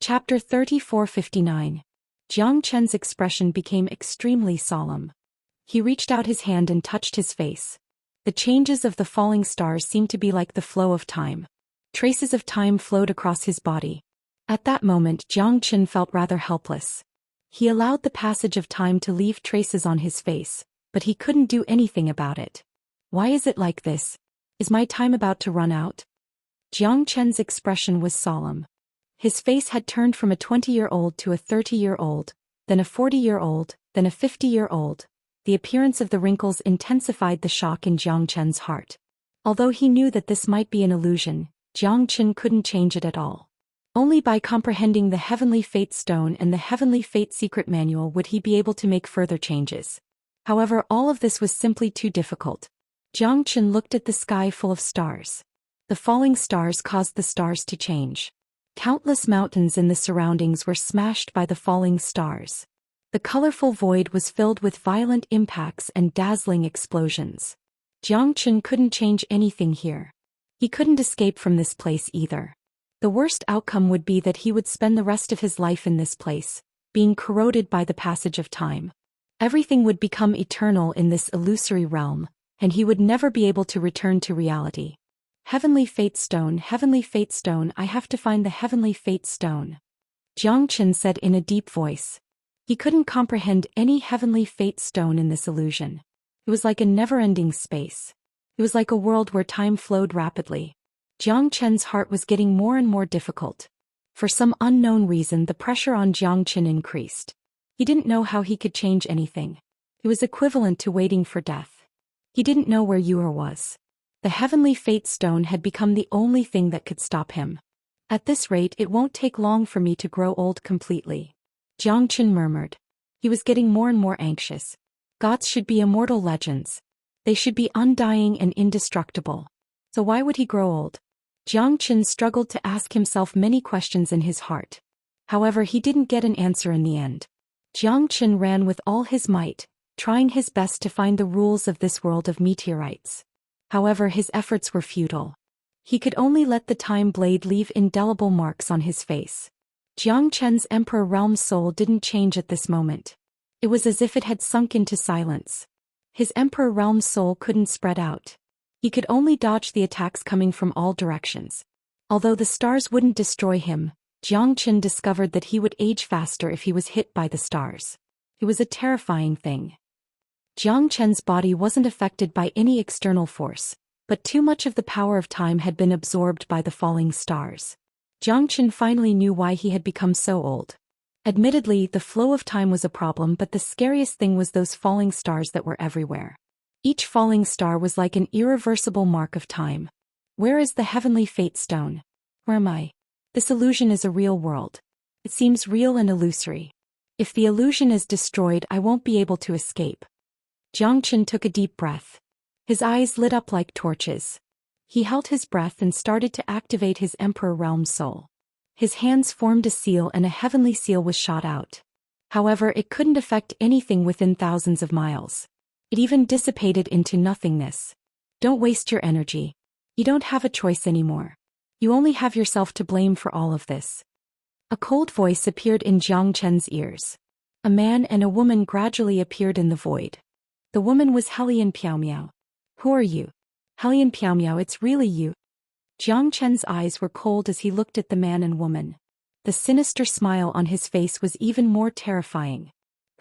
Chapter 3459. Jiang Chen's expression became extremely solemn. He reached out his hand and touched his face. The changes of the falling stars seemed to be like the flow of time. Traces of time flowed across his body. At that moment, Jiang Chen felt rather helpless. He allowed the passage of time to leave traces on his face, but he couldn't do anything about it. Why is it like this? Is my time about to run out? Jiang Chen's expression was solemn. His face had turned from a 20-year-old to a 30-year-old, then a 40-year-old, then a 50-year-old. The appearance of the wrinkles intensified the shock in Jiang Chen's heart. Although he knew that this might be an illusion, Jiang Chen couldn't change it at all. Only by comprehending the Heavenly Fate Stone and the Heavenly Fate Secret Manual would he be able to make further changes. However, all of this was simply too difficult. Jiang Chen looked at the sky full of stars. The falling stars caused the stars to change. Countless mountains in the surroundings were smashed by the falling stars. The colorful void was filled with violent impacts and dazzling explosions. Jiang Chen couldn't change anything here. He couldn't escape from this place either. The worst outcome would be that he would spend the rest of his life in this place, being corroded by the passage of time. Everything would become eternal in this illusory realm, and he would never be able to return to reality. Heavenly Fate Stone, I have to find the Heavenly Fate Stone. Jiang Chen said in a deep voice. He couldn't comprehend any Heavenly Fate Stone in this illusion. It was like a never-ending space. It was like a world where time flowed rapidly. Jiang Chen's heart was getting more and more difficult. For some unknown reason, the pressure on Jiang Chen increased. He didn't know how he could change anything. It was equivalent to waiting for death. He didn't know where Yuer was. The Heavenly Fate Stone had become the only thing that could stop him. At this rate, it won't take long for me to grow old completely. Jiang Chen murmured. He was getting more and more anxious. Gods should be immortal legends. They should be undying and indestructible. So why would he grow old? Jiang Chen struggled to ask himself many questions in his heart. However, he didn't get an answer in the end. Jiang Chen ran with all his might, trying his best to find the rules of this world of meteorites. However, his efforts were futile. He could only let the time blade leave indelible marks on his face. Jiang Chen's Emperor Realm soul didn't change at this moment. It was as if it had sunk into silence. His Emperor Realm soul couldn't spread out. He could only dodge the attacks coming from all directions. Although the stars wouldn't destroy him, Jiang Chen discovered that he would age faster if he was hit by the stars. It was a terrifying thing. Jiang Chen's body wasn't affected by any external force, but too much of the power of time had been absorbed by the falling stars. Jiang Chen finally knew why he had become so old. Admittedly, the flow of time was a problem, but the scariest thing was those falling stars that were everywhere. Each falling star was like an irreversible mark of time. Where is the Heavenly Fate Stone? Where am I? This illusion is a real world. It seems real and illusory. If the illusion is destroyed, I won't be able to escape. Jiang Chen took a deep breath. His eyes lit up like torches. He held his breath and started to activate his Emperor Realm soul. His hands formed a seal and a heavenly seal was shot out. However, it couldn't affect anything within thousands of miles. It even dissipated into nothingness. Don't waste your energy. You don't have a choice anymore. You only have yourself to blame for all of this. A cold voice appeared in Jiang Chen's ears. A man and a woman gradually appeared in the void. The woman was Helian Piaomiao. Who are you? Helian Piaomiao, it's really you. Jiang Chen's eyes were cold as he looked at the man and woman. The sinister smile on his face was even more terrifying.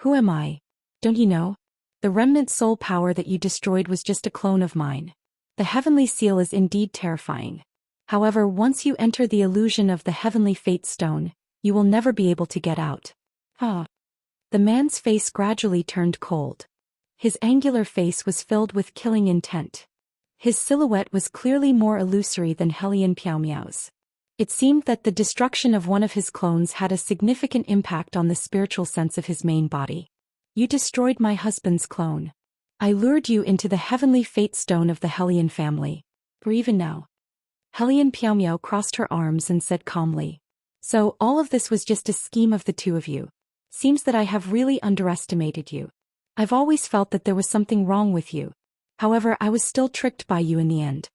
Who am I? Don't you know? The remnant soul power that you destroyed was just a clone of mine. The heavenly seal is indeed terrifying. However, once you enter the illusion of the Heavenly Fate Stone, you will never be able to get out. Ah. The man's face gradually turned cold. His angular face was filled with killing intent. His silhouette was clearly more illusory than Helian Piaomiao's. It seemed that the destruction of one of his clones had a significant impact on the spiritual sense of his main body. You destroyed my husband's clone. I lured you into the Heavenly Fate Stone of the Helian family. Or even now. Helian Piaomiao crossed her arms and said calmly. So, all of this was just a scheme of the two of you. Seems that I have really underestimated you. I've always felt that there was something wrong with you. However, I was still tricked by you in the end.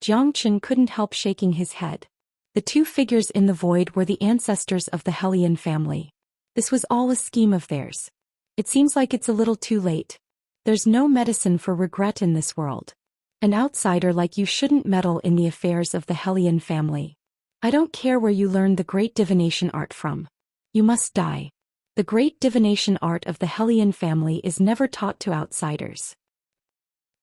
Jiang Chen couldn't help shaking his head. The two figures in the void were the ancestors of the Hellion family. This was all a scheme of theirs. It seems like it's a little too late. There's no medicine for regret in this world. An outsider like you shouldn't meddle in the affairs of the Hellion family. I don't care where you learned the great divination art from. You must die. The great divination art of the Hellion family is never taught to outsiders.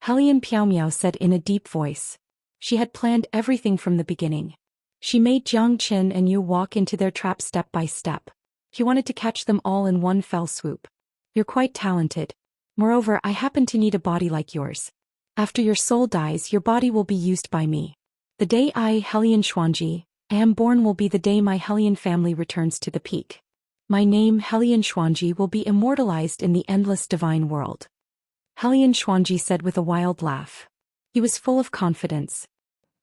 Hellion Piaomiao said in a deep voice. She had planned everything from the beginning. She made Jiang Qin and Yu walk into their trap step by step. He wanted to catch them all in one fell swoop. You're quite talented. Moreover, I happen to need a body like yours. After your soul dies, your body will be used by me. The day I, Hellion Xuanji, am born will be the day my Hellion family returns to the peak. My name, Hellion Xuanji, will be immortalized in the endless divine world. Hellion Xuanji said with a wild laugh. He was full of confidence.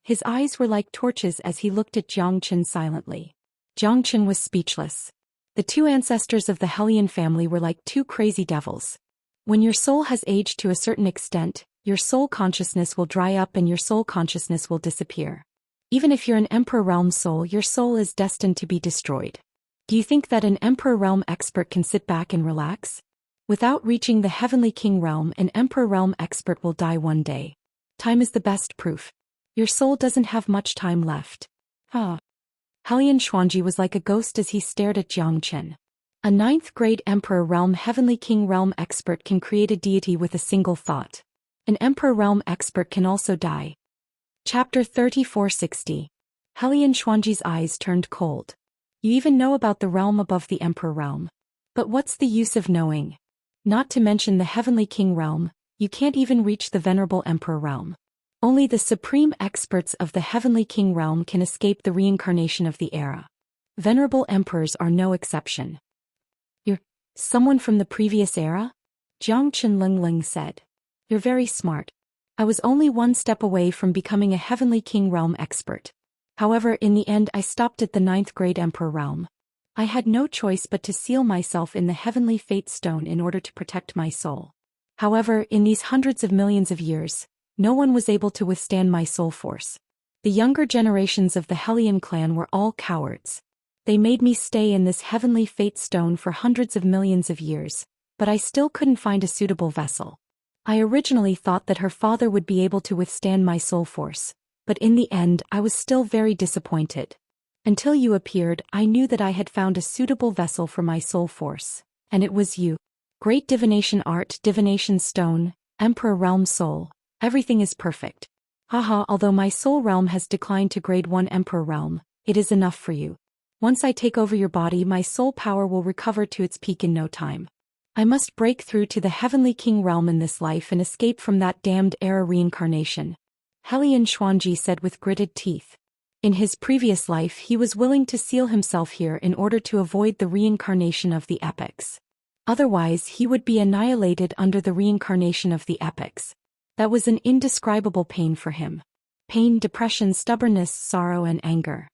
His eyes were like torches as he looked at Jiang Qin silently. Jiang Qin was speechless. The two ancestors of the Hellion family were like two crazy devils. When your soul has aged to a certain extent, your soul consciousness will dry up and your soul consciousness will disappear. Even if you're an Emperor Realm soul, your soul is destined to be destroyed. Do you think that an Emperor Realm expert can sit back and relax? Without reaching the Heavenly King Realm, an Emperor Realm expert will die one day. Time is the best proof. Your soul doesn't have much time left. Hellion Xuanji was like a ghost as he stared at Jiang Qin. A 9th grade Emperor Realm Heavenly King Realm expert can create a deity with a single thought. An Emperor Realm expert can also die. Chapter 3460. Hellion Xuanji's eyes turned cold. You even know about the realm above the Emperor Realm. But what's the use of knowing? Not to mention the Heavenly King Realm, you can't even reach the Venerable Emperor Realm. Only the supreme experts of the Heavenly King Realm can escape the reincarnation of the era. Venerable emperors are no exception. You're someone from the previous era? Jiang Qin Ling said. You're very smart. I was only one step away from becoming a Heavenly King Realm expert. However, in the end I stopped at the 9th grade Emperor Realm. I had no choice but to seal myself in the Heavenly Fate Stone in order to protect my soul. However, in these hundreds of millions of years, no one was able to withstand my soul force. The younger generations of the Hellion clan were all cowards. They made me stay in this Heavenly Fate Stone for hundreds of millions of years, but I still couldn't find a suitable vessel. I originally thought that her father would be able to withstand my soul force, but in the end I was still very disappointed. Until you appeared, I knew that I had found a suitable vessel for my soul force, and it was you. Great divination art, divination stone, Emperor Realm soul. Everything is perfect. Although my soul realm has declined to grade 1 Emperor Realm, it is enough for you. Once I take over your body, my soul power will recover to its peak in no time. I must break through to the Heavenly King Realm in this life and escape from that damned era reincarnation. Hellion Xuanji said with gritted teeth. In his previous life he was willing to seal himself here in order to avoid the reincarnation of the epics. Otherwise he would be annihilated under the reincarnation of the epics. That was an indescribable pain for him. Pain, depression, stubbornness, sorrow and anger.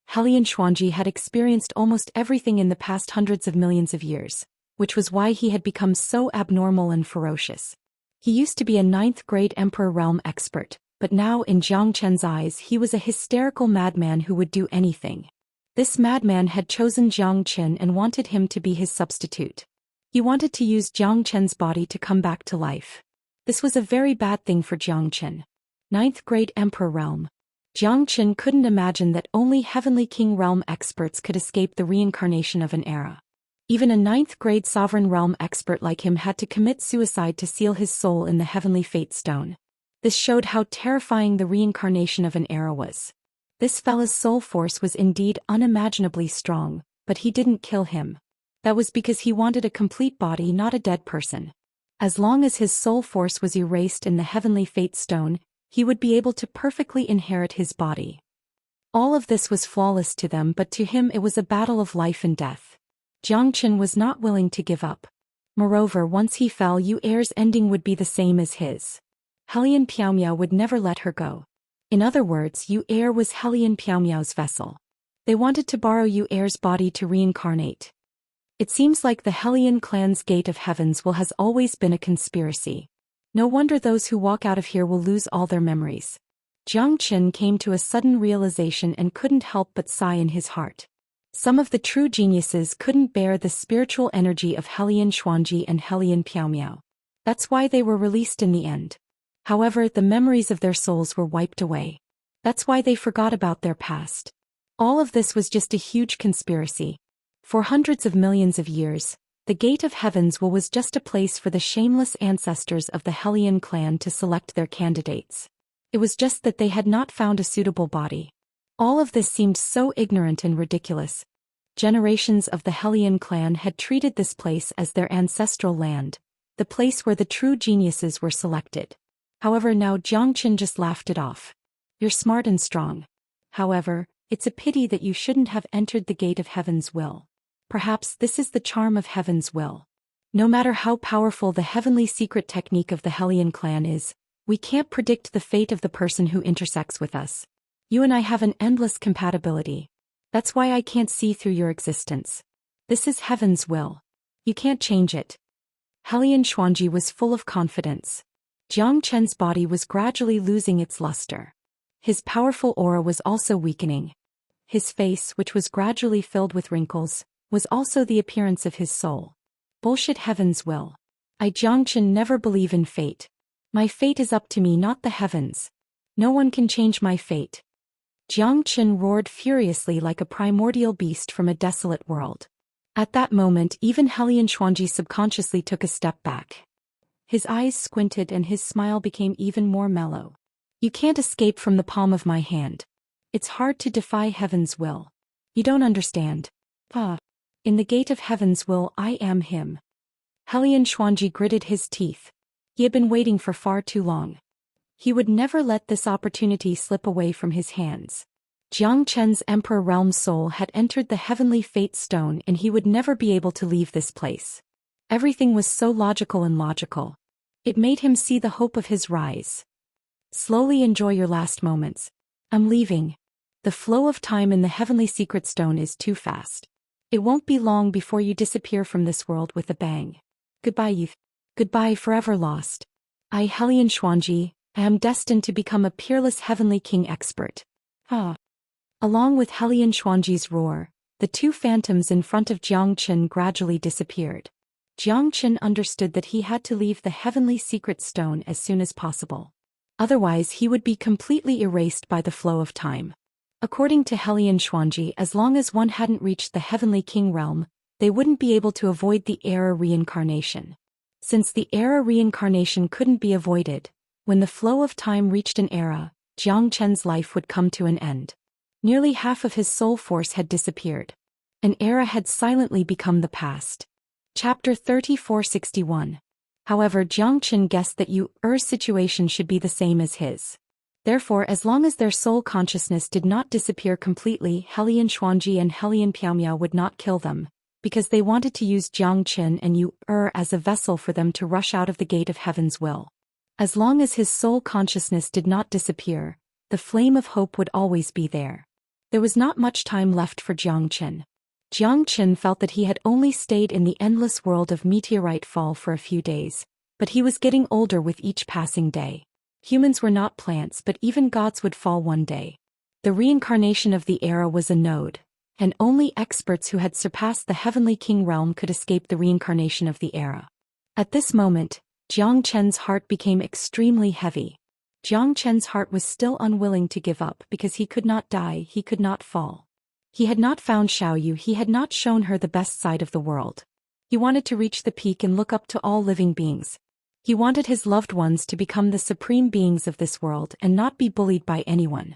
Hellion Xuanji had experienced almost everything in the past hundreds of millions of years, which was why he had become so abnormal and ferocious. He used to be a 9th grade Emperor Realm expert, but now in Jiang Qin's eyes he was a hysterical madman who would do anything. This madman had chosen Jiang Qin and wanted him to be his substitute. He wanted to use Jiang Qin's body to come back to life. This was a very bad thing for Jiang Qin. 9th grade Emperor Realm. Jiang Qin couldn't imagine that only Heavenly King Realm experts could escape the reincarnation of an era. Even a 9th grade Sovereign Realm expert like him had to commit suicide to seal his soul in the Heavenly Fate Stone. This showed how terrifying the reincarnation of an era was. This fella's soul force was indeed unimaginably strong, but he didn't kill him. That was because he wanted a complete body, not a dead person. As long as his soul force was erased in the Heavenly Fate Stone, he would be able to perfectly inherit his body. All of this was flawless to them, but to him it was a battle of life and death. Jiang Qin was not willing to give up. Moreover, once he fell, Yu Er's ending would be the same as his. Hellion Piaomiao would never let her go. In other words, Yu Er was Hellion Piaomiao's vessel. They wanted to borrow Yu Er's body to reincarnate. It seems like the Hellion clan's gate of heavens has always been a conspiracy. No wonder those who walk out of here will lose all their memories. Jiang Qin came to a sudden realization and couldn't help but sigh in his heart. Some of the true geniuses couldn't bear the spiritual energy of Helian Xuanji and Helian Piaomiao. That's why they were released in the end. However, the memories of their souls were wiped away. That's why they forgot about their past. All of this was just a huge conspiracy. For hundreds of millions of years, the Gate of Heavens was just a place for the shameless ancestors of the Helian clan to select their candidates. It was just that they had not found a suitable body. All of this seemed so ignorant and ridiculous. Generations of the Helian clan had treated this place as their ancestral land, the place where the true geniuses were selected. However, now Jiang Qin just laughed it off. You're smart and strong. However, it's a pity that you shouldn't have entered the Gate of Heaven's will. Perhaps this is the charm of Heaven's will. No matter how powerful the heavenly secret technique of the Helian clan is, we can't predict the fate of the person who intersects with us. You and I have an endless compatibility. That's why I can't see through your existence. This is Heaven's will. You can't change it. Helian Xuanji was full of confidence. Jiang Chen's body was gradually losing its luster. His powerful aura was also weakening. His face, which was gradually filled with wrinkles, was also the appearance of his soul. Bullshit. Heaven's will. I Jiang Chen never believe in fate. My fate is up to me, not the heavens. No one can change my fate. Jiang Chen roared furiously like a primordial beast from a desolate world. At that moment, even Helian Xuanji subconsciously took a step back. His eyes squinted and his smile became even more mellow. You can't escape from the palm of my hand. It's hard to defy Heaven's will. You don't understand. In the Gate of Heaven's will, I am him. Helian Xuanji gritted his teeth. He had been waiting for far too long. He would never let this opportunity slip away from his hands. Jiang Chen's Emperor Realm soul had entered the heavenly fate stone and he would never be able to leave this place. Everything was so logical and logical. It made him see the hope of his rise. Slowly enjoy your last moments. I'm leaving. The flow of time in the heavenly secret stone is too fast. It won't be long before you disappear from this world with a bang. Goodbye, youth. Goodbye, forever lost. I, Helian Xuanji, I am destined to become a peerless heavenly king expert. Along with Helian Xuanji's roar, the two phantoms in front of Jiang Chen gradually disappeared. Jiang Chen understood that he had to leave the heavenly secret stone as soon as possible. Otherwise he would be completely erased by the flow of time. According to Helian Xuanji, as long as one hadn't reached the heavenly king realm, they wouldn't be able to avoid the era reincarnation. Since the era reincarnation couldn't be avoided, when the flow of time reached an era, Jiang Chen's life would come to an end. Nearly half of his soul force had disappeared. An era had silently become the past. Chapter 3461. However, Jiang Chen guessed that Yu's situation should be the same as his. Therefore, as long as their soul consciousness did not disappear completely, Helian Xuanji and Helian Piaomiao would not kill them, because they wanted to use Jiang Chen and Yu as a vessel for them to rush out of the Gate of Heaven's will. As long as his soul consciousness did not disappear, the flame of hope would always be there. There was not much time left for Jiang Chen. Jiang Chen felt that he had only stayed in the endless world of meteorite fall for a few days, but he was getting older with each passing day. Humans were not plants, but even gods would fall one day. The reincarnation of the era was a node, and only experts who had surpassed the heavenly king realm could escape the reincarnation of the era. At this moment, Jiang Chen's heart became extremely heavy. Jiang Chen's heart was still unwilling to give up because he could not die, he could not fall. He had not found Xiaoyu, he had not shown her the best side of the world. He wanted to reach the peak and look up to all living beings. He wanted his loved ones to become the supreme beings of this world and not be bullied by anyone.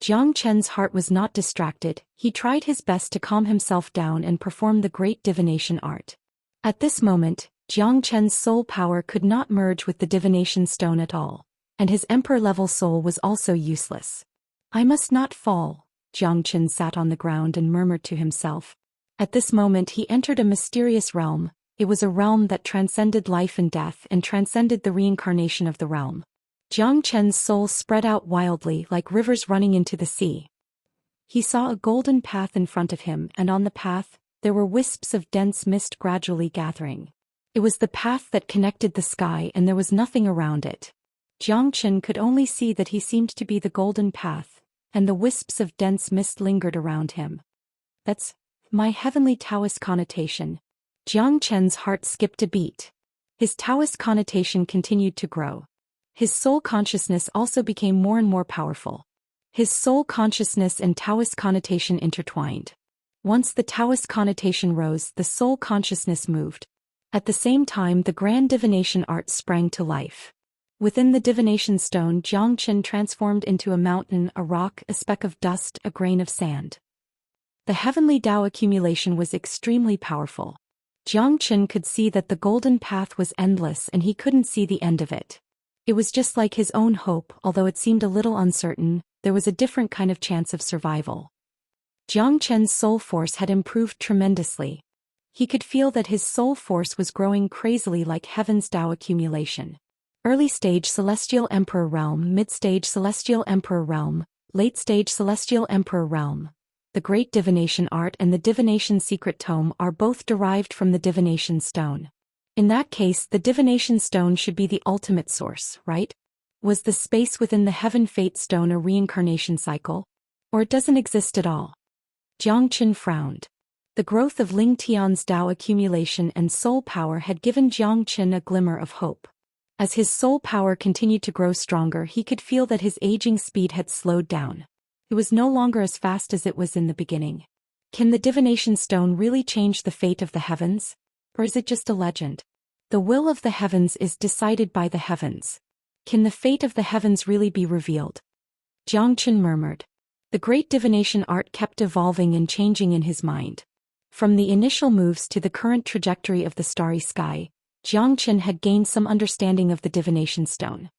Jiang Chen's heart was not distracted, he tried his best to calm himself down and perform the great divination art. At this moment, Jiang Chen's soul power could not merge with the divination stone at all, and his emperor-level soul was also useless. I must not fall, Jiang Chen sat on the ground and murmured to himself. At this moment he entered a mysterious realm. It was a realm that transcended life and death and transcended the reincarnation of the realm. Jiang Chen's soul spread out wildly like rivers running into the sea. He saw a golden path in front of him, and on the path, there were wisps of dense mist gradually gathering. It was the path that connected the sky and there was nothing around it. Jiang Chen could only see that he seemed to be the golden path, and the wisps of dense mist lingered around him. That's my heavenly Taoist connotation. Jiang Chen's heart skipped a beat. His Taoist connotation continued to grow. His soul consciousness also became more and more powerful. His soul consciousness and Taoist connotation intertwined. Once the Taoist connotation rose, the soul consciousness moved. At the same time, the grand divination art sprang to life. Within the divination stone, Jiang Chen transformed into a mountain, a rock, a speck of dust, a grain of sand. The heavenly Tao accumulation was extremely powerful. Jiang Chen could see that the golden path was endless and he couldn't see the end of it. It was just like his own hope, although it seemed a little uncertain, there was a different kind of chance of survival. Jiang Chen's soul force had improved tremendously. He could feel that his soul force was growing crazily like heaven's Tao accumulation. Early stage Celestial Emperor Realm, mid-stage Celestial Emperor Realm, late-stage Celestial Emperor Realm. The Great Divination Art and the Divination Secret Tome are both derived from the Divination Stone. In that case, the Divination Stone should be the ultimate source, right? Was the space within the Heaven Fate Stone a reincarnation cycle? Or it doesn't exist at all? Jiang Chen frowned. The growth of Ling Tian's Tao accumulation and soul power had given Jiang Chen a glimmer of hope. As his soul power continued to grow stronger, he could feel that his aging speed had slowed down. It was no longer as fast as it was in the beginning. Can the Divination Stone really change the fate of the heavens? Or is it just a legend? The will of the heavens is decided by the heavens. Can the fate of the heavens really be revealed? Jiang Chen murmured. The great divination art kept evolving and changing in his mind. From the initial moves to the current trajectory of the starry sky, Jiang Chen had gained some understanding of the divination stone.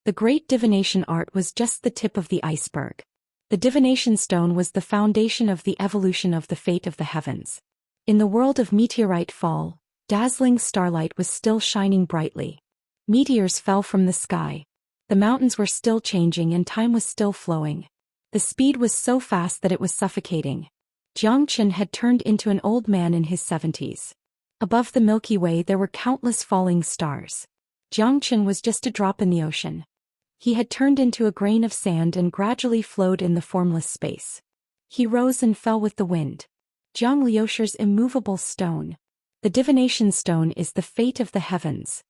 The great divination art was just the tip of the iceberg. The divination stone was the foundation of the evolution of the fate of the heavens. In the world of meteorite fall, dazzling starlight was still shining brightly. Meteors fell from the sky. The mountains were still changing and time was still flowing. The speed was so fast that it was suffocating. Jiang Chen had turned into an old man in his 70s. Above the Milky Way there were countless falling stars. Jiang Chen was just a drop in the ocean. He had turned into a grain of sand and gradually flowed in the formless space. He rose and fell with the wind. Jiang Liushir's immovable stone. The divination stone is the fate of the heavens.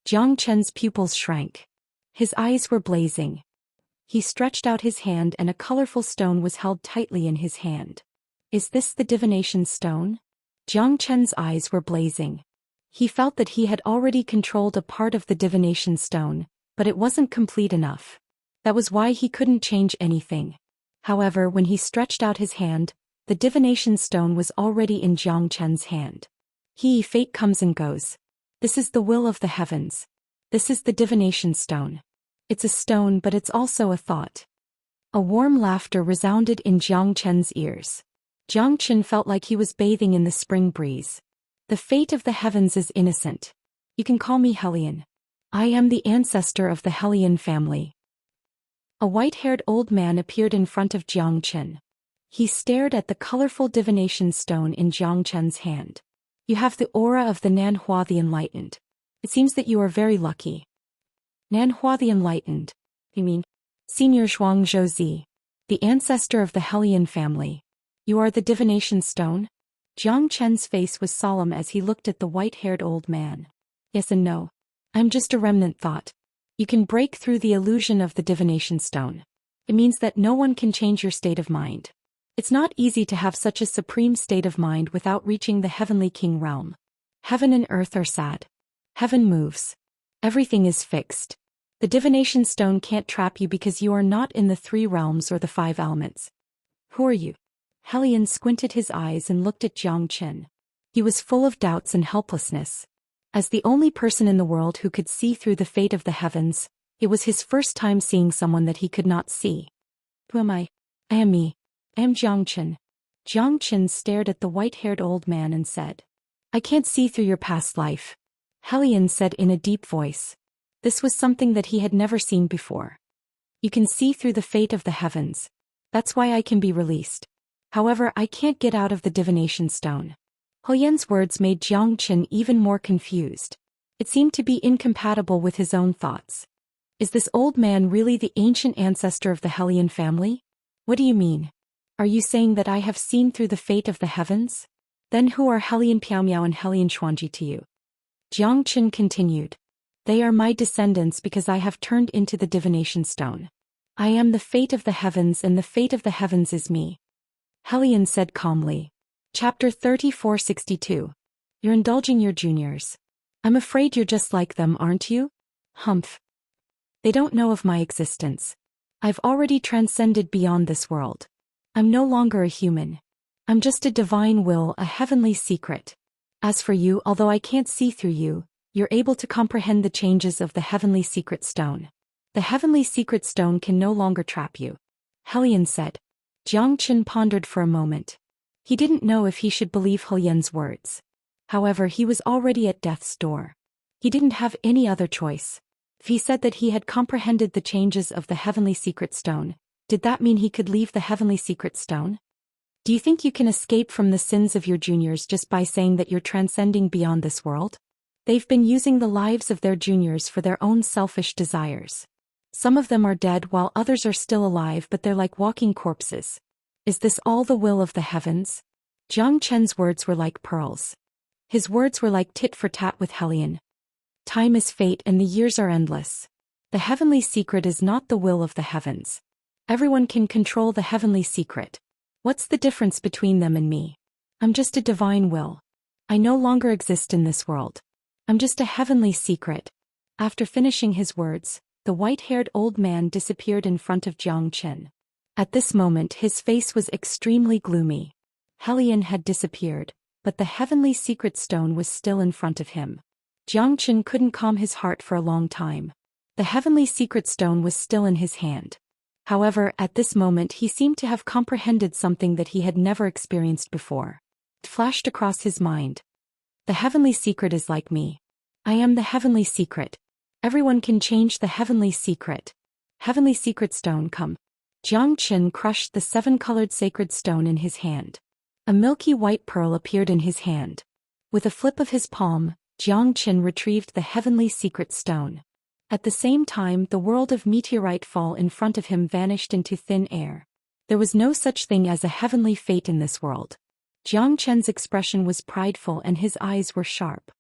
Jiang Chen's pupils shrank. His eyes were blazing. He stretched out his hand and a colorful stone was held tightly in his hand. Is this the divination stone? Jiang Chen's eyes were blazing. He felt that he had already controlled a part of the divination stone, but it wasn't complete enough. That was why he couldn't change anything. However, when he stretched out his hand, the divination stone was already in Jiang Chen's hand. Fate comes and goes. This is the will of the heavens. This is the divination stone. It's a stone, but it's also a thought. A warm laughter resounded in Jiang Chen's ears. Jiang Chen felt like he was bathing in the spring breeze. The fate of the heavens is innocent. You can call me Hellion. I am the ancestor of the Hellion family. A white-haired old man appeared in front of Jiang Chen. He stared at the colorful divination stone in Jiang Chen's hand. You have the aura of the Nanhua the Enlightened. It seems that you are very lucky. Nanhua the Enlightened. You mean? Senior Zhuang Zhouzi. The ancestor of the Hellion family. You are the divination stone? Jiang Chen's face was solemn as he looked at the white-haired old man. Yes and no. I'm just a remnant thought. You can break through the illusion of the divination stone. It means that no one can change your state of mind. It's not easy to have such a supreme state of mind without reaching the heavenly king realm. Heaven and earth are sad. Heaven moves. Everything is fixed. The divination stone can't trap you because you are not in the 3 realms or the 5 elements. Who are you? Hellion squinted his eyes and looked at Jiang Chen. He was full of doubts and helplessness. As the only person in the world who could see through the fate of the heavens, it was his first time seeing someone that he could not see. Who am I? I am me. I am Jiang Chen. Jiang Chen stared at the white-haired old man and said, I can't see through your past life. Hellion said in a deep voice. This was something that he had never seen before. You can see through the fate of the heavens. That's why I can be released. However, I can't get out of the divination stone. Hellion's words made Jiang Chen even more confused. It seemed to be incompatible with his own thoughts. Is this old man really the ancient ancestor of the Hellion family? What do you mean? Are you saying that I have seen through the fate of the heavens? Then who are Hellion Piaomiao and Hellion Xuanji to you? Jiang Qin continued. They are my descendants because I have turned into the divination stone. I am the fate of the heavens and the fate of the heavens is me. Hellion said calmly. Chapter 3462. You're indulging your juniors. I'm afraid you're just like them, aren't you? Humph. They don't know of my existence. I've already transcended beyond this world. I'm no longer a human. I'm just a divine will, a heavenly secret. As for you, although I can't see through you, you're able to comprehend the changes of the heavenly secret stone. The heavenly secret stone can no longer trap you. Hellion said. Jiang Qin pondered for a moment. He didn't know if he should believe Hellion's words. However, he was already at death's door. He didn't have any other choice. If he said that he had comprehended the changes of the heavenly secret stone, did that mean he could leave the heavenly secret stone? Do you think you can escape from the sins of your juniors just by saying that you're transcending beyond this world? They've been using the lives of their juniors for their own selfish desires. Some of them are dead while others are still alive, but they're like walking corpses. Is this all the will of the heavens? Jiang Chen's words were like pearls. His words were like tit for tat with Hellion. Time is fate and the years are endless. The heavenly secret is not the will of the heavens. Everyone can control the heavenly secret. What's the difference between them and me? I'm just a divine will. I no longer exist in this world. I'm just a heavenly secret. After finishing his words, the white-haired old man disappeared in front of Jiang Qin. At this moment his face was extremely gloomy. Hellion had disappeared, but the heavenly secret stone was still in front of him. Jiang Qin couldn't calm his heart for a long time. The heavenly secret stone was still in his hand. However, at this moment he seemed to have comprehended something that he had never experienced before. It flashed across his mind. The heavenly secret is like me. I am the heavenly secret. Everyone can change the heavenly secret. Heavenly secret stone, come. Jiang Qin crushed the seven-colored sacred stone in his hand. A milky white pearl appeared in his hand. With a flip of his palm, Jiang Qin retrieved the heavenly secret stone. At the same time, the world of meteorite fall in front of him vanished into thin air. There was no such thing as a heavenly fate in this world. Jiang Chen's expression was prideful and his eyes were sharp.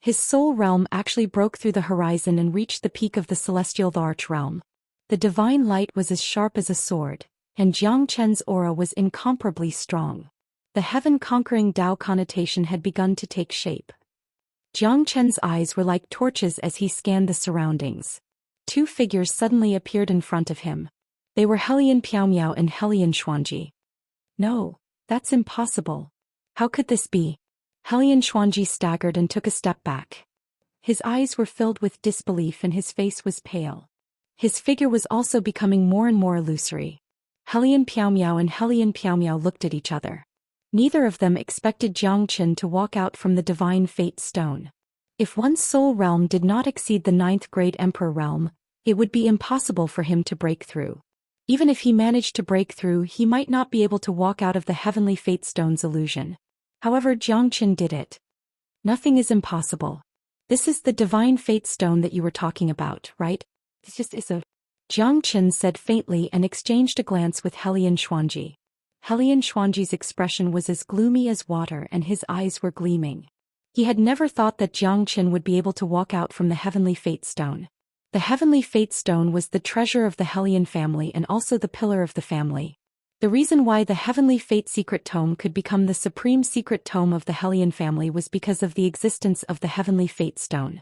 His soul realm actually broke through the horizon and reached the peak of the celestial arch realm. The divine light was as sharp as a sword, and Jiang Chen's aura was incomparably strong. The heaven-conquering Dao connotation had begun to take shape. Jiang Chen's eyes were like torches as he scanned the surroundings. Two figures suddenly appeared in front of him. They were Hellion Piaomiao and Hellion Xuanji. No, that's impossible. How could this be? Hellion Xuanji staggered and took a step back. His eyes were filled with disbelief and his face was pale. His figure was also becoming more and more illusory. Hellion Piaomiao and Hellion Piaomiao looked at each other. Neither of them expected Jiang Qin to walk out from the divine fate stone. If one's soul realm did not exceed the 9th grade emperor realm, it would be impossible for him to break through. Even if he managed to break through, he might not be able to walk out of the heavenly fate stone's illusion. However, Jiang Qin did it. Nothing is impossible. This is the divine fate stone that you were talking about, right? This just is a... Jiang Qin said faintly and exchanged a glance with Hellion Xuanji. Hellion Xuanji's expression was as gloomy as water and his eyes were gleaming. He had never thought that Jiang Qin would be able to walk out from the heavenly fate stone. The heavenly fate stone was the treasure of the Hellion family and also the pillar of the family. The reason why the heavenly fate secret tome could become the supreme secret tome of the Hellion family was because of the existence of the heavenly fate stone.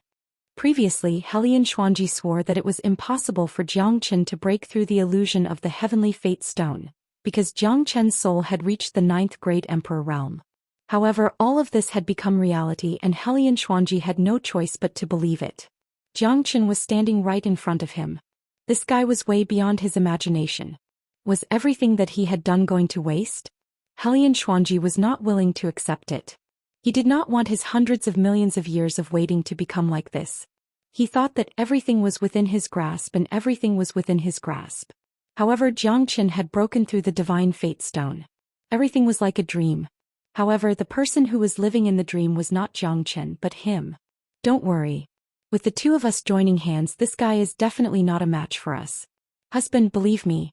Previously, Hellion Xuanji swore that it was impossible for Jiang Qin to break through the illusion of the heavenly fate stone, because Jiang Chen's soul had reached the 9th grade emperor realm. However, all of this had become reality and Hellion Xuanji had no choice but to believe it. Jiang Qin was standing right in front of him. This guy was way beyond his imagination. Was everything that he had done going to waste? Hellion Xuanji was not willing to accept it. He did not want his hundreds of millions of years of waiting to become like this. He thought that everything was within his grasp and everything was within his grasp. However, Jiang Qin had broken through the divine fate stone. Everything was like a dream. However, the person who was living in the dream was not Jiang Qin but him. Don't worry. With the two of us joining hands, this guy is definitely not a match for us. Husband, believe me.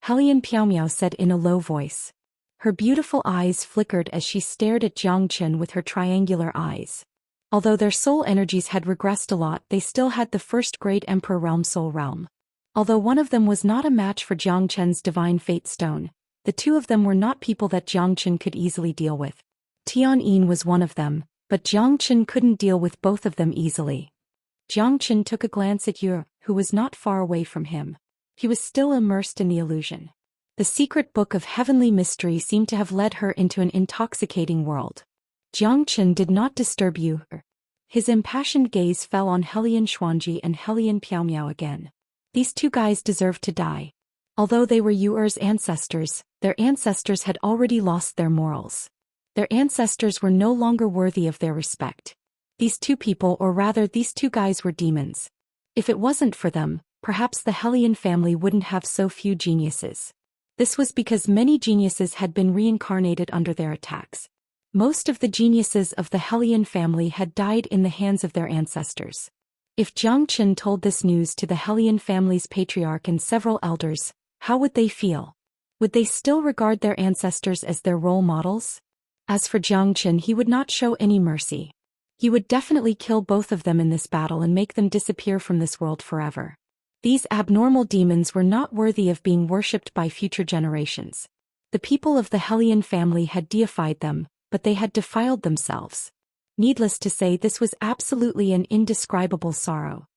Helian Piaomiao said in a low voice. Her beautiful eyes flickered as she stared at Zhou Xian with her triangular eyes. Although their soul energies had regressed a lot, they still had the first great Emperor Realm Soul Realm. Although one of them was not a match for Zhou Qian's Divine Fate Stone, the two of them were not people that Zhou Qian could easily deal with. Tian Yin was one of them, but Zhou Qian couldn't deal with both of them easily. Zhou Qian took a glance at Yu, who was not far away from him. He was still immersed in the illusion. The secret book of heavenly mystery seemed to have led her into an intoxicating world. Zhou Qian did not disturb Yu. His impassioned gaze fell on Helian Xuanji and Helian Piaomiao again. These two guys deserved to die. Although they were Yu'er's ancestors, their ancestors had already lost their morals. Their ancestors were no longer worthy of their respect. These two people, or rather these two guys, were demons. If it wasn't for them, perhaps the Helian family wouldn't have so few geniuses. This was because many geniuses had been reincarnated under their attacks. Most of the geniuses of the Helian family had died in the hands of their ancestors. If Zhou Qian told this news to the Helian family's patriarch and several elders, how would they feel? Would they still regard their ancestors as their role models? As for Zhou Qian, he would not show any mercy. He would definitely kill both of them in this battle and make them disappear from this world forever. These abnormal demons were not worthy of being worshipped by future generations. The people of the Helian family had deified them, but they had defiled themselves. Needless to say, this was absolutely an indescribable sorrow.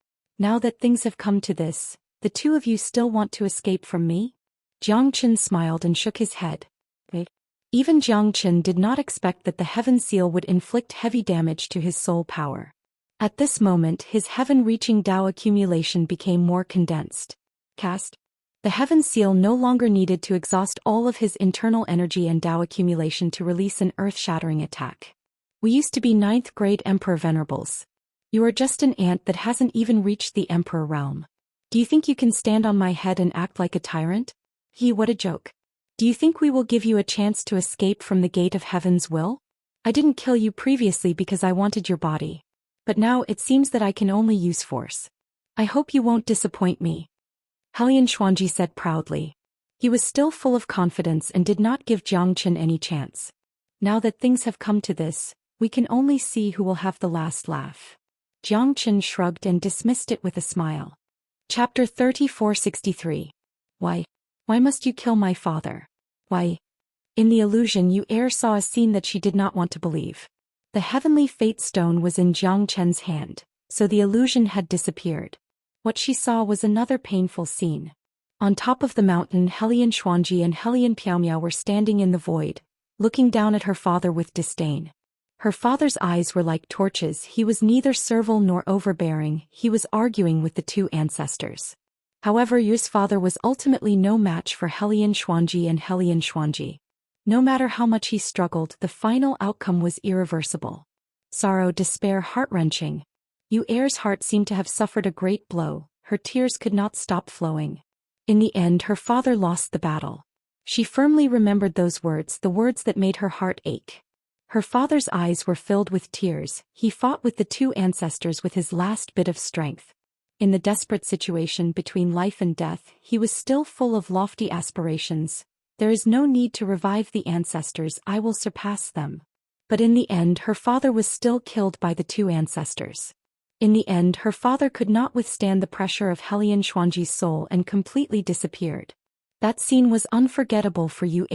Now that things have come to this, the two of you still want to escape from me? Zhou Qian smiled and shook his head. Even Zhou Qian did not expect that the Heaven Seal would inflict heavy damage to his soul power. At this moment, his heaven-reaching Dao accumulation became more condensed. The Heaven Seal no longer needed to exhaust all of his internal energy and Dao accumulation to release an earth-shattering attack. We used to be 9th grade Emperor Venerables. You are just an ant that hasn't even reached the Emperor realm. Do you think you can stand on my head and act like a tyrant? What a joke. Do you think we will give you a chance to escape from the gate of Heaven's will? I didn't kill you previously because I wanted your body. But now it seems that I can only use force. I hope you won't disappoint me. Helian Xuanji said proudly. He was still full of confidence and did not give Zhou Qian any chance. Now that things have come to this, we can only see who will have the last laugh. Zhou Qian shrugged and dismissed it with a smile. Chapter 3463. Why must you kill my father? Why? In the illusion, Yu saw a scene that she did not want to believe. The heavenly fate stone was in Zhou Qian's hand, so the illusion had disappeared. What she saw was another painful scene. On top of the mountain, Helian Xuanji and Helian Piaomiao were standing in the void, looking down at her father with disdain. Her father's eyes were like torches. He was neither servile nor overbearing. He was arguing with the two ancestors. However, Yu's father was ultimately no match for Helian Xuanji and Helian Xuanji. No matter how much he struggled, the final outcome was irreversible. Sorrow, despair, heart-wrenching. Yu's heart seemed to have suffered a great blow. Her tears could not stop flowing. In the end, her father lost the battle. She firmly remembered those words, the words that made her heart ache. Her father's eyes were filled with tears. He fought with the two ancestors with his last bit of strength. In the desperate situation between life and death, he was still full of lofty aspirations. There is no need to revive the ancestors, I will surpass them. But in the end, her father was still killed by the two ancestors. In the end, her father could not withstand the pressure of Helian Xuanji's soul and completely disappeared. That scene was unforgettable for Yu.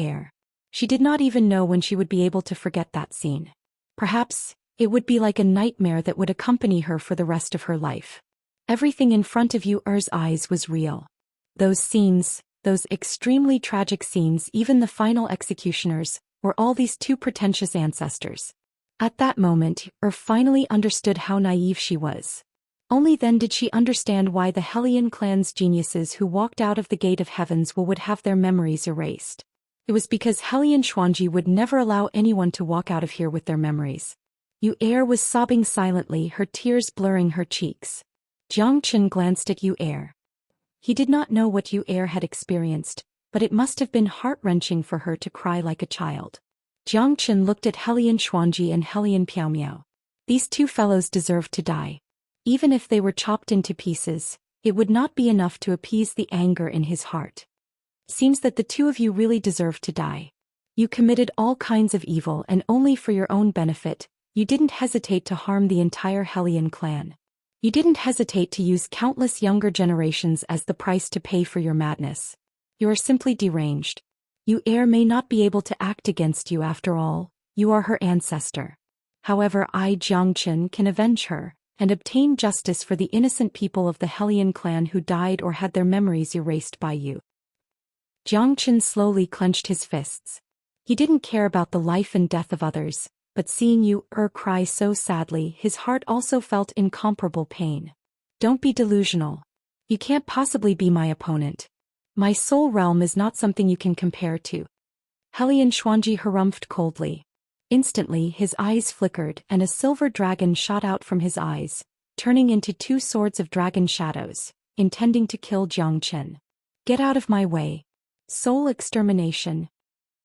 She did not even know when she would be able to forget that scene. Perhaps it would be like a nightmare that would accompany her for the rest of her life. Everything in front of Yu's eyes was real. Those scenes, those extremely tragic scenes, even the final executioners, were all these two pretentious ancestors. At that moment, finally understood how naive she was. Only then did she understand why the Helian clan's geniuses who walked out of the Gate of Heavens would have their memories erased. It was because Helian Xuanji would never allow anyone to walk out of here with their memories. Yu was sobbing silently, her tears blurring her cheeks. Zhou Qian glanced at Yu. He did not know what Yu had experienced, but it must have been heart-wrenching for her to cry like a child. Zhou Qian looked at Helian Xuanji and Helian Piaomiao. These two fellows deserved to die. Even if they were chopped into pieces, it would not be enough to appease the anger in his heart. Seems that the two of you really deserve to die. You committed all kinds of evil and only for your own benefit, you didn't hesitate to harm the entire Hellion clan. You didn't hesitate to use countless younger generations as the price to pay for your madness. You are simply deranged. Your heir may not be able to act against you after all, you are her ancestor. However, I, Xianxia, can avenge her, and obtain justice for the innocent people of the Hellion clan who died or had their memories erased by you. Xianxia slowly clenched his fists. He didn't care about the life and death of others, but seeing you cry so sadly, his heart also felt incomparable pain. Don't be delusional. You can't possibly be my opponent. My soul realm is not something you can compare to. Hellion Xuanji harumphed coldly. Instantly his eyes flickered and a silver dragon shot out from his eyes, turning into two swords of dragon shadows, intending to kill Xianxia. Get out of my way. Soul extermination.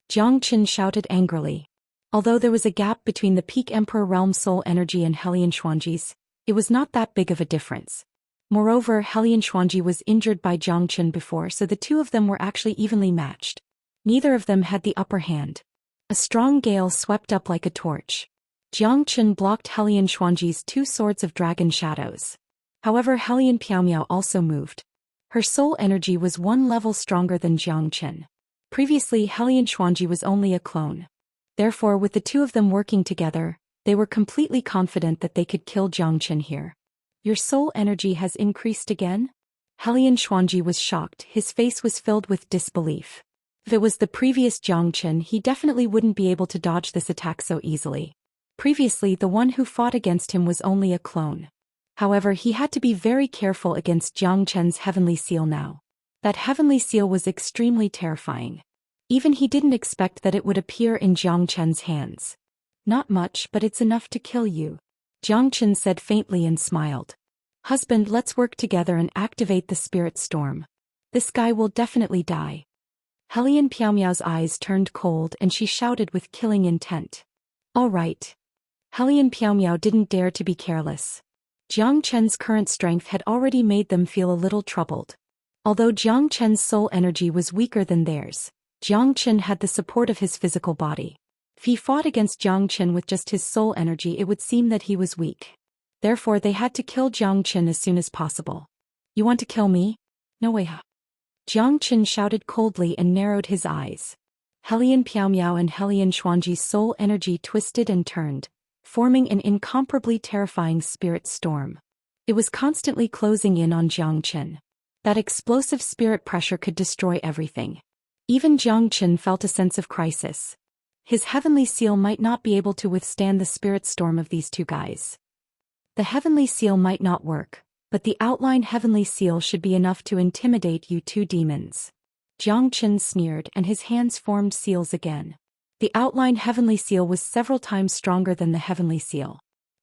Xianxia shouted angrily. Although there was a gap between the peak Emperor Realm soul energy and Hellion Xuanji's, it was not that big of a difference. Moreover, Hellion Xuanji was injured by Xianxia before, so the two of them were actually evenly matched. Neither of them had the upper hand. A strong gale swept up like a torch. Xianxia blocked Hellion Xuanji's two swords of dragon shadows. However, Hellion Piaomiao also moved. Her soul energy was one level stronger than Xianxia. Previously, Hellion Xuanji was only a clone. Therefore, with the two of them working together, they were completely confident that they could kill Xianxia here. Your soul energy has increased again? Hellion Xuanji was shocked, his face was filled with disbelief. If it was the previous Xianxia, he definitely wouldn't be able to dodge this attack so easily. Previously, the one who fought against him was only a clone. However, he had to be very careful against Xianxia's heavenly seal now. That heavenly seal was extremely terrifying. Even he didn't expect that it would appear in Xianxia's hands. Not much, but it's enough to kill you. Xianxia said faintly and smiled. Husband, let's work together and activate the spirit storm. This guy will definitely die. Hellion Piaomiao's eyes turned cold and she shouted with killing intent. All right. Hellion Piaomiao didn't dare to be careless. Xianxia's current strength had already made them feel a little troubled. Although Xianxia's soul energy was weaker than theirs, Xianxia had the support of his physical body. If he fought against Xianxia with just his soul energy, it would seem that he was weak. Therefore, they had to kill Xianxia as soon as possible. You want to kill me? No way. Xianxia shouted coldly and narrowed his eyes. Hellion Piaomiao and Hellion Xuanji's soul energy twisted and turned, forming an incomparably terrifying spirit storm. It was constantly closing in on Xianxia. That explosive spirit pressure could destroy everything. Even Xianxia felt a sense of crisis. His heavenly seal might not be able to withstand the spirit storm of these two guys. The heavenly seal might not work, but the outline heavenly seal should be enough to intimidate you two demons. Xianxia sneered and his hands formed seals again. The outline heavenly seal was several times stronger than the heavenly seal.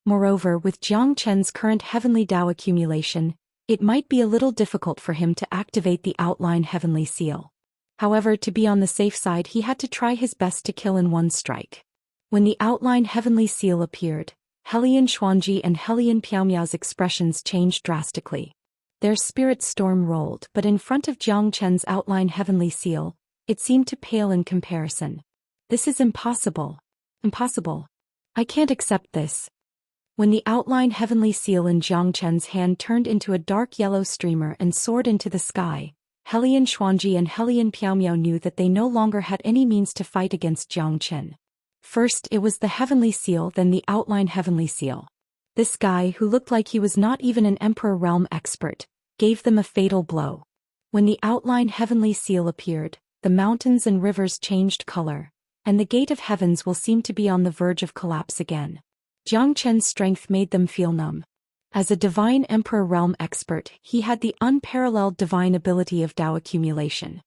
Moreover, with Xianxia's current heavenly Dao accumulation, it might be a little difficult for him to activate the outline heavenly seal. However, to be on the safe side, he had to try his best to kill in one strike. When the outline heavenly seal appeared, Hellion Xuanji and Hellion Piaomiao's expressions changed drastically. Their spirit storm rolled, but in front of Xianxia's outline heavenly seal, it seemed to pale in comparison. This is impossible. Impossible. I can't accept this. When the outline heavenly seal in Xianxia's hand turned into a dark yellow streamer and soared into the sky, Hellion Xuanji and Hellion Piaomiao knew that they no longer had any means to fight against Xianxia. First it was the heavenly seal, then the outline heavenly seal. This guy, who looked like he was not even an Emperor Realm expert, gave them a fatal blow. When the outline heavenly seal appeared, the mountains and rivers changed color, and the gate of heavens will seem to be on the verge of collapse again. Xianxia's strength made them feel numb. As a divine Emperor Realm expert, he had the unparalleled divine ability of Dao accumulation.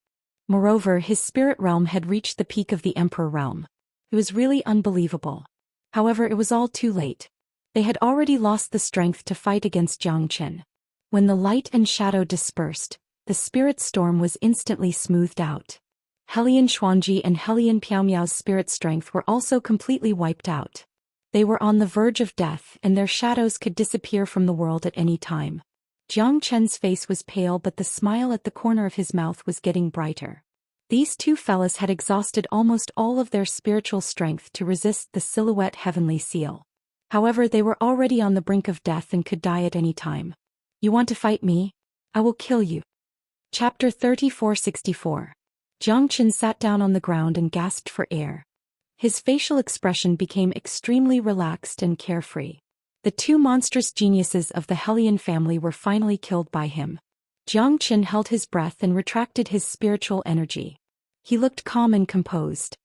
Moreover, his spirit realm had reached the peak of the Emperor Realm. It was really unbelievable. However, it was all too late. They had already lost the strength to fight against Xianxia. When the light and shadow dispersed, the spirit storm was instantly smoothed out. Hellion Xuanji and Hellion Piaomiao's spirit strength were also completely wiped out. They were on the verge of death and their shadows could disappear from the world at any time. Jiang Chen's face was pale but the smile at the corner of his mouth was getting brighter. These two fellas had exhausted almost all of their spiritual strength to resist the silhouette heavenly seal. However, they were already on the brink of death and could die at any time. You want to fight me? I will kill you. Chapter 3464. Jiang Chen sat down on the ground and gasped for air. His facial expression became extremely relaxed and carefree. The two monstrous geniuses of the Hellion family were finally killed by him. Jiang Chen held his breath and retracted his spiritual energy. He looked calm and composed.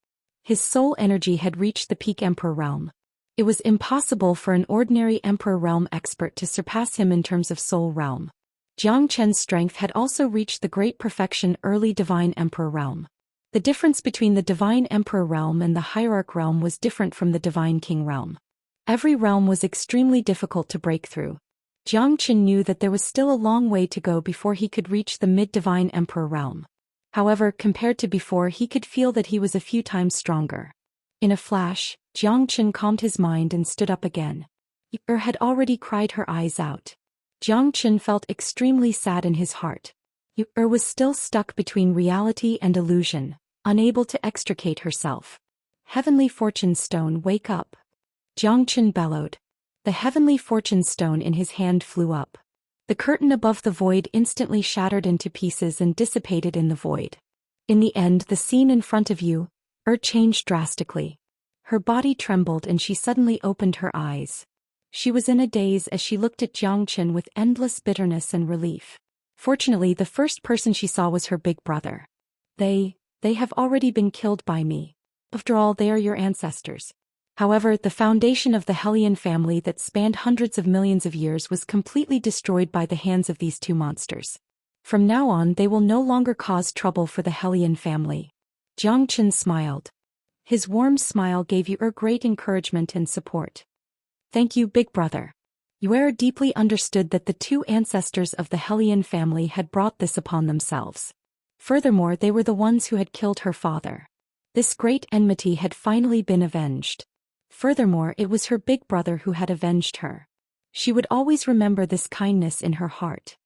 His soul energy had reached the peak Emperor realm. It was impossible for an ordinary Emperor realm expert to surpass him in terms of soul realm. Jiang Chen's strength had also reached the great perfection early Divine Emperor realm. The difference between the Divine Emperor realm and the Hierarch realm was different from the Divine King realm. Every realm was extremely difficult to break through. Jiang Chen knew that there was still a long way to go before he could reach the mid-Divine Emperor realm. However, compared to before, he could feel that he was a few times stronger. In a flash, Jiang Chen calmed his mind and stood up again. Yer had already cried her eyes out. Jiang Chen felt extremely sad in his heart. Yer was still stuck between reality and illusion, unable to extricate herself. Heavenly Fortune Stone, wake up! Jiang Chen bellowed. The Heavenly Fortune Stone in his hand flew up. The curtain above the void instantly shattered into pieces and dissipated in the void. In the end, the scene in front of you, changed drastically. Her body trembled and she suddenly opened her eyes. She was in a daze as she looked at Jiang Chen with endless bitterness and relief. Fortunately, the first person she saw was her big brother. They have already been killed by me. After all, they are your ancestors. However, the foundation of the Hellion family that spanned hundreds of millions of years was completely destroyed by the hands of these two monsters. From now on, they will no longer cause trouble for the Hellion family. Jiang Chen smiled. His warm smile gave Yer great encouragement and support. Thank you, big brother. Yer deeply understood that the two ancestors of the Hellion family had brought this upon themselves. Furthermore, they were the ones who had killed her father. This great enmity had finally been avenged. Furthermore, it was her big brother who had avenged her. She would always remember this kindness in her heart.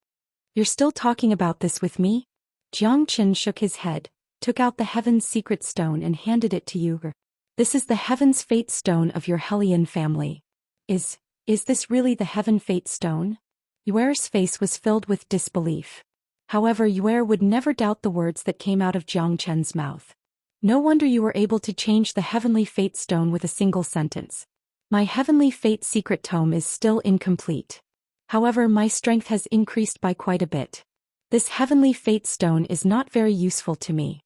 You're still talking about this with me? Jiang Chen shook his head, took out the Heaven's Secret Stone and handed it to Yer. This is the Heaven's Fate Stone of your Hellion family. Is this really the Heaven Fate Stone? Yer's face was filled with disbelief. However, Yer would never doubt the words that came out of Jiang Chen's mouth. No wonder you were able to change the Heavenly Fate Stone with a single sentence. My Heavenly Fate Secret Tome is still incomplete. However, my strength has increased by quite a bit. This Heavenly Fate Stone is not very useful to me.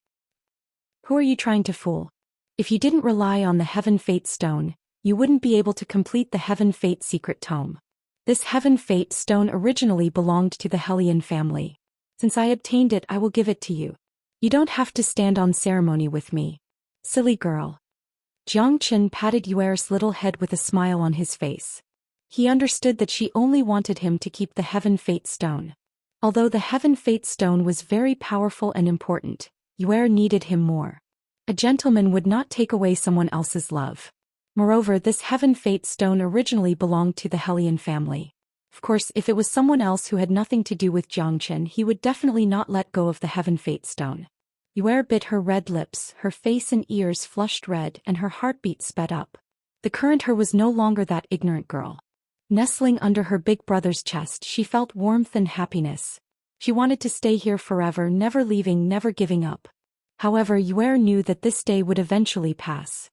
Who are you trying to fool? If you didn't rely on the Heaven Fate Stone, you wouldn't be able to complete the Heaven Fate Secret Tome. This Heaven Fate Stone originally belonged to the Hellion family. Since I obtained it, I will give it to you. You don't have to stand on ceremony with me. Silly girl. Jiang Chen patted Yer's little head with a smile on his face. He understood that she only wanted him to keep the Heaven Fate Stone. Although the Heaven Fate Stone was very powerful and important, Yer needed him more. A gentleman would not take away someone else's love. Moreover, this Heaven Fate Stone originally belonged to the Hellion family. Of course, if it was someone else who had nothing to do with Jiang Chen, he would definitely not let go of the Heaven Fate Stone. Yer bit her red lips, her face and ears flushed red and her heartbeat sped up. The current her was no longer that ignorant girl. Nestling under her big brother's chest, she felt warmth and happiness. She wanted to stay here forever, never leaving, never giving up. However, Yer knew that this day would eventually pass.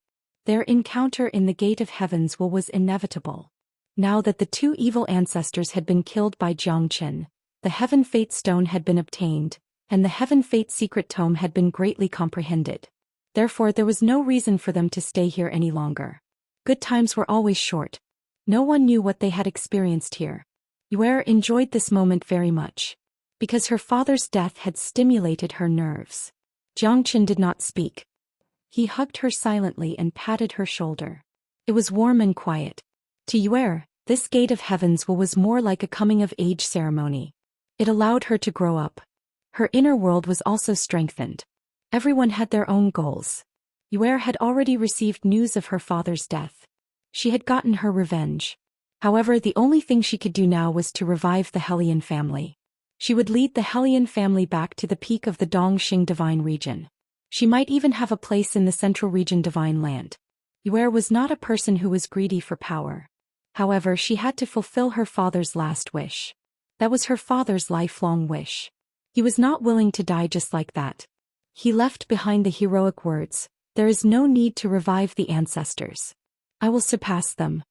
Their encounter in the Gate of Heavens was inevitable. Now that the two evil ancestors had been killed by Jiang Chen, the Heaven Fate Stone had been obtained, and the Heaven Fate Secret Tome had been greatly comprehended. Therefore, there was no reason for them to stay here any longer. Good times were always short. No one knew what they had experienced here. Yer enjoyed this moment very much. Because her father's death had stimulated her nerves. Jiang Chen did not speak. He hugged her silently and patted her shoulder. It was warm and quiet. To Yer, this Gate of Heavens was more like a coming-of-age ceremony. It allowed her to grow up. Her inner world was also strengthened. Everyone had their own goals. Yer had already received news of her father's death. She had gotten her revenge. However, the only thing she could do now was to revive the Hellion family. She would lead the Hellion family back to the peak of the Dongxing Divine Region. She might even have a place in the Central Region Divine Land. Yue was not a person who was greedy for power. However, she had to fulfill her father's last wish. That was her father's lifelong wish. He was not willing to die just like that. He left behind the heroic words, "There is no need to revive the ancestors. I will surpass them."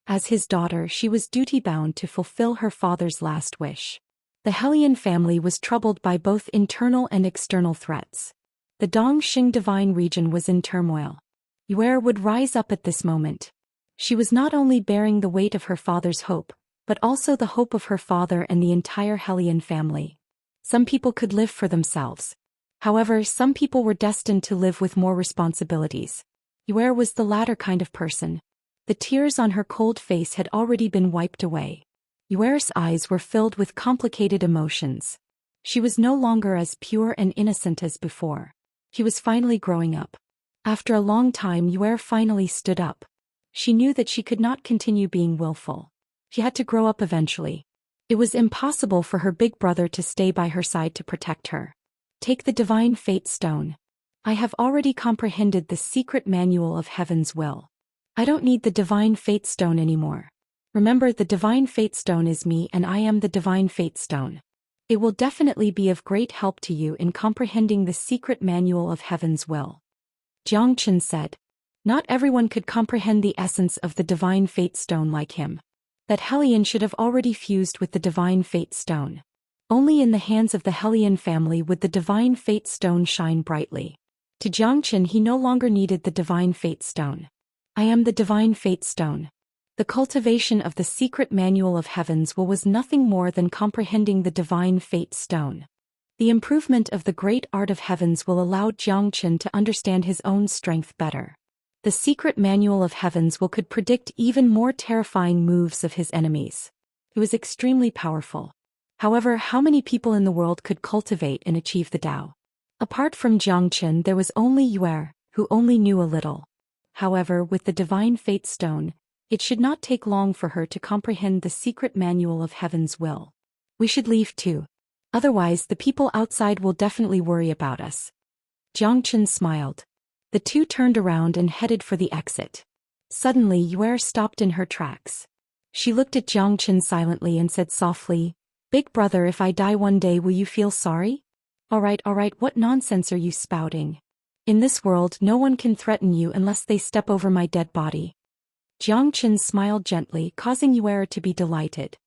As his daughter, she was duty-bound to fulfill her father's last wish. The Hellion family was troubled by both internal and external threats. The Dongxing Divine Region was in turmoil. Yue would rise up at this moment. She was not only bearing the weight of her father's hope, but also the hope of her father and the entire Hellion family. Some people could live for themselves. However, some people were destined to live with more responsibilities. Yue was the latter kind of person. The tears on her cold face had already been wiped away. Yue's eyes were filled with complicated emotions. She was no longer as pure and innocent as before. She was finally growing up. After a long time, Yue finally stood up. She knew that she could not continue being willful. She had to grow up eventually. It was impossible for her big brother to stay by her side to protect her. Take the Divine Fate Stone. I have already comprehended the secret manual of Heaven's will. I don't need the Divine Fate Stone anymore. Remember, the Divine Fate Stone is me and I am the Divine Fate Stone. It will definitely be of great help to you in comprehending the secret manual of Heaven's will. Jiang Chen said. Not everyone could comprehend the essence of the Divine Fate Stone like him. That Hellion should have already fused with the Divine Fate Stone. Only in the hands of the Hellion family would the Divine Fate Stone shine brightly. To Jiang Chen, he no longer needed the Divine Fate Stone. I am the Divine Fate Stone. The cultivation of the secret manual of Heaven's will was nothing more than comprehending the Divine Fate Stone. The improvement of the great art of Heaven's will allow Jiang Chen to understand his own strength better. The secret manual of Heaven's will could predict even more terrifying moves of his enemies. It was extremely powerful. However, how many people in the world could cultivate and achieve the Tao? Apart from Jiang Chen, there was only Yue, who only knew a little. However, with the Divine Fate Stone, it should not take long for her to comprehend the secret manual of Heaven's will. We should leave too. Otherwise, the people outside will definitely worry about us. Jiang Chen smiled. The two turned around and headed for the exit. Suddenly, Yue stopped in her tracks. She looked at Jiang Chen silently and said softly, "Big brother, if I die one day, will you feel sorry?" All right, what nonsense are you spouting? In this world, no one can threaten you unless they step over my dead body. Jiang Chen smiled gently, causing Yue to be delighted.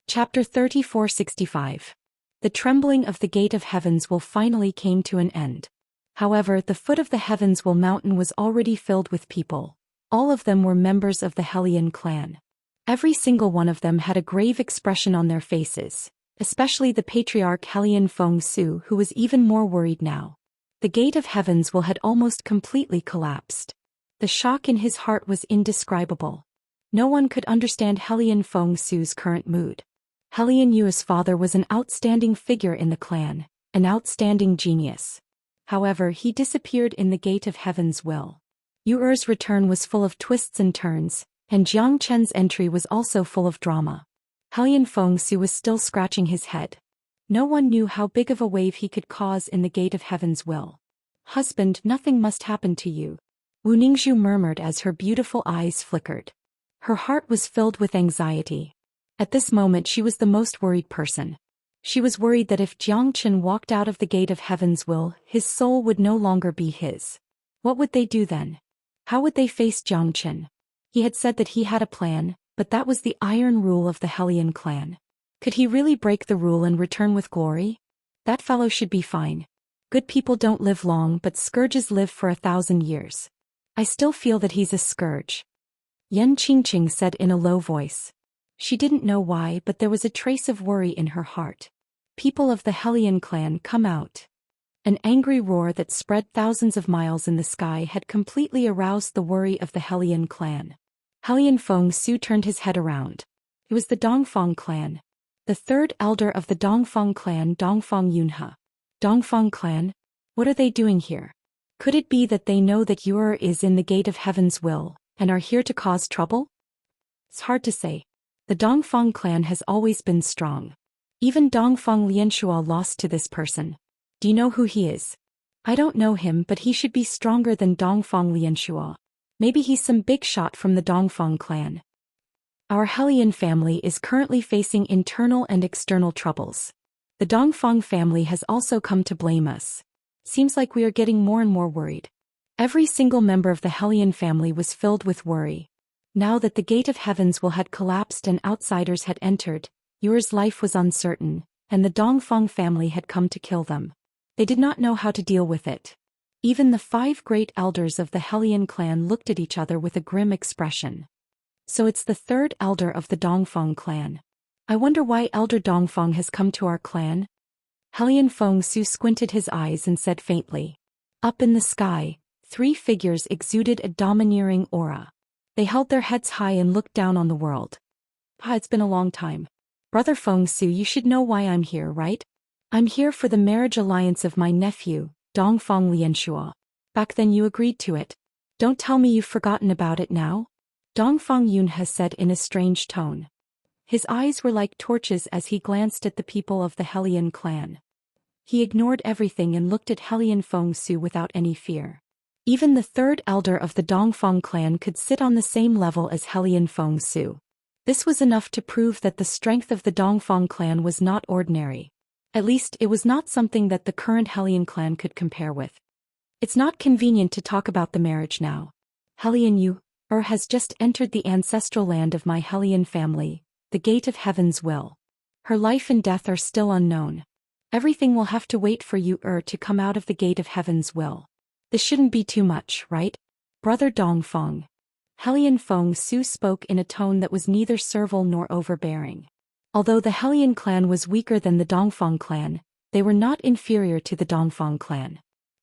Chapter 3465. The trembling of the gate of Heavens will finally came to an end. However, the foot of the Heavens will mountain was already filled with people. All of them were members of the Hellion clan. Every single one of them had a grave expression on their faces, especially the patriarch Hellion Feng Su, who was even more worried now. The gate of Heavens will had almost completely collapsed. The shock in his heart was indescribable. No one could understand Hellion Feng Su's current mood. Hellion Yue's father was an outstanding figure in the clan, an outstanding genius. However, he disappeared in the gate of Heaven's will. Yuer's return was full of twists and turns, and Jiang Chen's entry was also full of drama. Hellion Feng Su was still scratching his head. No one knew how big of a wave he could cause in the gate of Heaven's will. "Husband, nothing must happen to you," Wu Ningzhu murmured as her beautiful eyes flickered. Her heart was filled with anxiety. At this moment she was the most worried person. She was worried that if Jiang Chen walked out of the gate of Heaven's will, his soul would no longer be his. What would they do then? How would they face Jiang Chen? He had said that he had a plan, but that was the iron rule of the Hellion clan. Could he really break the rule and return with glory? That fellow should be fine. Good people don't live long, but scourges live for 1,000 years. I still feel that he's a scourge. Yan Qingqing said in a low voice. She didn't know why, but there was a trace of worry in her heart. People of the Hellion clan, come out. An angry roar that spread thousands of miles in the sky had completely aroused the worry of the Hellion clan. Hellion Feng Su turned his head around. It was the Dongfang clan. The third elder of the Dongfang clan, Dongfang Yunhe. Dongfang clan? What are they doing here? Could it be that they know that Yue is in the gate of Heaven's will, and are here to cause trouble? It's hard to say. The Dongfang clan has always been strong. Even Dongfang Lianxua lost to this person. Do you know who he is? I don't know him, but he should be stronger than Dongfang Lianxua. Maybe he's some big shot from the Dongfang clan. Our Hellion family is currently facing internal and external troubles. The Dongfang family has also come to blame us. Seems like we are getting more and more worried. Every single member of the Hellion family was filled with worry. Now that the gate of heavens will had collapsed and outsiders had entered, Yuer's life was uncertain, and the Dongfang family had come to kill them. They did not know how to deal with it. Even the 5 great elders of the Hellion clan looked at each other with a grim expression. So it's the 3rd elder of the Dongfang clan. I wonder why Elder Dongfang has come to our clan? Hellion Feng Su squinted his eyes and said faintly. Up in the sky, 3 figures exuded a domineering aura. They held their heads high and looked down on the world. It's been a long time. Brother Feng Su, you should know why I'm here, right? I'm here for the marriage alliance of my nephew, Dongfang Lianxua. Back then you agreed to it. Don't tell me you've forgotten about it now? Dongfang Yunhe said in a strange tone. His eyes were like torches as he glanced at the people of the Hellion clan. He ignored everything and looked at Hellion Feng Su without any fear. Even the 3rd elder of the Dongfang clan could sit on the same level as Hellion Feng Su. This was enough to prove that the strength of the Dongfang clan was not ordinary. At least it was not something that the current Hellion clan could compare with. It's not convenient to talk about the marriage now. Hellion Yuer has just entered the ancestral land of my Hellion family, the gate of heavens will. Her life and death are still unknown. Everything will have to wait for Yuer to come out of the gate of heavens will. This shouldn't be too much, right? Brother Dongfang. Hellion Feng Su spoke in a tone that was neither servile nor overbearing. Although the Hellion clan was weaker than the Dongfang clan, they were not inferior to the Dongfang clan.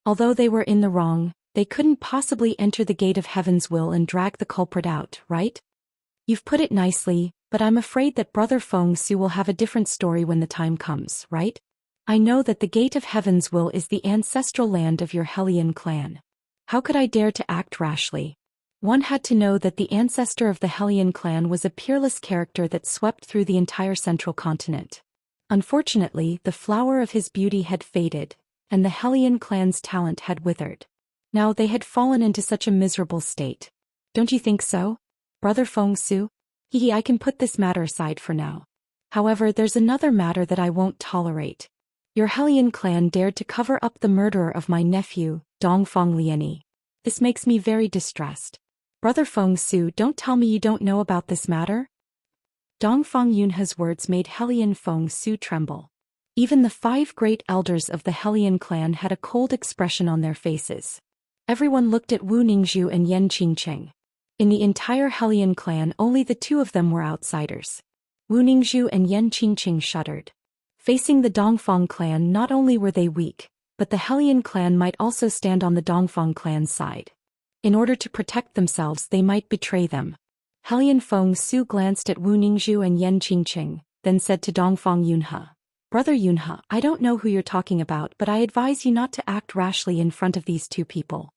Although they were in the wrong, they couldn't possibly enter the gate of heaven's will and drag the culprit out, right? You've put it nicely, but I'm afraid that Brother Feng Su will have a different story when the time comes, right? I know that the gate of heaven's will is the ancestral land of your Hellion clan. How could I dare to act rashly? One had to know that the ancestor of the Hellion clan was a peerless character that swept through the entire central continent. Unfortunately, the flower of his beauty had faded, and the Hellion clan's talent had withered. Now they had fallen into such a miserable state. Don't you think so? Brother Feng Su? I can put this matter aside for now. However, there's another matter that I won't tolerate. Your Hellion clan dared to cover up the murderer of my nephew, Dongfang Liani. This makes me very distressed. Brother Feng Su, don't tell me you don't know about this matter? Dongfang Yunhe's words made Hellion Feng Su tremble. Even the 5 great elders of the Hellion clan had a cold expression on their faces. Everyone looked at Wu Ningzhu and Yan Qingqing. In the entire Hellion clan, only the 2 of them were outsiders. Wu Ningzhu and Yan Qingqing shuddered. Facing the Dongfang clan, not only were they weak, but the Hellion clan might also stand on the Dongfang clan's side. In order to protect themselves, they might betray them. Hellion Feng Su glanced at Wu Ningzhu and Yan Qingqing, then said to Dongfang Yunhe, Brother Yunhe, I don't know who you're talking about, but I advise you not to act rashly in front of these 2 people.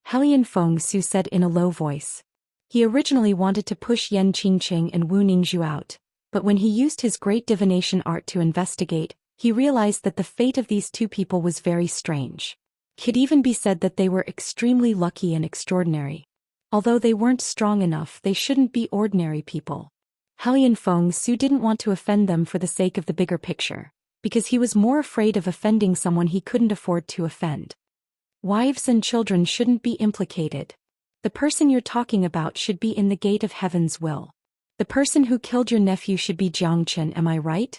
Hellion Feng Su said in a low voice. He originally wanted to push Yan Qingqing and Wu Ningzhu out, but when he used his great divination art to investigate, he realized that the fate of these 2 people was very strange. It could even be said that they were extremely lucky and extraordinary. Although they weren't strong enough, they shouldn't be ordinary people. Hellion Feng Su didn't want to offend them for the sake of the bigger picture, because he was more afraid of offending someone he couldn't afford to offend. Wives and children shouldn't be implicated. The person you're talking about should be in the gate of heaven's will. The person who killed your nephew should be Jiangchen, am I right?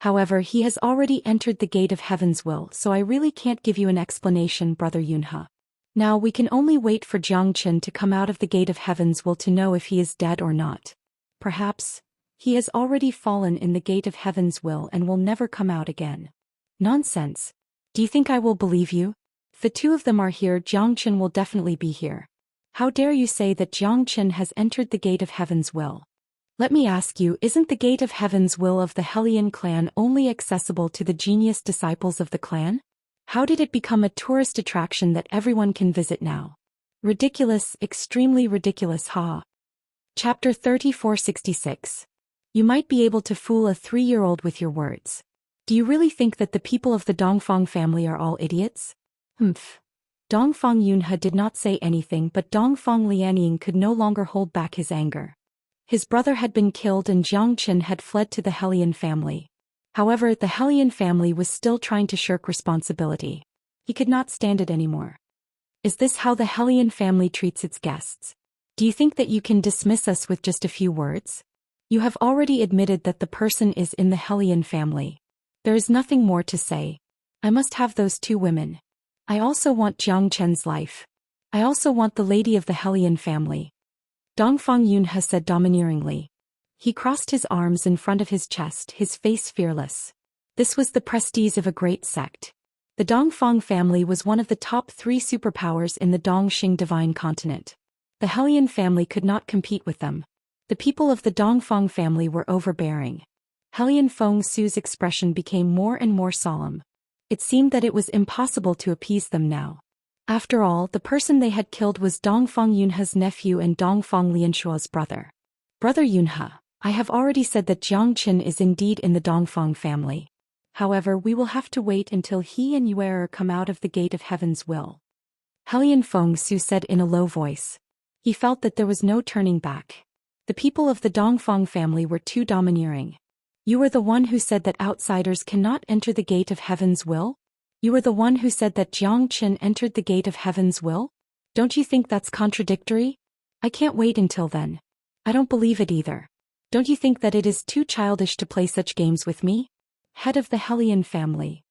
However, he has already entered the gate of heaven's will, so I really can't give you an explanation, Brother Yunhe. Now we can only wait for Jiangchen to come out of the gate of heaven's will to know if he is dead or not. Perhaps he has already fallen in the gate of heaven's will and will never come out again. Nonsense. Do you think I will believe you? If the 2 of them are here, Jiangchen will definitely be here. How dare you say that Jiangchen has entered the gate of heaven's will? Let me ask you, isn't the gate of heaven's will of the Hellion clan only accessible to the genius disciples of the clan? How did it become a tourist attraction that everyone can visit now? Ridiculous, extremely ridiculous, ha. Chapter 3466. You might be able to fool a 3-year-old with your words. Do you really think that the people of the Dongfang family are all idiots? Humph. Dongfang Yunhe did not say anything, but Dongfang Lianying could no longer hold back his anger. His brother had been killed and Jiang Qin had fled to the Hellion family. However, the Hellion family was still trying to shirk responsibility. He could not stand it anymore. Is this how the Hellion family treats its guests? Do you think that you can dismiss us with just a few words? You have already admitted that the person is in the Hellion family. There is nothing more to say. I must have those 2 women. I also want Jiang Chen's life. I also want the lady of the Hellion family. Dongfang Yunhe said domineeringly. He crossed his arms in front of his chest, his face fearless. This was the prestige of a great sect. The Dongfang family was one of the top 3 superpowers in the Dongxing divine continent. The Hellion family could not compete with them. The people of the Dongfang family were overbearing. Hellion Feng Su's expression became more and more solemn. It seemed that it was impossible to appease them now. After all, the person they had killed was Dongfang Yunhe's nephew and Dongfang Lianshua's brother. Brother Yunhe, I have already said that Jiang Qin is indeed in the Dongfang family. However, we will have to wait until he and Yuer come out of the gate of heaven's will. Hellion Feng Su said in a low voice. He felt that there was no turning back. The people of the Dongfang family were too domineering. You were the one who said that outsiders cannot enter the gate of heaven's will? You were the one who said that Jiang Qin entered the gate of heaven's will? Don't you think that's contradictory? I can't wait until then. I don't believe it either. Don't you think that it is too childish to play such games with me? Head of the Hellion family.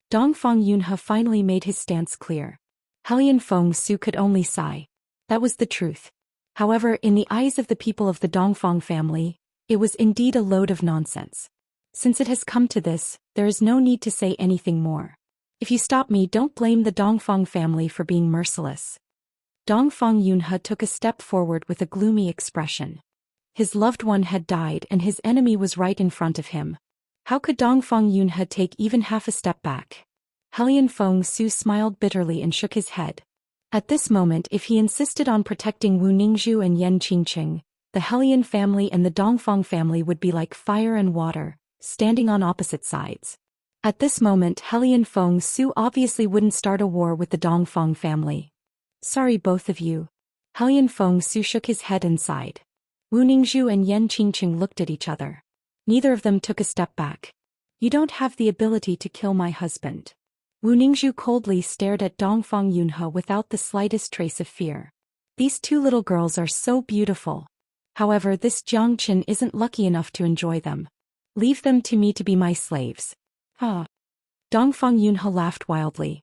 Dongfang Yunhe finally made his stance clear. Hellion Feng Su could only sigh. That was the truth. However, in the eyes of the people of the Dongfang family, it was indeed a load of nonsense. Since it has come to this, there is no need to say anything more. If you stop me, don't blame the Dongfang family for being merciless. Dongfang Yunhe took a step forward with a gloomy expression. His loved one had died and his enemy was right in front of him. How could Dongfang Yunhe take even half a step back? Hellion Feng Su smiled bitterly and shook his head. At this moment, if he insisted on protecting Wu Ningzhu and Yan Qingqing, the Hellion family and the Dongfang family would be like fire and water, standing on opposite sides. At this moment, Hellion Feng Su obviously wouldn't start a war with the Dongfang family. Sorry, both of you. Hellion Feng Su shook his head and sighed. Wu Ningzhu and Yan Qingqing looked at each other. Neither of them took a step back. You don't have the ability to kill my husband. Wu Ningzhu coldly stared at Dongfang Yunhe without the slightest trace of fear. These 2 little girls are so beautiful. However, this Jiang Qin isn't lucky enough to enjoy them. Leave them to me to be my slaves. Ah. Dongfang Yunhe laughed wildly.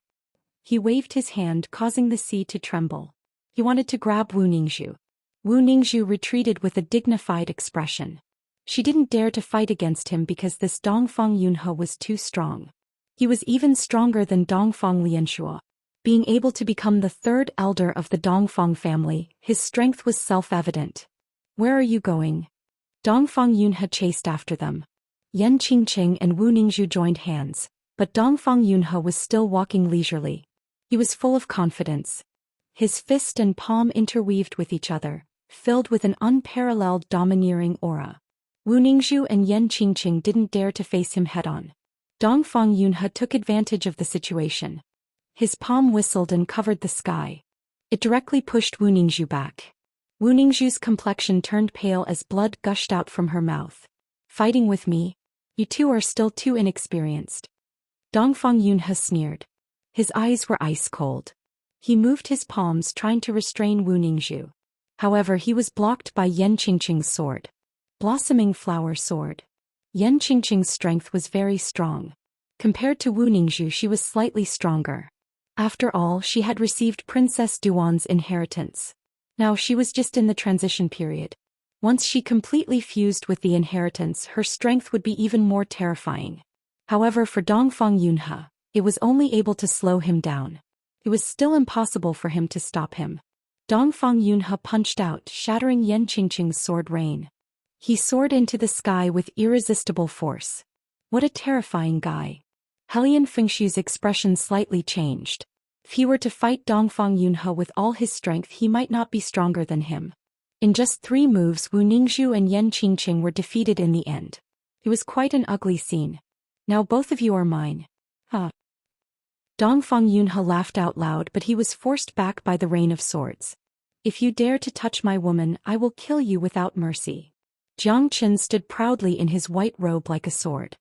He waved his hand, causing the sea to tremble. He wanted to grab Wu Ningzhu. Wu Ningzhu retreated with a dignified expression. She didn't dare to fight against him because this Dongfang Yunhe was too strong. He was even stronger than Dongfang Lianshua. Being able to become the 3rd elder of the Dongfang family, his strength was self-evident. Where are you going? Dongfang Yunhe chased after them. Yan Qingqing and Wu Ningzhu joined hands, but Dongfang Yunhe was still walking leisurely. He was full of confidence. His fist and palm interweaved with each other, filled with an unparalleled domineering aura. Wu Ningzhu and Yan Qingqing didn't dare to face him head-on. Dongfang Yunhe took advantage of the situation. His palm whistled and covered the sky. It directly pushed Wu Ningzhu back. Wu Ningzhu's complexion turned pale as blood gushed out from her mouth. Fighting with me? You 2 are still too inexperienced. Dongfang Yunhe sneered. His eyes were ice cold. He moved his palms trying to restrain Wu Ningzhu. However, he was blocked by Yan Qingqing's sword. Blossoming flower sword. Yan Qingqing's strength was very strong. Compared to Wu Ningzhu, she was slightly stronger. After all, she had received Princess Duan's inheritance. Now she was just in the transition period. Once she completely fused with the inheritance, her strength would be even more terrifying. However, for Dongfang Yunhe, it was only able to slow him down. It was still impossible for him to stop him. Dongfang Yunhe punched out, shattering Yan Qingqing's sword rain. He soared into the sky with irresistible force. What a terrifying guy. Hellion Fengshu's expression slightly changed. If he were to fight Dongfang Yunhe with all his strength, he might not be stronger than him. In just 3 moves, Wu Ningzhu and Yan Qingqing were defeated in the end. It was quite an ugly scene. Now both of you are mine. Huh. Dongfang Yunhe laughed out loud, but he was forced back by the rain of swords. If you dare to touch my woman, I will kill you without mercy. Jiang Chen stood proudly in his white robe like a sword.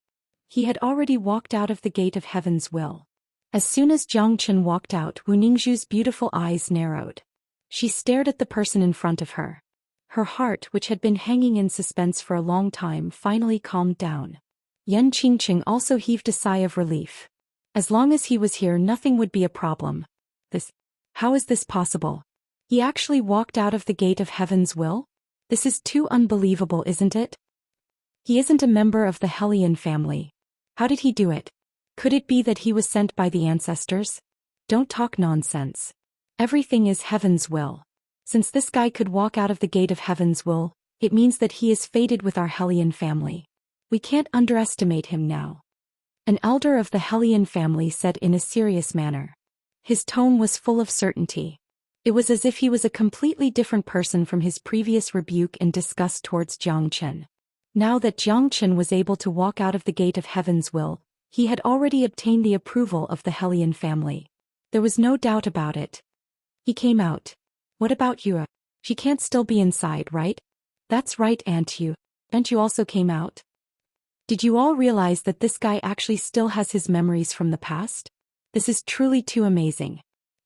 He had already walked out of the gate of heaven's will. As soon as Jiang Chen walked out, Wu Ningzhu's beautiful eyes narrowed. She stared at the person in front of her. Her heart, which had been hanging in suspense for a long time, finally calmed down. Yan Qingqing also heaved a sigh of relief. As long as he was here, nothing would be a problem. How is this possible? He actually walked out of the gate of heaven's will? This is too unbelievable, isn't it? He isn't a member of the Hellion family. How did he do it? Could it be that he was sent by the ancestors? Don't talk nonsense. Everything is heaven's will. Since this guy could walk out of the gate of heaven's will, it means that he is fated with our Hellion family. We can't underestimate him now. An elder of the Hellion family said in a serious manner. His tone was full of certainty. It was as if he was a completely different person from his previous rebuke and disgust towards Jiang Chen. Now that Jiang Chen was able to walk out of the gate of heaven's will, he had already obtained the approval of the Hellion family. There was no doubt about it. He came out. What about you? She can't still be inside, right? That's right, Aunt Yu. Aunt Yu also came out. Did you all realize that this guy actually still has his memories from the past? This is truly too amazing.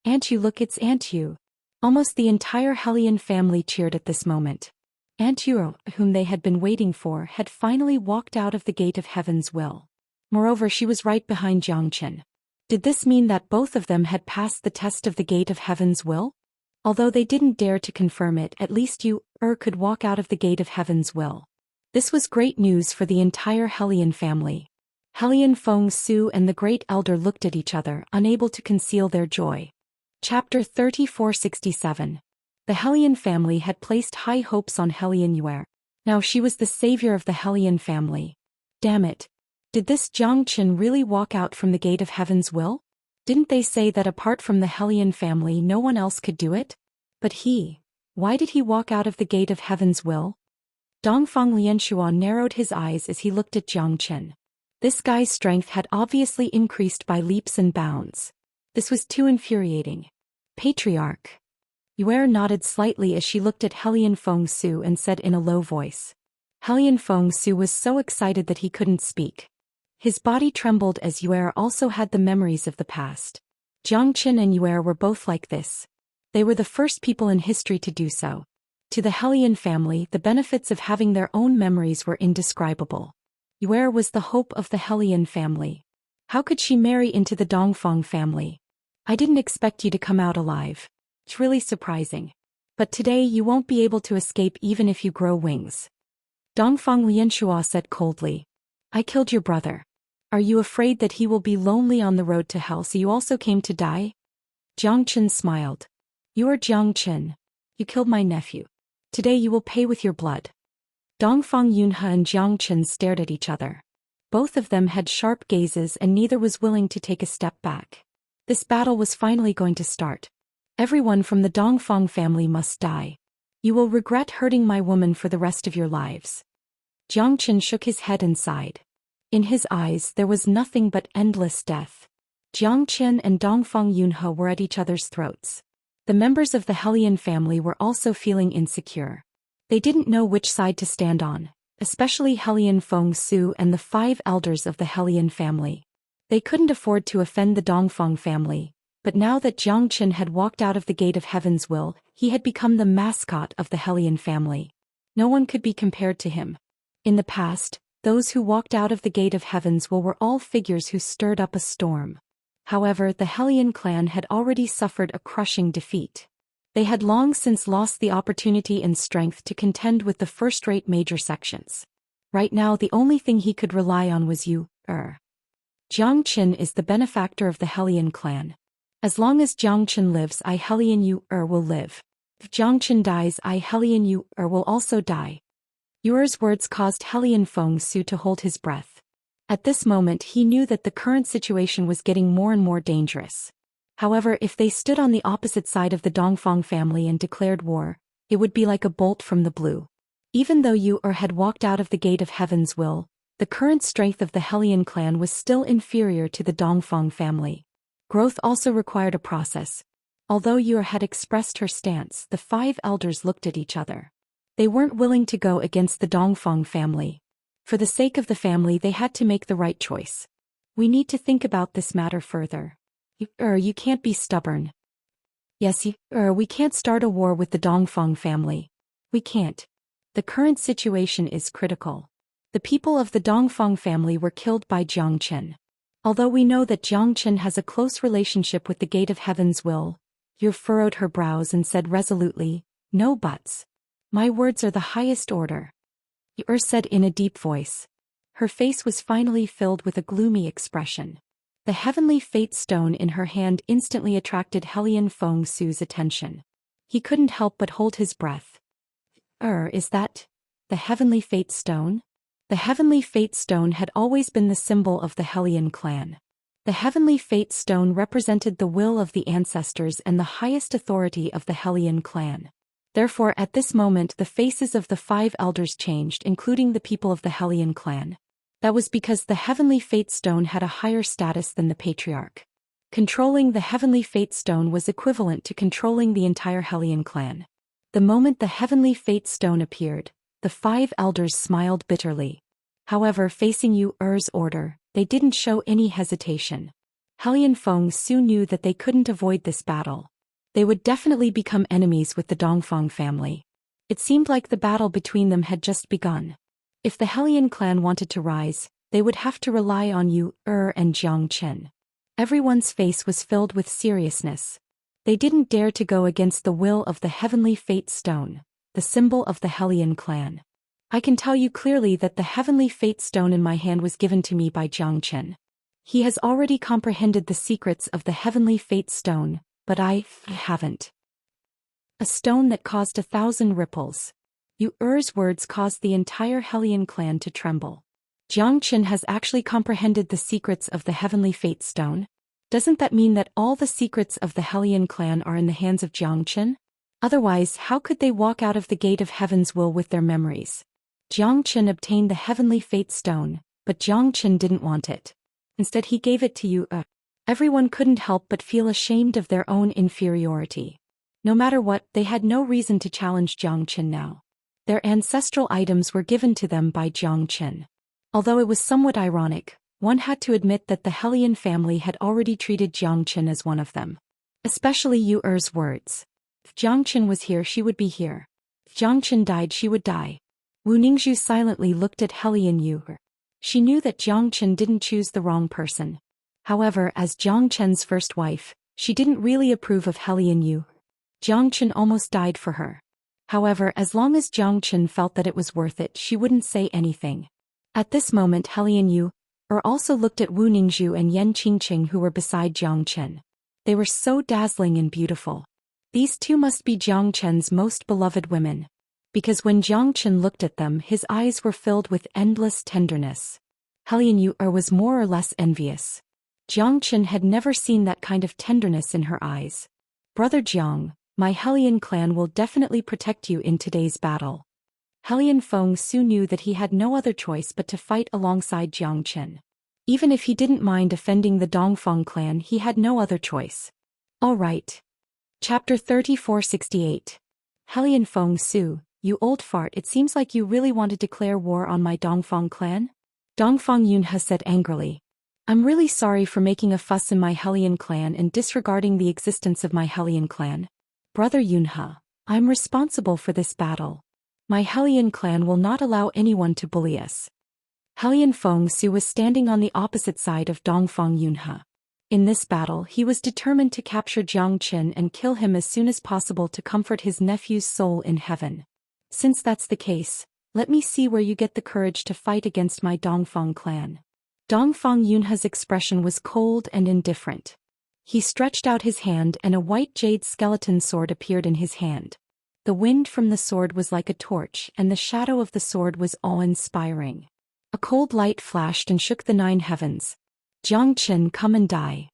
Aunt Yu, look, it's Aunt Yu. Almost the entire Hellion family cheered at this moment. Aunt Yu, whom they had been waiting for, had finally walked out of the gate of heaven's will. Moreover, she was right behind Jiang Chen. Did this mean that both of them had passed the test of the gate of heaven's will? Although they didn't dare to confirm it, at least Yu could walk out of the gate of heaven's will. This was great news for the entire Hellion family. Hellion Feng Su and the Great Elder looked at each other, unable to conceal their joy. Chapter 3467. The Hellion family had placed high hopes on Hellion Yue. Now she was the savior of the Hellion family. Damn it. Did this Jiang Chen really walk out from the gate of heaven's will? Didn't they say that apart from the Hellion family no one else could do it? But why did he walk out of the gate of heaven's will? Dongfang Lianxuan narrowed his eyes as he looked at Jiang Chen. This guy's strength had obviously increased by leaps and bounds. This was too infuriating. Patriarch. Yue nodded slightly as she looked at Hellion Feng Su and said in a low voice. Hellion Feng Su was so excited that he couldn't speak. His body trembled as Yue also had the memories of the past. Jiang Chen and Yue were both like this. They were the first people in history to do so. To the Hellion family, the benefits of having their own memories were indescribable. Yue was the hope of the Hellion family. How could she marry into the Dongfang family? I didn't expect you to come out alive. It's really surprising. But today you won't be able to escape even if you grow wings. Dongfang Lianxua said coldly. I killed your brother. Are you afraid that he will be lonely on the road to hell, so you also came to die? Jiang Chen smiled. You are Jiang Chen. You killed my nephew. Today you will pay with your blood. Dongfang Yunhe and Jiang Chen stared at each other. Both of them had sharp gazes and neither was willing to take a step back. This battle was finally going to start. Everyone from the Dongfang family must die. You will regret hurting my woman for the rest of your lives. Jiang Chen shook his head and sighed. In his eyes there was nothing but endless death. Jiang Chen and Dongfang Yunhe were at each other's throats. The members of the Hellion family were also feeling insecure. They didn't know which side to stand on, especially Hellion Feng Su and the 5 elders of the Hellion family. They couldn't afford to offend the Dongfang family, but now that Jiang Chen had walked out of the gate of heaven's will, he had become the mascot of the Hellion family. No one could be compared to him. In the past, those who walked out of the gate of heaven's will were all figures who stirred up a storm. However, the Hellion clan had already suffered a crushing defeat. They had long since lost the opportunity and strength to contend with the first-rate major sections. Right now the only thing he could rely on was Yu. Jiang Chen is the benefactor of the Hellion clan. As long as Jiang Chen lives, I Hellion Yu will live. If Jiang Chen dies, I Hellion Yu will also die. Yu's words caused Hellion Feng Su to hold his breath. At this moment he knew that the current situation was getting more and more dangerous. However, if they stood on the opposite side of the Dongfang family and declared war, it would be like a bolt from the blue. Even though Yu had walked out of the Gate of Heaven's Will, the current strength of the Hellion clan was still inferior to the Dongfang family. Growth also required a process. Although Yu had expressed her stance, the 5 elders looked at each other. They weren't willing to go against the Dongfang family. For the sake of the family, they had to make the right choice. We need to think about this matter further. You can't be stubborn. Yes, we can't start a war with the Dongfang family. We can't. The current situation is critical. The people of the Dongfang family were killed by Zhou Xian. Although we know that Zhou Xian has a close relationship with the Gate of Heaven's Will, Yu furrowed her brows and said resolutely, "No buts. My words are the highest order," Yu said in a deep voice. Her face was finally filled with a gloomy expression. The heavenly fate stone in her hand instantly attracted Hellion Feng Su's attention. He couldn't help but hold his breath. Is that the heavenly fate stone? The heavenly fate stone had always been the symbol of the Hellion clan. The heavenly fate stone represented the will of the ancestors and the highest authority of the Hellion clan. Therefore, at this moment the faces of the 5 elders changed, including the people of the Hellion clan. That was because the heavenly fate stone had a higher status than the patriarch. Controlling the heavenly fate stone was equivalent to controlling the entire Hellion clan. The moment the heavenly fate stone appeared, the 5 elders smiled bitterly. However, facing Yu's order, they didn't show any hesitation. Hellion Feng Su knew that they couldn't avoid this battle. They would definitely become enemies with the Dongfang family. It seemed like the battle between them had just begun. If the Hellion clan wanted to rise, they would have to rely on Yu and Zhou Xian. Everyone's face was filled with seriousness. They didn't dare to go against the will of the heavenly fate stone, the symbol of the Hellion clan. I can tell you clearly that the heavenly fate stone in my hand was given to me by Zhou Xian. He has already comprehended the secrets of the heavenly fate stone, but I haven't. A stone that caused 1,000 ripples. Yu's words caused the entire Hellion clan to tremble. Zhou Xian has actually comprehended the secrets of the heavenly fate stone? Doesn't that mean that all the secrets of the Hellion clan are in the hands of Zhou Xian? Otherwise, how could they walk out of the Gate of Heaven's Will with their memories? Zhou Xian obtained the heavenly fate stone, but Zhou Xian didn't want it. Instead, he gave it to Yu. Everyone couldn't help but feel ashamed of their own inferiority. No matter what, they had no reason to challenge Zhou Xian now. Their ancestral items were given to them by Zhou Xian. Although it was somewhat ironic, one had to admit that the Hellion family had already treated Zhou Xian as one of them. Especially Yu's words. If Zhou Xian was here, she would be here. If Zhou Xian died, she would die. Wu Ningzhu silently looked at Hellion Yu. She knew that Zhou Xian didn't choose the wrong person. However, as Zhou Qian's first wife, she didn't really approve of Hellion Yu. Zhou Qian almost died for her. However, as long as Zhou Qian felt that it was worth it, she wouldn't say anything. At this moment, Hellion Yu also looked at Wu Ningzhu and Yan Qingqing, who were beside Zhou Qian. They were so dazzling and beautiful. These two must be Zhou Qian's most beloved women. Because when Zhou Qian looked at them, his eyes were filled with endless tenderness. Hellion Yu was more or less envious. Zhou Qian had never seen that kind of tenderness in her eyes. "Brother Zhang, my Hellion clan will definitely protect you in today's battle." Hellion Feng Su knew that he had no other choice but to fight alongside Zhou Qian. Even if he didn't mind offending the Dongfang clan, he had no other choice. All right. Chapter 3468. Hellion Feng Su, you old fart, it seems like you really want to declare war on my Dongfang clan? Dongfang Yunhe said angrily. I'm really sorry for making a fuss in my Hellion clan and disregarding the existence of my Hellion clan. Brother Yunhe, I'm responsible for this battle. My Hellion clan will not allow anyone to bully us. Hellion Feng Su was standing on the opposite side of Dongfang Yunhe. In this battle, he was determined to capture Zhou Qian and kill him as soon as possible to comfort his nephew's soul in heaven. Since that's the case, let me see where you get the courage to fight against my Dongfang clan. Dongfang Yunhe's expression was cold and indifferent. He stretched out his hand and a white jade skeleton sword appeared in his hand. The wind from the sword was like a torch and the shadow of the sword was awe-inspiring. A cold light flashed and shook the 9 heavens. Zhou Qian, come and die.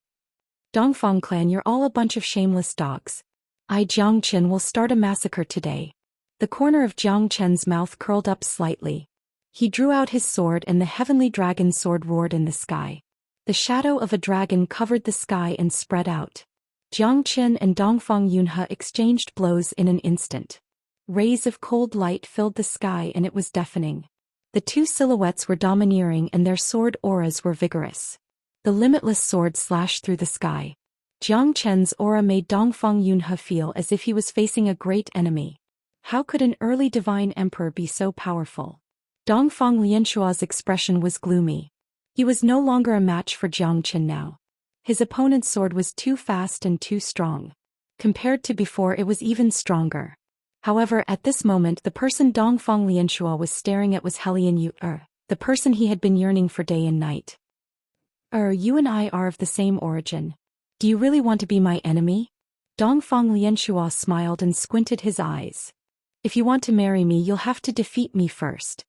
Dongfang clan, you're all a bunch of shameless dogs. I, Jiang Chen, will start a massacre today. The corner of Jiang Chen's mouth curled up slightly. He drew out his sword and the heavenly dragon sword roared in the sky. The shadow of a dragon covered the sky and spread out. Jiang Chen and Dongfang Yunhe exchanged blows in an instant. Rays of cold light filled the sky and it was deafening. The two silhouettes were domineering and their sword auras were vigorous. The limitless sword slashed through the sky. Jiang Chen's aura made Dongfang Yunhe feel as if he was facing a great enemy. How could an early divine emperor be so powerful? Dongfang Lianshua's expression was gloomy. He was no longer a match for Jiang Chen now. His opponent's sword was too fast and too strong. Compared to before, it was even stronger. However, at this moment the person Dongfang Lianshua was staring at was Helian Yu, the person he had been yearning for day and night. You and I are of the same origin. Do you really want to be my enemy? Dongfang Lianshua smiled and squinted his eyes. If you want to marry me, you'll have to defeat me first.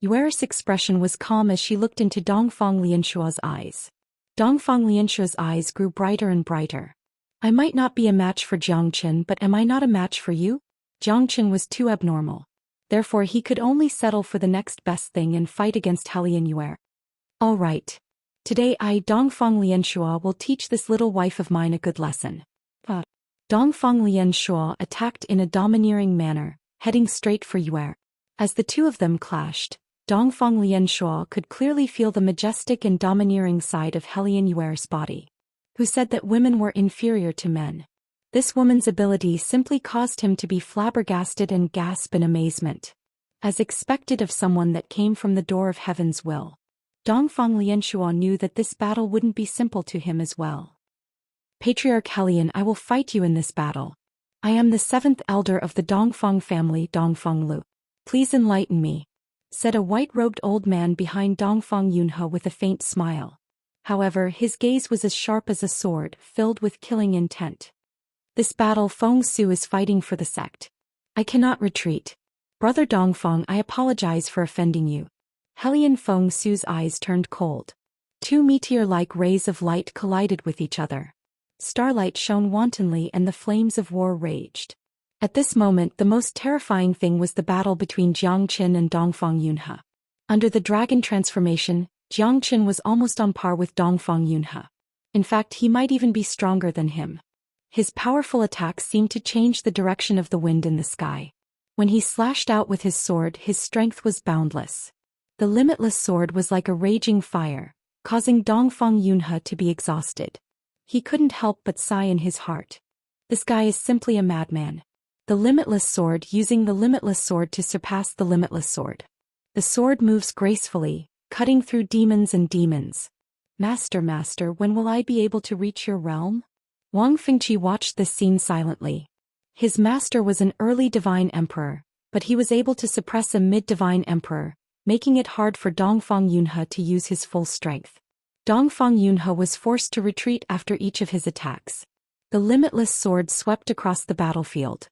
Yuer's expression was calm as she looked into Dongfang Lianshua's eyes. Dongfang Lianshua's eyes grew brighter and brighter. I might not be a match for Jiang Chen, but am I not a match for you? Jiang Chen was too abnormal. Therefore he could only settle for the next best thing and fight against Helian Yuer. All right. Today I, Dongfang Lianshua, will teach this little wife of mine a good lesson. Dongfang Lianshua attacked in a domineering manner, heading straight for Yuer. As the two of them clashed, Dongfang Lianshua could clearly feel the majestic and domineering side of Helian Yuer's body. Who said that women were inferior to men? This woman's ability simply caused him to be flabbergasted and gasp in amazement. As expected of someone that came from the door of heaven's will. Dongfang Lianshua knew that this battle wouldn't be simple to him as well. Patriarch Helian, I will fight you in this battle. I am the seventh elder of the Dongfang family, Dongfang Lu. Please enlighten me, said a white-robed old man behind Dongfang Yunhe with a faint smile. However, his gaze was as sharp as a sword, filled with killing intent. This battle Feng Su is fighting for the sect. I cannot retreat. Brother Dongfang, I apologize for offending you. Helian Feng Su's eyes turned cold. Two meteor-like rays of light collided with each other. Starlight shone wantonly and the flames of war raged. At this moment the most terrifying thing was the battle between Jiang Chen and Dongfang Yunhe. Under the dragon transformation, Jiang Chen was almost on par with Dongfang Yunhe. In fact, he might even be stronger than him. His powerful attacks seemed to change the direction of the wind in the sky. When he slashed out with his sword, his strength was boundless. The limitless sword was like a raging fire, causing Dongfang Yunhe to be exhausted. He couldn't help but sigh in his heart. This guy is simply a madman. The limitless sword using the limitless sword to surpass the limitless sword. The sword moves gracefully, cutting through demons and demons. Master, when will I be able to reach your realm? Wang Fengqi watched this scene silently. His master was an early divine emperor, but he was able to suppress a mid-divine emperor, making it hard for Dongfang Yunhe to use his full strength. Dongfang Yunhe was forced to retreat after each of his attacks. The limitless sword swept across the battlefield.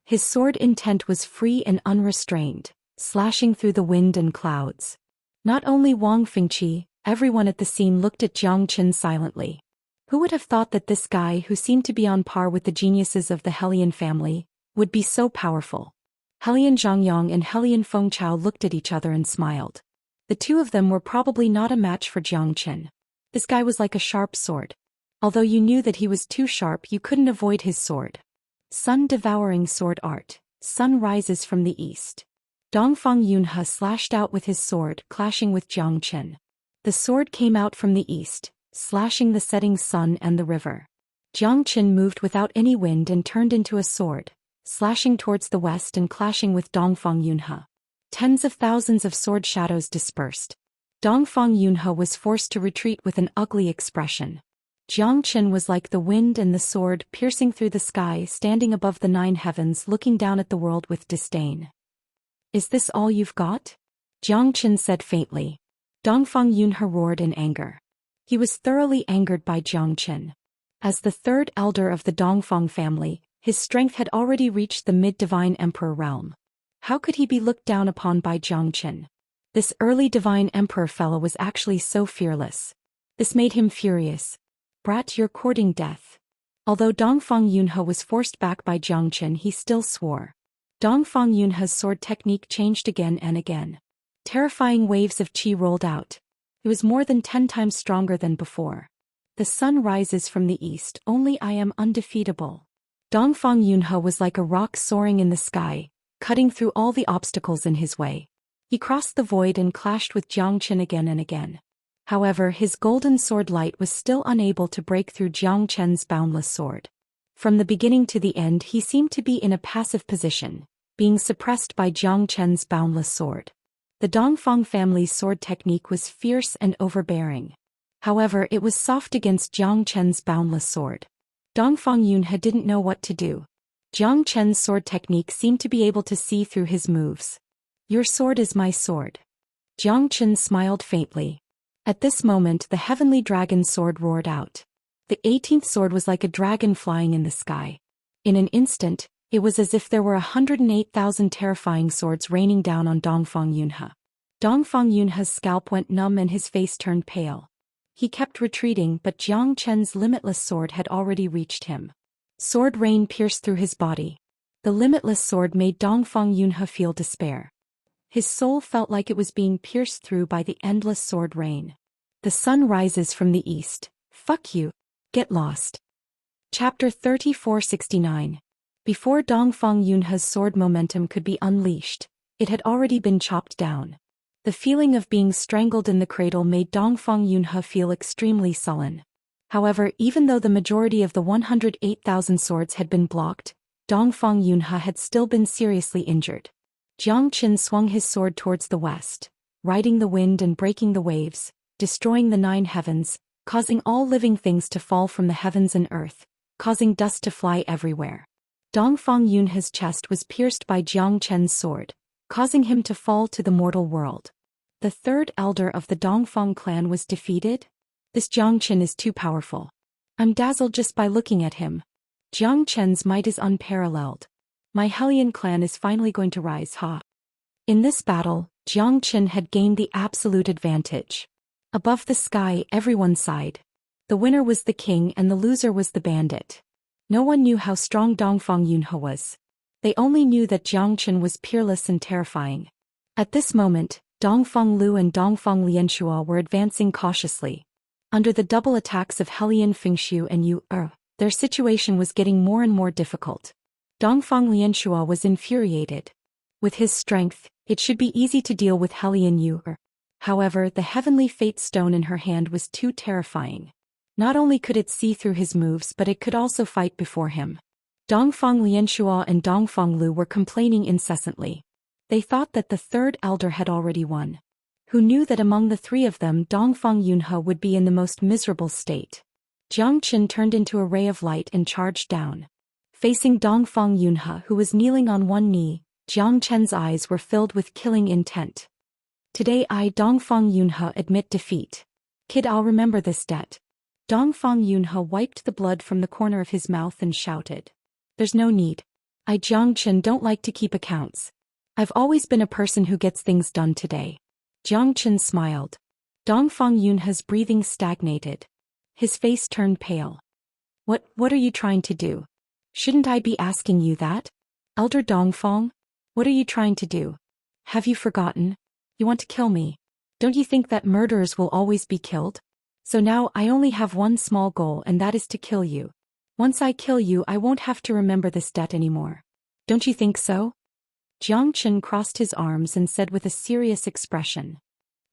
His sword intent was free and unrestrained, slashing through the wind and clouds. Not only Wang Fengqi, everyone at the scene looked at Jiang Chen silently. Who would have thought that this guy, who seemed to be on par with the geniuses of the Helian family, would be so powerful? Helian Zhangyang and Helian Fengchao looked at each other and smiled. The two of them were probably not a match for Jiang Chen. This guy was like a sharp sword. Although you knew that he was too sharp, you couldn't avoid his sword. Sun-devouring sword art. Sun rises from the east. Dongfang Yunhe slashed out with his sword, clashing with Jiang Chen. The sword came out from the east, slashing the setting sun and the river. Jiang Chen moved without any wind and turned into a sword, slashing towards the west and clashing with Dongfang Yunhe. Tens of thousands of sword shadows dispersed. Dongfang Yunhe was forced to retreat with an ugly expression. Jiang Chen was like the wind and the sword piercing through the sky, standing above the 9 heavens, looking down at the world with disdain. Is this all you've got? Jiang Chen said faintly. Dongfang Yunhe roared in anger. He was thoroughly angered by Jiang Chen. As the third elder of the Dongfang family, his strength had already reached the mid-divine emperor realm. How could he be looked down upon by Jiang Chen? This early divine emperor fellow was actually so fearless. This made him furious. brat, you're courting death. Although Dongfang Yunhe was forced back by Zhou Xian, he still swore. Dongfang Yunhe's sword technique changed again and again. Terrifying waves of qi rolled out. It was more than 10 times stronger than before. The sun rises from the east, only I am undefeatable. Dongfang Yunhe was like a rock soaring in the sky, cutting through all the obstacles in his way. He crossed the void and clashed with Zhou Xian again and again. However, his golden sword light was still unable to break through Zhou Qian's boundless sword. From the beginning to the end, he seemed to be in a passive position, being suppressed by Zhou Qian's boundless sword. The Dongfang family's sword technique was fierce and overbearing. However, it was soft against Zhou Qian's boundless sword. Dongfang Yunhe didn't know what to do. Zhou Qian's sword technique seemed to be able to see through his moves. Your sword is my sword. Zhou Qian smiled faintly. At this moment, the heavenly dragon sword roared out. The 18th sword was like a dragon flying in the sky. In an instant, it was as if there were 108,000 terrifying swords raining down on Dongfang Yunhe. Dongfang Yunhe's scalp went numb and his face turned pale. He kept retreating, but Zhou Qian's limitless sword had already reached him. Sword rain pierced through his body. The limitless sword made Dongfang Yunhe feel despair. His soul felt like it was being pierced through by the endless sword rain. The sun rises from the east. Fuck you. Get lost. Chapter 3469. Before Dongfang Yunhe's sword momentum could be unleashed, it had already been chopped down. The feeling of being strangled in the cradle made Dongfang Yunhe feel extremely sullen. However, even though the majority of the 108,000 swords had been blocked, Dongfang Yunhe had still been seriously injured. Zhou Qian swung his sword towards the west, riding the wind and breaking the waves, destroying the 9 heavens, causing all living things to fall from the heavens and earth, causing dust to fly everywhere. Dongfang Yunhe's chest was pierced by Zhou Qian's sword, causing him to fall to the mortal world. The 3rd elder of the Dongfang clan was defeated? This Zhou Qian is too powerful. I'm dazzled just by looking at him. Zhou Qian's might is unparalleled. My Hellion clan is finally going to rise, ha. In this battle, Zhou Qian had gained the absolute advantage. Above the sky, everyone sighed. The winner was the king and the loser was the bandit. No one knew how strong Dongfang Yunhe was. They only knew that Zhou Qian was peerless and terrifying. At this moment, Dongfang Lu and Dongfang Lianxua were advancing cautiously. Under the double attacks of Hellion Fengshu and Yu their situation was getting more and more difficult. Dongfang Lianxua was infuriated. With his strength, it should be easy to deal with Hellion Yu. However, the heavenly fate stone in her hand was too terrifying. Not only could it see through his moves, but it could also fight before him. Dongfang Lianxua and Dongfang Lu were complaining incessantly. They thought that the 3rd elder had already won. Who knew that among the 3 of them Dongfang Yunhe would be in the most miserable state? Zhou Qian turned into a ray of light and charged down. Facing Dongfang Yunhe, who was kneeling on one knee, Zhou Qian's eyes were filled with killing intent. Today I, Dongfang Yunhe, admit defeat. Kid, I'll remember this debt. Dongfang Yunhe wiped the blood from the corner of his mouth and shouted. There's no need. I, Zhou Qian, don't like to keep accounts. I've always been a person who gets things done today. Zhou Qian smiled. Dongfang Yunhe's breathing stagnated. His face turned pale. What are you trying to do? Shouldn't I be asking you that? Elder Dongfang? What are you trying to do? Have you forgotten? You want to kill me. Don't you think that murderers will always be killed? So now I only have one small goal, and that is to kill you. Once I kill you, I won't have to remember this debt anymore. Don't you think so? Zhou Qian crossed his arms and said with a serious expression.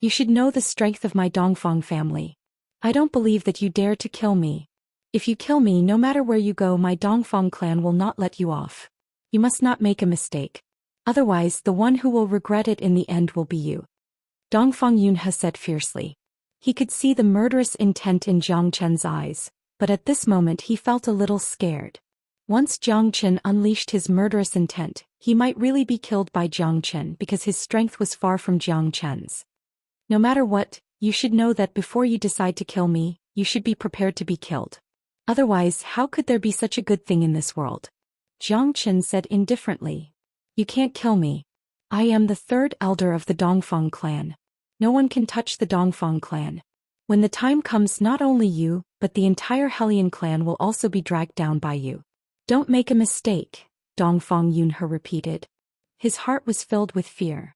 You should know the strength of my Dongfang family. I don't believe that you dare to kill me. If you kill me, no matter where you go, my Dongfang clan will not let you off. You must not make a mistake. Otherwise, the one who will regret it in the end will be you. Dongfang Yunhe said fiercely. He could see the murderous intent in Zhou Qian's eyes, but at this moment he felt a little scared. Once Zhou Qian unleashed his murderous intent, he might really be killed by Zhou Qian because his strength was far from Zhou Qian's. No matter what, you should know that before you decide to kill me, you should be prepared to be killed. Otherwise, how could there be such a good thing in this world? Zhou Qian said indifferently. You can't kill me. I am the 3rd elder of the Dongfang clan. No one can touch the Dongfang clan. When the time comes, not only you, but the entire Hellion clan will also be dragged down by you. Don't make a mistake, Dongfang Yunhe repeated. His heart was filled with fear.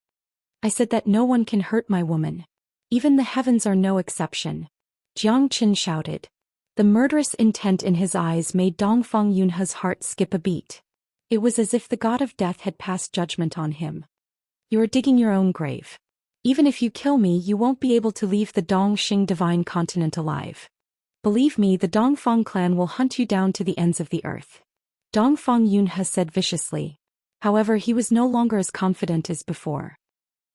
I said that no one can hurt my woman. Even the heavens are no exception. Jiang Qin shouted. The murderous intent in his eyes made Dongfang Yunhe's heart skip a beat. It was as if the god of death had passed judgment on him. You are digging your own grave. Even if you kill me, you won't be able to leave the Dongxing divine continent alive. Believe me, the Dongfang clan will hunt you down to the ends of the earth. Dongfang Yunhe said viciously. However, he was no longer as confident as before.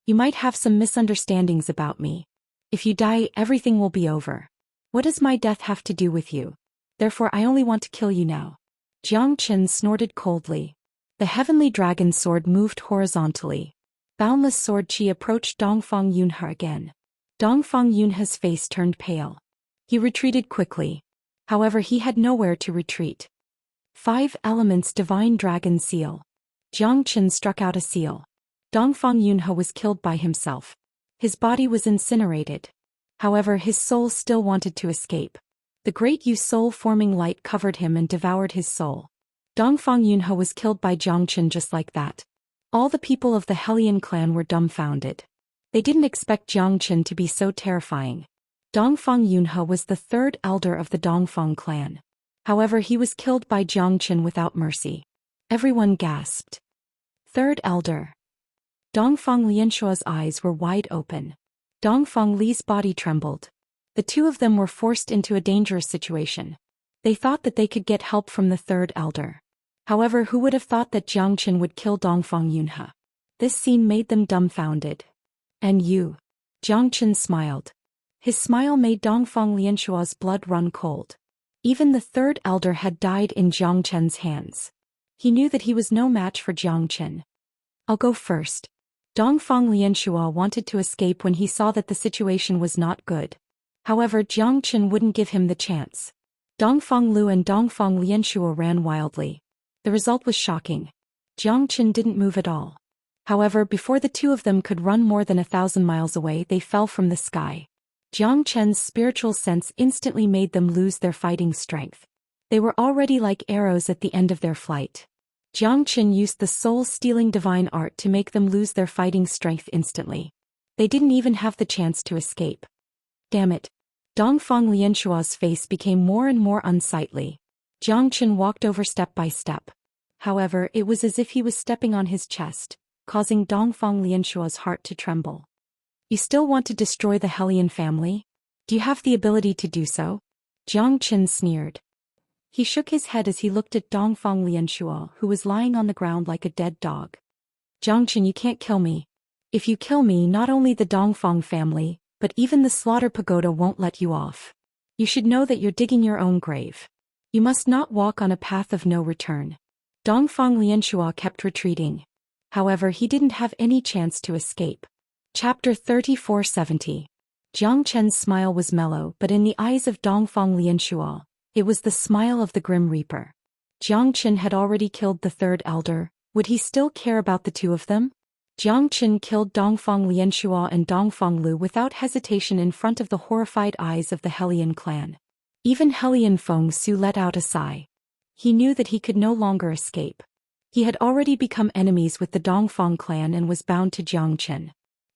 You might have some misunderstandings about me. If you die, everything will be over. What does my death have to do with you? Therefore I only want to kill you now. Jiang Qin snorted coldly. The heavenly dragon sword moved horizontally. Boundless sword qi approached Dongfang Yunhe again. Dongfang Yunhe's face turned pale. He retreated quickly. However, he had nowhere to retreat. 5 elements divine dragon seal. Jiang Qin struck out a seal. Dongfang Yunhe was killed by himself. His body was incinerated. However, his soul still wanted to escape. The great Yu soul-forming light covered him and devoured his soul. Dongfang Yunhe was killed by Jiang Qin just like that. All the people of the Hellion clan were dumbfounded. They didn't expect Jiang Qin to be so terrifying. Dongfang Yunhe was the 3rd elder of the Dongfang clan. However, he was killed by Jiang Qin without mercy. Everyone gasped. 3rd elder. Dongfang Lianshua's eyes were wide open. Dongfang Li's body trembled. The two of them were forced into a dangerous situation. They thought that they could get help from the 3rd elder. However, who would have thought that Jiang Qin would kill Dongfang Yunhe? This scene made them dumbfounded. And you? Jiang Qin smiled. His smile made Dongfang Lianshua's blood run cold. Even the 3rd elder had died in Jiang Qin's hands. He knew that he was no match for Jiang Qin. I'll go first. Dongfang Lianshua wanted to escape when he saw that the situation was not good. However, Jiang Qin wouldn't give him the chance. Dongfang Lu and Dongfang Lianshua ran wildly. The result was shocking. Jiang Qin didn't move at all. However, before the two of them could run more than 1,000 miles away, they fell from the sky. Jiang Qin's spiritual sense instantly made them lose their fighting strength. They were already like arrows at the end of their flight. Jiang Qin used the soul-stealing divine art to make them lose their fighting strength instantly. They didn't even have the chance to escape. Damn it. Dongfang Lianshua's face became more and more unsightly. Jiang Qin walked over step by step. However, it was as if he was stepping on his chest, causing Dongfang Lianshua's heart to tremble. You still want to destroy the Hellion family? Do you have the ability to do so? Jiang Qin sneered. He shook his head as he looked at Dongfang Lianshua, who was lying on the ground like a dead dog. Jiang Qin, you can't kill me. If you kill me, not only the Dongfang family, but even the Slaughter Pagoda won't let you off. You should know that you're digging your own grave. You must not walk on a path of no return. Dongfang Lianshua kept retreating. However, he didn't have any chance to escape. Chapter 3470. Jiang Qin's smile was mellow, but in the eyes of Dongfang Lianshua, it was the smile of the Grim Reaper. Jiang Qin had already killed the 3rd elder. Would he still care about the two of them? Jiang Qin killed Dongfang Lianshua and Dongfang Lu without hesitation in front of the horrified eyes of the Hellion clan. Even Hellion Feng Su let out a sigh. He knew that he could no longer escape. He had already become enemies with the Dongfang clan and was bound to Jiang Qin.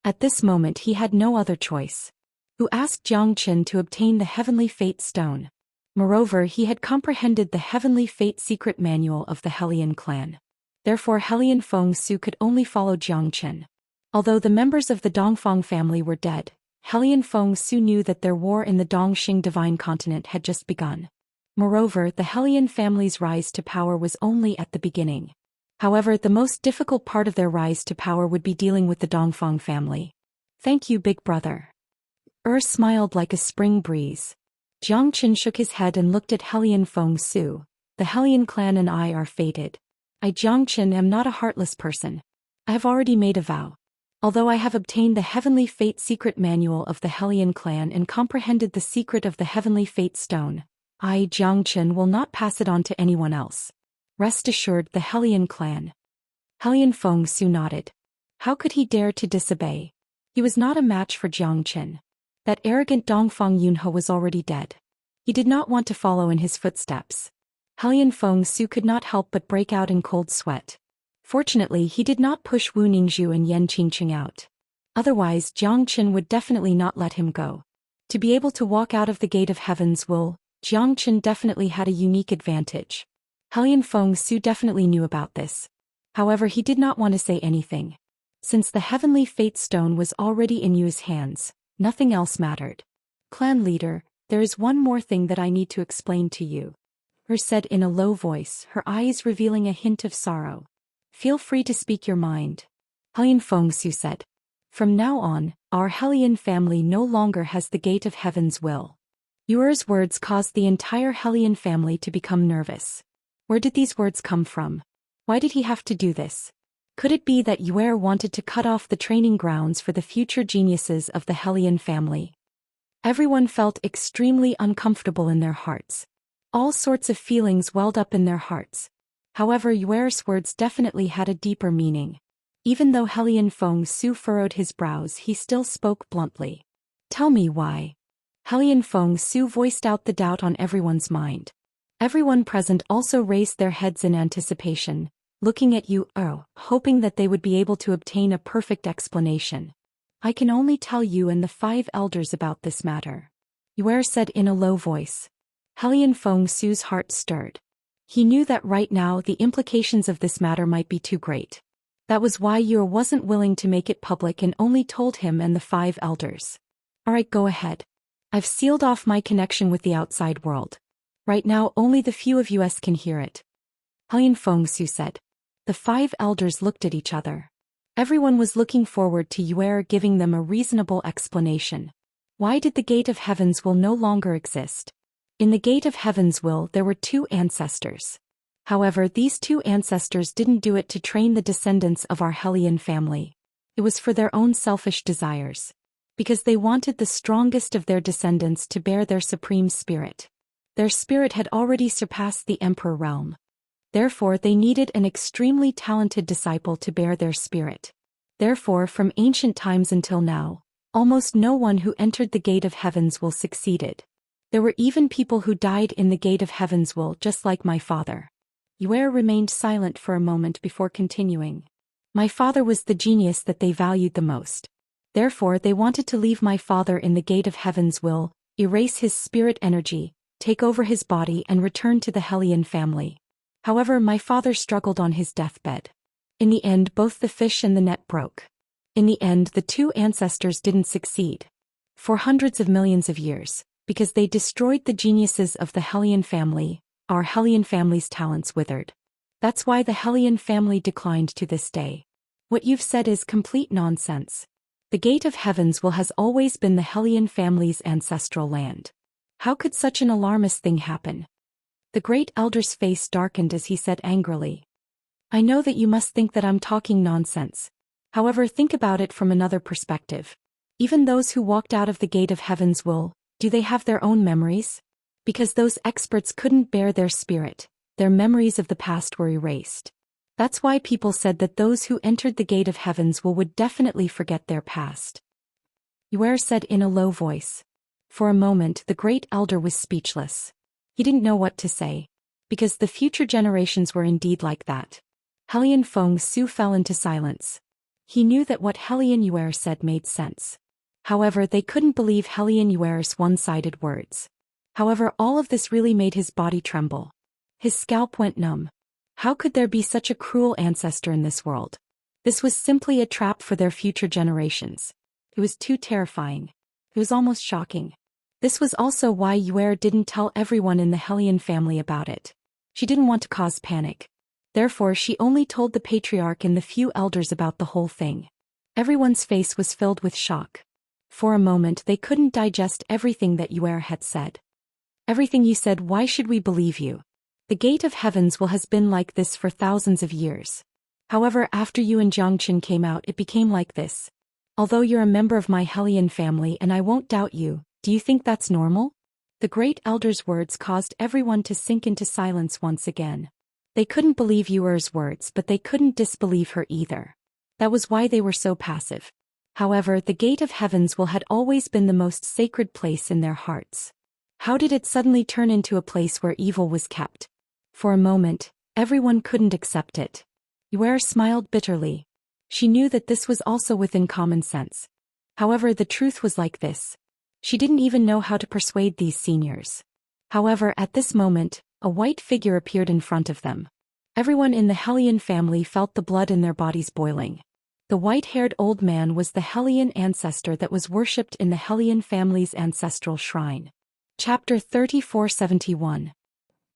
At this moment he had no other choice. Who asked Jiang Qin to obtain the Heavenly Fate Stone. Moreover, he had comprehended the Heavenly Fate secret manual of the Hellion clan. Therefore Hellion Feng Su could only follow Jiang Qin. Although the members of the Dongfang family were dead, Hellion Feng Su knew that their war in the Dongxing divine continent had just begun. Moreover, the Hellion family's rise to power was only at the beginning. However, the most difficult part of their rise to power would be dealing with the Dongfang family. Thank you, big brother. Smiled like a spring breeze. Jiang Qin shook his head and looked at Hellion Feng Su. The Hellion clan and I are fated. I, Jiang Qin, am not a heartless person. I have already made a vow. Although I have obtained the Heavenly Fate secret manual of the Hellion clan and comprehended the secret of the Heavenly Fate Stone, I, Jiang Qin, will not pass it on to anyone else. Rest assured, the Hellion clan. Hellion Feng Su nodded. How could he dare to disobey? He was not a match for Jiang Qin. That arrogant Dongfang Yunhe was already dead. He did not want to follow in his footsteps. Hellion Feng Su could not help but break out in cold sweat. Fortunately, he did not push Wu Ningzhu and Yan Qingqing out. Otherwise, Jiang Chen would definitely not let him go. To be able to walk out of the Gate of Heaven's Will, Jiang Chen definitely had a unique advantage. Hellion Feng Su definitely knew about this. However, he did not want to say anything. Since the Heavenly Fate Stone was already in Yu's hands, nothing else mattered. Clan leader, there is one more thing that I need to explain to you. Her said in a low voice, her eyes revealing a hint of sorrow. Feel free to speak your mind. Hellion Feng Su said. From now on, our Hellion family no longer has the Gate of Heaven's Will. Yuer's words caused the entire Hellion family to become nervous. Where did these words come from? Why did he have to do this? Could it be that Yuer wanted to cut off the training grounds for the future geniuses of the Hellion family? Everyone felt extremely uncomfortable in their hearts. All sorts of feelings welled up in their hearts. However, Yuer's words definitely had a deeper meaning. Even though Hellion Feng Su furrowed his brows, he still spoke bluntly. Tell me why. Hellion Feng Su voiced out the doubt on everyone's mind. Everyone present also raised their heads in anticipation, looking at Yuer, hoping that they would be able to obtain a perfect explanation. I can only tell you and the 5 elders about this matter. Yuer said in a low voice. Hellion Feng Su's heart stirred. He knew that right now the implications of this matter might be too great. That was why Yuer wasn't willing to make it public and only told him and the 5 elders. Alright, go ahead. I've sealed off my connection with the outside world. Right now only the few of us can hear it. Hellion Feng Su said. The 5 elders looked at each other. Everyone was looking forward to Yuer giving them a reasonable explanation. Why did the Gate of Heaven's Will no longer exist? In the Gate of Heaven's Will there were 2 ancestors. However, these 2 ancestors didn't do it to train the descendants of our Hellion family. It was for their own selfish desires. Because they wanted the strongest of their descendants to bear their supreme spirit. Their spirit had already surpassed the Emperor realm. Therefore, they needed an extremely talented disciple to bear their spirit. Therefore, from ancient times until now, almost no one who entered the Gate of Heaven's Will succeeded. There were even people who died in the Gate of Heaven's Will, just like my father. Yuer remained silent for a moment before continuing. My father was the genius that they valued the most. Therefore, they wanted to leave my father in the Gate of Heaven's Will, erase his spirit energy, take over his body and return to the Hellion family. However, my father struggled on his deathbed. In the end, both the fish and the net broke. In the end, the 2 ancestors didn't succeed. For hundreds of millions of years, because they destroyed the geniuses of the Hellion family, our Hellion family's talents withered. That's why the Hellion family declined to this day. What you've said is complete nonsense. The Gate of Heaven's Will has always been the Hellion family's ancestral land. How could such an alarmist thing happen? The great elder's face darkened as he said angrily. I know that you must think that I'm talking nonsense. However, think about it from another perspective. Even those who walked out of the Gate of Heaven's Will, do they have their own memories? Because those experts couldn't bear their spirit, their memories of the past were erased. That's why people said that those who entered the Gate of Heaven's Will would definitely forget their past. Yuer said in a low voice. For a moment, the great elder was speechless. He didn't know what to say. Because the future generations were indeed like that. Hellion Feng Su fell into silence. He knew that what Hellion Yuer said made sense. However, they couldn't believe Hellion Yuer's one-sided words. However, all of this really made his body tremble. His scalp went numb. How could there be such a cruel ancestor in this world? This was simply a trap for their future generations. It was too terrifying. It was almost shocking. This was also why Yuer didn't tell everyone in the Hellion family about it. She didn't want to cause panic. Therefore, she only told the patriarch and the few elders about the whole thing. Everyone's face was filled with shock. For a moment, they couldn't digest everything that Yuer had said. Everything you said, why should we believe you? The Gate of Heaven's Will has been like this for thousands of years. However, after you and Jiangchen came out, it became like this. Although you're a member of my Hellion family and I won't doubt you, do you think that's normal? The great elder's words caused everyone to sink into silence once again. They couldn't believe Yuer's words, but they couldn't disbelieve her either. That was why they were so passive. However, the Gate of Heaven's Will had always been the most sacred place in their hearts. How did it suddenly turn into a place where evil was kept? For a moment, everyone couldn't accept it. Yue smiled bitterly. She knew that this was also within common sense. However, the truth was like this. She didn't even know how to persuade these seniors. However, at this moment, a white figure appeared in front of them. Everyone in the Hellion family felt the blood in their bodies boiling. The white-haired old man was the Hellion ancestor that was worshipped in the Hellion family's ancestral shrine. Chapter 3471.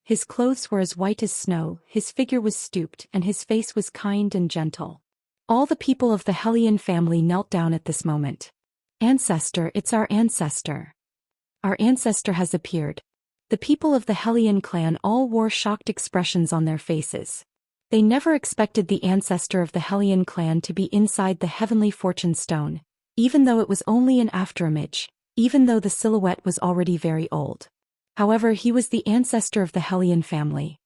His clothes were as white as snow, his figure was stooped, and his face was kind and gentle. All the people of the Hellion family knelt down at this moment. Ancestor, it's our ancestor. Our ancestor has appeared. The people of the Hellion clan all wore shocked expressions on their faces. They never expected the ancestor of the Hellion clan to be inside the heavenly fortune stone, even though it was only an afterimage, even though the silhouette was already very old. However, he was the ancestor of the Hellion family.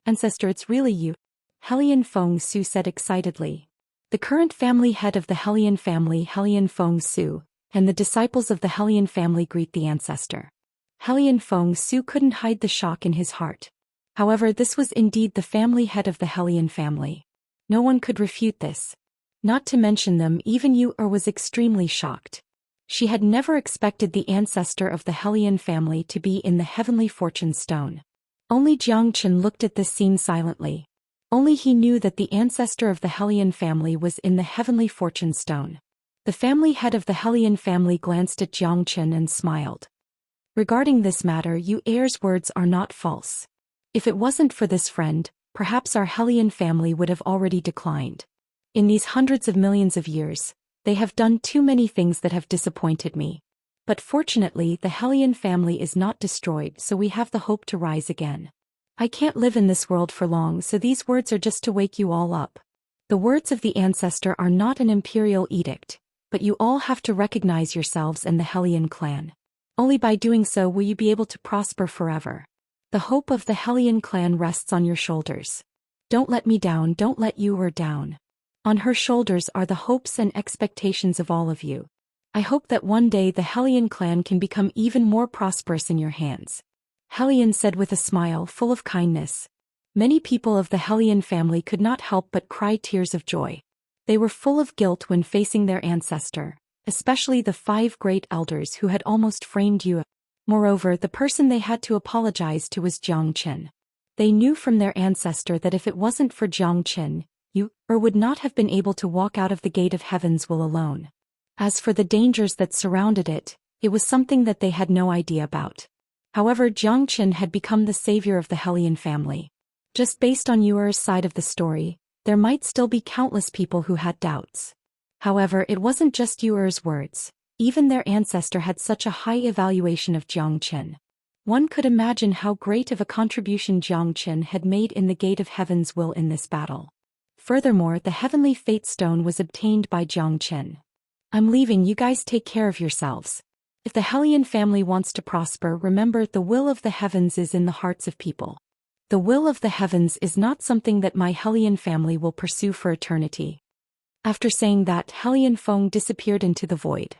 Ancestor, it's really you. Hellion Feng Su said excitedly. The current family head of the Hellion family, Hellion Feng Su, and the disciples of the Hellion family greet the ancestor. Hellion Feng Su couldn't hide the shock in his heart. However, this was indeed the family head of the Hellion family. No one could refute this. Not to mention them, even Yue was extremely shocked. She had never expected the ancestor of the Hellion family to be in the heavenly fortune stone. Only Xianxia looked at this scene silently. Only he knew that the ancestor of the Hellion family was in the heavenly fortune stone. The family head of the Hellion family glanced at Xianxia and smiled. Regarding this matter, Yue's words are not false. If it wasn't for this friend, perhaps our Hellion family would have already declined. In these hundreds of millions of years, they have done too many things that have disappointed me. But fortunately, the Hellion family is not destroyed, so we have the hope to rise again. I can't live in this world for long, so these words are just to wake you all up. The words of the ancestor are not an imperial edict, but you all have to recognize yourselves in the Hellion clan. Only by doing so will you be able to prosper forever. The hope of the Hellion clan rests on your shoulders. Don't let me down, don't let Yue down. On her shoulders are the hopes and expectations of all of you. I hope that one day the Hellion clan can become even more prosperous in your hands. Hellion said with a smile full of kindness. Many people of the Hellion family could not help but cry tears of joy. They were full of guilt when facing their ancestor, especially the 5 great elders who had almost framed Yue. Moreover, the person they had to apologize to was Xianxia. They knew from their ancestor that if it wasn't for Xianxia, Yue would not have been able to walk out of the gate of heaven's will alone. As for the dangers that surrounded it, it was something that they had no idea about. However, Xianxia had become the savior of the Hellion family. Just based on Yue's side of the story, there might still be countless people who had doubts. However, it wasn't just Yue's words. Even their ancestor had such a high evaluation of Xianxia. One could imagine how great of a contribution Xianxia had made in the Gate of Heaven's will in this battle. Furthermore, the Heavenly Fate Stone was obtained by Xianxia. I'm leaving, you guys take care of yourselves. If the Hellion family wants to prosper, remember the will of the heavens is in the hearts of people. The will of the heavens is not something that my Hellion family will pursue for eternity. After saying that, Hellion Feng disappeared into the void.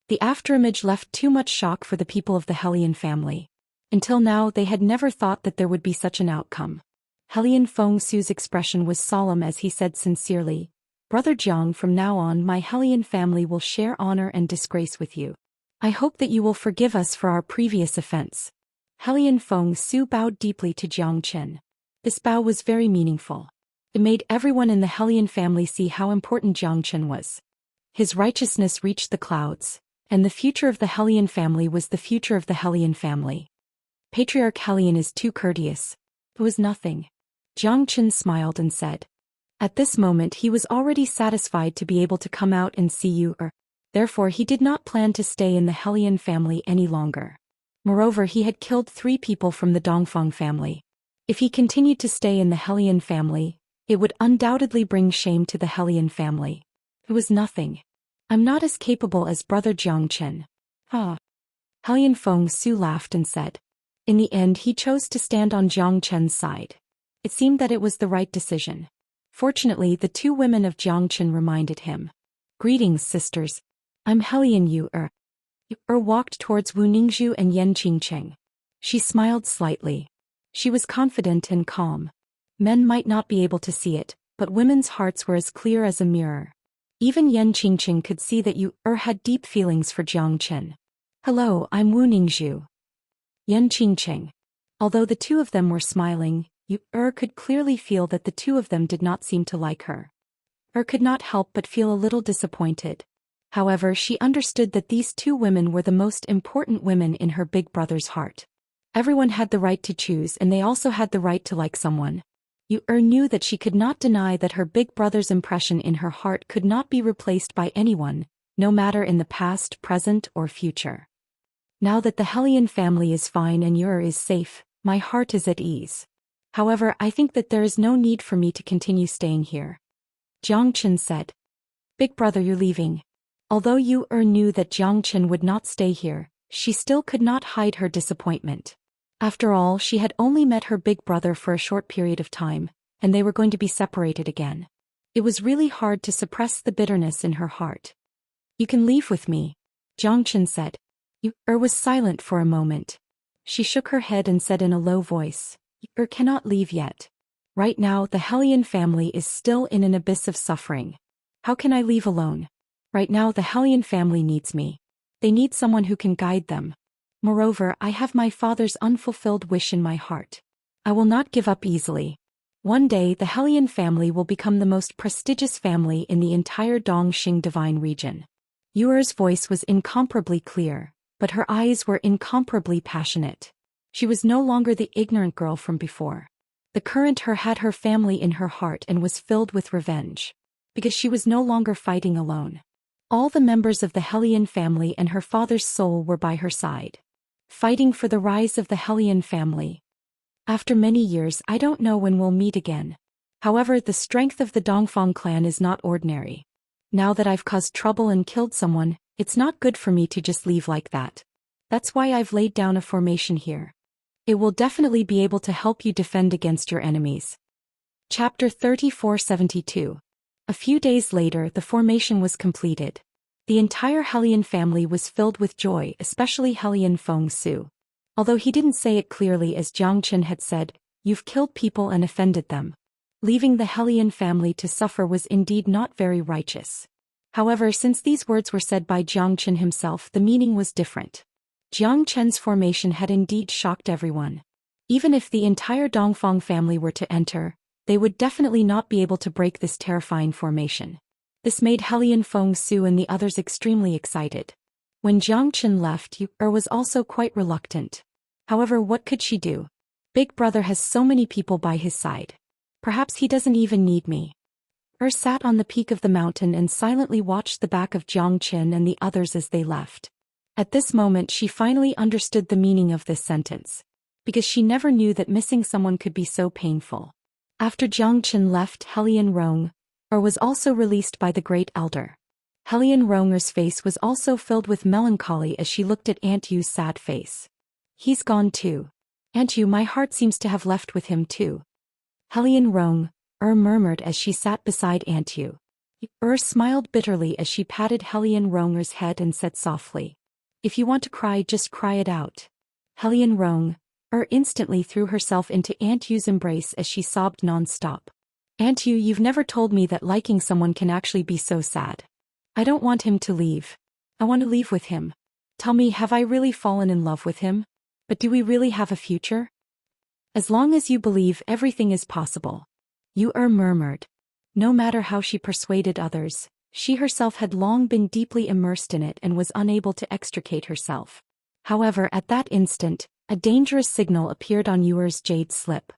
The afterimage left too much shock for the people of the Hellion family. Until now, they had never thought that there would be such an outcome. Hellion Feng Su's expression was solemn as he said sincerely, Brother Jiang, from now on my Hellion family will share honor and disgrace with you. I hope that you will forgive us for our previous offense. Hellion Feng Su bowed deeply to Xianxia. This bow was very meaningful. It made everyone in the Hellion family see how important Xianxia was. His righteousness reached the clouds, and the future of the Hellion family was the future of the Hellion family. Patriarch Hellion is too courteous. It was nothing. Xianxia smiled and said. At this moment he was already satisfied to be able to come out and see Yue. Therefore he did not plan to stay in the Hellion family any longer. Moreover, he had killed 3 people from the Dongfeng family. If he continued to stay in the Hellion family, it would undoubtedly bring shame to the Hellion family. It was nothing. I'm not as capable as Brother Xianxia. Hellion Feng Su laughed and said. In the end he chose to stand on Xianxia's side. It seemed that it was the right decision. Fortunately, the 2 women of Xianxia reminded him. Greetings, sisters. I'm Hellion Yue. Yue walked towards Wu Ningzhu and Yan Qingqing. She smiled slightly. She was confident and calm. Men might not be able to see it, but women's hearts were as clear as a mirror. Even Yan Qingqing could see that Yu had deep feelings for Jiang Chen. Hello, I'm Wu Ningzhu. Yan Qingqing. Although the two of them were smiling, Yu could clearly feel that the two of them did not seem to like her. Could not help but feel a little disappointed. However, she understood that these two women were the most important women in her big brother's heart. Everyone had the right to choose, and they also had the right to like someone. Yu knew that she could not deny that her big brother's impression in her heart could not be replaced by anyone, no matter in the past, present, or future. Now that the Hellion family is fine and Yu is safe, my heart is at ease. However, I think that there is no need for me to continue staying here. Jiang Chen said. Big brother, you're leaving. Although Yu knew that Jiang Chen would not stay here, she still could not hide her disappointment. After all, she had only met her big brother for a short period of time, and they were going to be separated again. It was really hard to suppress the bitterness in her heart. You can leave with me, Jiang Chen said. Yu was silent for a moment. She shook her head and said in a low voice, Yu cannot leave yet. Right now, the Hellion family is still in an abyss of suffering. How can I leave alone? Right now, the Hellion family needs me. They need someone who can guide them. Moreover, I have my father's unfulfilled wish in my heart. I will not give up easily. One day, the Hellion family will become the most prestigious family in the entire Dongxing divine region. Yuer's voice was incomparably clear, but her eyes were incomparably passionate. She was no longer the ignorant girl from before. The current her had her family in her heart and was filled with revenge. Because she was no longer fighting alone. All the members of the Hellion family and her father's soul were by her side. Fighting for the rise of the Hellion family. After many years, I don't know when we'll meet again. However, the strength of the Dongfang clan is not ordinary. Now that I've caused trouble and killed someone, it's not good for me to just leave like that. That's why I've laid down a formation here. It will definitely be able to help you defend against your enemies. Chapter 3472. A few days later, the formation was completed. The entire Hellion family was filled with joy, especially Hellion Feng Su. Although he didn't say it clearly as Jiang Chen had said, you've killed people and offended them. Leaving the Hellion family to suffer was indeed not very righteous. However, since these words were said by Jiang Chen himself, the meaning was different. Jiang Chen's formation had indeed shocked everyone. Even if the entire Dongfang family were to enter, they would definitely not be able to break this terrifying formation. This made Hellion Feng Su and the others extremely excited. When Jiang Chen left, Yu was also quite reluctant. However, what could she do? Big brother has so many people by his side. Perhaps he doesn't even need me. Sat on the peak of the mountain and silently watched the back of Jiang Chen and the others as they left. At this moment, she finally understood the meaning of this sentence. Because she never knew that missing someone could be so painful. After Jiang Chen left, Hellion Rong was also released by the Great Elder. Hellion Ronger's face was also filled with melancholy as she looked at Aunt Yu's sad face. He's gone too. Aunt Yu, my heart seems to have left with him too. Hellion Rong murmured as she sat beside Aunt Yu. Smiled bitterly as she patted Hellion Ronger's head and said softly, if you want to cry, just cry it out. Hellion Rong instantly threw herself into Aunt Yu's embrace as she sobbed non-stop. Aunt Yu, you've never told me that liking someone can actually be so sad. I don't want him to leave. I want to leave with him. Tell me, have I really fallen in love with him? But do we really have a future? As long as you believe, everything is possible. Yu murmured. No matter how she persuaded others, she herself had long been deeply immersed in it and was unable to extricate herself. However, at that instant, a dangerous signal appeared on Yu's jade slip.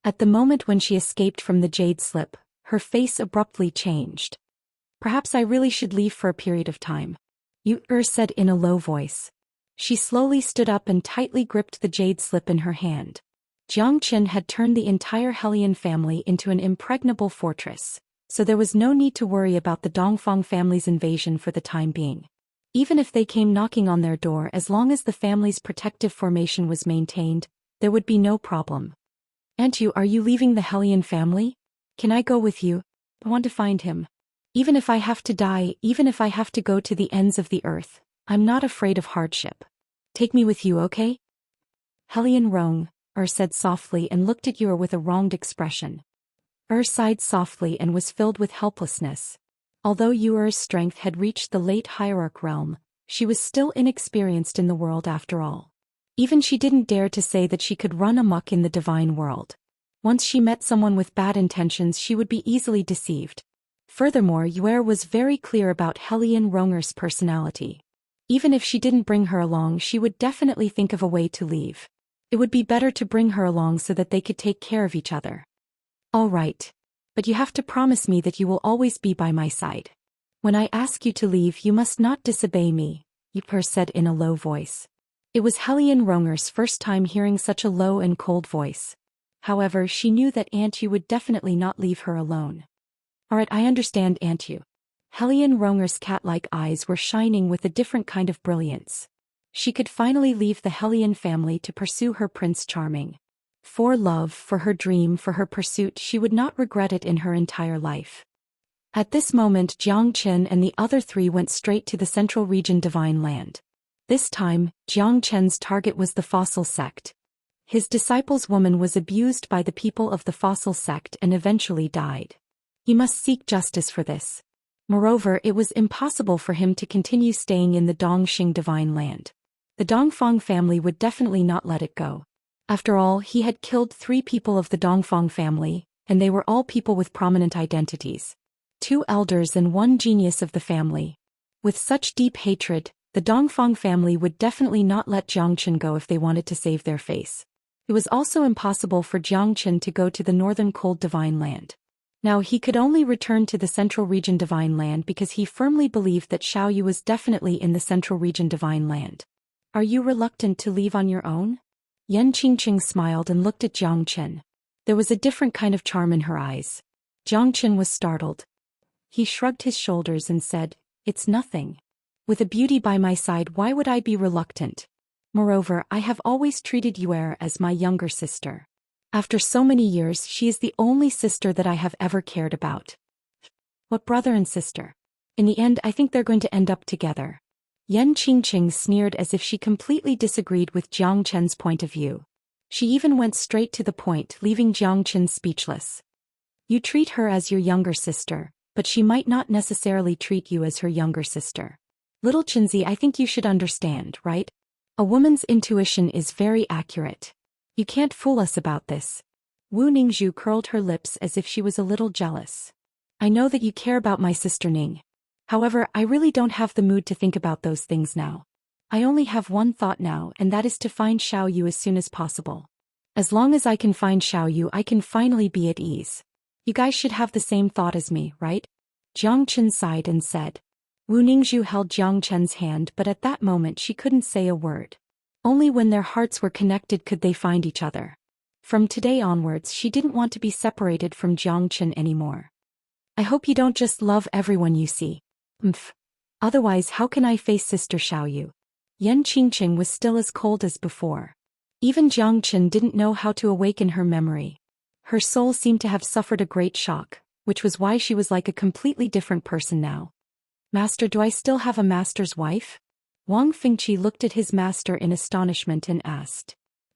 At the moment when she escaped from the jade slip, her face abruptly changed. Perhaps I really should leave for a period of time, Yu said in a low voice. She slowly stood up and tightly gripped the jade slip in her hand. Jiang Chen had turned the entire Hellion family into an impregnable fortress, so there was no need to worry about the Dongfang family's invasion for the time being. Even if they came knocking on their door, as long as the family's protective formation was maintained, there would be no problem. Aunt Yu, are you leaving the Hellion family? Can I go with you? I want to find him. Even if I have to die, even if I have to go to the ends of the earth, I'm not afraid of hardship. Take me with you, okay? Hellion Rong, said softly and looked at Yor with a wronged expression. Sighed softly and was filled with helplessness. Although Yor's strength had reached the late hierarch realm, she was still inexperienced in the world after all. Even she didn't dare to say that she could run amok in the divine world. Once she met someone with bad intentions, she would be easily deceived. Furthermore, Yor was very clear about Hellion Ronger's personality. Even if she didn't bring her along, she would definitely think of a way to leave. It would be better to bring her along so that they could take care of each other. All right. But you have to promise me that you will always be by my side. When I ask you to leave, you must not disobey me, Yor said in a low voice. It was Hellion Ronger's first time hearing such a low and cold voice. However, she knew that Aunt Yu would definitely not leave her alone. Alright, I understand, Aunt Yu. Hellion Ronger's cat-like eyes were shining with a different kind of brilliance. She could finally leave the Hellion family to pursue her Prince Charming. For love, for her dream, for her pursuit, she would not regret it in her entire life. At this moment, Jiang Chen and the other three went straight to the Central Region Divine Land. This time, Jiang Chen's target was the Fossil Sect. His disciple's woman was abused by the people of the Fossil Sect and eventually died. He must seek justice for this. Moreover, it was impossible for him to continue staying in the Dongxing Divine Land. The Dongfang family would definitely not let it go. After all, he had killed 3 people of the Dongfang family, and they were all people with prominent identities. 2 elders and 1 genius of the family. With such deep hatred, the Dongfang family would definitely not let Jiang Chen go if they wanted to save their face. It was also impossible for Jiang Chen to go to the Northern Cold Divine Land. Now he could only return to the Central Region Divine Land because he firmly believed that Xiao Yu was definitely in the Central Region Divine Land. Are you reluctant to leave on your own? Yan Qingqing smiled and looked at Jiang Chen. There was a different kind of charm in her eyes. Jiang Chen was startled. He shrugged his shoulders and said, "It's nothing. With a beauty by my side, why would I be reluctant? Moreover, I have always treated Yu as my younger sister. After so many years, she is the only sister that I have ever cared about." What brother and sister? In the end, I think they're going to end up together. Yan Qingqing sneered as if she completely disagreed with Jiang Chen's point of view. She even went straight to the point, leaving Jiang Chen speechless. You treat her as your younger sister, but she might not necessarily treat you as her younger sister. Little Chenzi, I think you should understand, right? A woman's intuition is very accurate. You can't fool us about this. Wu Ningzhu curled her lips as if she was a little jealous. I know that you care about my sister Ning. However, I really don't have the mood to think about those things now. I only have one thought now, and that is to find Xiao Yu as soon as possible. As long as I can find Xiao Yu, I can finally be at ease. You guys should have the same thought as me, right? Jiang Chen sighed and said. Wu Ningzhu held Jiang Chen's hand, but at that moment she couldn't say a word. Only when their hearts were connected could they find each other. From today onwards, she didn't want to be separated from Jiang Chen anymore. I hope you don't just love everyone you see. Otherwise, how can I face Sister Xiao Yu? Yan Qingqing was still as cold as before. Even Jiang Chen didn't know how to awaken her memory. Her soul seemed to have suffered a great shock, which was why she was like a completely different person now. Master, do I still have a master's wife? Wang Fingqi looked at his master in astonishment and asked.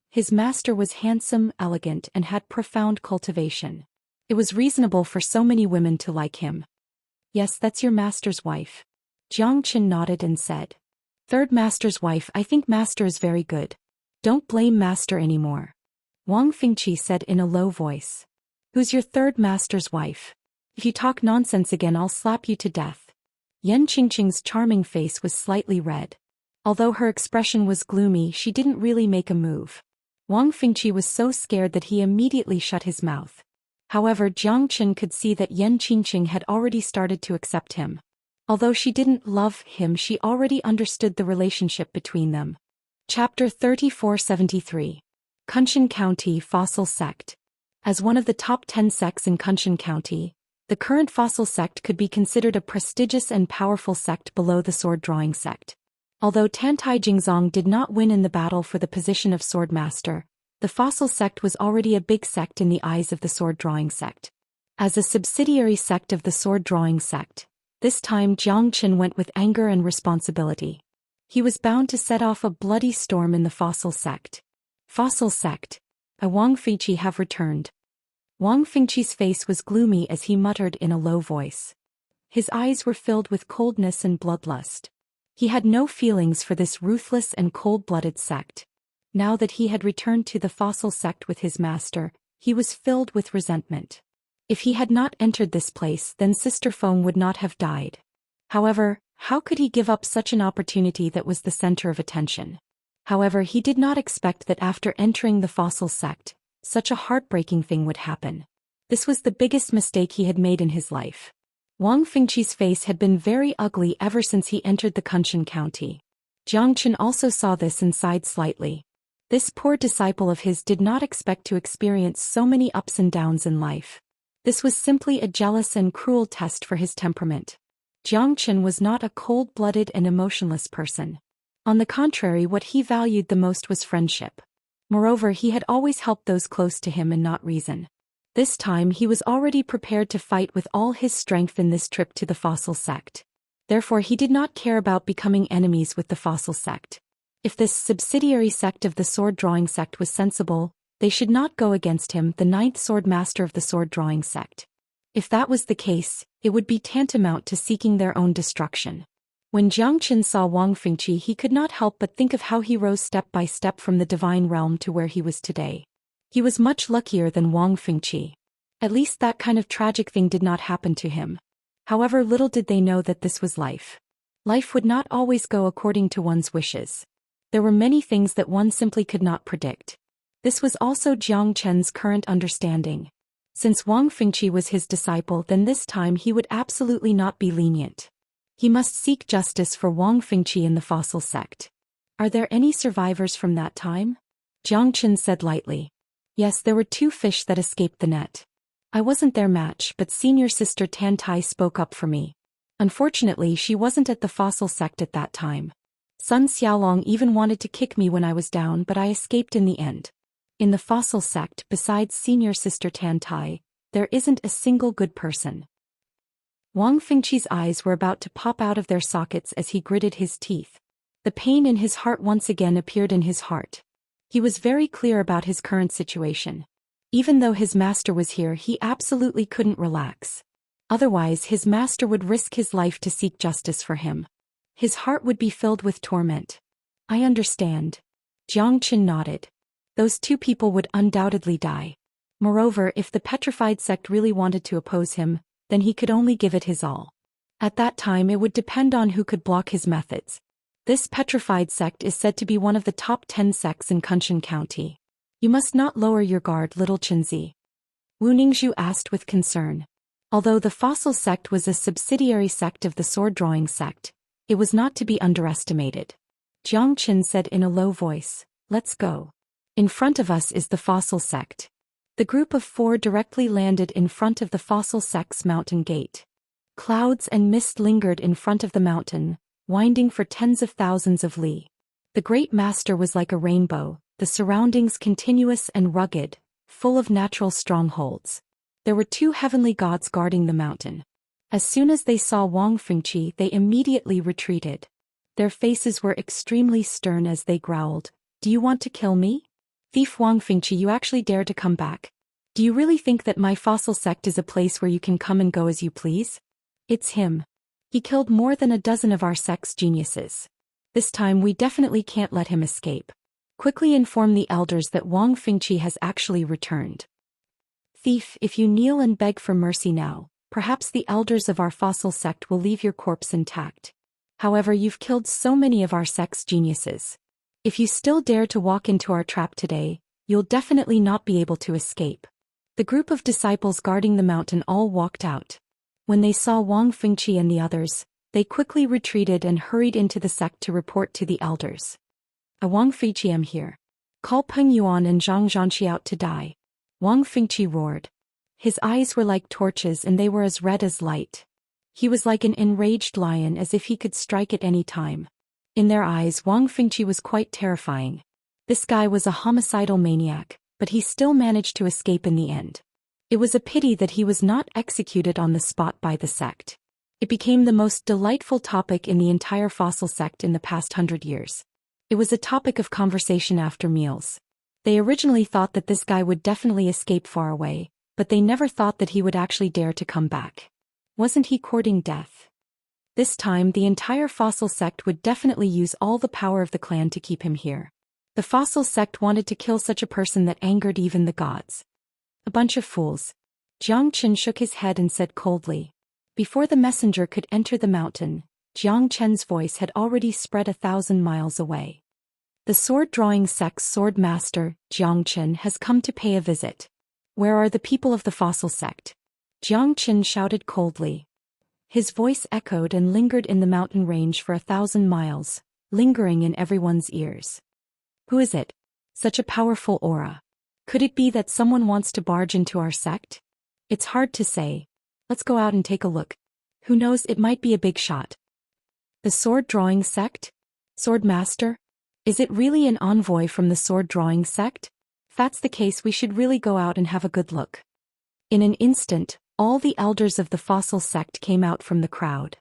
His master was handsome, elegant, and had profound cultivation. It was reasonable for so many women to like him. Yes, that's your master's wife. Jiang Chen nodded and said. Third master's wife, I think master is very good. Don't blame master anymore. Wang Fingqi said in a low voice. Who's your third master's wife? If you talk nonsense again, I'll slap you to death. Yan Qingqing's charming face was slightly red. Although her expression was gloomy, she didn't really make a move. Wang Fingqi was so scared that he immediately shut his mouth. However, Jiang Chen could see that Yan Qingqing had already started to accept him. Although she didn't love him, she already understood the relationship between them. Chapter 3473. Kunshan County Fossil Sect. As one of the top 10 sects in Kunshan County, the current Fossil Sect could be considered a prestigious and powerful sect below the Sword Drawing Sect. Although Tantai Jingzong did not win in the battle for the position of Sword Master, the Fossil Sect was already a big sect in the eyes of the Sword Drawing Sect. As a subsidiary sect of the Sword Drawing Sect, this time Jiang Chen went with anger and responsibility. He was bound to set off a bloody storm in the Fossil Sect. Fossil sect. A Wang Fengqi have returned. Wang Fengqi's face was gloomy as he muttered in a low voice. His eyes were filled with coldness and bloodlust. He had no feelings for this ruthless and cold-blooded sect. Now that he had returned to the fossil sect with his master, he was filled with resentment. If he had not entered this place, then Sister Feng would not have died. However, how could he give up such an opportunity that was the center of attention? However, he did not expect that after entering the fossil sect, such a heartbreaking thing would happen. This was the biggest mistake he had made in his life. Wang Fengqi's face had been very ugly ever since he entered the Kunshan County. Jiangchen also saw this and sighed slightly. This poor disciple of his did not expect to experience so many ups and downs in life. This was simply a jealous and cruel test for his temperament. Jiangchen was not a cold-blooded and emotionless person. On the contrary, what he valued the most was friendship. Moreover, he had always helped those close to him and not reason. This time he was already prepared to fight with all his strength in this trip to the fossil sect. Therefore he did not care about becoming enemies with the fossil sect. If this subsidiary sect of the sword-drawing sect was sensible, they should not go against him, the ninth sword master of the sword-drawing sect. If that was the case, it would be tantamount to seeking their own destruction. When Jiangchen saw Wang Fengqi, he could not help but think of how he rose step by step from the divine realm to where he was today. He was much luckier than Wang Fengqi. At least that kind of tragic thing did not happen to him. However, little did they know that this was life. Life would not always go according to one's wishes. There were many things that one simply could not predict. This was also Jiang Chen's current understanding. Since Wang Fengqi was his disciple, then this time he would absolutely not be lenient. He must seek justice for Wang Fengqi in the fossil sect. Are there any survivors from that time? Jiang Chen said lightly. Yes, there were 2 fish that escaped the net. I wasn't their match, but senior sister Tan Tai spoke up for me. Unfortunately, she wasn't at the fossil sect at that time. Sun Xiaolong even wanted to kick me when I was down, but I escaped in the end. In the fossil sect, besides senior sister Tan Tai, there isn't a single good person. Wang Fengqi's eyes were about to pop out of their sockets as he gritted his teeth. The pain in his heart once again appeared in his heart. He was very clear about his current situation. Even though his master was here, he absolutely couldn't relax. Otherwise, his master would risk his life to seek justice for him. His heart would be filled with torment. I understand. Jiang Chen nodded. Those 2 people would undoubtedly die. Moreover, if the petrified sect really wanted to oppose him, then he could only give it his all. At that time it would depend on who could block his methods. This petrified sect is said to be one of the top 10 sects in Kunshan County. You must not lower your guard, little Chenzi. Wu Ningzhu asked with concern. Although the fossil sect was a subsidiary sect of the sword-drawing sect, it was not to be underestimated. Jiang Chen said in a low voice, "Let's go. In front of us is the fossil sect." The group of 4 directly landed in front of the fossil sect's mountain gate. Clouds and mist lingered in front of the mountain, winding for tens of thousands of li. The great master was like a rainbow, the surroundings continuous and rugged, full of natural strongholds. There were 2 heavenly gods guarding the mountain. As soon as they saw Wang Fengqi, they immediately retreated. Their faces were extremely stern as they growled, "Do you want to kill me? Thief Wang Fengqi, you actually dare to come back? Do you really think that my fossil sect is a place where you can come and go as you please? It's him. He killed more than a dozen of our sect's geniuses. This time we definitely can't let him escape. Quickly inform the elders that Wang Fengqi has actually returned." Thief, if you kneel and beg for mercy now, perhaps the elders of our fossil sect will leave your corpse intact. However, you've killed so many of our sect's geniuses. If you still dare to walk into our trap today, you'll definitely not be able to escape. The group of disciples guarding the mountain all walked out. When they saw Wang Fengqi and the others, they quickly retreated and hurried into the sect to report to the elders. "A Wang Fengqi am here. Call Peng Yuan and Zhang Zhanqi out to die." Wang Fengqi roared. His eyes were like torches and they were as red as light. He was like an enraged lion, as if he could strike at any time. In their eyes, Wang Fengqi was quite terrifying. This guy was a homicidal maniac, but he still managed to escape in the end. It was a pity that he was not executed on the spot by the sect. It became the most delightful topic in the entire fossil sect in the past 100 years. It was a topic of conversation after meals. They originally thought that this guy would definitely escape far away, but they never thought that he would actually dare to come back. Wasn't he courting death? This time the entire fossil sect would definitely use all the power of the clan to keep him here. The fossil sect wanted to kill such a person that angered even the gods. A bunch of fools. Jiang Chen shook his head and said coldly. Before the messenger could enter the mountain, Jiang Chen's voice had already spread 1,000 miles away. The sword-drawing sect's sword master, Jiang Chen, has come to pay a visit. Where are the people of the fossil sect? Jiang Chen shouted coldly. His voice echoed and lingered in the mountain range for 1,000 miles, lingering in everyone's ears. Who is it? Such a powerful aura. Could it be that someone wants to barge into our sect? It's hard to say. Let's go out and take a look. Who knows, it might be a big shot. The sword-drawing sect? Sword master? Is it really an envoy from the sword-drawing sect? If that's the case, we should really go out and have a good look. In an instant, all the elders of the fossil sect came out from the crowd.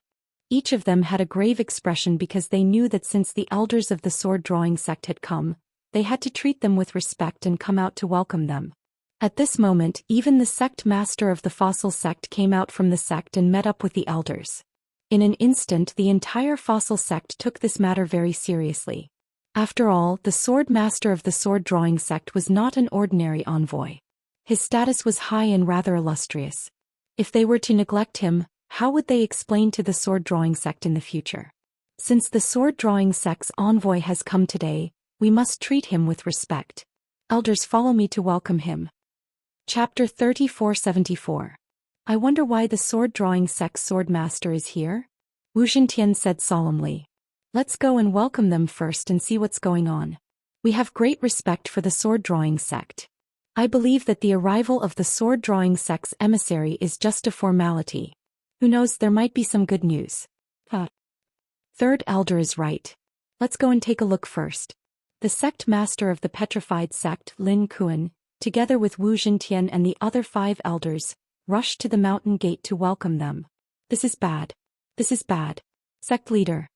Each of them had a grave expression because they knew that since the elders of the sword-drawing sect had come, they had to treat them with respect and come out to welcome them. At this moment, even the sect master of the fossil sect came out from the sect and met up with the elders. In an instant, the entire fossil sect took this matter very seriously. After all, the sword master of the sword-drawing sect was not an ordinary envoy. His status was high and rather illustrious. If they were to neglect him, how would they explain to the sword-drawing sect in the future? Since the sword-drawing sect's envoy has come today, we must treat him with respect. Elders, follow me to welcome him. Chapter 3474. I wonder why the sword-drawing sect's sword master is here? Wu Xintian said solemnly. Let's go and welcome them first and see what's going on. We have great respect for the sword-drawing sect. I believe that the arrival of the sword-drawing sect's emissary is just a formality. Who knows, there might be some good news. Third elder is right. Let's go and take a look first. The sect master of the petrified sect, Lin Kuan, together with Wu Xintian and the other 5 elders, rushed to the mountain gate to welcome them. This is bad. This is bad. Sect leader.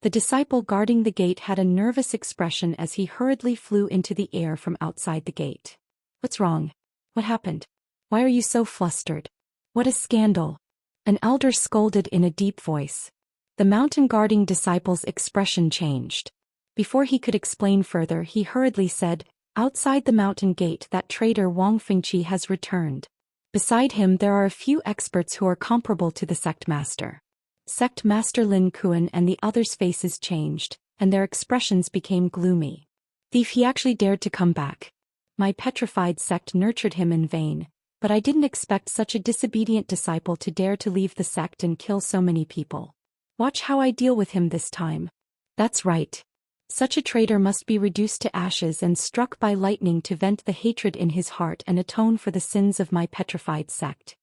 The disciple guarding the gate had a nervous expression as he hurriedly flew into the air from outside the gate. What's wrong? What happened? Why are you so flustered? What a scandal! An elder scolded in a deep voice. The mountain guarding disciple's expression changed. Before he could explain further, he hurriedly said, outside the mountain gate, that traitor Wang Fengqi has returned. Beside him there are a few experts who are comparable to the sect master. Sect master Lin Kuan and the others' faces changed, and their expressions became gloomy. Thief, he actually dared to come back. My petrified sect nurtured him in vain, but I didn't expect such a disobedient disciple to dare to leave the sect and kill so many people. Watch how I deal with him this time. That's right. Such a traitor must be reduced to ashes and struck by lightning to vent the hatred in his heart and atone for the sins of my petrified sect.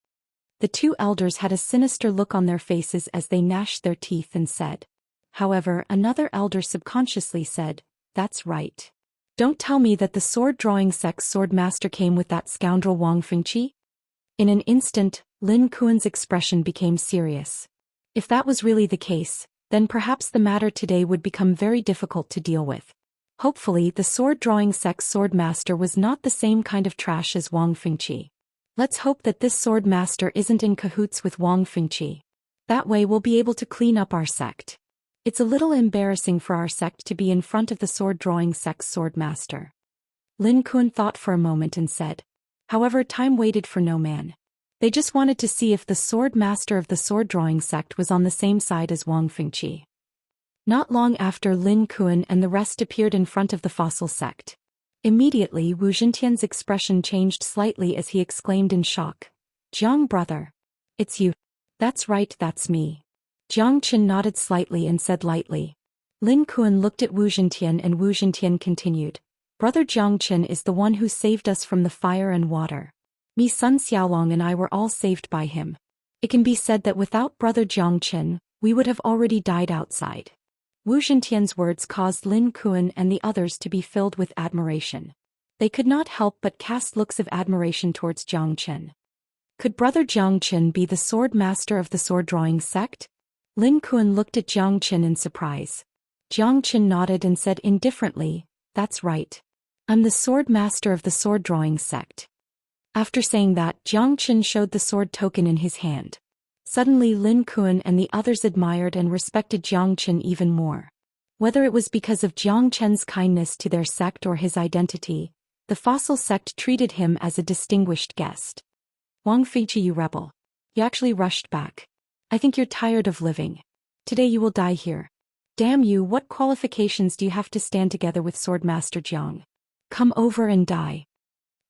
The 2 elders had a sinister look on their faces as they gnashed their teeth and said. However, another elder subconsciously said, that's right. Don't tell me that the sword-drawing sect's sword master came with that scoundrel Wang Fengqi? In an instant, Lin Kuan's expression became serious. If that was really the case, then perhaps the matter today would become very difficult to deal with. Hopefully, the sword-drawing sect's sword master was not the same kind of trash as Wang Fengqi. Let's hope that this sword master isn't in cahoots with Wang Fengqi. That way we'll be able to clean up our sect. It's a little embarrassing for our sect to be in front of the sword-drawing sect's sword master. Lin Kuan thought for a moment and said. However, time waited for no man. They just wanted to see if the sword master of the sword-drawing sect was on the same side as Wang Fengqi. Not long after, Lin Kuan and the rest appeared in front of the fossil sect. Immediately, Wu Xintian's expression changed slightly as he exclaimed in shock. Jiang brother. It's you. That's right, that's me. Jiang Chen nodded slightly and said lightly. Lin Kuan looked at Wu Xintian and Wu Xintian continued. Brother Jiang Chen is the one who saved us from the fire and water. Me son Xiaolong and I were all saved by him. It can be said that without brother Jiang Chen, we would have already died outside. Wu Xintian's words caused Lin Kuan and the others to be filled with admiration. They could not help but cast looks of admiration towards Jiang Chen. Could brother Jiang Chen be the sword master of the sword-drawing sect? Lin Kuan looked at Jiang Chen in surprise. Jiang Chen nodded and said indifferently, that's right. I'm the sword master of the sword drawing sect. After saying that, Jiang Chen showed the sword token in his hand. Suddenly Lin Kuan and the others admired and respected Jiang Chen even more. Whether it was because of Jiang Chen's kindness to their sect or his identity, the fossil sect treated him as a distinguished guest. Wang Feiqi, you rebel. You actually rushed back. I think you're tired of living. Today you will die here. Damn you, what qualifications do you have to stand together with Swordmaster Jiang? Come over and die.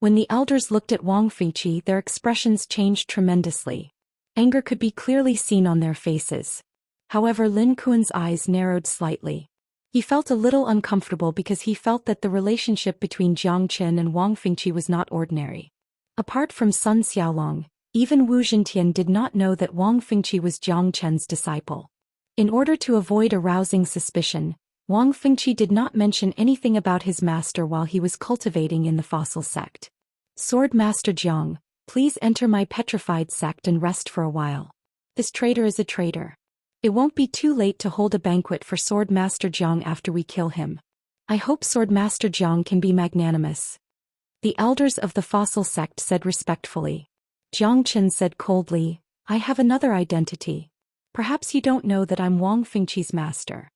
When the elders looked at Wang Feiqi, their expressions changed tremendously. Anger could be clearly seen on their faces. However, Lin Kuan's eyes narrowed slightly. He felt a little uncomfortable because he felt that the relationship between Jiang Chen and Wang Feiqi was not ordinary. Apart from Sun Xiaolong, even Wu Zhintian did not know that Wang Feiqi was Jiang Chen's disciple. In order to avoid arousing suspicion, Wang Feiqi did not mention anything about his master while he was cultivating in the fossil sect. Sword Master Jiang, please enter my petrified sect and rest for a while. This traitor is a traitor. It won't be too late to hold a banquet for Sword Master Jiang after we kill him. I hope Sword Master Jiang can be magnanimous. The elders of the fossil sect said respectfully. Jiang Chen said coldly, I have another identity. Perhaps you don't know that I'm Wang Feiqi's master.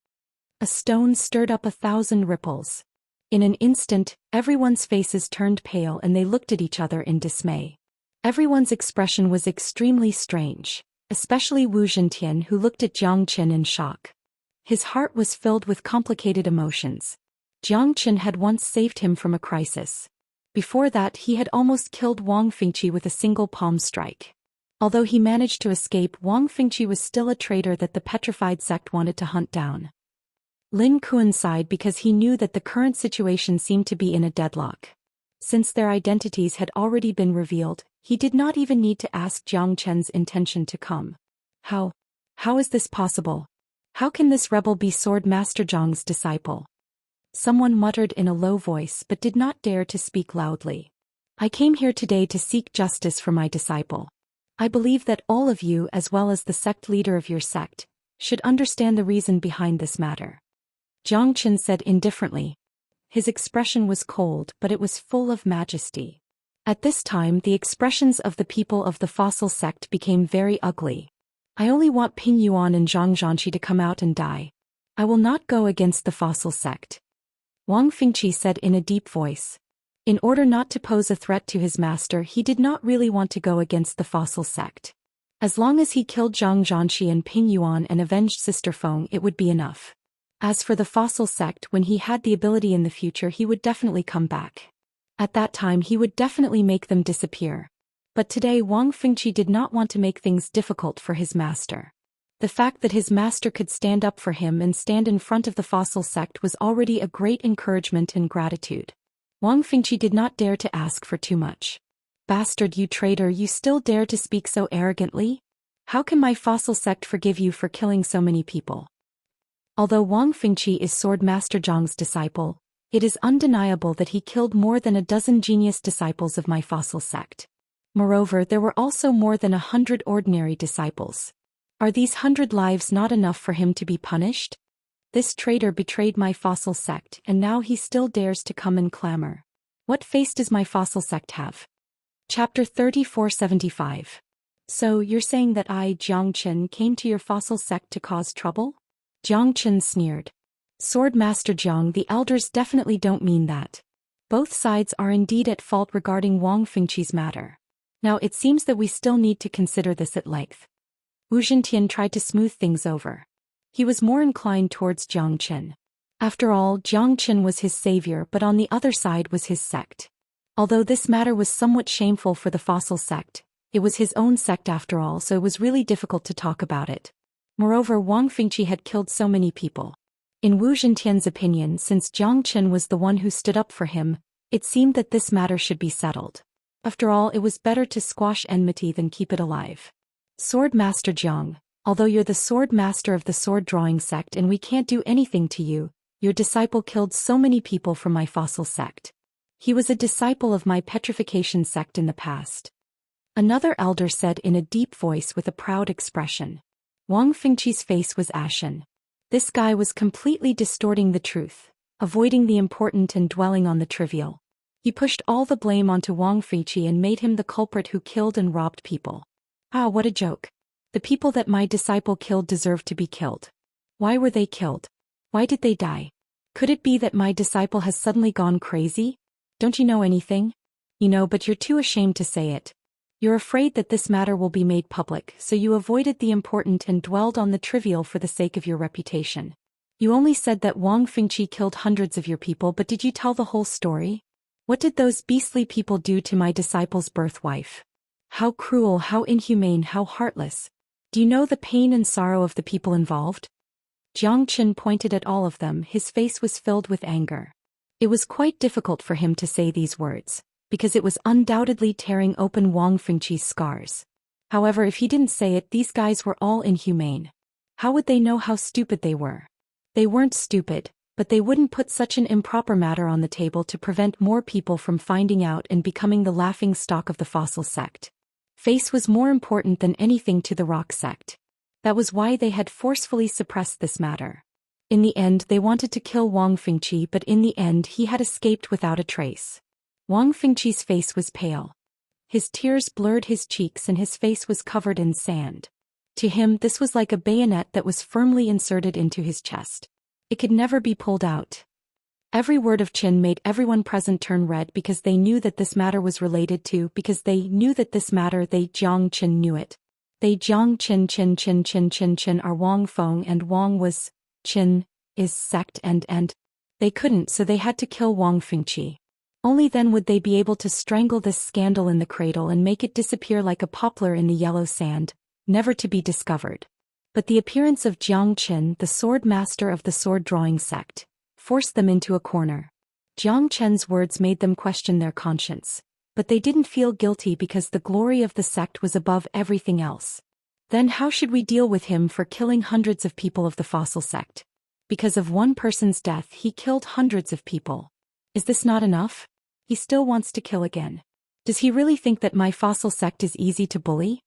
A stone stirred up 1,000 ripples. In an instant, everyone's faces turned pale and they looked at each other in dismay. Everyone's expression was extremely strange, especially Wu Zhintian, who looked at Jiang Chen in shock. His heart was filled with complicated emotions. Jiang Chen had once saved him from a crisis. Before that, he had almost killed Wang Feiqi with a single palm strike. Although he managed to escape, Wang Feiqi was still a traitor that the petrified sect wanted to hunt down. Lin Kuan sighed because he knew that the current situation seemed to be in a deadlock. Since their identities had already been revealed, he did not even need to ask Jiang Chen's intention to come. How is this possible? How can this rebel be Sword Master Jiang's disciple? Someone muttered in a low voice but did not dare to speak loudly. I came here today to seek justice for my disciple. I believe that all of you, as well as the sect leader of your sect, should understand the reason behind this matter. Jiang Chen said indifferently. His expression was cold, but it was full of majesty. At this time, the expressions of the people of the fossil sect became very ugly. I only want Ping Yuan and Zhang Zhanqi to come out and die. I will not go against the fossil sect. Wang Feiqi said in a deep voice. In order not to pose a threat to his master, he did not really want to go against the fossil sect. As long as he killed Zhang Zhanqi and Ping Yuan and avenged Sister Feng, it would be enough. As for the fossil sect, when he had the ability in the future, he would definitely come back. At that time, he would definitely make them disappear. But today, Wang Feiqi did not want to make things difficult for his master. The fact that his master could stand up for him and stand in front of the fossil sect was already a great encouragement and gratitude. Wang Feiqi did not dare to ask for too much. Bastard, you traitor, you still dare to speak so arrogantly? How can my fossil sect forgive you for killing so many people? Although Wang Feiqi is Sword Master Jiang's disciple, it is undeniable that he killed more than a dozen genius disciples of my fossil sect. Moreover, there were also more than 100 ordinary disciples. Are these 100 lives not enough for him to be punished? This traitor betrayed my fossil sect, and now he still dares to come and clamor. What face does my fossil sect have? Chapter 3475. So, you're saying that I, Jiang Chen, came to your fossil sect to cause trouble? Jiang Chen sneered. Sword Master Jiang, the elders definitely don't mean that. Both sides are indeed at fault regarding Wang Feiqi's matter. Now it seems that we still need to consider this at length. Wu Zhintian tried to smooth things over. He was more inclined towards Jiang Chen. After all, Jiang Chen was his savior, but on the other side was his sect. Although this matter was somewhat shameful for the fossil sect, it was his own sect after all, so it was really difficult to talk about it. Moreover, Wang Feiqi had killed so many people. In Wu Zhintian's opinion, since Jiang Chen was the one who stood up for him, it seemed that this matter should be settled. After all, it was better to squash enmity than keep it alive. Sword Master Jiang, although you're the sword master of the sword drawing sect and we can't do anything to you, your disciple killed so many people from my fossil sect. He was a disciple of my petrification sect in the past. Another elder said in a deep voice with a proud expression. Wang Feiqi's face was ashen. This guy was completely distorting the truth. avoiding the important and dwelling on the trivial. He pushed all the blame onto Wang Fengqi and made him the culprit who killed and robbed people. Ah, what a joke. The people that my disciple killed deserved to be killed. Why were they killed? Why did they die? Could it be that my disciple has suddenly gone crazy? Don't you know anything? You know, but you're too ashamed to say it. You're afraid that this matter will be made public, so you avoided the important and dwelled on the trivial for the sake of your reputation. You only said that Wang Fengqi killed hundreds of your people, but did you tell the whole story? What did those beastly people do to my disciple's birth wife? How cruel, how inhumane, how heartless. Do you know the pain and sorrow of the people involved? Jiang Qin pointed at all of them, his face was filled with anger. It was quite difficult for him to say these words, because it was undoubtedly tearing open Wang Fengqi's scars. However, if he didn't say it, these guys were all inhumane. How would they know how stupid they were? They weren't stupid, but they wouldn't put such an improper matter on the table to prevent more people from finding out and becoming the laughing stock of the fossil sect. Face was more important than anything to the rock sect. That was why they had forcefully suppressed this matter. In the end, they wanted to kill Wang Fengqi, but in the end he had escaped without a trace. Wang Fengqi's face was pale. His tears blurred his cheeks and his face was covered in sand. To him, this was like a bayonet that was firmly inserted into his chest. It could never be pulled out. Every word of Qin made everyone present turn red because they knew that this matter was related to, because they knew that this matter, they Jiang Qin knew it. They Jiang Qin are Wang Feng and Wang was, Qin, is sect and they couldn't, so they had to kill Wang Fengqi. Only then would they be able to strangle this scandal in the cradle and make it disappear like a poplar in the yellow sand, never to be discovered. But the appearance of Jiang Qin, the sword master of the sword drawing sect, forced them into a corner. Jiang Qin's words made them question their conscience, but they didn't feel guilty because the glory of the sect was above everything else. Then how should we deal with him for killing hundreds of people of the fossil sect? Because of one person's death he killed hundreds of people. Is this not enough? He still wants to kill again. Does he really think that my fossil sect is easy to bully?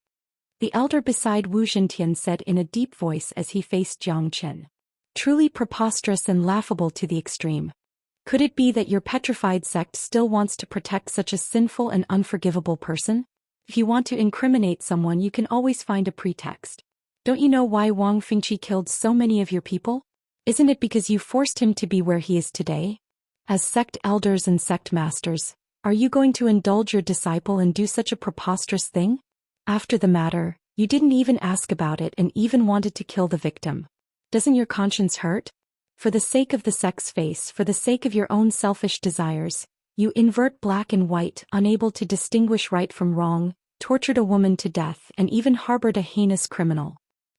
The elder beside Wu Zhintian said in a deep voice as he faced Jiang Qin. Truly preposterous and laughable to the extreme. Could it be that your petrified sect still wants to protect such a sinful and unforgivable person? If you want to incriminate someone, you can always find a pretext. Don't you know why Wang Fengqi killed so many of your people? Isn't it because you forced him to be where he is today? As sect elders and sect masters, are you going to indulge your disciple and do such a preposterous thing? After the matter, you didn't even ask about it and even wanted to kill the victim. Doesn't your conscience hurt? For the sake of the sect's face, for the sake of your own selfish desires, you invert black and white, unable to distinguish right from wrong, tortured a woman to death and even harbored a heinous criminal.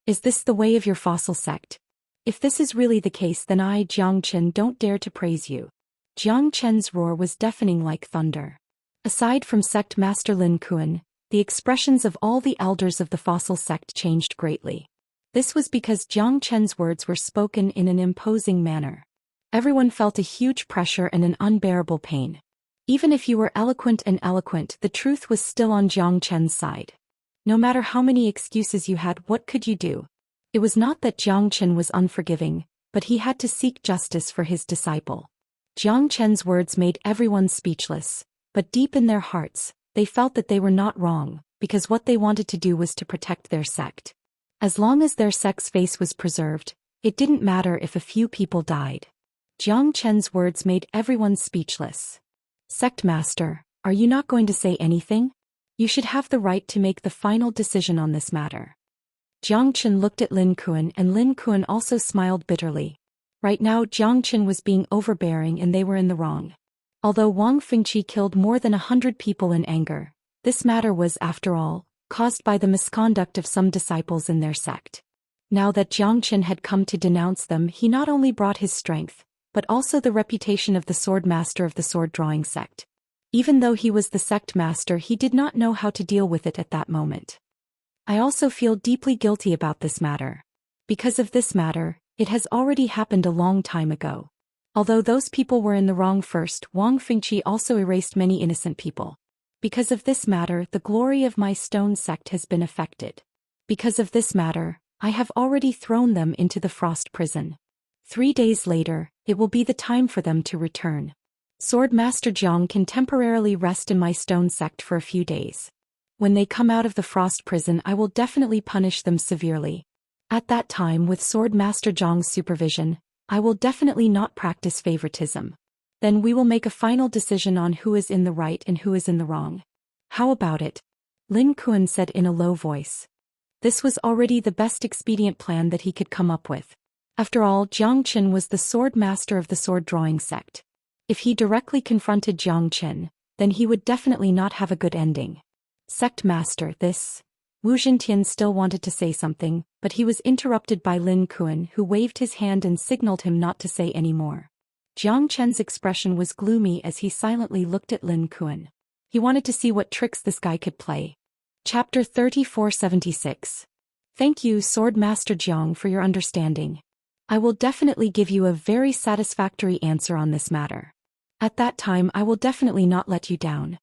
Is this the way of your fossil sect? If this is really the case, then I, Jiang Qin, don't dare to praise you. Jiang Qin's roar was deafening like thunder. Aside from sect master Lin Kuan, the expressions of all the elders of the fossil sect changed greatly. This was because Jiang Qin's words were spoken in an imposing manner. Everyone felt a huge pressure and an unbearable pain. Even if you were eloquent, the truth was still on Jiang Qin's side. No matter how many excuses you had, what could you do? It was not that Jiang Qin was unforgiving, but he had to seek justice for his disciple. Jiang Qin's words made everyone speechless, but deep in their hearts, they felt that they were not wrong, because what they wanted to do was to protect their sect. As long as their sect's face was preserved, it didn't matter if a few people died. Jiang Qin's words made everyone speechless. Sect master, are you not going to say anything? You should have the right to make the final decision on this matter. Jiang Qin looked at Lin Kuan, and Lin Kuan also smiled bitterly. Right now Jiang Qin was being overbearing and they were in the wrong. Although Wang Fengqi killed more than 100 people in anger, this matter was, after all, caused by the misconduct of some disciples in their sect. Now that Jiang Qin had come to denounce them, he not only brought his strength, but also the reputation of the sword master of the sword drawing sect. Even though he was the sect master, he did not know how to deal with it at that moment. I also feel deeply guilty about this matter. Because of this matter, it has already happened a long time ago. Although those people were in the wrong first, Wang Fengqi also erased many innocent people. Because of this matter, the glory of my stone sect has been affected. Because of this matter, I have already thrown them into the frost prison. 3 days later, it will be the time for them to return. Sword Master Jiang can temporarily rest in my stone sect for a few days. When they come out of the frost prison, I will definitely punish them severely. At that time, with Sword Master Jiang's supervision, I will definitely not practice favoritism. Then we will make a final decision on who is in the right and who is in the wrong. How about it? Lin Kuan said in a low voice. This was already the best expedient plan that he could come up with. After all, Jiang Qin was the sword master of the sword drawing sect. If he directly confronted Jiang Qin, then he would definitely not have a good ending. Sect master, this. Wu Zhintian still wanted to say something, but he was interrupted by Lin Kuan, who waved his hand and signaled him not to say any more. Jiang Chen's expression was gloomy as he silently looked at Lin Kuan. He wanted to see what tricks this guy could play. Chapter 3476. Thank you, Sword Master Jiang, for your understanding. I will definitely give you a very satisfactory answer on this matter. At that time, I will definitely not let you down.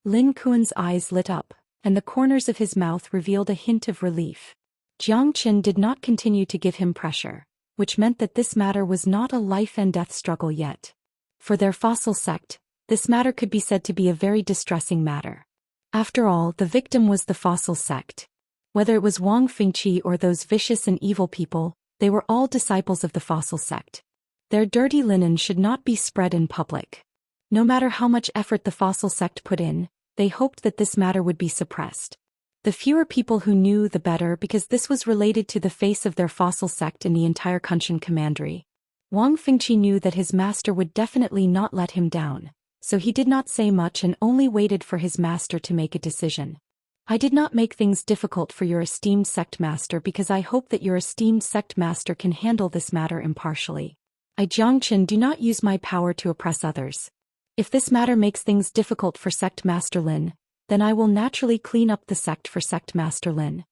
Lin Kuan's eyes lit up, and the corners of his mouth revealed a hint of relief. Jiang Qin did not continue to give him pressure, which meant that this matter was not a life-and-death struggle yet. For their fossil sect, this matter could be said to be a very distressing matter. After all, the victim was the fossil sect. Whether it was Wang Fengqi or those vicious and evil people, they were all disciples of the fossil sect. Their dirty linen should not be spread in public. No matter how much effort the fossil sect put in, they hoped that this matter would be suppressed. The fewer people who knew, the better, because this was related to the face of their fossil sect in the entire Kunshan commandery. Wang Fengqi knew that his master would definitely not let him down, so he did not say much and only waited for his master to make a decision. I did not make things difficult for your esteemed sect master because I hope that your esteemed sect master can handle this matter impartially. I, Jiang Qin, do not use my power to oppress others. If this matter makes things difficult for Sect Master Lin, then I will naturally clean up the sect for Sect Master Lin.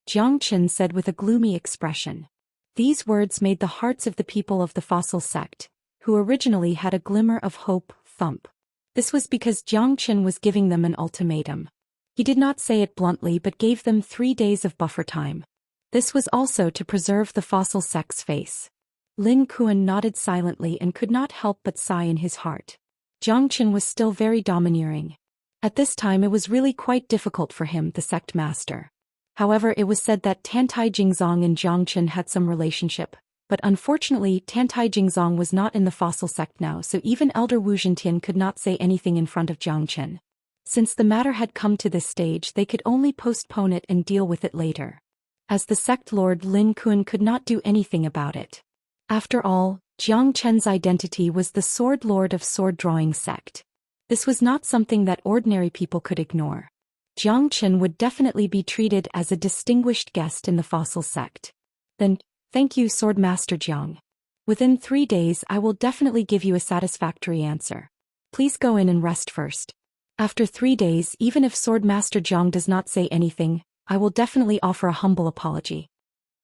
Jiang Qin said with a gloomy expression. These words made the hearts of the people of the fossil sect, who originally had a glimmer of hope, thump. This was because Jiang Qin was giving them an ultimatum. He did not say it bluntly but gave them 3 days of buffer time. This was also to preserve the fossil sect's face. Lin Kuan nodded silently and could not help but sigh in his heart. Jiang Qin was still very domineering. At this time it was really quite difficult for him, the sect master. However, it was said that Tantai Jingzong and Jiang Qin had some relationship, but unfortunately Tantai Jingzong was not in the fossil sect now, so even Elder Wu Zhintian could not say anything in front of Jiang Qin. Since the matter had come to this stage, they could only postpone it and deal with it later. As the sect lord, Lin Kuan could not do anything about it. After all, Jiang Chen's identity was the sword lord of sword drawing sect. This was not something that ordinary people could ignore. Jiang Qin would definitely be treated as a distinguished guest in the fossil sect. Then, thank you, Sword Master Jiang. Within 3 days I will definitely give you a satisfactory answer. Please go in and rest first. After 3 days, even if Sword Master Jiang does not say anything, I will definitely offer a humble apology.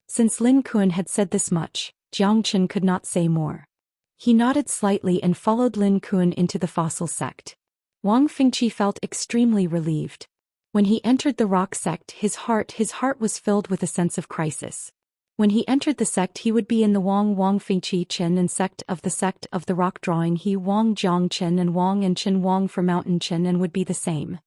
Since Lin Kuan had said this much, Jiang Qin could not say more. He nodded slightly and followed Lin Kuan into the fossil sect. Wang Fengqi felt extremely relieved. When he entered the rock sect, his heart was filled with a sense of crisis. When he entered the sect, he would be in the Wang Fengqi Qin and sect of the rock drawing he Wang Jiang Qin and Qin Wang for mountain Qin and would be the same.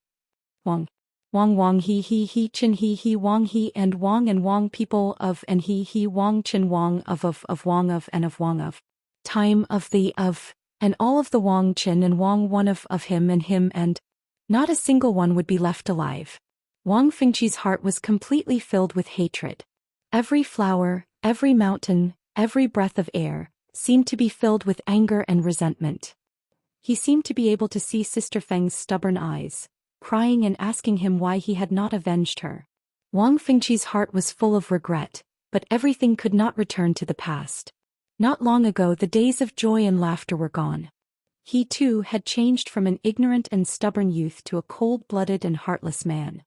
Wang he Qin he Wang he and Wang people of and he Wang Qin Wang of Wang of and of Wang of. Time of the of, and all of the Wang Qin and Wang one of him and not a single one would be left alive. Wang Fengqi's heart was completely filled with hatred. Every flower, every mountain, every breath of air, seemed to be filled with anger and resentment. He seemed to be able to see Sister Feng's stubborn eyes, crying and asking him why he had not avenged her. Wang Fengqi's heart was full of regret, but everything could not return to the past. Not long ago the days of joy and laughter were gone. He too had changed from an ignorant and stubborn youth to a cold-blooded and heartless man.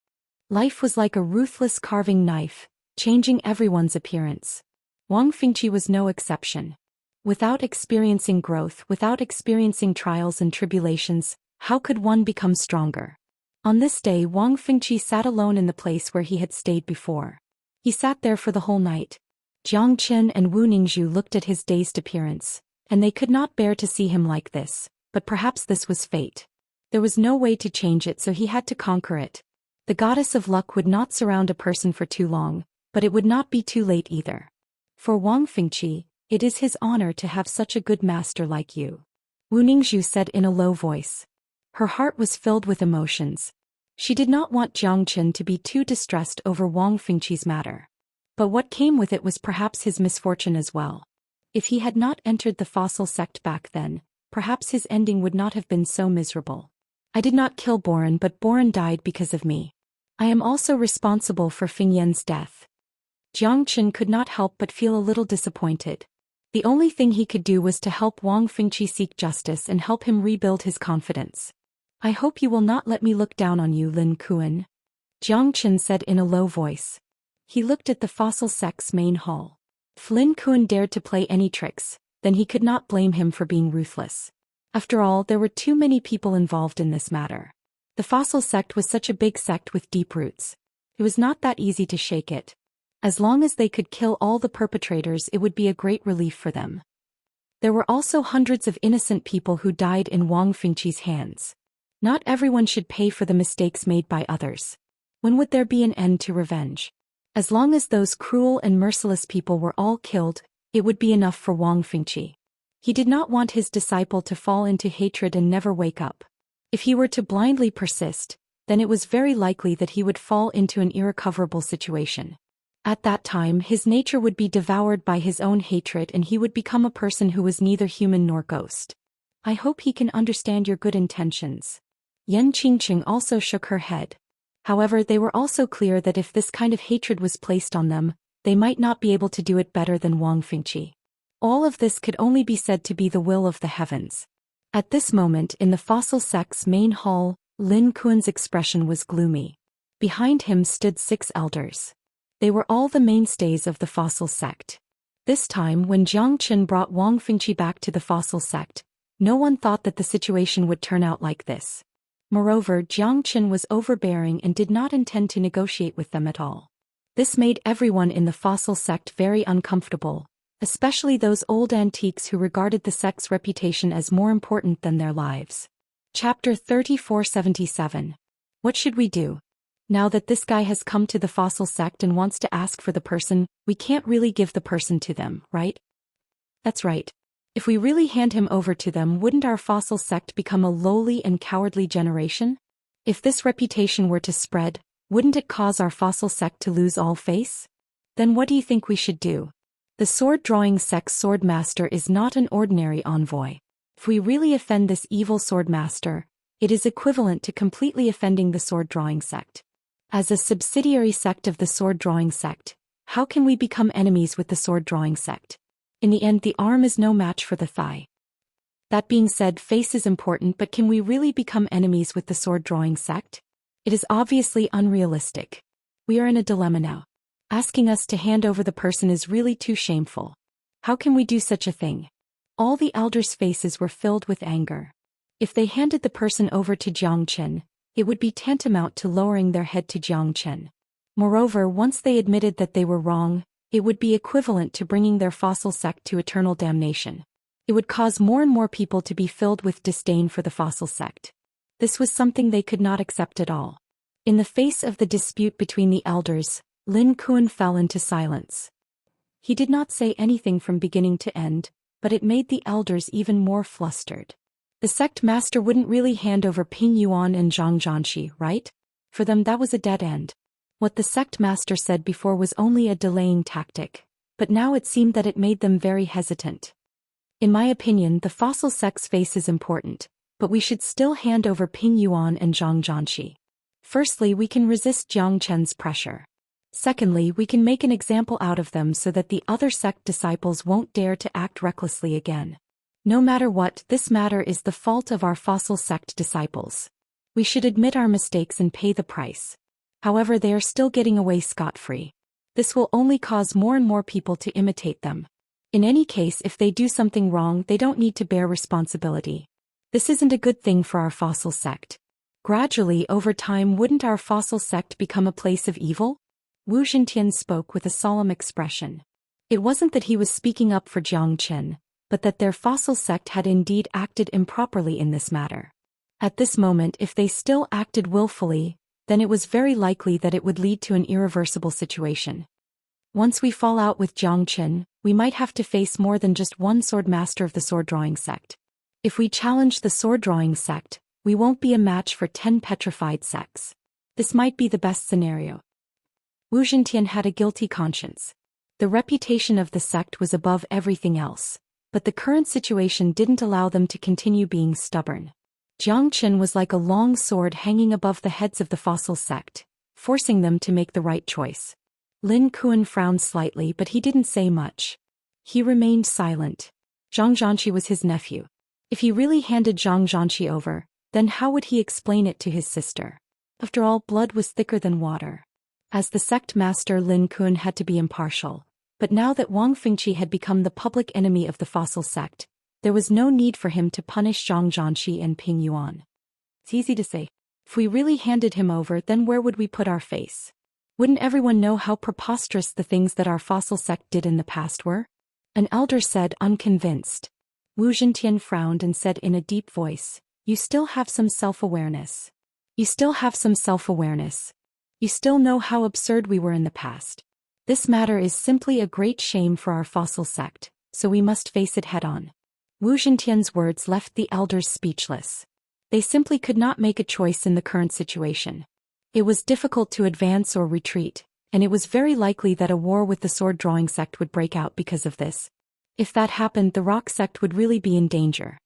Life was like a ruthless carving knife, changing everyone's appearance. Wang Fengqi was no exception. Without experiencing growth, without experiencing trials and tribulations, how could one become stronger? On this day, Wang Fengqi sat alone in the place where he had stayed before. He sat there for the whole night. Jiang Qin and Wu Ningzhu looked at his dazed appearance, and they could not bear to see him like this, but perhaps this was fate. There was no way to change it, so he had to conquer it. The goddess of luck would not surround a person for too long, but it would not be too late either. For Wang Fengqi, it is his honor to have such a good master like you, Wu Ningzhu said in a low voice. Her heart was filled with emotions. She did not want Jiang Qin to be too distressed over Wang Fengqi's matter. But what came with it was perhaps his misfortune as well. If he had not entered the fossil sect back then, perhaps his ending would not have been so miserable. I did not kill Boren, but Boren died because of me. I am also responsible for Feng Yan's death. Jiang Qin could not help but feel a little disappointed. The only thing he could do was to help Wang Fengqi seek justice and help him rebuild his confidence. I hope you will not let me look down on you, Lin Kuan, Jiang Qin said in a low voice. He looked at the fossil sect's main hall. If Lin Kuan dared to play any tricks, then he could not blame him for being ruthless. After all, there were too many people involved in this matter. The fossil sect was such a big sect with deep roots. It was not that easy to shake it. As long as they could kill all the perpetrators, it would be a great relief for them. There were also hundreds of innocent people who died in Wang Fengqi's hands. Not everyone should pay for the mistakes made by others. When would there be an end to revenge? As long as those cruel and merciless people were all killed, it would be enough for Wang Fengqi. He did not want his disciple to fall into hatred and never wake up. If he were to blindly persist, then it was very likely that he would fall into an irrecoverable situation. At that time, his nature would be devoured by his own hatred and he would become a person who was neither human nor ghost. I hope he can understand your good intentions. Yan Qingqing also shook her head. However, they were also clear that if this kind of hatred was placed on them, they might not be able to do it better than Wang Fengqi. All of this could only be said to be the will of the heavens. At this moment in the fossil sect's main hall, Lin Kuan's expression was gloomy. Behind him stood 6 elders. They were all the mainstays of the fossil sect. This time when Jiang Qin brought Wang Fengqi back to the fossil sect, no one thought that the situation would turn out like this. Moreover, Jiang Qin was overbearing and did not intend to negotiate with them at all. This made everyone in the fossil sect very uncomfortable, especially those old antiques who regarded the sect's reputation as more important than their lives. Chapter 3477. What should we do? Now that this guy has come to the fossil sect and wants to ask for the person, we can't really give the person to them, right? That's right. If we really hand him over to them, wouldn't our fossil sect become a lowly and cowardly generation? If this reputation were to spread, wouldn't it cause our fossil sect to lose all face? Then what do you think we should do? The sword-drawing sect's sword master is not an ordinary envoy. If we really offend this evil sword master, it is equivalent to completely offending the sword-drawing sect. As a subsidiary sect of the sword-drawing sect, how can we become enemies with the sword-drawing sect? In the end, the arm is no match for the thigh. That being said, face is important, but can we really become enemies with the sword-drawing sect? It is obviously unrealistic. We are in a dilemma now. Asking us to hand over the person is really too shameful. How can we do such a thing? All the elders' faces were filled with anger. If they handed the person over to Jiang Qin, it would be tantamount to lowering their head to Jiang Qin. Moreover, once they admitted that they were wrong, it would be equivalent to bringing their fossil sect to eternal damnation. It would cause more and more people to be filled with disdain for the fossil sect. This was something they could not accept at all. In the face of the dispute between the elders, Lin Kuan fell into silence. He did not say anything from beginning to end, but it made the elders even more flustered. The sect master wouldn't really hand over Ping Yuan and Zhang Zhanxi, right? For them that was a dead end. What the sect master said before was only a delaying tactic, but now it seemed that it made them very hesitant. In my opinion, the fossil sect's face is important, but we should still hand over Ping Yuan and Zhang Zhanxi. Firstly, we can resist Jiang Chen's pressure. Secondly, we can make an example out of them so that the other sect disciples won't dare to act recklessly again. No matter what, this matter is the fault of our fossil sect disciples. We should admit our mistakes and pay the price. However, they are still getting away scot-free. This will only cause more and more people to imitate them. In any case, if they do something wrong, they don't need to bear responsibility. This isn't a good thing for our fossil sect. Gradually, over time, wouldn't our fossil sect become a place of evil? Wu Zhintian spoke with a solemn expression. It wasn't that he was speaking up for Jiang Chen, but that their fossil sect had indeed acted improperly in this matter. At this moment, if they still acted willfully, then it was very likely that it would lead to an irreversible situation. Once we fall out with Jiang Chen, we might have to face more than just one sword master of the sword-drawing sect. If we challenge the sword-drawing sect, we won't be a match for 10 petrified sects. This might be the best scenario. Wu Zhintian had a guilty conscience. The reputation of the sect was above everything else, but the current situation didn't allow them to continue being stubborn. Jiang Chen was like a long sword hanging above the heads of the fossil sect, forcing them to make the right choice. Lin Kuan frowned slightly, but he didn't say much. He remained silent. Zhang Zhanqi was his nephew. If he really handed Zhang Zhanqi over, then how would he explain it to his sister? After all, blood was thicker than water. As the sect master, Lin Kuan had to be impartial. But now that Wang Fengqi had become the public enemy of the fossil sect, there was no need for him to punish Zhang Zhanqi and Ping Yuan. It's easy to say. If we really handed him over, then where would we put our face? Wouldn't everyone know how preposterous the things that our fossil sect did in the past were? An elder said, unconvinced. Wu Zhintian frowned and said in a deep voice, "You still have some self-awareness. You still have some self-awareness. You still know how absurd we were in the past. This matter is simply a great shame for our fossil sect, so we must face it head-on." Wu Zhintian's words left the elders speechless. They simply could not make a choice in the current situation. It was difficult to advance or retreat, and it was very likely that a war with the sword-drawing sect would break out because of this. If that happened, the rock sect would really be in danger.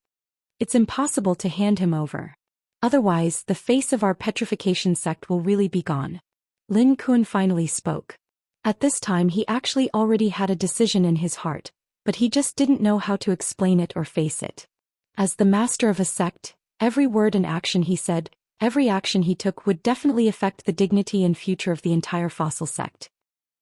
It's impossible to hand him over. Otherwise, the face of our petrification sect will really be gone. Lin Kuan finally spoke. At this time he actually already had a decision in his heart, but he just didn't know how to explain it or face it. As the master of a sect, every word and action he said, every action he took would definitely affect the dignity and future of the entire fossil sect.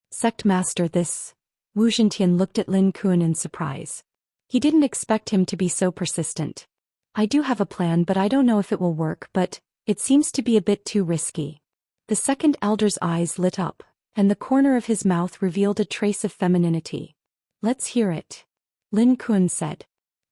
Sect master, this... Wu Zhintian looked at Lin Kuan in surprise. He didn't expect him to be so persistent. "I do have a plan, but I don't know if it will work, but it seems to be a bit too risky." The second elder's eyes lit up, and the corner of his mouth revealed a trace of femininity. "Let's hear it," Lin Kuan said.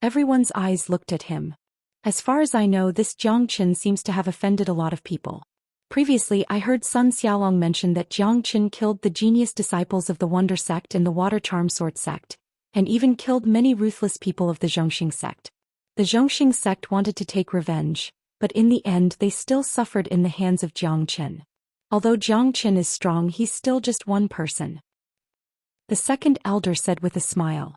Everyone's eyes looked at him. "As far as I know, this Jiang Chen seems to have offended a lot of people. Previously I heard Sun Xiaolong mention that Jiang Chen killed the genius disciples of the Wonder Sect and the Water Charm Sword Sect, and even killed many ruthless people of the Zhongxing Sect. The Zhongxing Sect wanted to take revenge, but in the end they still suffered in the hands of Jiang Chen. Although Jiang Chen is strong, he's still just one person." The second elder said with a smile.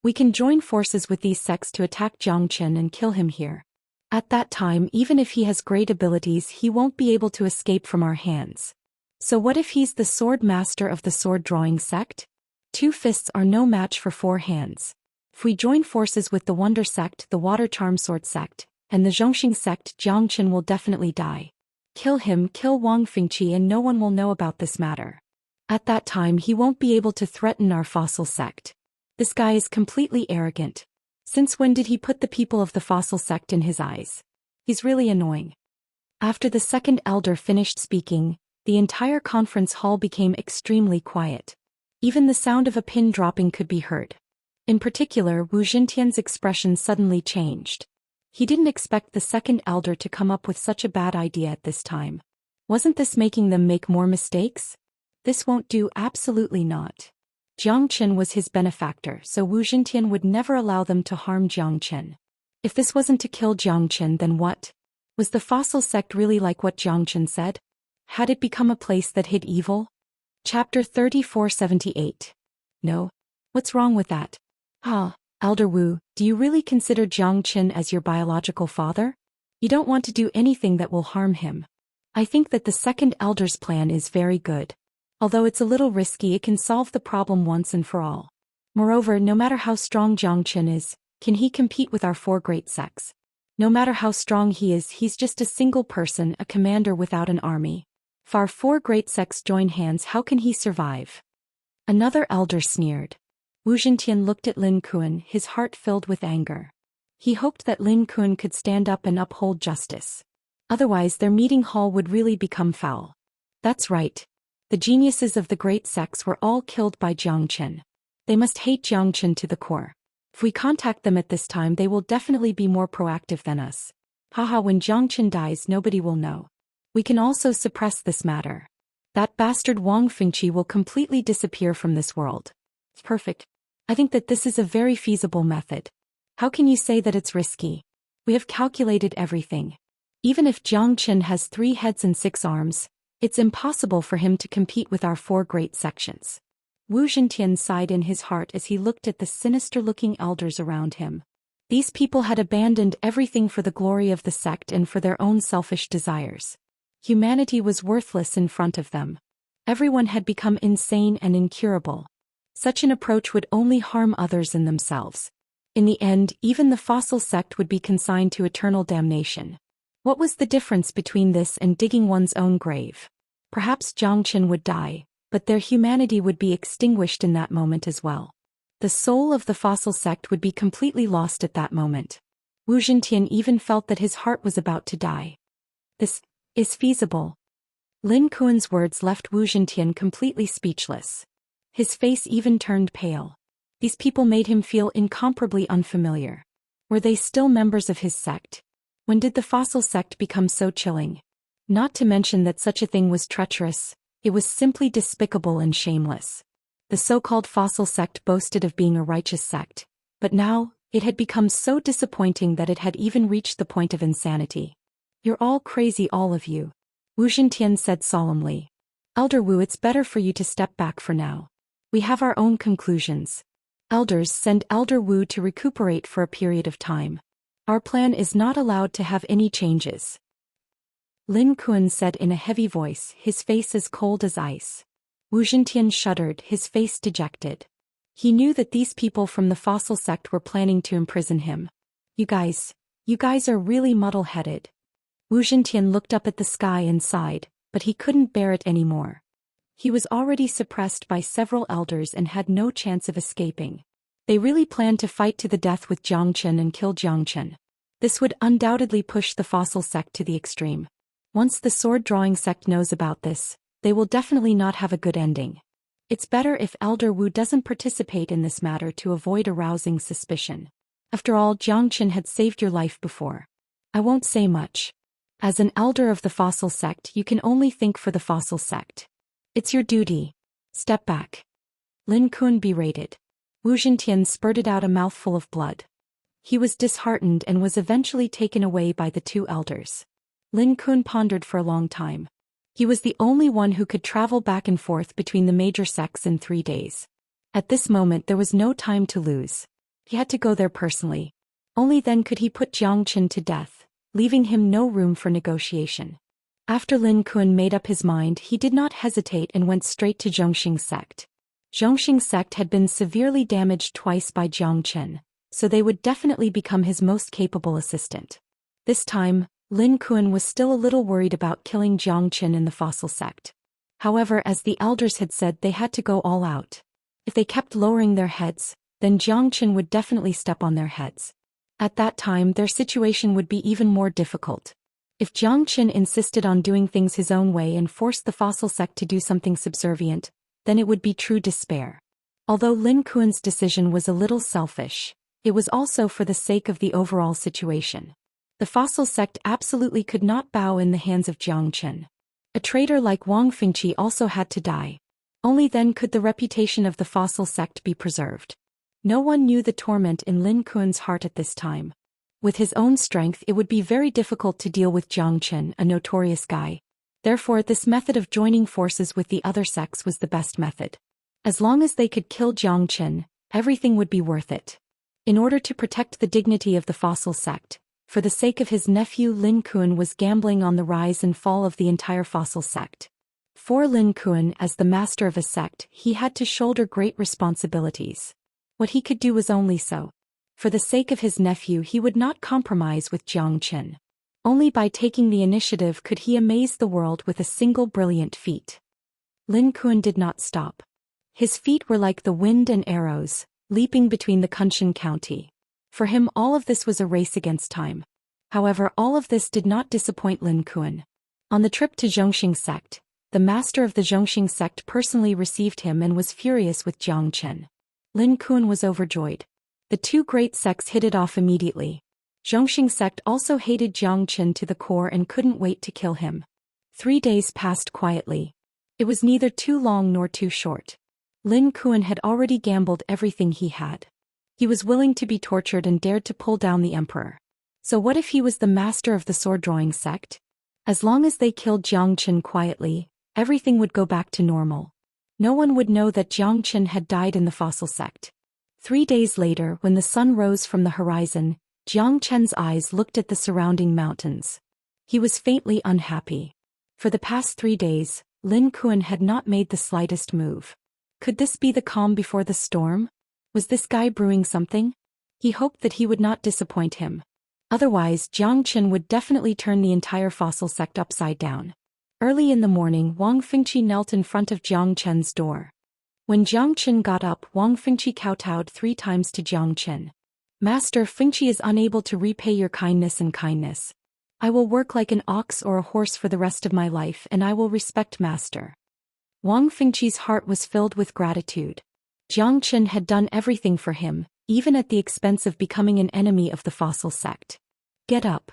"We can join forces with these sects to attack Jiang Chen and kill him here. At that time, even if he has great abilities, he won't be able to escape from our hands. So what if he's the sword master of the sword-drawing sect? 2 fists are no match for 4 hands. If we join forces with the Wonder Sect, the Water Charm Sword Sect, and the Zhongxing Sect, Jiang Chen will definitely die. Kill him, kill Wang Fengqi, and no one will know about this matter. At that time he won't be able to threaten our fossil sect. This guy is completely arrogant. Since when did he put the people of the fossil sect in his eyes? He's really annoying." After the second elder finished speaking, the entire conference hall became extremely quiet. Even the sound of a pin dropping could be heard. In particular, Wu Zhintian's expression suddenly changed. He didn't expect the second elder to come up with such a bad idea at this time. Wasn't this making them make more mistakes? This won't do, absolutely not. Jiang Chen was his benefactor, so Wu Zhintian would never allow them to harm Jiang Chen. If this wasn't to kill Jiang Chen, then what? Was the fossil sect really like what Jiang Chen said? Had it become a place that hid evil? Chapter 3478. No. What's wrong with that? Ah, Elder Wu, do you really consider Jiang Chen as your biological father? You don't want to do anything that will harm him. I think that the second elder's plan is very good. Although it's a little risky, it can solve the problem once and for all. Moreover, no matter how strong Jiang Chen is, can he compete with our 4 great sects? No matter how strong he is, he's just a single person, a commander without an army. If our 4 great sects join hands, how can he survive? Another elder sneered. Wu Zhintian looked at Lin Kuan, his heart filled with anger. He hoped that Lin Kuan could stand up and uphold justice. Otherwise their meeting hall would really become foul. That's right. The geniuses of the great sects were all killed by Jiang Chen. They must hate Jiangchen to the core. If we contact them at this time, they will definitely be more proactive than us. Haha, when Jiangchen dies, nobody will know. We can also suppress this matter. That bastard Wang Fengqi will completely disappear from this world. Perfect. I think that this is a very feasible method. How can you say that it's risky? We have calculated everything. Even if Jiangchen has 3 heads and 6 arms, it's impossible for him to compete with our 4 great sections. Wu Zhentian sighed in his heart as he looked at the sinister-looking elders around him. These people had abandoned everything for the glory of the sect and for their own selfish desires. Humanity was worthless in front of them. Everyone had become insane and incurable. Such an approach would only harm others and themselves. In the end, even the fossil sect would be consigned to eternal damnation. What was the difference between this and digging one's own grave? Perhaps Jiangchen would die, but their humanity would be extinguished in that moment as well. The soul of the fossil sect would be completely lost at that moment. Wu Zhentian even felt that his heart was about to die. This is feasible. Lin Kuan's words left Wu Zhentian completely speechless. His face even turned pale. These people made him feel incomparably unfamiliar. Were they still members of his sect? When did the fossil sect become so chilling? Not to mention that such a thing was treacherous, it was simply despicable and shameless. The so-called fossil sect boasted of being a righteous sect, but now, it had become so disappointing that it had even reached the point of insanity. You're all crazy, all of you. Wu Zhentian said solemnly. Elder Wu, it's better for you to step back for now. We have our own conclusions. Elders, send Elder Wu to recuperate for a period of time. Our plan is not allowed to have any changes. Lin Kuan said in a heavy voice, his face as cold as ice. Wu Zhentian shuddered, his face dejected. He knew that these people from the fossil sect were planning to imprison him. You guys are really muddle-headed. Wu Zhentian looked up at the sky and sighed, but he couldn't bear it anymore. He was already suppressed by several elders and had no chance of escaping. They really planned to fight to the death with Jiangchen and kill Jiangchen. This would undoubtedly push the fossil sect to the extreme. Once the sword-drawing sect knows about this, they will definitely not have a good ending. It's better if Elder Wu doesn't participate in this matter to avoid arousing suspicion. After all, Jiangchen had saved your life before. I won't say much. As an elder of the fossil sect, you can only think for the fossil sect. It's your duty. Step back. Lin Kuan berated. Wu Zhentian spurted out a mouthful of blood. He was disheartened and was eventually taken away by the 2 elders. Lin Kuan pondered for a long time. He was the only one who could travel back and forth between the major sects in 3 days. At this moment there was no time to lose. He had to go there personally. Only then could he put Jiangchen to death, leaving him no room for negotiation. After Lin Kuan made up his mind, he did not hesitate and went straight to Zhongxing's sect. Zhongxing's sect had been severely damaged twice by Jiangchen, so they would definitely become his most capable assistant. This time, Lin Kuan was still a little worried about killing Jiangchen in the fossil sect. However, as the elders had said, they had to go all out. If they kept lowering their heads, then Jiangchen would definitely step on their heads. At that time, their situation would be even more difficult. If Jiangchen insisted on doing things his own way and forced the fossil sect to do something subservient, then it would be true despair. Although Lin Kuan's decision was a little selfish, it was also for the sake of the overall situation. The fossil sect absolutely could not bow in the hands of Jiangchen. A traitor like Wang Fengqi also had to die. Only then could the reputation of the fossil sect be preserved. No one knew the torment in Lin Kuan's heart at this time. With his own strength, it would be very difficult to deal with Jiangchen, a notorious guy. Therefore, this method of joining forces with the other sects was the best method. As long as they could kill Jiangchen, everything would be worth it. In order to protect the dignity of the fossil sect, for the sake of his nephew, Lin Kuan was gambling on the rise and fall of the entire fossil sect. For Lin Kuan, as the master of a sect, he had to shoulder great responsibilities. What he could do was only so. For the sake of his nephew, he would not compromise with Jiangchen. Only by taking the initiative could he amaze the world with a single brilliant feat. Lin Kuan did not stop. His feet were like the wind and arrows, leaping between the Kunshan County. For him, all of this was a race against time. However, all of this did not disappoint Lin Kuan. On the trip to Zhongxing sect, the master of the Zhongxing sect personally received him and was furious with Jiangchen. Lin Kuan was overjoyed. The two great sects hit it off immediately. Zhongxing sect also hated Jiang Qin to the core and couldn't wait to kill him. 3 days passed quietly. It was neither too long nor too short. Lin Kuan had already gambled everything he had. He was willing to be tortured and dared to pull down the emperor. So what if he was the master of the sword-drawing sect? As long as they killed Jiang Qin quietly, everything would go back to normal. No one would know that Jiang Qin had died in the fossil sect. 3 days later, when the sun rose from the horizon, Jiang Qin's eyes looked at the surrounding mountains. He was faintly unhappy. For the past 3 days, Lin Kuan had not made the slightest move. Could this be the calm before the storm? Was this guy brewing something? He hoped that he would not disappoint him. Otherwise, Jiang Qin would definitely turn the entire fossil sect upside down. Early in the morning, Wang Fengqi knelt in front of Jiang Qin's door. When Jiang Qin got up, Wang Fengqi kowtowed 3 times to Jiang Qin. Master, Fengqi is unable to repay your kindness and kindness. I will work like an ox or a horse for the rest of my life, and I will respect Master. Wang Fengqi's heart was filled with gratitude. Jiang Qin had done everything for him, even at the expense of becoming an enemy of the fossil sect. Get up.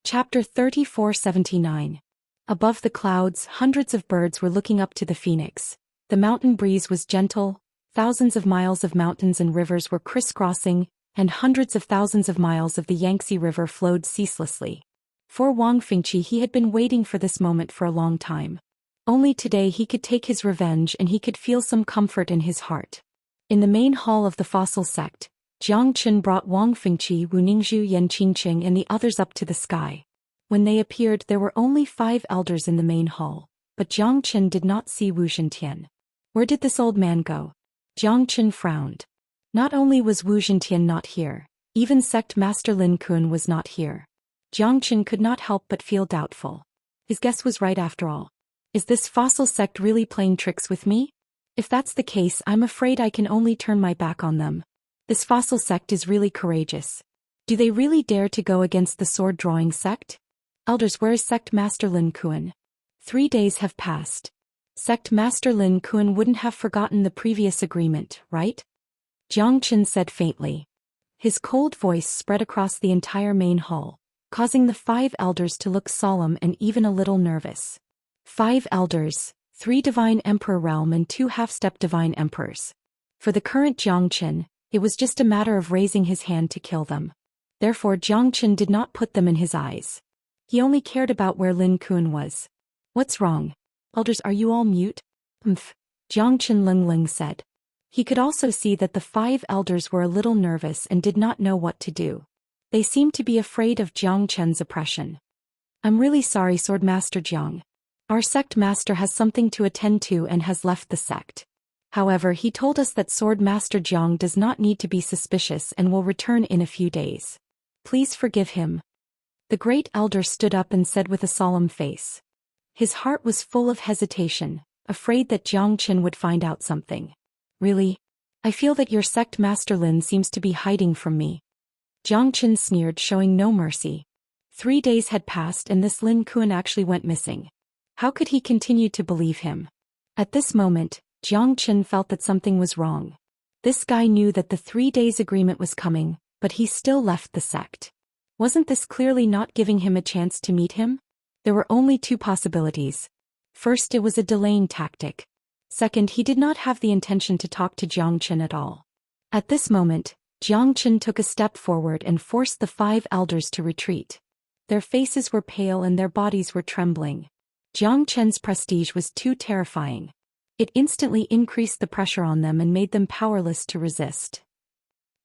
Chapter 3479. Above the clouds, hundreds of birds were looking up to the phoenix. The mountain breeze was gentle, thousands of miles of mountains and rivers were crisscrossing, and hundreds of thousands of miles of the Yangtze River flowed ceaselessly. For Wang Fengqi, he had been waiting for this moment for a long time. Only today he could take his revenge and he could feel some comfort in his heart. In the main hall of the fossil sect, Jiang Qin brought Wang Fengqi, Wu Ningzhu, Yan Qingqing and the others up to the sky. When they appeared, there were only 5 elders in the main hall, but Jiang Qin did not see Wu Zhentian. Where did this old man go? Jiang Qin frowned. Not only was Wu Zhentian not here, even sect master Lin Kuan was not here. Jiang Qin could not help but feel doubtful. His guess was right after all. Is this fossil sect really playing tricks with me? If that's the case, I'm afraid I can only turn my back on them. This fossil sect is really courageous. Do they really dare to go against the sword-drawing sect? Elders, where is sect master Lin Kuan? 3 days have passed. Sect master Lin Kuan wouldn't have forgotten the previous agreement, right? Jiang Qin said faintly. His cold voice spread across the entire main hall, causing the 5 elders to look solemn and even a little nervous. 5 elders, 3 divine emperor realm and 2 half-step divine emperors. For the current Jiang Qin, it was just a matter of raising his hand to kill them. Therefore Jiang Qin did not put them in his eyes. He only cared about where Lin Kuan was. What's wrong? Elders, are you all mute? Jiang Qin Ling said. He could also see that the 5 elders were a little nervous and did not know what to do. They seemed to be afraid of Jiang Qin's oppression. I'm really sorry, Swordmaster Jiang. Our sect master has something to attend to and has left the sect. However, he told us that Swordmaster Jiang does not need to be suspicious and will return in a few days. Please forgive him. The great elder stood up and said with a solemn face. His heart was full of hesitation, afraid that Jiang Qin would find out something. Really? I feel that your sect master Lin seems to be hiding from me. Jiang Qin sneered, showing no mercy. 3 days had passed and this Lin Kuan actually went missing. How could he continue to believe him? At this moment, Jiang Qin felt that something was wrong. This guy knew that the 3 days agreement was coming, but he still left the sect. Wasn't this clearly not giving him a chance to meet him? There were only 2 possibilities. First, it was a delaying tactic. Second, he did not have the intention to talk to Jiang Qin at all. At this moment, Jiang Qin took a step forward and forced the 5 elders to retreat. Their faces were pale and their bodies were trembling. Jiang Qin's prestige was too terrifying. It instantly increased the pressure on them and made them powerless to resist.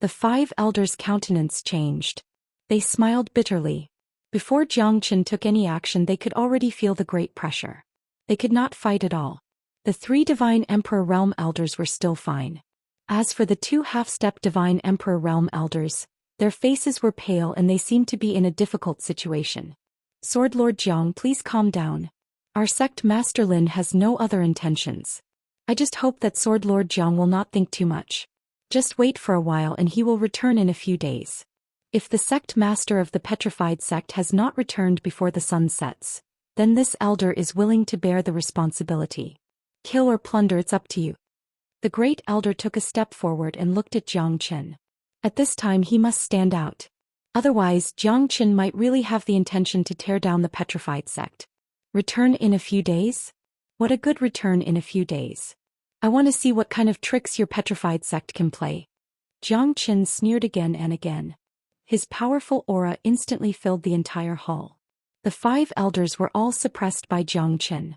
The 5 elders' countenance changed. They smiled bitterly. Before Jiang Qin took any action, they could already feel the great pressure. They could not fight at all. The 3 divine emperor realm elders were still fine. As for the 2 half-step divine emperor realm elders, their faces were pale and they seemed to be in a difficult situation. Sword Lord Jiang, please calm down. Our sect master Lin has no other intentions. I just hope that Sword Lord Jiang will not think too much. Just wait for a while and he will return in a few days. If the sect master of the petrified sect has not returned before the sun sets, then this elder is willing to bear the responsibility. Kill or plunder, it's up to you. The great elder took a step forward and looked at Zhou Xian. At this time he must stand out. Otherwise, Zhou Xian might really have the intention to tear down the petrified sect. Return in a few days? What a good return in a few days. I want to see what kind of tricks your petrified sect can play. Zhou Xian sneered again and again. His powerful aura instantly filled the entire hall. The 5 elders were all suppressed by Zhou Xian.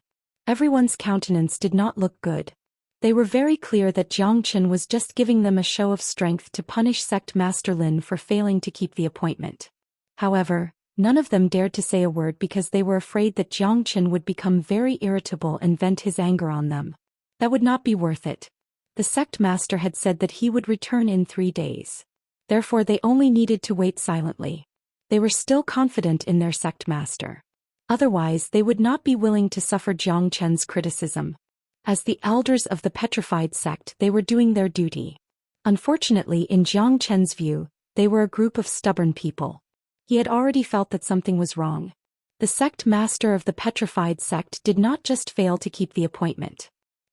Everyone's countenance did not look good. They were very clear that Zhou Xian was just giving them a show of strength to punish Sect Master Lin for failing to keep the appointment. However, none of them dared to say a word because they were afraid that Zhou Xian would become very irritable and vent his anger on them. That would not be worth it. The sect master had said that he would return in 3 days. Therefore they only needed to wait silently. They were still confident in their sect master. Otherwise they would not be willing to suffer Zhou Xian's criticism. As the elders of the petrified sect, they were doing their duty. Unfortunately, in Zhou Xian's view, they were a group of stubborn people. He had already felt that something was wrong. The sect master of the petrified sect did not just fail to keep the appointment.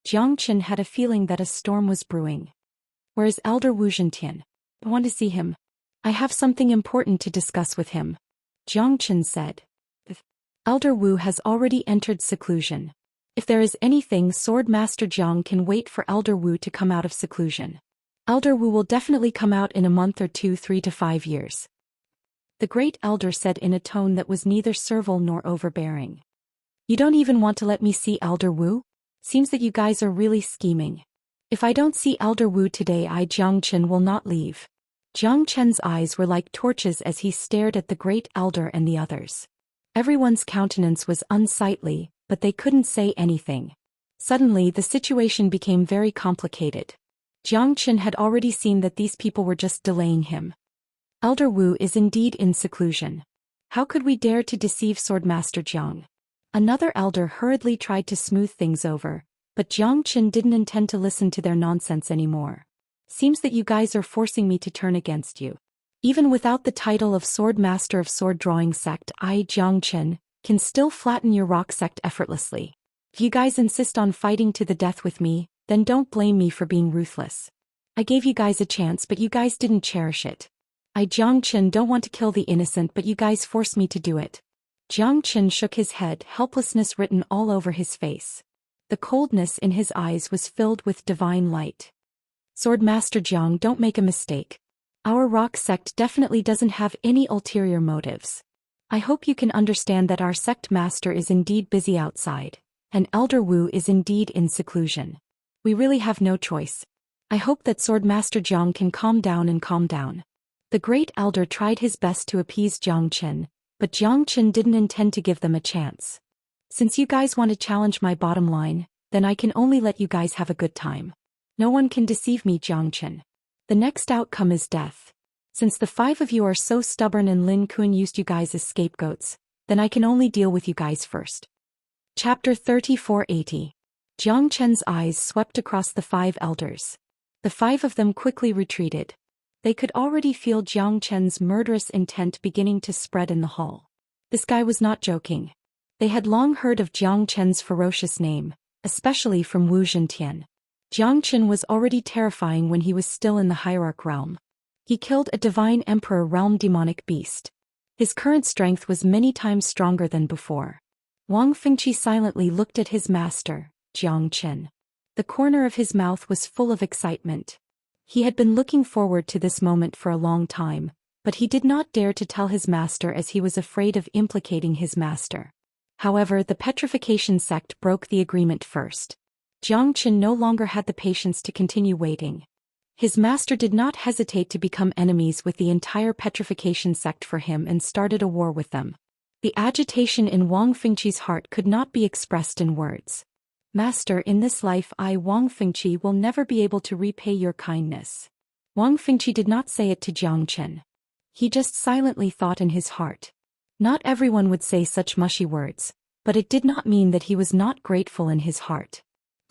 Zhou Xian had a feeling that a storm was brewing. Where is Elder Wu Zhentian? I want to see him. I have something important to discuss with him. Zhou Xian said. Elder Wu has already entered seclusion. If there is anything, Sword Master Zhang can wait for Elder Wu to come out of seclusion. Elder Wu will definitely come out in a month or two, 3 to 5 years. The great elder said in a tone that was neither servile nor overbearing. You don't even want to let me see Elder Wu? Seems that you guys are really scheming. If I don't see Elder Wu today, Zhou Xian will not leave. Zhou Qian's eyes were like torches as he stared at the great elder and the others. Everyone's countenance was unsightly, but they couldn't say anything. Suddenly the situation became very complicated. Zhou Xian had already seen that these people were just delaying him. Elder Wu is indeed in seclusion. How could we dare to deceive Swordmaster Zhang? Another elder hurriedly tried to smooth things over, but Zhou Xian didn't intend to listen to their nonsense anymore. Seems that you guys are forcing me to turn against you. Even without the title of Sword Master of Sword Drawing Sect, I, Zhou Xian, can still flatten your rock sect effortlessly. If you guys insist on fighting to the death with me, then don't blame me for being ruthless. I gave you guys a chance, but you guys didn't cherish it. I, Zhou Xian, don't want to kill the innocent, but you guys forced me to do it. Zhou Xian shook his head, helplessness written all over his face. The coldness in his eyes was filled with divine light. Swordmaster Zhang, don't make a mistake. Our rock sect definitely doesn't have any ulterior motives. I hope you can understand that our sect master is indeed busy outside, and Elder Wu is indeed in seclusion. We really have no choice. I hope that Swordmaster Zhang can calm down. The great elder tried his best to appease Zhou Xian, but Zhou Xian didn't intend to give them a chance. Since you guys want to challenge my bottom line, then I can only let you guys have a good time. No one can deceive me, Zhou Xian. The next outcome is death. Since the 5 of you are so stubborn and Lin Kun used you guys as scapegoats, then I can only deal with you guys first. Chapter 3480. Zhou Qian's eyes swept across the 5 elders. The 5 of them quickly retreated. They could already feel Zhou Qian's murderous intent beginning to spread in the hall. This guy was not joking. They had long heard of Zhou Qian's ferocious name, especially from Wu Zhentian. Zhou Qian was already terrifying when he was still in the hierarch realm. He killed a divine emperor realm demonic beast. His current strength was many times stronger than before. Wang Fengqi silently looked at his master, Zhou Qian. The corner of his mouth was full of excitement. He had been looking forward to this moment for a long time, but he did not dare to tell his master as he was afraid of implicating his master. However, the petrification sect broke the agreement first. Zhou Qian no longer had the patience to continue waiting. His master did not hesitate to become enemies with the entire petrification sect for him and started a war with them. The agitation in Wang Fengqi's heart could not be expressed in words. Master, in this life I, Wang Fengqi, will never be able to repay your kindness. Wang Fengqi did not say it to Zhou Qian. He just silently thought in his heart. Not everyone would say such mushy words, but it did not mean that he was not grateful in his heart.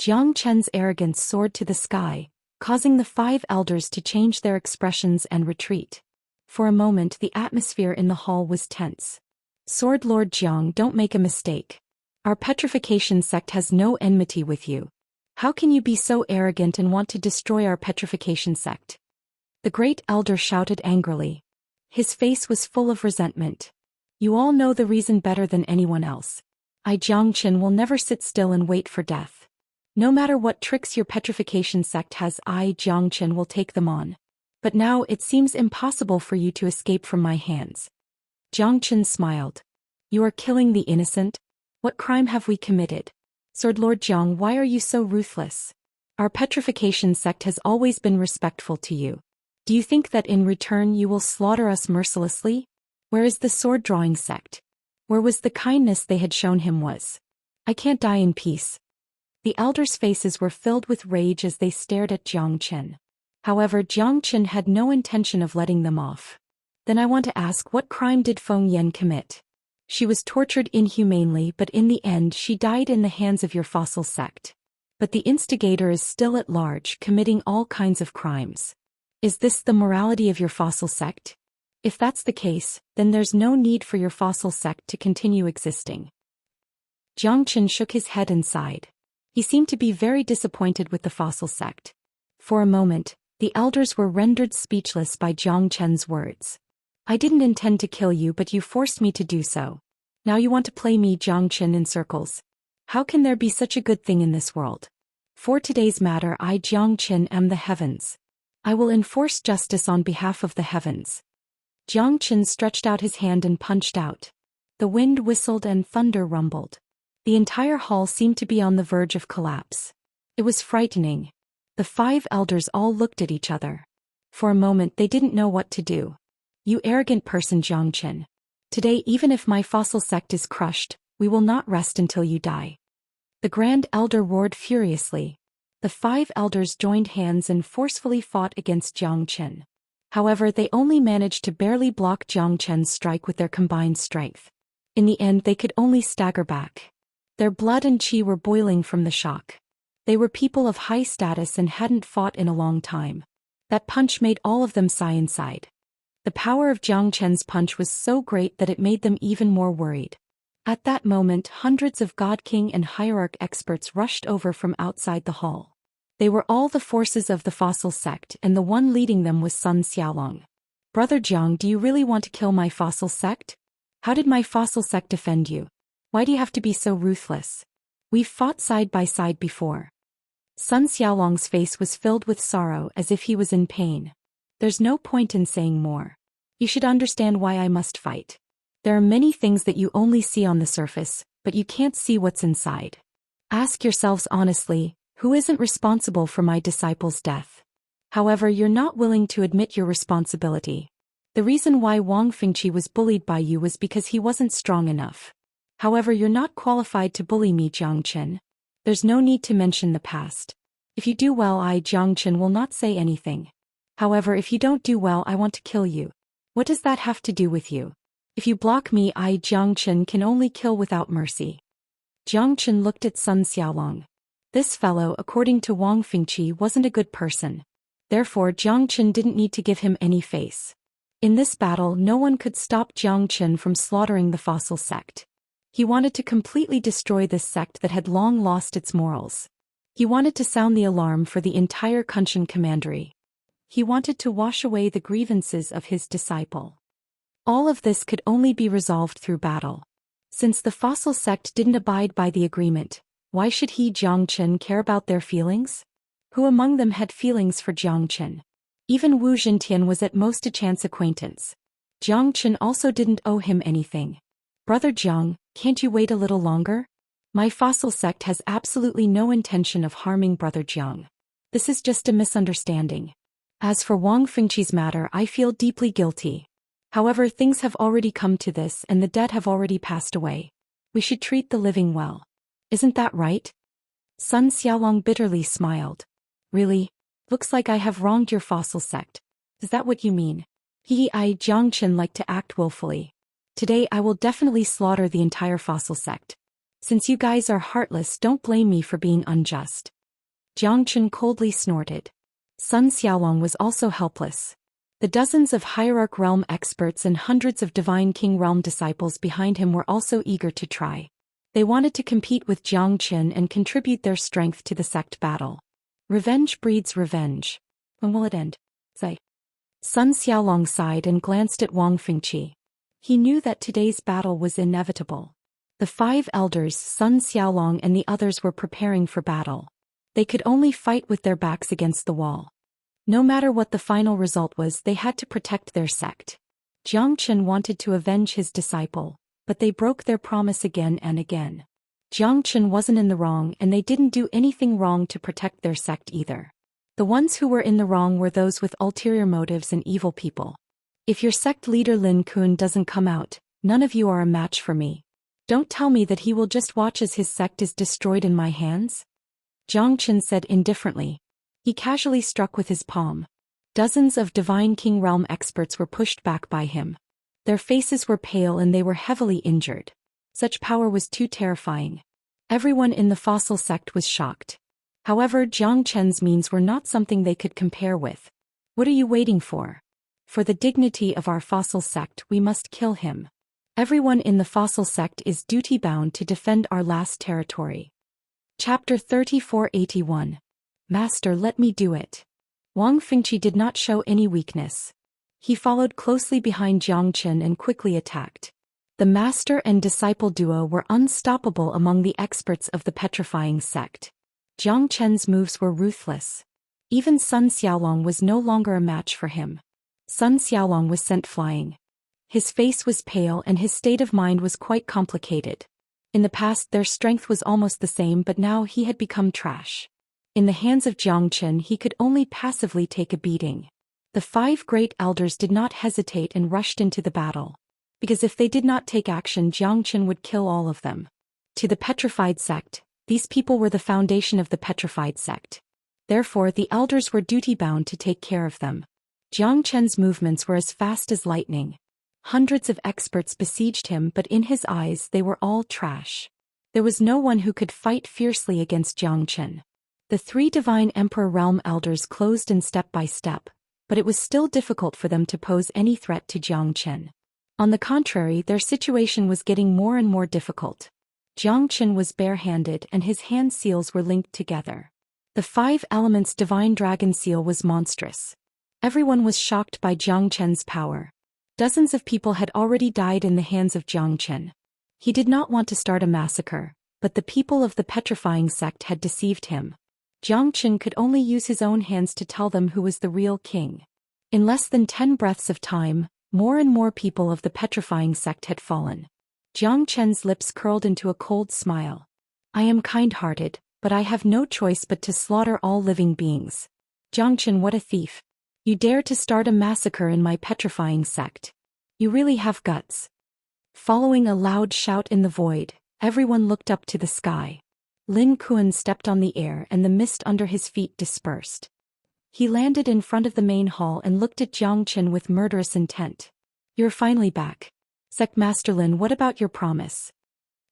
Zhou Qian's arrogance soared to the sky, causing the 5 elders to change their expressions and retreat. For a moment the atmosphere in the hall was tense. Sword Lord Jiang, don't make a mistake. Our petrification sect has no enmity with you. How can you be so arrogant and want to destroy our petrification sect? The great elder shouted angrily. His face was full of resentment. You all know the reason better than anyone else. I Xianxia will never sit still and wait for death. No matter what tricks your petrification sect has, I Xianxia will take them on. But now it seems impossible for you to escape from my hands. Xianxia smiled. You are killing the innocent? What crime have we committed? Sword Lord Jiang, why are you so ruthless? Our petrification sect has always been respectful to you. Do you think that in return you will slaughter us mercilessly? Where is the sword-drawing sect? Where was the kindness they had shown him was? I can't die in peace. The elders' faces were filled with rage as they stared at Xianxia. However, Xianxia had no intention of letting them off. Then I want to ask, what crime did Feng Yan commit? She was tortured inhumanely, but in the end she died in the hands of your fossil sect. But the instigator is still at large, committing all kinds of crimes. Is this the morality of your fossil sect? If that's the case, then there's no need for your fossil sect to continue existing. Xianxia shook his head and sighed. He seemed to be very disappointed with the fossil sect. For a moment, the elders were rendered speechless by Xianxia's words. I didn't intend to kill you, but you forced me to do so. Now you want to play me Xianxia in circles. How can there be such a good thing in this world? For today's matter, I Xianxia am the heavens. I will enforce justice on behalf of the heavens. Xianxia stretched out his hand and punched out. The wind whistled and thunder rumbled. The entire hall seemed to be on the verge of collapse. It was frightening. The 5 elders all looked at each other. For a moment they didn't know what to do. You arrogant person Xianxia. Today, even if my fossil sect is crushed, we will not rest until you die. The Grand Elder roared furiously. The 5 elders joined hands and forcefully fought against Xianxia. However, they only managed to barely block Xianxia's strike with their combined strength. In the end, they could only stagger back. Their blood and qi were boiling from the shock. They were people of high status and hadn't fought in a long time. That punch made all of them sigh inside. The power of Xianxia's punch was so great that it made them even more worried. At that moment, hundreds of God King and Hierarch experts rushed over from outside the hall. They were all the forces of the fossil sect, and the one leading them was Sun Xiaolong. Brother Jiang, do you really want to kill my fossil sect? How did my fossil sect defend you? Why do you have to be so ruthless? We've fought side by side before. Sun Xiaolong's face was filled with sorrow as if he was in pain. There's no point in saying more. You should understand why I must fight. There are many things that you only see on the surface, but you can't see what's inside. Ask yourselves honestly, who isn't responsible for my disciple's death? However, you're not willing to admit your responsibility. The reason why Wang Fengqi was bullied by you was because he wasn't strong enough. However, you're not qualified to bully me, Xianxia. There's no need to mention the past. If you do well, I Xianxia will not say anything. However, if you don't do well, I want to kill you. What does that have to do with you? If you block me, I Xianxia can only kill without mercy. Xianxia looked at Sun Xiaolong. This fellow, according to Wang Fengqi, wasn't a good person. Therefore, Xianxia didn't need to give him any face. In this battle, no one could stop Xianxia from slaughtering the fossil sect. He wanted to completely destroy this sect that had long lost its morals. He wanted to sound the alarm for the entire Kunshan commandery. He wanted to wash away the grievances of his disciple. All of this could only be resolved through battle. Since the fossil sect didn't abide by the agreement, why should he Xianxia care about their feelings? Who among them had feelings for Xianxia? Even Wu Zhintian was at most a chance acquaintance. Xianxia also didn't owe him anything. Brother Jiang, can't you wait a little longer? My fossil sect has absolutely no intention of harming Brother Jiang. This is just a misunderstanding. As for Wang Fengqi's matter, I feel deeply guilty. However, things have already come to this and the dead have already passed away. We should treat the living well. Isn't that right? Sun Xiaolong bitterly smiled. Really? Looks like I have wronged your fossil sect. Is that what you mean? I Xianxia like to act willfully. Today I will definitely slaughter the entire fossil sect. Since you guys are heartless, don't blame me for being unjust. Xianxia coldly snorted. Sun Xiaolong was also helpless. The dozens of Hierarch Realm experts and hundreds of Divine King Realm disciples behind him were also eager to try. They wanted to compete with Zhou Xian and contribute their strength to the sect battle. Revenge breeds revenge. When will it end? Zai. Sun Xiaolong sighed and glanced at Wang Fengqi. He knew that today's battle was inevitable. The 5 elders, Sun Xiaolong and the others, were preparing for battle. They could only fight with their backs against the wall. No matter what the final result was, they had to protect their sect. Zhou Xian wanted to avenge his disciple, but they broke their promise again and again. Zhou Xian wasn't in the wrong, and they didn't do anything wrong to protect their sect either. The ones who were in the wrong were those with ulterior motives and evil people. If your sect leader Lin Kun doesn't come out, none of you are a match for me. Don't tell me that he will just watch as his sect is destroyed in my hands? Zhou Xian said indifferently. He casually struck with his palm. Dozens of Divine King Realm experts were pushed back by him. Their faces were pale and they were heavily injured. Such power was too terrifying. Everyone in the fossil sect was shocked. However, Zhou Qian's means were not something they could compare with. What are you waiting for? For the dignity of our fossil sect, we must kill him. Everyone in the fossil sect is duty-bound to defend our last territory. Chapter 3481. Master, let me do it. Wang Fengqi did not show any weakness. He followed closely behind Zhou Qian and quickly attacked. The master and disciple duo were unstoppable among the experts of the petrifying sect. Zhou Qian's moves were ruthless. Even Sun Xiaolong was no longer a match for him. Sun Xiaolong was sent flying. His face was pale and his state of mind was quite complicated. In the past their strength was almost the same, but now he had become trash. In the hands of Zhou Qian he could only passively take a beating. The 5 great elders did not hesitate and rushed into the battle. Because if they did not take action, Zhou Qian would kill all of them. To the petrified sect, these people were the foundation of the petrified sect. Therefore the elders were duty-bound to take care of them. Zhou Qian's movements were as fast as lightning. Hundreds of experts besieged him, but in his eyes they were all trash. There was no one who could fight fiercely against Zhou Qian. The 3 Divine Emperor Realm elders closed in step by step, but it was still difficult for them to pose any threat to Zhou Qian. On the contrary, their situation was getting more and more difficult. Zhou Qian was barehanded and his hand seals were linked together. The 5 elements divine dragon seal was monstrous. Everyone was shocked by Zhou Qian's power. Dozens of people had already died in the hands of Zhou Qian. He did not want to start a massacre, but the people of the petrifying sect had deceived him. Zhou Qian could only use his own hands to tell them who was the real king. In less than 10 breaths of time, more and more people of the petrifying sect had fallen. Zhou Qian's lips curled into a cold smile. I am kind-hearted, but I have no choice but to slaughter all living beings. Zhou Qian, what a thief. You dare to start a massacre in my petrifying sect. You really have guts. Following a loud shout in the void, everyone looked up to the sky. Lin Kun stepped on the air and the mist under his feet dispersed. He landed in front of the main hall and looked at Zhou Qian with murderous intent. You're finally back. Sect Master Lin, what about your promise?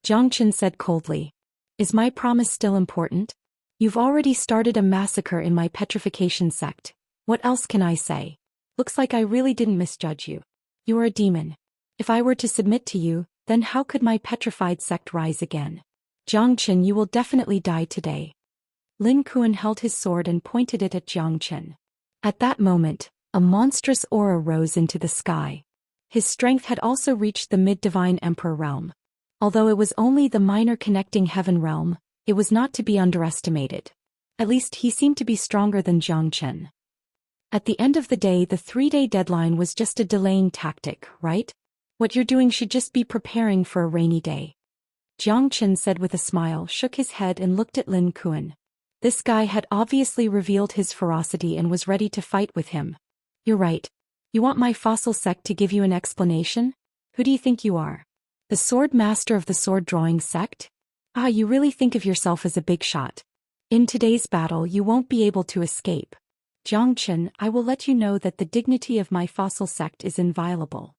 Zhou Qian said coldly. Is my promise still important? You've already started a massacre in my petrification sect. What else can I say? Looks like I really didn't misjudge you. You are a demon. If I were to submit to you, then how could my petrified sect rise again? Zhou Qian, you will definitely die today. Lin Kun held his sword and pointed it at Zhou Qian. At that moment, a monstrous aura rose into the sky. His strength had also reached the mid-divine emperor realm. Although it was only the minor connecting heaven realm, it was not to be underestimated. At least he seemed to be stronger than Zhou Qian. At the end of the day, the 3-day deadline was just a delaying tactic, right? What you're doing should just be preparing for a rainy day. Zhou Qian said with a smile, shook his head and looked at Lin Kun. This guy had obviously revealed his ferocity and was ready to fight with him. You're right. You want my fossil sect to give you an explanation? Who do you think you are? The sword master of the sword drawing sect? Ah, you really think of yourself as a big shot. In today's battle you won't be able to escape. Zhou Qian, I will let you know that the dignity of my fossil sect is inviolable.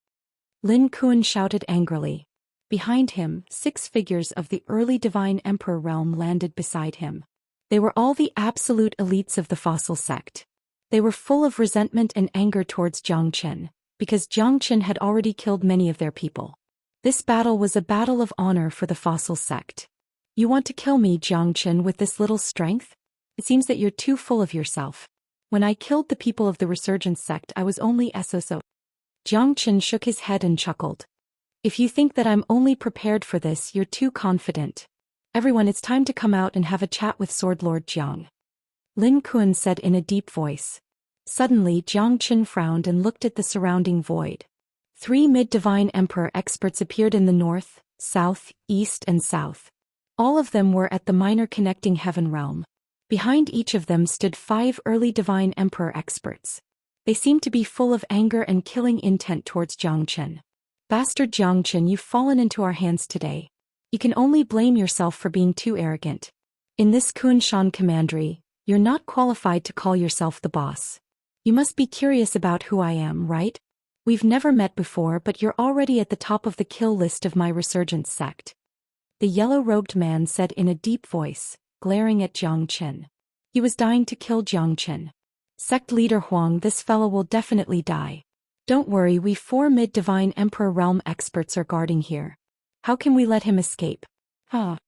Lin Kun shouted angrily. Behind him, 6 figures of the early divine emperor realm landed beside him. They were all the absolute elites of the fossil sect. They were full of resentment and anger towards Zhou Qian, because Zhou Qian had already killed many of their people. This battle was a battle of honor for the fossil sect. You want to kill me, Zhou Xian, with this little strength? It seems that you're too full of yourself. When I killed the people of the Resurgence sect, I was only so. Zhou Xian shook his head and chuckled. If you think that I'm only prepared for this, you're too confident. Everyone, it's time to come out and have a chat with Sword Lord Jiang. Lin Kuan said in a deep voice. Suddenly, Zhou Xian frowned and looked at the surrounding void. 3 mid-divine emperor experts appeared in the north, south, east and south. All of them were at the minor connecting heaven realm. Behind each of them stood 5 early divine emperor experts. They seemed to be full of anger and killing intent towards Zhou Xian. Bastard Zhou Xian, you've fallen into our hands today. You can only blame yourself for being too arrogant. In this Kunshan commandery, you're not qualified to call yourself the boss. You must be curious about who I am, right? We've never met before, but you're already at the top of the kill list of my Resurgence sect. The yellow-robed man said in a deep voice, glaring at Zhou Xian. He was dying to kill Zhou Xian. Sect leader Huang, this fellow will definitely die. Don't worry, we 4 mid-divine emperor realm experts are guarding here. How can we let him escape? The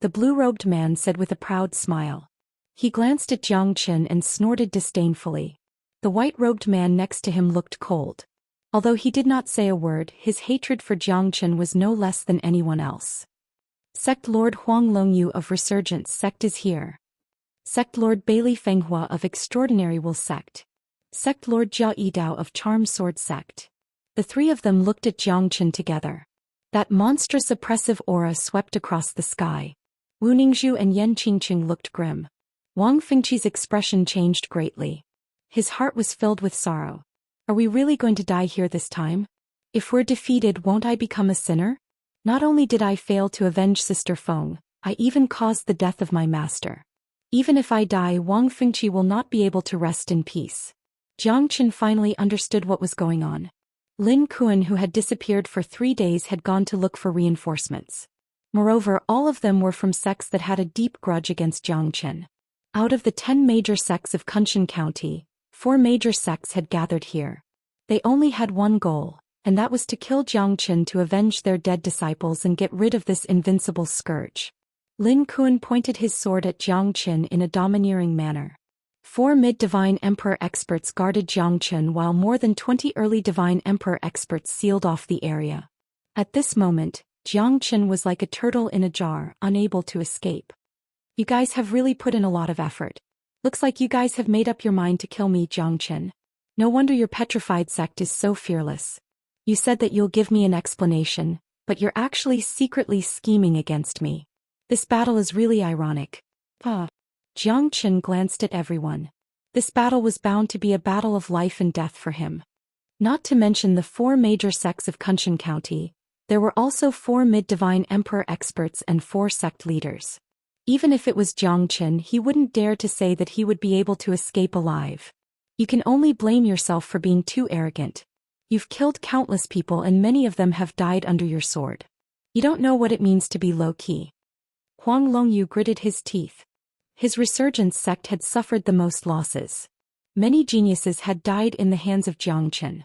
blue-robed man said with a proud smile. He glanced at Zhou Xian and snorted disdainfully. The white-robed man next to him looked cold. Although he did not say a word, his hatred for Zhou Xian was no less than anyone else. Sect Lord Huang Longyu of Resurgence sect is here. Sect Lord Bailey Fenghua of Extraordinary Will sect. Sect Lord Jia Yidao of Charm Sword sect. The 3 of them looked at Zhou Xian together. That monstrous oppressive aura swept across the sky. Wu Ningzhu and Yan Qingqing looked grim. Wang Fengqi's expression changed greatly. His heart was filled with sorrow. Are we really going to die here this time? If we're defeated, won't I become a sinner? Not only did I fail to avenge Sister Feng, I even caused the death of my master. Even if I die, Wang Fengqi will not be able to rest in peace. Zhou Xian finally understood what was going on. Lin Kuan, who had disappeared for 3 days, had gone to look for reinforcements. Moreover, all of them were from sects that had a deep grudge against Zhou Xian. Out of the 10 major sects of Kunshan County, 4 major sects had gathered here. They only had one goal, and that was to kill Zhou Xian to avenge their dead disciples and get rid of this invincible scourge. Lin Kuan pointed his sword at Zhou Xian in a domineering manner. 4 mid-divine emperor experts guarded Zhou Xian while more than 20 early divine emperor experts sealed off the area. At this moment, Zhou Xian was like a turtle in a jar, unable to escape. You guys have really put in a lot of effort. Looks like you guys have made up your mind to kill me, Zhou Xian. No wonder your petrified sect is so fearless. You said that you'll give me an explanation, but you're actually secretly scheming against me. This battle is really ironic. Zhou Xian glanced at everyone. This battle was bound to be a battle of life and death for him. Not to mention the 4 major sects of Kunshan County, there were also 4 mid-divine emperor experts and 4 sect leaders. Even if it was Zhou Xian, he wouldn't dare to say that he would be able to escape alive. You can only blame yourself for being too arrogant. You've killed countless people and many of them have died under your sword. You don't know what it means to be low-key. Huang Longyu gritted his teeth. His Resurgence sect had suffered the most losses. Many geniuses had died in the hands of Zhou Xian.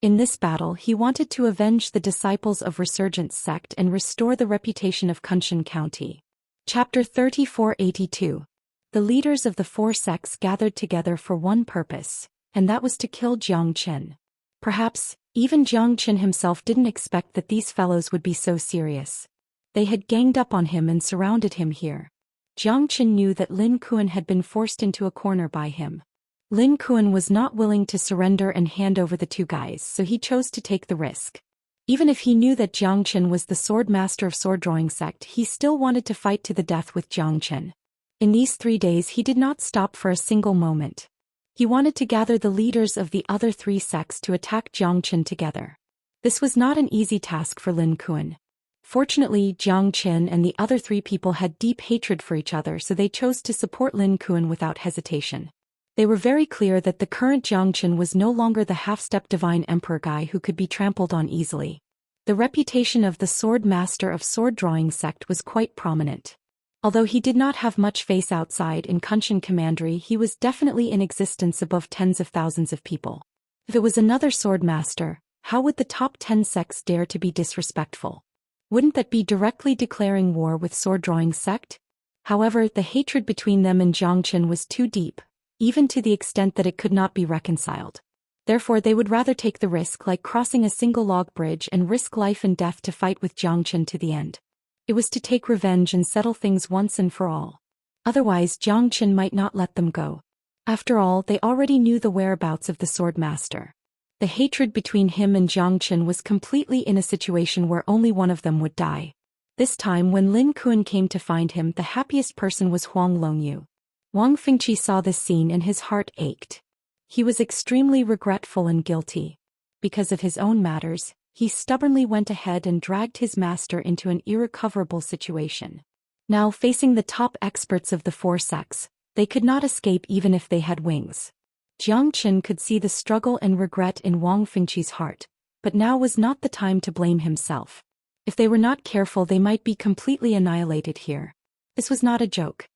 In this battle, he wanted to avenge the disciples of Resurgence sect and restore the reputation of Kunshan County. Chapter 3482. The leaders of the 4 sects gathered together for one purpose, and that was to kill Zhou Xian. Perhaps, even Zhou Xian himself didn't expect that these fellows would be so serious. They had ganged up on him and surrounded him here. Zhou Xian knew that Lin Kuan had been forced into a corner by him. Lin Kuan was not willing to surrender and hand over the 2 guys, so he chose to take the risk. Even if he knew that Zhou Xian was the sword master of sword drawing sect, he still wanted to fight to the death with Zhou Xian. In these 3 days he did not stop for a single moment. He wanted to gather the leaders of the other 3 sects to attack Zhou Xian together. This was not an easy task for Lin Kuan. Fortunately, Zhou Xian and the other 3 people had deep hatred for each other, so they chose to support Lin Kuan without hesitation. They were very clear that the current Zhou Xian was no longer the half-step divine emperor guy who could be trampled on easily. The reputation of the sword master of sword drawing sect was quite prominent. Although he did not have much face outside in Kunshan Commandery, he was definitely in existence above tens of thousands of people. If it was another sword master, How would the top 10 sects dare to be disrespectful? Wouldn't that be directly declaring war with sword-drawing sect? However, the hatred between them and Zhou Xian was too deep, even to the extent that it could not be reconciled. Therefore they would rather take the risk, like crossing a single log bridge, and risk life and death to fight with Zhou Xian to the end. It was to take revenge and settle things once and for all. Otherwise Zhou Xian might not let them go. After all, they already knew the whereabouts of the sword master. The hatred between him and Zhou Xian was completely in a situation where only one of them would die. This time when Lin Kuan came to find him, the happiest person was Huang Longyu. Wang Fengqi saw this scene and his heart ached. He was extremely regretful and guilty. Because of his own matters, he stubbornly went ahead and dragged his master into an irrecoverable situation. Now facing the top experts of the 4 sects, they could not escape even if they had wings. Zhou Xian could see the struggle and regret in Wang Fengqi's heart, but now was not the time to blame himself. If they were not careful, they might be completely annihilated here. This was not a joke.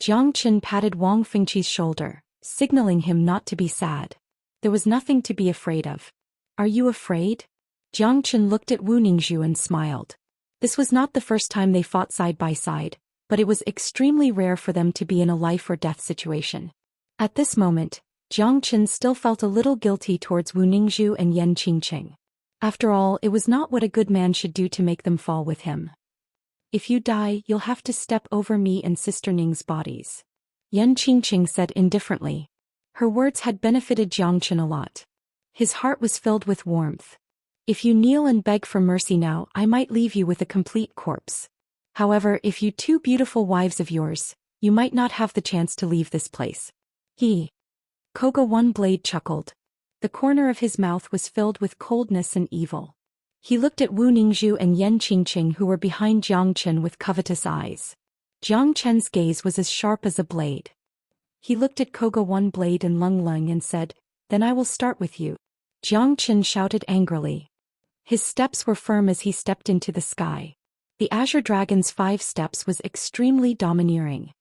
Zhou Xian patted Wang Fengqi's shoulder, signaling him not to be sad. There was nothing to be afraid of. Are you afraid? Zhou Xian looked at Wu Ningzhu and smiled. This was not the first time they fought side by side, but it was extremely rare for them to be in a life or death situation. At this moment, Zhou Xian still felt a little guilty towards Wu Ningzhu and Yan Qingqing. After all, it was not what a good man should do to make them fall with him. If you die, you'll have to step over me and Sister Ning's bodies, Yan Qingqing said indifferently. Her words had benefited Zhou Xian a lot. His heart was filled with warmth. If you kneel and beg for mercy now, I might leave you with a complete corpse. However, if you 2 beautiful wives of yours, you might not have the chance to leave this place. Koga One Blade chuckled. The corner of his mouth was filled with coldness and evil. He looked at Wu Ningzhu and Yan Qingqing, who were behind Zhou Xian, with covetous eyes. Zhou Qian's gaze was as sharp as a blade. He looked at Koga One Blade and Lung Lung and said, "Then I will start with you." Zhou Xian shouted angrily. His steps were firm as he stepped into the sky. The Azure Dragon's 5 steps was extremely domineering.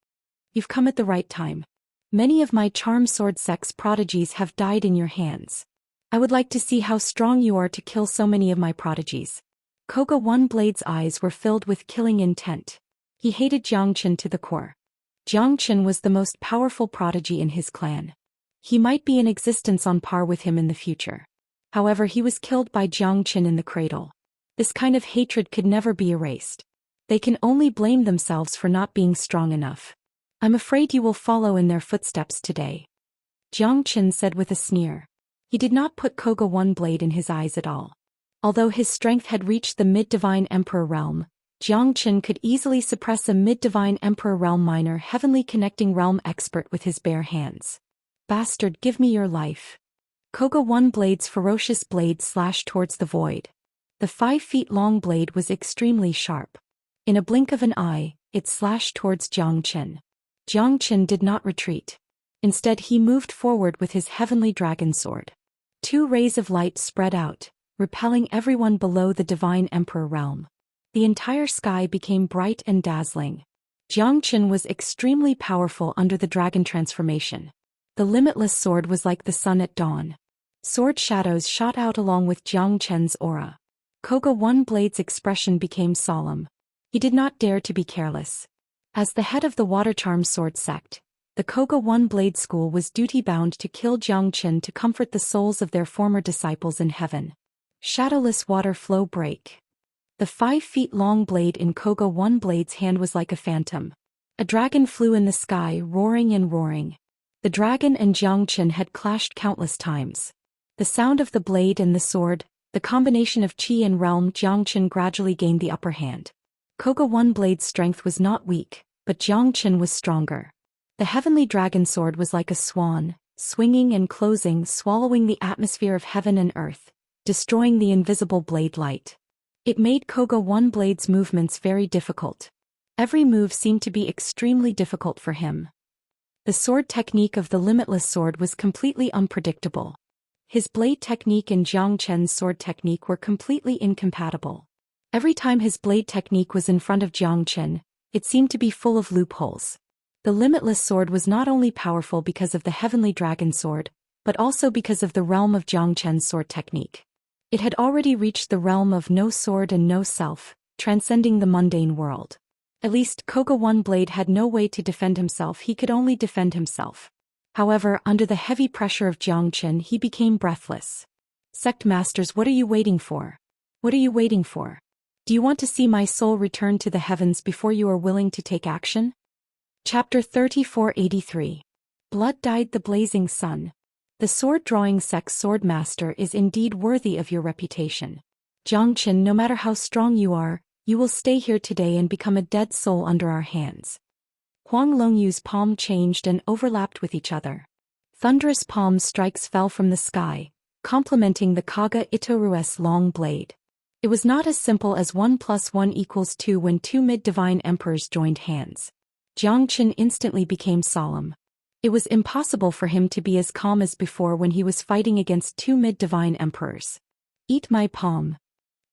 You've come at the right time. Many of my charm sword sect's prodigies have died in your hands. I would like to see how strong you are to kill so many of my prodigies. Koga One Blade's eyes were filled with killing intent. He hated Zhou Xian to the core. Zhou Xian was the most powerful prodigy in his clan. He might be in existence on par with him in the future. However, he was killed by Zhou Xian in the cradle. This kind of hatred could never be erased. They can only blame themselves for not being strong enough. I'm afraid you will follow in their footsteps today, Zhou Xian said with a sneer. He did not put Koga One Blade in his eyes at all. Although his strength had reached the mid-divine emperor realm, Zhou Xian could easily suppress a mid-divine emperor realm minor heavenly connecting realm expert with his bare hands. Bastard, give me your life. Koga One Blade's ferocious blade slashed towards the void. The 5 feet long blade was extremely sharp. In a blink of an eye, it slashed towards Zhou Xian. Zhou Xian did not retreat. Instead, he moved forward with his heavenly dragon sword. 2 rays of light spread out, repelling everyone below the divine emperor realm. The entire sky became bright and dazzling. Zhou Xian was extremely powerful under the dragon transformation. The limitless sword was like the sun at dawn. Sword shadows shot out along with Zhou Qian's aura. Koga One Blade's expression became solemn. He did not dare to be careless. As the head of the Water Charm Sword sect, the Koga One Blade School was duty-bound to kill Zhou Xian to comfort the souls of their former disciples in heaven. Shadowless water flow break. The 5 feet long blade in Koga One Blade's hand was like a phantom. A dragon flew in the sky, roaring and roaring. The dragon and Zhou Xian had clashed countless times. The sound of the blade and the sword, the combination of chi and realm, Zhou Xian gradually gained the upper hand. Koga One Blade's strength was not weak, but Zhou Xian was stronger. The heavenly dragon sword was like a swan, swinging and closing, swallowing the atmosphere of heaven and earth, destroying the invisible blade light. It made Koga One Blade's movements very difficult. Every move seemed to be extremely difficult for him. The sword technique of the limitless sword was completely unpredictable. His blade technique and Zhou Qian's sword technique were completely incompatible. Every time his blade technique was in front of Zhou Qian, it seemed to be full of loopholes. The limitless sword was not only powerful because of the heavenly dragon sword, but also because of the realm of Zhou Qian's sword technique. It had already reached the realm of no sword and no self, transcending the mundane world. At least Koga One Blade had no way to defend himself, he could only defend himself. However, under the heavy pressure of Jiangchen he became breathless. Sect Masters, what are you waiting for? What are you waiting for? Do you want to see my soul return to the heavens before you are willing to take action? Chapter 3483. Blood dyed the blazing sun. The sword-drawing sect sword master is indeed worthy of your reputation. Jiangchen, no matter how strong you are, you will stay here today and become a dead soul under our hands. Huang Longyu's palm changed and overlapped with each other. Thunderous palm strikes fell from the sky, complementing the Kaga Itoru's long blade. It was not as simple as 1 + 1 = 2 when two mid-divine emperors joined hands. Jiangchen instantly became solemn. It was impossible for him to be as calm as before when he was fighting against two mid-divine emperors. Eat my palm.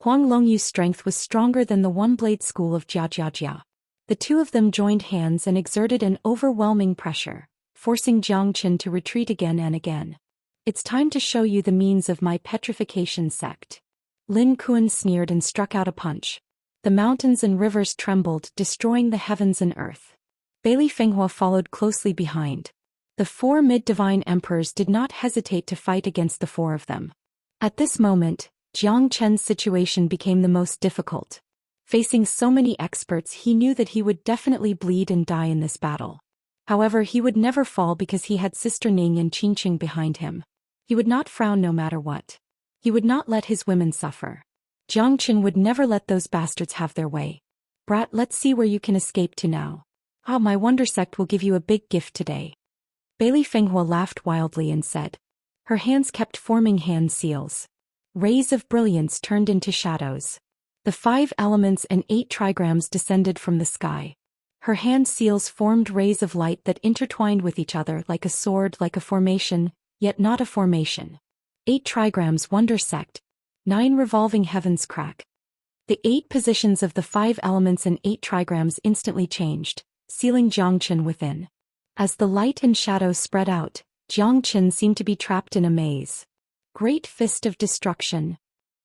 Huang Longyu's strength was stronger than the one-blade school of Jia. The two of them joined hands and exerted an overwhelming pressure, forcing Jiangchen to retreat again and again. It's time to show you the means of my petrification sect. Lin Kuan sneered and struck out a punch. The mountains and rivers trembled, destroying the heavens and earth. Bailey Fenghua followed closely behind. The four mid-divine emperors did not hesitate to fight against the four of them. At this moment, Jiang Chen's situation became the most difficult. Facing so many experts, he knew that he would definitely bleed and die in this battle. However, he would never fall because he had Sister Ning and Qingqing behind him. He would not frown no matter what. He would not let his women suffer. Jiang Chen would never let those bastards have their way. Brat, let's see where you can escape to now. Ah, my wonder sect will give you a big gift today. Bailey Fenghua laughed wildly and said. Her hands kept forming hand seals. Rays of brilliance turned into shadows. The 5 elements and 8 trigrams descended from the sky. Her hand seals formed rays of light that intertwined with each other like a sword, like a formation, yet not a formation. 8 trigrams wonder sect. 9 revolving heavens crack. The 8 positions of the 5 elements and 8 trigrams instantly changed, sealing Jiangchen within. As the light and shadow spread out, Jiangchen seemed to be trapped in a maze. Great fist of destruction.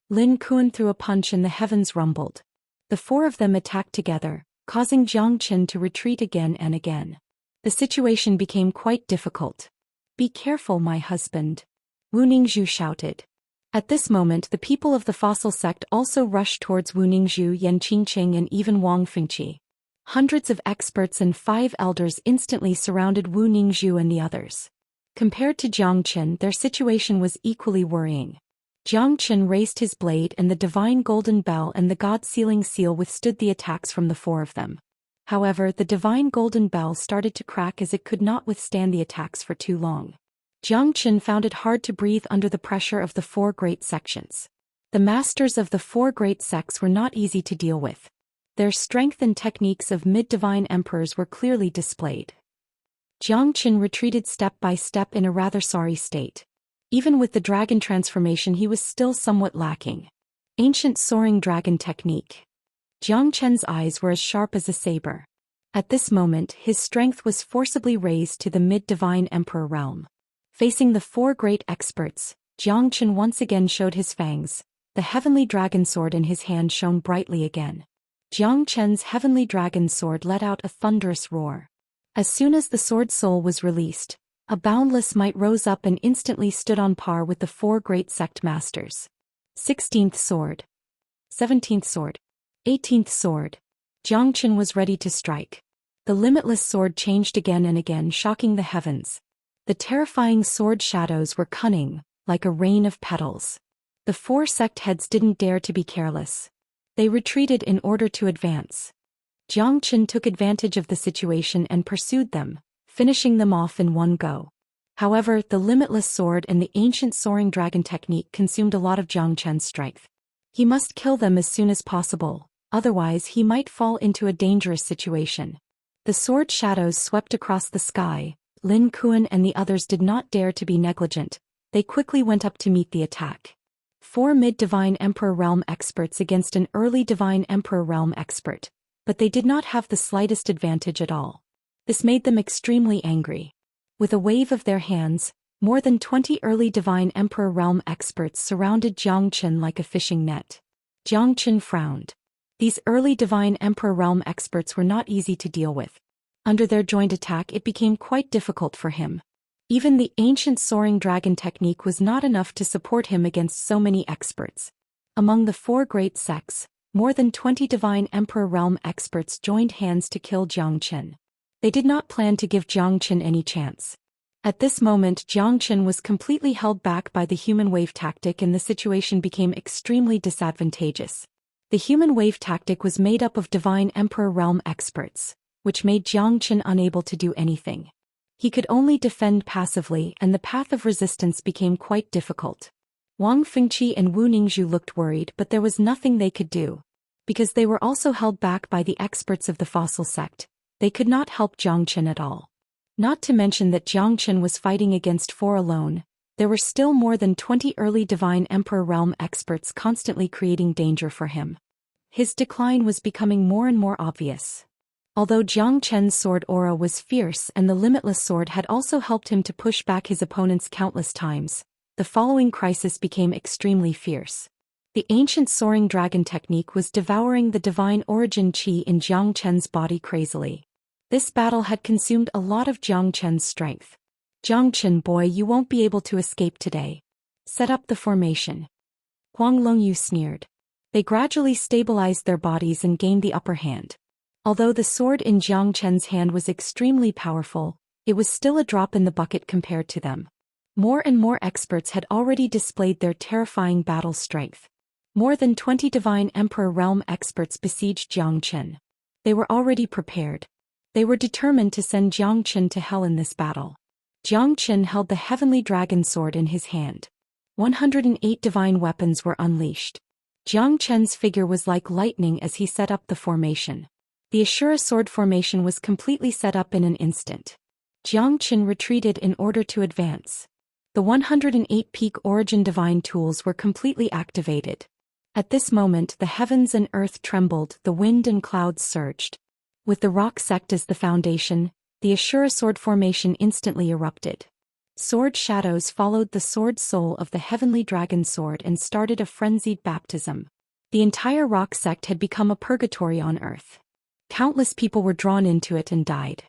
Lin Kuan threw a punch and the heavens rumbled. The 4 of them attacked together, causing Jiangchen to retreat again and again. The situation became quite difficult. Be careful, my husband. Wu Ningzhu shouted. At this moment the people of the fossil sect also rushed towards Wu Ningzhu, Yan Qingqing and even Wang Fengqi. Hundreds of experts and 5 elders instantly surrounded Wu Ningzhu and the others. Compared to Jiangchen, their situation was equally worrying. Jiangchen raised his blade and the divine golden bell and the god-sealing seal withstood the attacks from the 4 of them. However, the divine golden bell started to crack as it could not withstand the attacks for too long. Jiangchen found it hard to breathe under the pressure of the 4 great sections. The masters of the 4 great sects were not easy to deal with. Their strength and techniques of mid-divine emperors were clearly displayed. Jiangchen retreated step by step in a rather sorry state. Even with the dragon transformation he was still somewhat lacking. Ancient soaring dragon technique. Jiangchen's eyes were as sharp as a saber. At this moment his strength was forcibly raised to the mid-divine emperor realm. Facing the 4 great experts, Jiangchen once again showed his fangs. The heavenly dragon sword in his hand shone brightly again. Jiangchen's heavenly dragon sword let out a thunderous roar. As soon as the sword soul was released, a boundless might rose up and instantly stood on par with the 4 great sect masters. 16th sword. 17th sword. 18th sword. Jiangchen was ready to strike. The limitless sword changed again and again, shocking the heavens. The terrifying sword shadows were cunning, like a rain of petals. The 4 sect heads didn't dare to be careless. They retreated in order to advance. Jiangchen took advantage of the situation and pursued them, finishing them off in one go. However, the limitless sword and the ancient soaring dragon technique consumed a lot of Jiangchen's strength. He must kill them as soon as possible, otherwise he might fall into a dangerous situation. The sword shadows swept across the sky. Lin Kuan and the others did not dare to be negligent. They quickly went up to meet the attack. 4 mid-divine emperor realm experts against an early divine emperor realm expert, but they did not have the slightest advantage at all. This made them extremely angry. With a wave of their hands, More than 20 early Divine Emperor realm experts surrounded Jiang Chen like a fishing net. Jiang Chen frowned. These early Divine Emperor realm experts were not easy to deal with. Under their joint attack it became quite difficult for him. Even the ancient soaring dragon technique was not enough to support him against so many experts. Among the 4 great sects, more than 20 Divine Emperor realm experts joined hands to kill Jiang Chen. They did not plan to give Jiang Chen any chance. At this moment Jiang Chen was completely held back by the human wave tactic and the situation became extremely disadvantageous. The human wave tactic was made up of Divine Emperor realm experts, which made Jiang Chen unable to do anything. He could only defend passively and the path of resistance became quite difficult. Wang Fengqi and Wu Ningzhu looked worried but there was nothing they could do. Because they were also held back by the experts of the fossil sect, they could not help Jiang Chen at all. Not to mention that Jiang Chen was fighting against 4 alone, there were still more than 20 early Divine Emperor realm experts constantly creating danger for him. His decline was becoming more and more obvious. Although Jiang Chen's sword aura was fierce and the limitless sword had also helped him to push back his opponents countless times, the following crisis became extremely fierce. The ancient soaring dragon technique was devouring the divine origin qi in Jiang Chen's body crazily. This battle had consumed a lot of Jiang Chen's strength. Jiang Chen boy, you won't be able to escape today. Set up the formation. Huang Longyu sneered. They gradually stabilized their bodies and gained the upper hand. Although the sword in Jiang Chen's hand was extremely powerful, it was still a drop in the bucket compared to them. More and more experts had already displayed their terrifying battle strength. More than 20 Divine Emperor realm experts besieged Jiang Chen. They were already prepared. They were determined to send Jiang Chen to hell in this battle. Jiang Chen held the heavenly dragon sword in his hand. 108 divine weapons were unleashed. Jiang Chen's figure was like lightning as he set up the formation. The Ashura sword formation was completely set up in an instant. Jiang Chen retreated in order to advance. The 108 peak origin divine tools were completely activated. At this moment the heavens and earth trembled, the wind and clouds surged. With the rock sect as the foundation, the Ashura sword formation instantly erupted. Sword shadows followed the sword soul of the heavenly dragon sword and started a frenzied baptism. The entire rock sect had become a purgatory on earth. Countless people were drawn into it and died.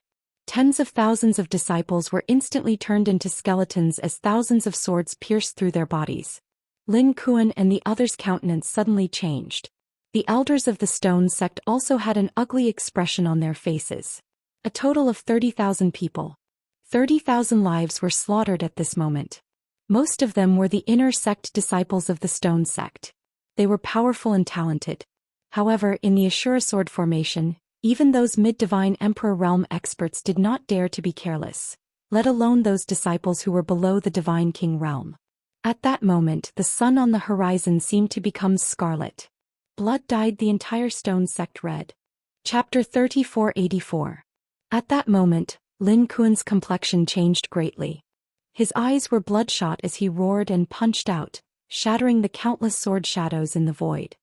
Tens of thousands of disciples were instantly turned into skeletons as thousands of swords pierced through their bodies. Lin Kuan and the others' countenance suddenly changed. The elders of the stone sect also had an ugly expression on their faces. A total of 30,000 people. 30,000 lives were slaughtered at this moment. Most of them were the inner sect disciples of the stone sect. They were powerful and talented. However, in the Ashura sword formation, even those mid-divine emperor realm experts did not dare to be careless, let alone those disciples who were below the divine king realm. At that moment, the sun on the horizon seemed to become scarlet. Blood dyed the entire stone sect red. Chapter 3484. At that moment, Lin Kuan's complexion changed greatly. His eyes were bloodshot as he roared and punched out, shattering the countless sword shadows in the void.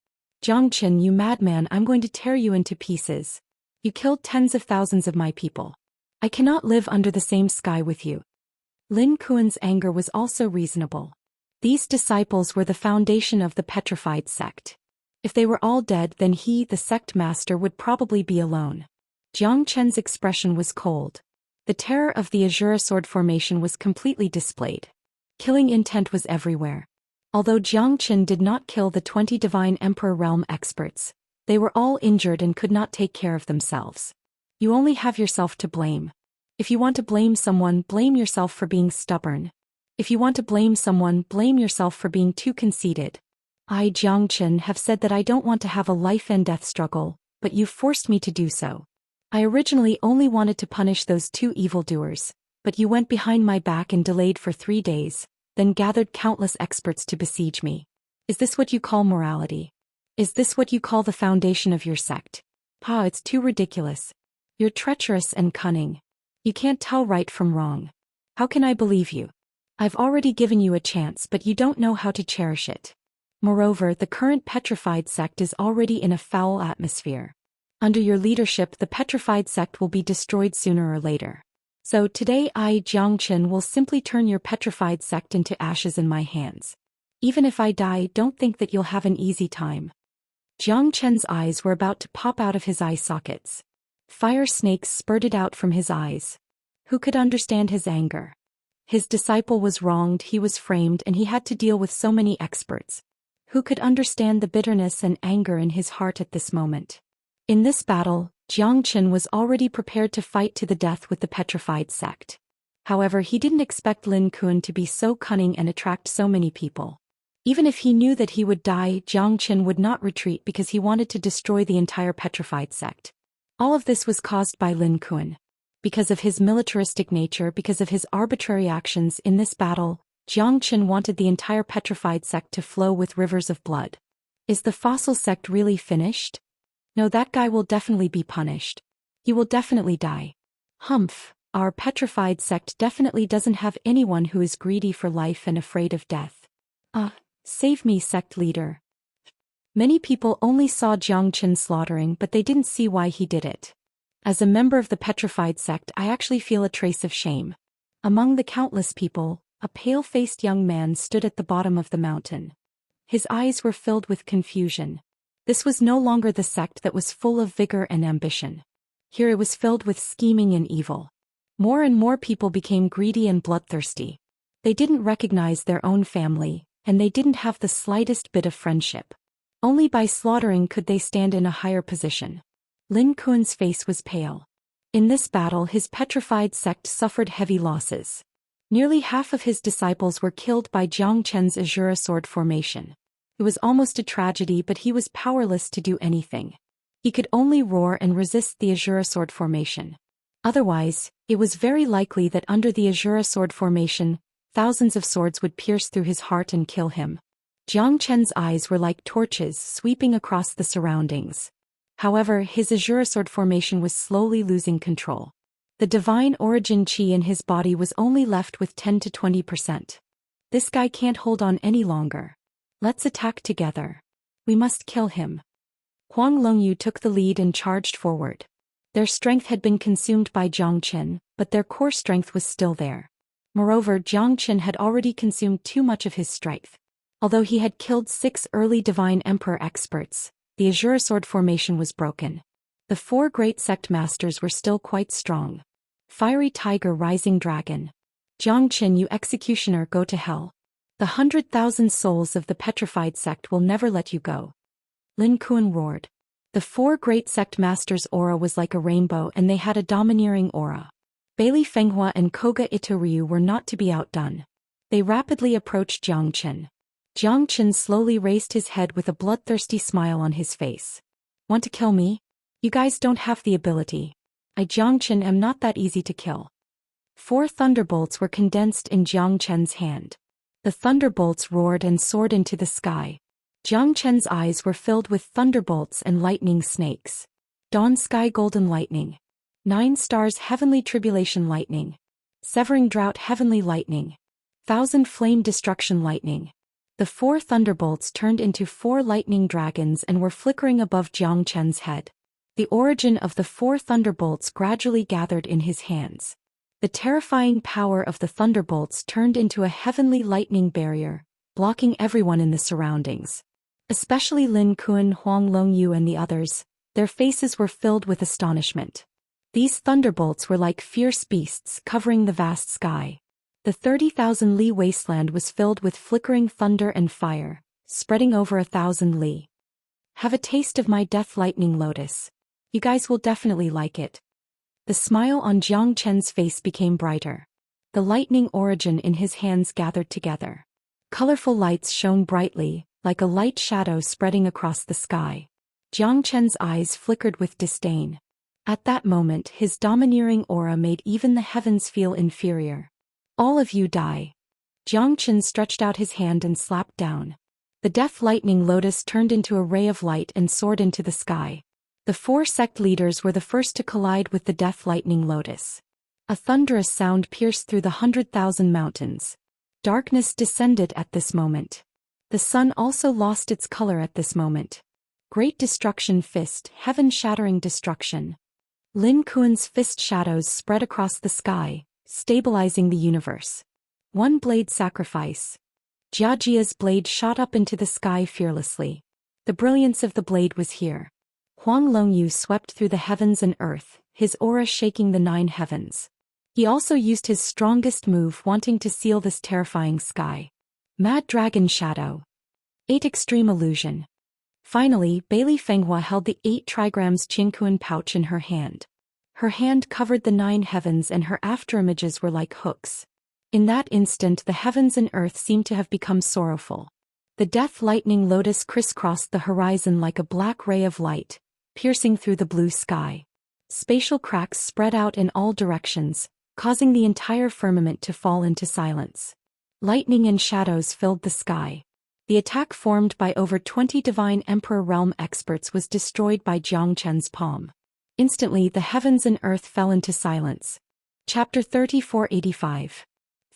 Jiang Chen, you madman, I'm going to tear you into pieces. You killed tens of thousands of my people. I cannot live under the same sky with you. Lin Kuan's anger was also reasonable. These disciples were the foundation of the petrified sect. If they were all dead, then he, the sect master, would probably be alone. Jiang Chen's expression was cold. The terror of the Ashura sword formation was completely displayed. Killing intent was everywhere. Although Jiang Chen did not kill the 20 divine emperor realm experts, they were all injured and could not take care of themselves. You only have yourself to blame. If you want to blame someone, blame yourself for being stubborn. If you want to blame someone, blame yourself for being too conceited. I, Jiang Chen, have said that I don't want to have a life and death struggle, but you forced me to do so. I originally only wanted to punish those 2 evildoers, but you went behind my back and delayed for 3 days, then gathered countless experts to besiege me. Is this what you call morality? Is this what you call the foundation of your sect? Pa, it's too ridiculous. You're treacherous and cunning. You can't tell right from wrong. How can I believe you? I've already given you a chance, but you don't know how to cherish it. Moreover, the current petrified sect is already in a foul atmosphere. Under your leadership, the petrified sect will be destroyed sooner or later. So today I, Jiang Chen, will simply turn your petrified sect into ashes in my hands. Even if I die, don't think that you'll have an easy time. Jiang Chen's eyes were about to pop out of his eye sockets. Fire snakes spurted out from his eyes. Who could understand his anger? His disciple was wronged, he was framed, and he had to deal with so many experts. Who could understand the bitterness and anger in his heart at this moment? In this battle, Jiang Chen was already prepared to fight to the death with the petrified sect. However, he didn't expect Lin Kuan to be so cunning and attract so many people. Even if he knew that he would die, Jiang Chen would not retreat because he wanted to destroy the entire petrified sect. All of this was caused by Lin Kuan. Because of his militaristic nature, because of his arbitrary actions in this battle, Jiang Chen wanted the entire petrified sect to flow with rivers of blood. Is the fossil sect really finished? No, that guy will definitely be punished. He will definitely die. Humph, our petrified sect definitely doesn't have anyone who is greedy for life and afraid of death. Save me, sect leader. Many people only saw Jiang Chen slaughtering, but they didn't see why he did it. As a member of the petrified sect, I actually feel a trace of shame. Among the countless people, a pale-faced young man stood at the bottom of the mountain. His eyes were filled with confusion. This was no longer the sect that was full of vigor and ambition. Here it was filled with scheming and evil. More and more people became greedy and bloodthirsty. They didn't recognize their own family, and they didn't have the slightest bit of friendship. Only by slaughtering could they stand in a higher position. Lin Kuan's face was pale. In this battle, his petrified sect suffered heavy losses. Nearly half of his disciples were killed by Jiang Chen's Azure Sword formation. It was almost a tragedy, but he was powerless to do anything. He could only roar and resist the Azure Sword formation. Otherwise, it was very likely that under the Azure Sword formation, thousands of swords would pierce through his heart and kill him. Jiang Chen's eyes were like torches sweeping across the surroundings. However, his Azure Sword formation was slowly losing control. The divine origin qi in his body was only left with 10 to 20%. This guy can't hold on any longer. Let's attack together. We must kill him. Huang Longyu took the lead and charged forward. Their strength had been consumed by Jiang Chen, but their core strength was still there. Moreover, Jiang Chen had already consumed too much of his strength. Although he had killed 6 early Divine Emperor experts, the Azure Sword formation was broken. The 4 great sect masters were still quite strong. Fiery Tiger, Rising Dragon. Jiang Chen, you executioner, go to hell. The 100,000 souls of the petrified sect will never let you go. Lin Kuan roared. The 4 great sect masters' aura was like a rainbow, and they had a domineering aura. Bailey Fenghua and Koga Itoryu were not to be outdone. They rapidly approached Jiang Chen. Jiang Chen slowly raised his head with a bloodthirsty smile on his face. Want to kill me? You guys don't have the ability. I, Jiang Chen, am not that easy to kill. 4 thunderbolts were condensed in Jiang Chen's hand. The thunderbolts roared and soared into the sky. Jiang Chen's eyes were filled with thunderbolts and lightning snakes. Dawn Sky Golden Lightning. 9 Stars Heavenly Tribulation Lightning. Severing Drought Heavenly Lightning. 1000 Flame Destruction Lightning. The 4 thunderbolts turned into 4 lightning dragons and were flickering above Jiang Chen's head. The origin of the 4 thunderbolts gradually gathered in his hands. The terrifying power of the thunderbolts turned into a heavenly lightning barrier, blocking everyone in the surroundings. Especially Lin Kuan, Huang Longyu and the others, their faces were filled with astonishment. These thunderbolts were like fierce beasts covering the vast sky. The 30,000 li wasteland was filled with flickering thunder and fire, spreading over 1,000 li. Have a taste of my death lightning lotus. You guys will definitely like it. The smile on Jiang Chen's face became brighter. The lightning origin in his hands gathered together. Colorful lights shone brightly, like a light shadow spreading across the sky. Jiang Chen's eyes flickered with disdain. At that moment, his domineering aura made even the heavens feel inferior. All of you die. Jiang Chen stretched out his hand and slapped down. The death lightning lotus turned into a ray of light and soared into the sky. The 4 sect leaders were the first to collide with the death lightning lotus. A thunderous sound pierced through the 100,000 mountains. Darkness descended at this moment. The sun also lost its color at this moment. Great destruction fist, heaven-shattering destruction. Lin Kuan's fist shadows spread across the sky, stabilizing the universe. One blade sacrifice. Jiajia's blade shot up into the sky fearlessly. The brilliance of the blade was here. Huang Longyu swept through the heavens and earth, his aura shaking the 9 heavens. He also used his strongest move, wanting to seal this terrifying sky. Mad Dragon Shadow. 8 Extreme Illusion. Finally, Bailey Fenghua held the 8 trigrams Qingkuan pouch in her hand. Her hand covered the 9 heavens and her afterimages were like hooks. In that instant the heavens and earth seemed to have become sorrowful. The death lightning lotus crisscrossed the horizon like a black ray of light, piercing through the blue sky. Spatial cracks spread out in all directions, causing the entire firmament to fall into silence. Lightning and shadows filled the sky. The attack formed by over 20 Divine Emperor Realm experts was destroyed by Jiang Chen's palm. Instantly the heavens and earth fell into silence. Chapter 3485.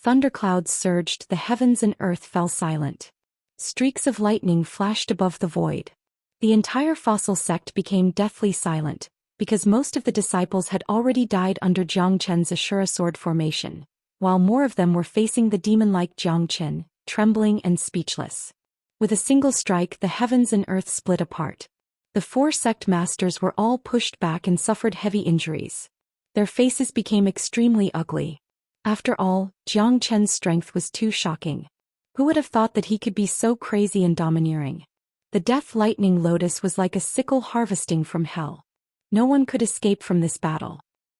Thunderclouds surged, the heavens and earth fell silent. Streaks of lightning flashed above the void. The entire fossil sect became deathly silent, because most of the disciples had already died under Jiang Chen's Ashura sword formation, while more of them were facing the demon-like Jiang Chen, trembling and speechless. With a single strike the heavens and earth split apart. The 4 sect masters were all pushed back and suffered heavy injuries. Their faces became extremely ugly. After all, Jiang Chen's strength was too shocking. Who would have thought that he could be so crazy and domineering? The death lightning lotus was like a sickle harvesting from hell. No one could escape from this battle.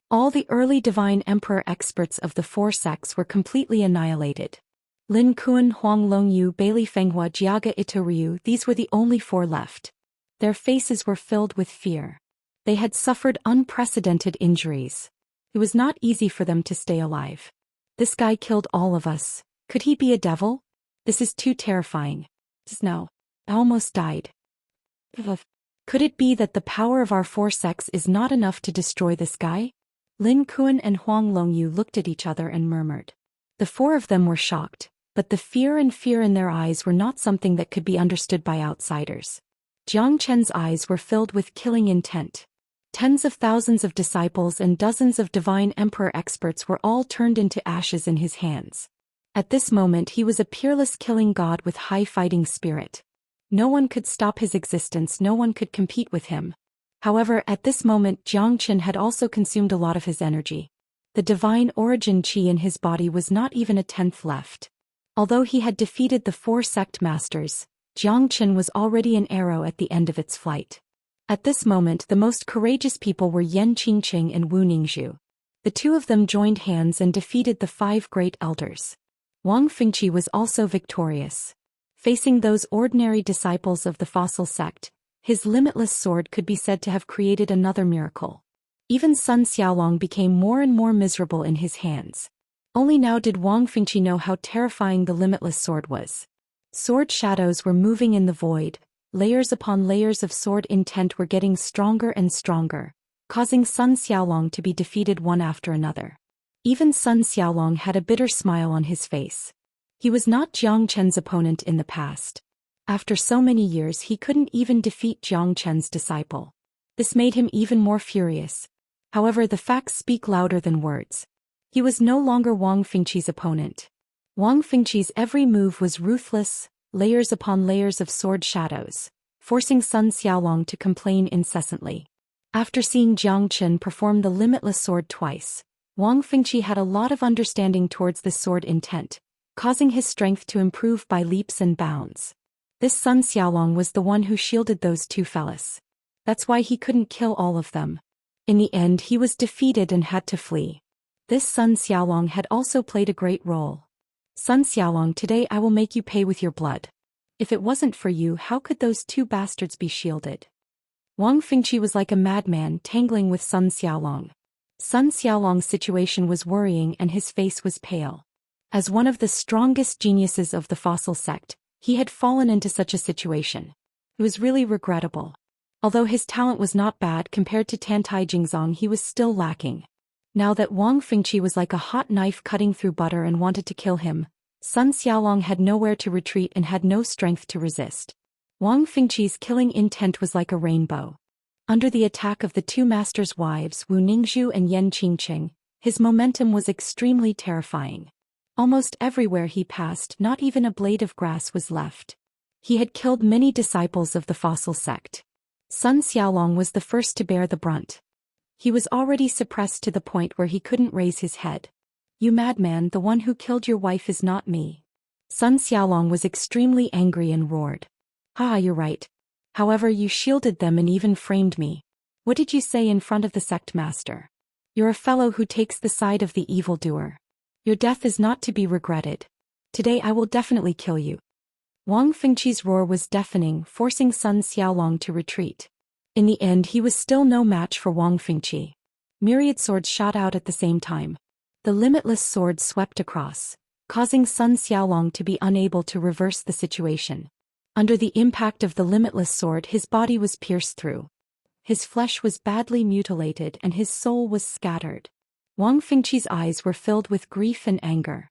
All the early Divine Emperor experts of the 4 sects were completely annihilated. Lin Kuan, Huang Longyu, Bailey Fenghua, Jiaga Itoryu, these were the only 4 left. Their faces were filled with fear. They had suffered unprecedented injuries. It was not easy for them to stay alive. This guy killed all of us. Could he be a devil? This is too terrifying. No. I almost died. Could it be that the power of our 4 sects is not enough to destroy this guy? Lin Kuan and Huang Longyu looked at each other and murmured. The 4 of them were shocked, but the fear in their eyes were not something that could be understood by outsiders. Jiang Chen's eyes were filled with killing intent. Tens of thousands of disciples and dozens of Divine Emperor experts were all turned into ashes in his hands. At this moment he was a peerless killing god with high fighting spirit. No one could stop his existence, no one could compete with him. However, at this moment Jiang Chen had also consumed a lot of his energy. The divine origin qi in his body was not even a 10th left. Although he had defeated the 4 sect masters, Jiang Chen was already an arrow at the end of its flight. At this moment the most courageous people were Yan Qingqing and Wu Ningzhu. The 2 of them joined hands and defeated the 5 great elders. Wang Fengqi was also victorious. Facing those ordinary disciples of the fossil sect, his limitless sword could be said to have created another miracle. Even Sun Xiaolong became more and more miserable in his hands. Only now did Wang Fengqi know how terrifying the limitless sword was. Sword shadows were moving in the void. Layers upon layers of sword intent were getting stronger and stronger, causing Sun Xiaolong to be defeated one after another. Even Sun Xiaolong had a bitter smile on his face. He was not Jiang Chen's opponent in the past. After so many years he couldn't even defeat Jiang Chen's disciple. This made him even more furious. However, the facts speak louder than words. He was no longer Wang Fengqi's opponent. Wang Fengqi's every move was ruthless, layers upon layers of sword shadows, forcing Sun Xiaolong to complain incessantly. After seeing Jiang Chen perform the limitless sword twice, Wang Fengqi had a lot of understanding towards this sword intent, causing his strength to improve by leaps and bounds. This Sun Xiaolong was the one who shielded those 2 fellas. That's why he couldn't kill all of them. In the end he was defeated and had to flee. This Sun Xiaolong had also played a great role. Sun Xiaolong, today I will make you pay with your blood. If it wasn't for you, how could those 2 bastards be shielded? Wang Fengqi was like a madman tangling with Sun Xiaolong. Sun Xiaolong's situation was worrying and his face was pale. As one of the strongest geniuses of the fossil sect, he had fallen into such a situation. It was really regrettable. Although his talent was not bad compared to Tantai Jingzong, he was still lacking. Now that Wang Fengqi was like a hot knife cutting through butter and wanted to kill him, Sun Xiaolong had nowhere to retreat and had no strength to resist. Wang Fengqi's killing intent was like a rainbow. Under the attack of the two masters' wives Wu Ningzhu and Yan Qingqing, his momentum was extremely terrifying. Almost everywhere he passed, not even a blade of grass was left. He had killed many disciples of the fossil sect. Sun Xiaolong was the first to bear the brunt. He was already suppressed to the point where he couldn't raise his head. "You madman, the one who killed your wife is not me." Sun Xiaolong was extremely angry and roared. "Ah, you're right. However, you shielded them and even framed me. What did you say in front of the sect master? You're a fellow who takes the side of the evildoer. Your death is not to be regretted. Today I will definitely kill you." Wang Fengqi's roar was deafening, forcing Sun Xiaolong to retreat. In the end, he was still no match for Wang Fengqi. Myriad swords shot out at the same time. The limitless sword swept across, causing Sun Xiaolong to be unable to reverse the situation. Under the impact of the limitless sword, his body was pierced through. His flesh was badly mutilated and his soul was scattered. Wang Fengqi's eyes were filled with grief and anger.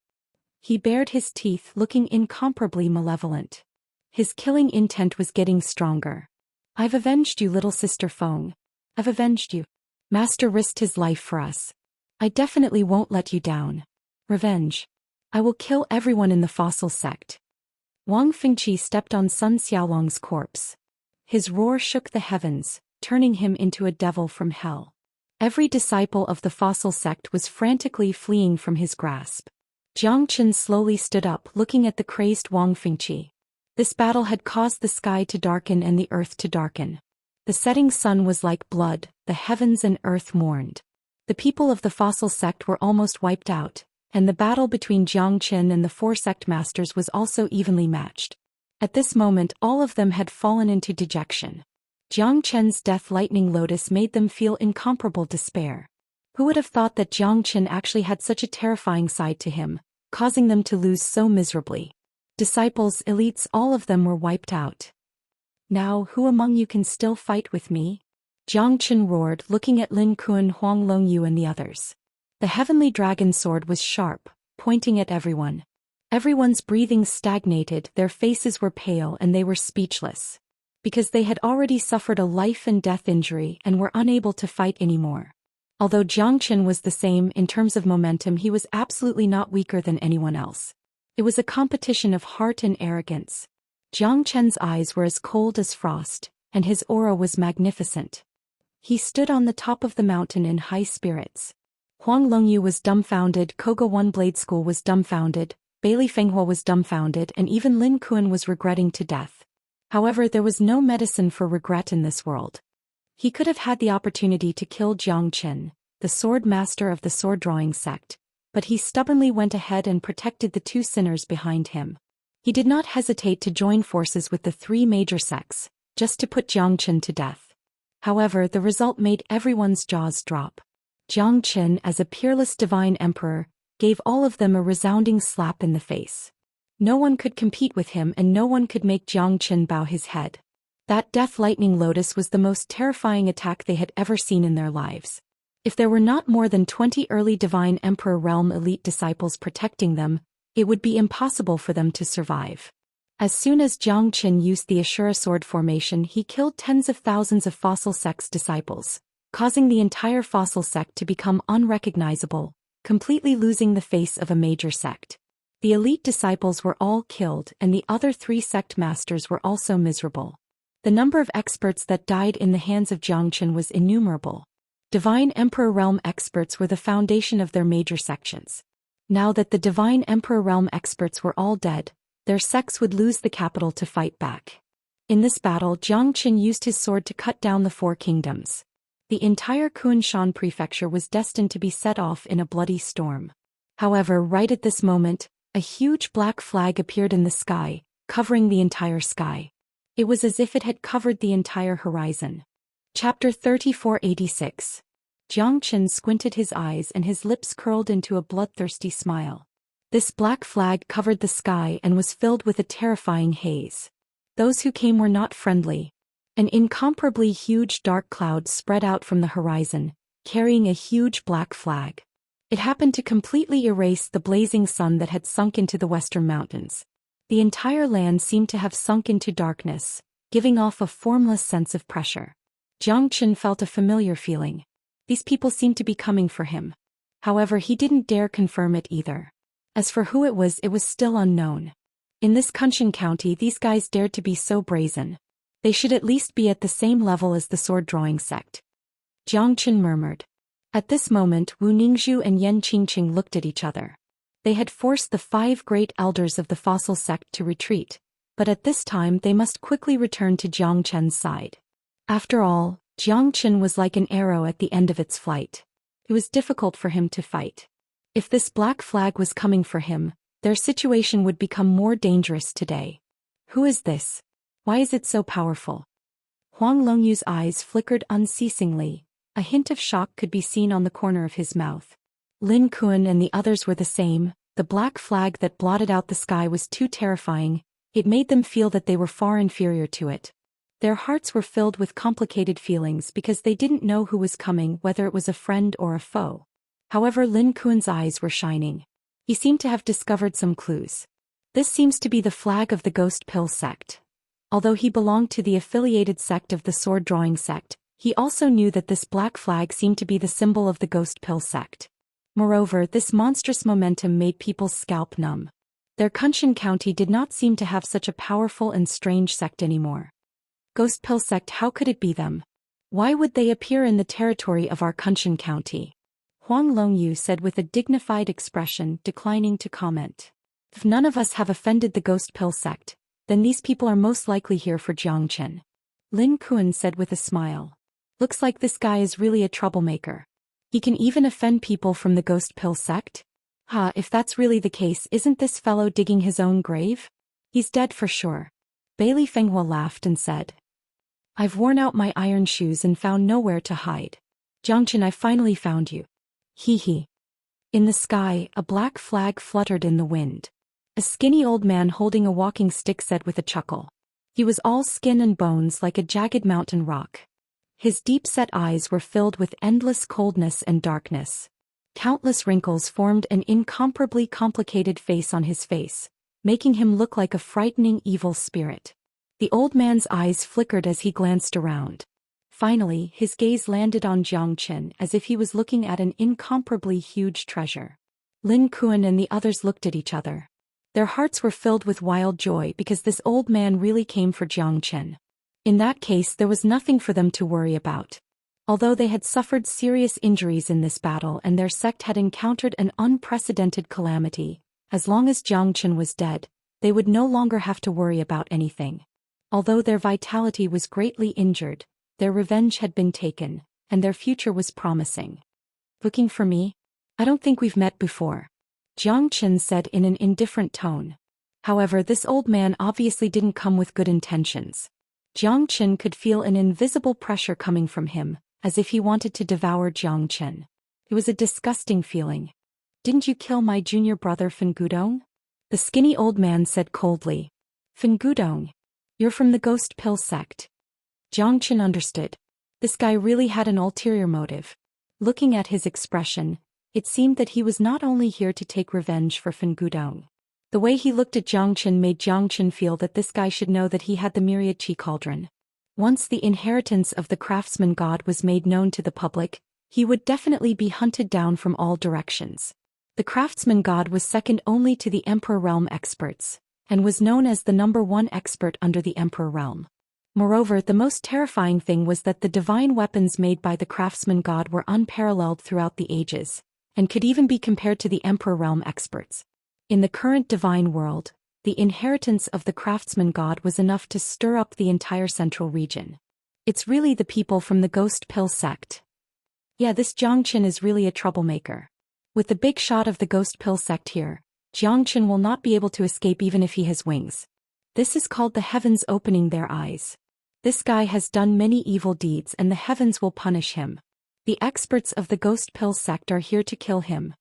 He bared his teeth, looking incomparably malevolent. His killing intent was getting stronger. "I've avenged you, little sister Feng. I've avenged you. Master risked his life for us. I definitely won't let you down. Revenge. I will kill everyone in the fossil sect." Wang Fengqi stepped on Sun Xiaolong's corpse. His roar shook the heavens, turning him into a devil from hell. Every disciple of the fossil sect was frantically fleeing from his grasp. Jiang Chen slowly stood up, looking at the crazed Wang Fengqi. This battle had caused the sky to darken and the earth to darken. The setting sun was like blood, the heavens and earth mourned. The people of the fossil sect were almost wiped out, and the battle between Jiang Chen and the four sect masters was also evenly matched. At this moment, all of them had fallen into dejection. Jiang Chen's death lightning lotus made them feel incomparable despair. Who would have thought that Jiang Chen actually had such a terrifying side to him, causing them to lose so miserably? Disciples, elites, all of them were wiped out. "Now, who among you can still fight with me?" Jiang Chen roared, looking at Lin Kuan, Huang Longyu and the others. The heavenly dragon sword was sharp, pointing at everyone. Everyone's breathing stagnated, their faces were pale and they were speechless. Because they had already suffered a life and death injury and were unable to fight anymore. Although Jiang Chen was the same in terms of momentum, he was absolutely not weaker than anyone else. It was a competition of heart and arrogance. Jiang Chen's eyes were as cold as frost, and his aura was magnificent. He stood on the top of the mountain in high spirits. Huang Longyu was dumbfounded, Koga One Blade School was dumbfounded, Bailey Fenghua was dumbfounded, and even Lin Kuan was regretting to death. However, there was no medicine for regret in this world. He could have had the opportunity to kill Jiang Chen, the sword master of the sword-drawing sect, but he stubbornly went ahead and protected the two sinners behind him. He did not hesitate to join forces with the three major sects, just to put Jiang Chen to death. However, the result made everyone's jaws drop. Jiang Chen, as a peerless divine emperor, gave all of them a resounding slap in the face. No one could compete with him and no one could make Jiang Chen bow his head. That death lightning lotus was the most terrifying attack they had ever seen in their lives. If there were not more than 20 early Divine Emperor Realm elite disciples protecting them, it would be impossible for them to survive. As soon as Jiang Chen used the Ashura sword formation, he killed tens of thousands of fossil sect's disciples, causing the entire fossil sect to become unrecognizable, completely losing the face of a major sect. The elite disciples were all killed and the other three sect masters were also miserable. The number of experts that died in the hands of Jiang Chen was innumerable. Divine Emperor Realm experts were the foundation of their major sections. Now that the Divine Emperor Realm experts were all dead, their sects would lose the capital to fight back. In this battle, Jiang Chen used his sword to cut down the four kingdoms. The entire Kunshan prefecture was destined to be set off in a bloody storm. However, right at this moment, a huge black flag appeared in the sky, covering the entire sky. It was as if it had covered the entire horizon. Chapter 3486. Jiang Chen squinted his eyes and his lips curled into a bloodthirsty smile. This black flag covered the sky and was filled with a terrifying haze. Those who came were not friendly. An incomparably huge dark cloud spread out from the horizon, carrying a huge black flag. It happened to completely erase the blazing sun that had sunk into the western mountains. The entire land seemed to have sunk into darkness, giving off a formless sense of pressure. Jiang Chen felt a familiar feeling. These people seemed to be coming for him. However, he didn't dare confirm it either. As for who it was still unknown. In this Kunshan county, these guys dared to be so brazen. They should at least be at the same level as the sword-drawing sect. Jiang Chen murmured. At this moment, Wu Ningzhu and Yan Qingqing looked at each other. They had forced the 5 great elders of the fossil sect to retreat, but at this time they must quickly return to Jiang Chen's side. After all, Jiang Chen was like an arrow at the end of its flight. It was difficult for him to fight. If this black flag was coming for him, their situation would become more dangerous today. Who is this? Why is it so powerful? Huang Longyu's eyes flickered unceasingly. A hint of shock could be seen on the corner of his mouth. Lin Kuan and the others were the same. The black flag that blotted out the sky was too terrifying. It made them feel that they were far inferior to it. Their hearts were filled with complicated feelings because they didn't know who was coming, whether it was a friend or a foe. However, Lin Kuan's eyes were shining. He seemed to have discovered some clues. This seems to be the flag of the Ghost Pill sect. Although he belonged to the affiliated sect of the Sword Drawing sect, he also knew that this black flag seemed to be the symbol of the Ghost Pill sect. Moreover, this monstrous momentum made people's scalp numb. Their Kunshan county did not seem to have such a powerful and strange sect anymore. Ghost Pill sect, how could it be them? Why would they appear in the territory of our Kunshan county? Huang Longyu said with a dignified expression, declining to comment. If none of us have offended the Ghost Pill sect, then these people are most likely here for Jiang Chen. Lin Kuan said with a smile. Looks like this guy is really a troublemaker. He can even offend people from the Ghost Pill sect? If that's really the case, isn't this fellow digging his own grave? He's dead for sure. Bailey Fenghua laughed and said. I've worn out my iron shoes and found nowhere to hide. Jiang Chen, I finally found you. Hee hee. In the sky, a black flag fluttered in the wind. A skinny old man holding a walking stick said with a chuckle. He was all skin and bones like a jagged mountain rock. His deep-set eyes were filled with endless coldness and darkness. Countless wrinkles formed an incomparably complicated face on his face, making him look like a frightening evil spirit. The old man's eyes flickered as he glanced around. Finally, his gaze landed on Jiang Chen as if he was looking at an incomparably huge treasure. Lin Kuan and the others looked at each other. Their hearts were filled with wild joy because this old man really came for Jiang Chen. In that case, there was nothing for them to worry about. Although they had suffered serious injuries in this battle and their sect had encountered an unprecedented calamity, as long as Jiang Chen was dead, they would no longer have to worry about anything. Although their vitality was greatly injured, their revenge had been taken, and their future was promising. Looking for me? I don't think we've met before. Jiang Chen said in an indifferent tone. However, this old man obviously didn't come with good intentions. Jiang Chen could feel an invisible pressure coming from him, as if he wanted to devour Jiang Chen. It was a disgusting feeling. Didn't you kill my junior brother Fen Gudong? The skinny old man said coldly. Fen Gudong? You're from the Ghost Pill sect. Jiang Chen understood. This guy really had an ulterior motive. Looking at his expression, it seemed that he was not only here to take revenge for Fen Gudong. The way he looked at Jiang Chen made Jiang Chen feel that this guy should know that he had the myriad chi cauldron. Once the inheritance of the craftsman god was made known to the public, he would definitely be hunted down from all directions. The craftsman god was second only to the Emperor Realm experts, and was known as the #1 expert under the Emperor Realm. Moreover, the most terrifying thing was that the divine weapons made by the craftsman god were unparalleled throughout the ages, and could even be compared to the Emperor Realm experts. In the current divine world, the inheritance of the craftsman god was enough to stir up the entire central region. It's really the people from the Ghost Pill sect. Yeah, this Jiang Chen is really a troublemaker. With the big shot of the Ghost Pill sect here, Jiang Chen will not be able to escape even if he has wings. This is called the heavens opening their eyes. This guy has done many evil deeds and the heavens will punish him. The experts of the Ghost Pill sect are here to kill him.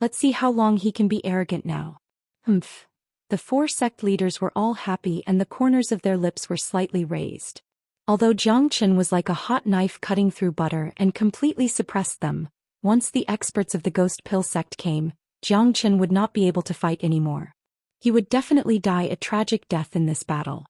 Let's see how long he can be arrogant now. Humph. The 4 sect leaders were all happy and the corners of their lips were slightly raised. Although Jiang Chen was like a hot knife cutting through butter and completely suppressed them, once the experts of the Ghost Pill sect came, Jiang Chen would not be able to fight anymore. He would definitely die a tragic death in this battle.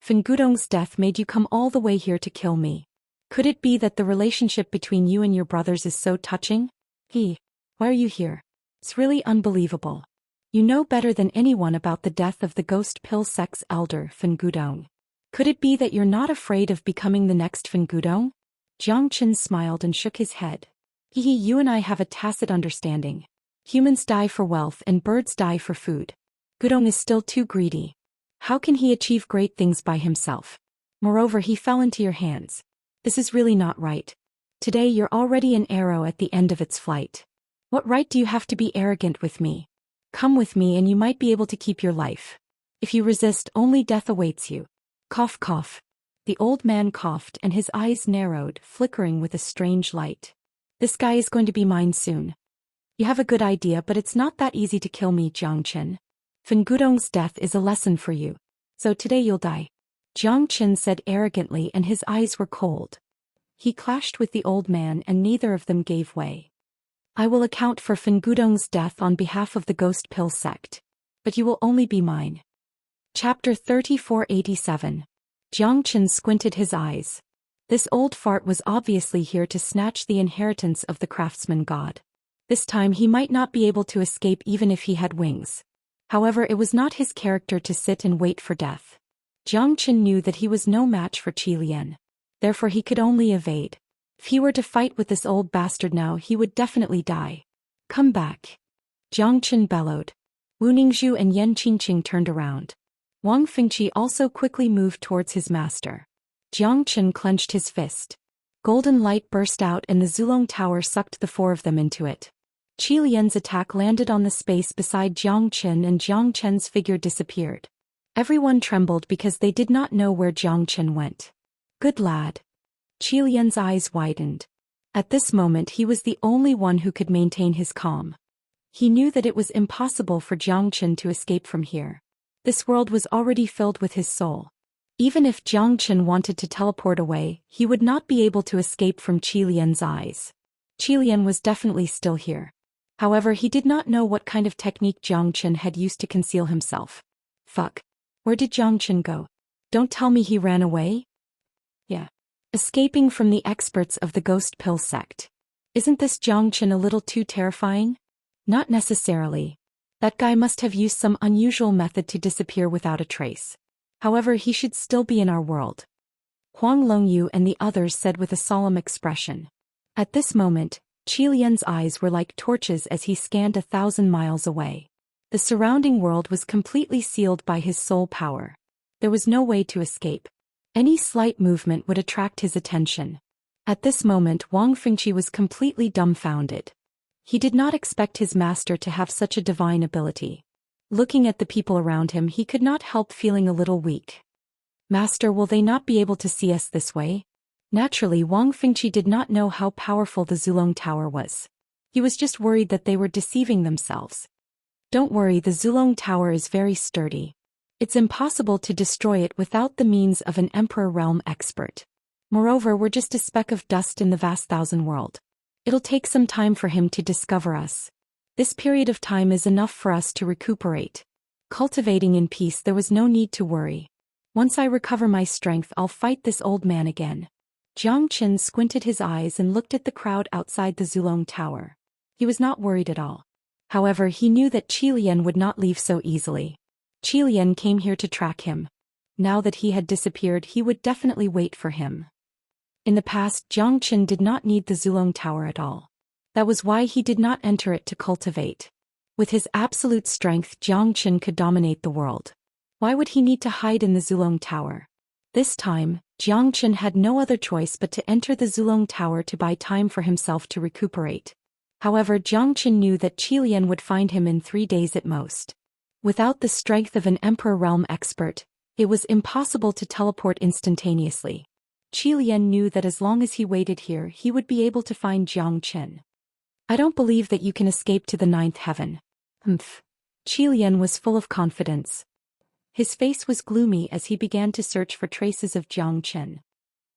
Fen Gudong's death made you come all the way here to kill me. Could it be that the relationship between you and your brothers is so touching? Why are you here? It's really unbelievable. You know better than anyone about the death of the ghost pill sect's elder, Fan Gudong. Could it be that you're not afraid of becoming the next Fan Gudong? Jiang Chen smiled and shook his head. You and I have a tacit understanding. Humans die for wealth and birds die for food. Gudong is still too greedy. How can he achieve great things by himself? Moreover, he fell into your hands. This is really not right. Today you're already an arrow at the end of its flight. What right do you have to be arrogant with me? Come with me and you might be able to keep your life. If you resist, only death awaits you. Cough, cough. The old man coughed and his eyes narrowed, flickering with a strange light. This guy is going to be mine soon. You have a good idea, but it's not that easy to kill me, Jiang Chen. Fan Gudong's death is a lesson for you. So today you'll die. Jiang Chen said arrogantly and his eyes were cold. He clashed with the old man and neither of them gave way. I will account for Fan Gudong's death on behalf of the Ghost Pill sect. But you will only be mine. Chapter 3487. Jiang Chen squinted his eyes. This old fart was obviously here to snatch the inheritance of the craftsman god. This time he might not be able to escape even if he had wings. However, it was not his character to sit and wait for death. Jiang Chen knew that he was no match for Qi Lian. Therefore he could only evade. If he were to fight with this old bastard now, he would definitely die. Come back. Jiang Chen bellowed. Wu Ningzhu and Yan Qingqing turned around. Wang Fengqi also quickly moved towards his master. Jiang Chen clenched his fist. Golden light burst out and the Zulong Tower sucked the four of them into it. Qi Lian's attack landed on the space beside Jiang Chen and Jiang Chen's figure disappeared. Everyone trembled because they did not know where Jiang Chen went. Good lad. Qi Lian's eyes widened. At this moment he was the only one who could maintain his calm. He knew that it was impossible for Jiang Chen to escape from here. This world was already filled with his soul. Even if Jiang Chen wanted to teleport away, he would not be able to escape from Qi Lian's eyes. Qi Lian was definitely still here. However, he did not know what kind of technique Jiang Chen had used to conceal himself. Fuck. Where did Jiang Chen go? Don't tell me he ran away? Yeah. Escaping from the experts of the Ghost Pill sect. Isn't this Jiang Chen a little too terrifying? Not necessarily. That guy must have used some unusual method to disappear without a trace. However, he should still be in our world. Huang Longyu and the others said with a solemn expression. At this moment, Qi Lian's eyes were like torches as he scanned 1,000 miles away. The surrounding world was completely sealed by his soul power. There was no way to escape. Any slight movement would attract his attention. At this moment, Wang Fengqi was completely dumbfounded. He did not expect his master to have such a divine ability. Looking at the people around him, he could not help feeling a little weak. Master, will they not be able to see us this way? Naturally, Wang Fengqi did not know how powerful the Zulong Tower was. He was just worried that they were deceiving themselves. Don't worry, the Zulong Tower is very sturdy. It's impossible to destroy it without the means of an Emperor Realm expert. Moreover, we're just a speck of dust in the vast thousand world. It'll take some time for him to discover us. This period of time is enough for us to recuperate. Cultivating in peace, there was no need to worry. Once I recover my strength, I'll fight this old man again. Jiang Chen squinted his eyes and looked at the crowd outside the Zulong Tower. He was not worried at all. However, he knew that Qi Lian would not leave so easily. Qi Lian came here to track him. Now that he had disappeared, he would definitely wait for him. In the past, Jiang Chen did not need the Zulong Tower at all. That was why he did not enter it to cultivate. With his absolute strength, Jiang Chen could dominate the world. Why would he need to hide in the Zulong Tower? This time, Jiang Chen had no other choice but to enter the Zulong Tower to buy time for himself to recuperate. However, Jiang Chen knew that Qi Lian would find him in 3 days at most. Without the strength of an Emperor Realm expert, it was impossible to teleport instantaneously. Qi Lian knew that as long as he waited here, he would be able to find Jiang Chen. I don't believe that you can escape to the 9th heaven. Qi Lian was full of confidence. His face was gloomy as he began to search for traces of Jiang Chen.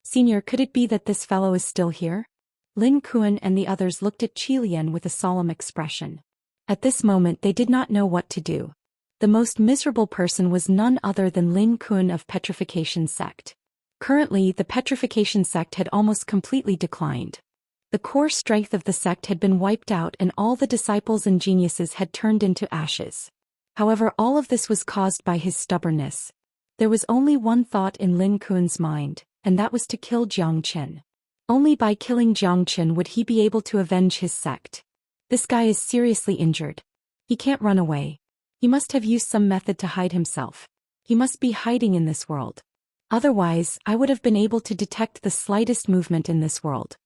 Senior, could it be that this fellow is still here? Lin Kuan and the others looked at Qi Lian with a solemn expression. At this moment they did not know what to do. The most miserable person was none other than Lin Kuan of Petrification sect. Currently, the petrification sect had almost completely declined. The core strength of the sect had been wiped out and all the disciples and geniuses had turned into ashes. However, all of this was caused by his stubbornness. There was only one thought in Lin Kuan's mind, and that was to kill Jiang Qin. Only by killing Jiang Qin would he be able to avenge his sect. This guy is seriously injured. He can't run away. He must have used some method to hide himself. He must be hiding in this world. Otherwise, I would have been able to detect the slightest movement in this world.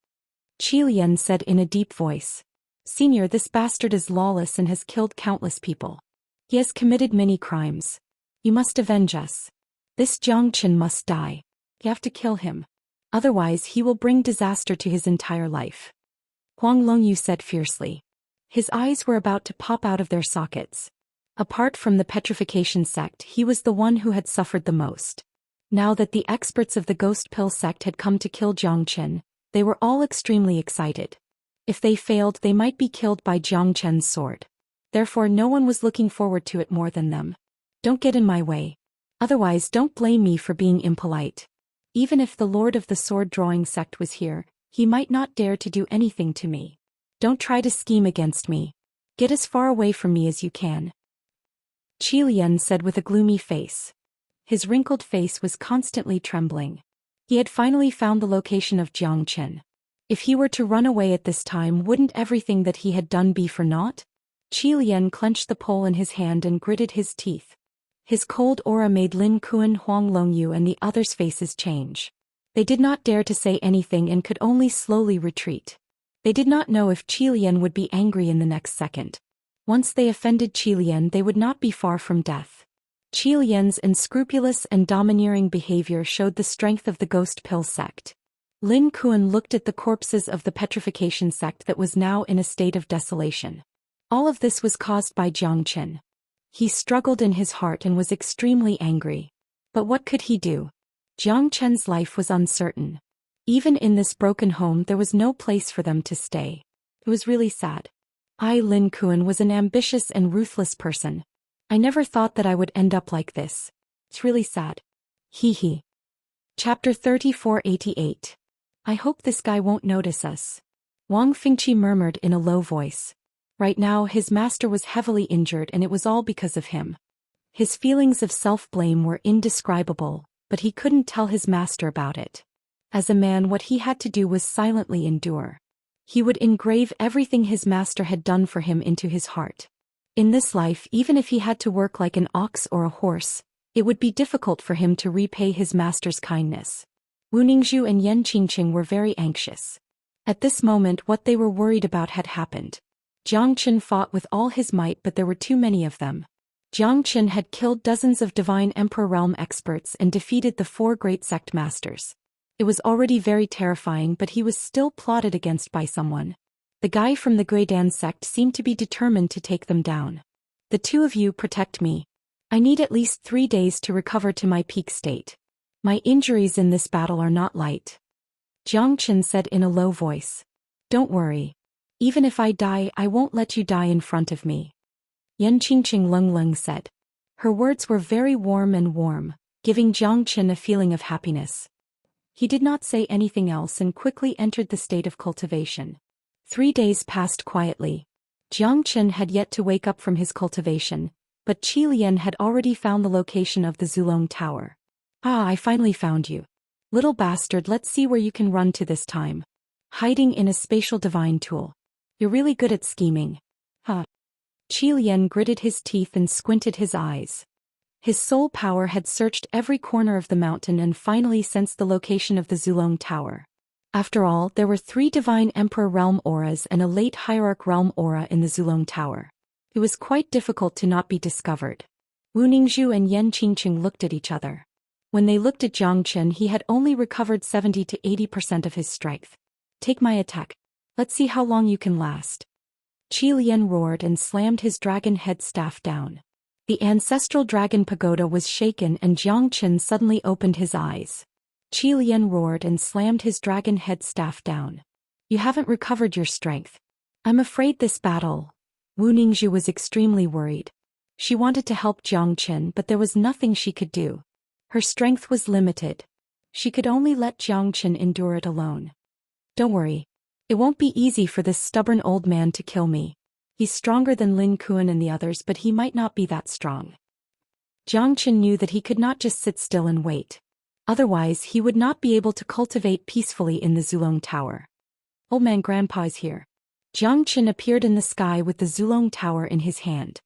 Qi Lian said in a deep voice. Senior, this bastard is lawless and has killed countless people. He has committed many crimes. You must avenge us. This Jiang Qin must die. You have to kill him. Otherwise he will bring disaster to his entire life. Huang Longyu said fiercely. His eyes were about to pop out of their sockets. Apart from the petrification sect, he was the one who had suffered the most. Now that the experts of the Ghost Pill sect had come to kill Jiang Qin, they were all extremely excited. If they failed, they might be killed by Jiang Qin's sword. Therefore no one was looking forward to it more than them. Don't get in my way. Otherwise don't blame me for being impolite. Even if the Lord of the Sword-Drawing sect was here, he might not dare to do anything to me. Don't try to scheme against me. Get as far away from me as you can. Qi Lian said with a gloomy face. His wrinkled face was constantly trembling. He had finally found the location of Jiang Qin. If he were to run away at this time, wouldn't everything that he had done be for naught? Qi Lian clenched the pole in his hand and gritted his teeth. His cold aura made Lin Kuan, Huang Longyu and the others' faces change. They did not dare to say anything and could only slowly retreat. They did not know if Qi Lian would be angry in the next second. Once they offended Qi Lian, they would not be far from death. Qi Lian's unscrupulous and domineering behavior showed the strength of the Ghost Pill sect. Lin Kuan looked at the corpses of the petrification sect that was now in a state of desolation. All of this was caused by Jiang Qin. He struggled in his heart and was extremely angry. But what could he do? Jiang Qin's life was uncertain. Even in this broken home there was no place for them to stay. It was really sad. Lin Kuan was an ambitious and ruthless person. I never thought that I would end up like this. It's really sad. Hee hee. Chapter 3488. I hope this guy won't notice us. Wang Fingqi murmured in a low voice. Right now his master was heavily injured and it was all because of him. His feelings of self-blame were indescribable, but he couldn't tell his master about it. As a man, what he had to do was silently endure. He would engrave everything his master had done for him into his heart. In this life, even if he had to work like an ox or a horse, it would be difficult for him to repay his master's kindness. Wu Ningzhu and Yan Qingqing were very anxious. At this moment, what they were worried about had happened. Jiang Qin fought with all his might, but there were too many of them. Jiang Qin had killed dozens of Divine Emperor Realm experts and defeated the 4 great sect masters. It was already very terrifying, but he was still plotted against by someone. The guy from the Grey Dan sect seemed to be determined to take them down. The two of you protect me. I need at least 3 days to recover to my peak state. My injuries in this battle are not light. Jiang Qin said in a low voice. Don't worry. Even if I die, I won't let you die in front of me. Yan Qingqing Leng said. Her words were very warm, giving Jiang Qin a feeling of happiness. He did not say anything else and quickly entered the state of cultivation. 3 days passed quietly. Jiang Qin had yet to wake up from his cultivation, but Qi Lian had already found the location of the Zulong Tower. I finally found you. Little bastard, let's see where you can run to this time. Hiding in a spatial divine tool. You're really good at scheming. Qi Lian gritted his teeth and squinted his eyes. His soul power had searched every corner of the mountain and finally sensed the location of the Zulong Tower. After all, there were 3 Divine Emperor Realm auras and a late Hierarch Realm aura in the Zulong Tower. It was quite difficult to not be discovered. Wu Ningzhu and Yan Qingqing looked at each other. When they looked at Jiang Qin, he had only recovered 70 to 80% of his strength. Take my attack. Let's see how long you can last. Qi Lian roared and slammed his dragon head staff down. The ancestral dragon pagoda was shaken and Jiang Qin suddenly opened his eyes. Qi Lian roared and slammed his dragon head staff down. You haven't recovered your strength. I'm afraid this battle. Wu Ningzhu was extremely worried. She wanted to help Jiang Qin, but there was nothing she could do. Her strength was limited. She could only let Jiang Chen endure it alone. Don't worry. It won't be easy for this stubborn old man to kill me. He's stronger than Lin Kuan and the others, but he might not be that strong. Jiang Chen knew that he could not just sit still and wait. Otherwise, he would not be able to cultivate peacefully in the Zulong Tower. Old man Grandpa is here. Jiang Chen appeared in the sky with the Zulong Tower in his hand.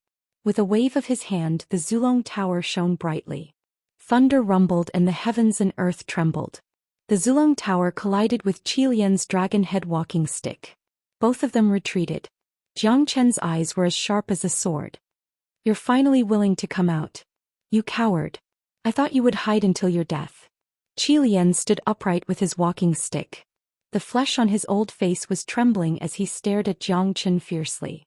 With a wave of his hand, the Zulong Tower shone brightly. Thunder rumbled and the heavens and earth trembled. The Zulong Tower collided with Qilian's dragon head walking stick. Both of them retreated. Jiang Chen's eyes were as sharp as a sword. You're finally willing to come out. You coward. I thought you would hide until your death. Qilian stood upright with his walking stick. The flesh on his old face was trembling as he stared at Jiang Chen fiercely.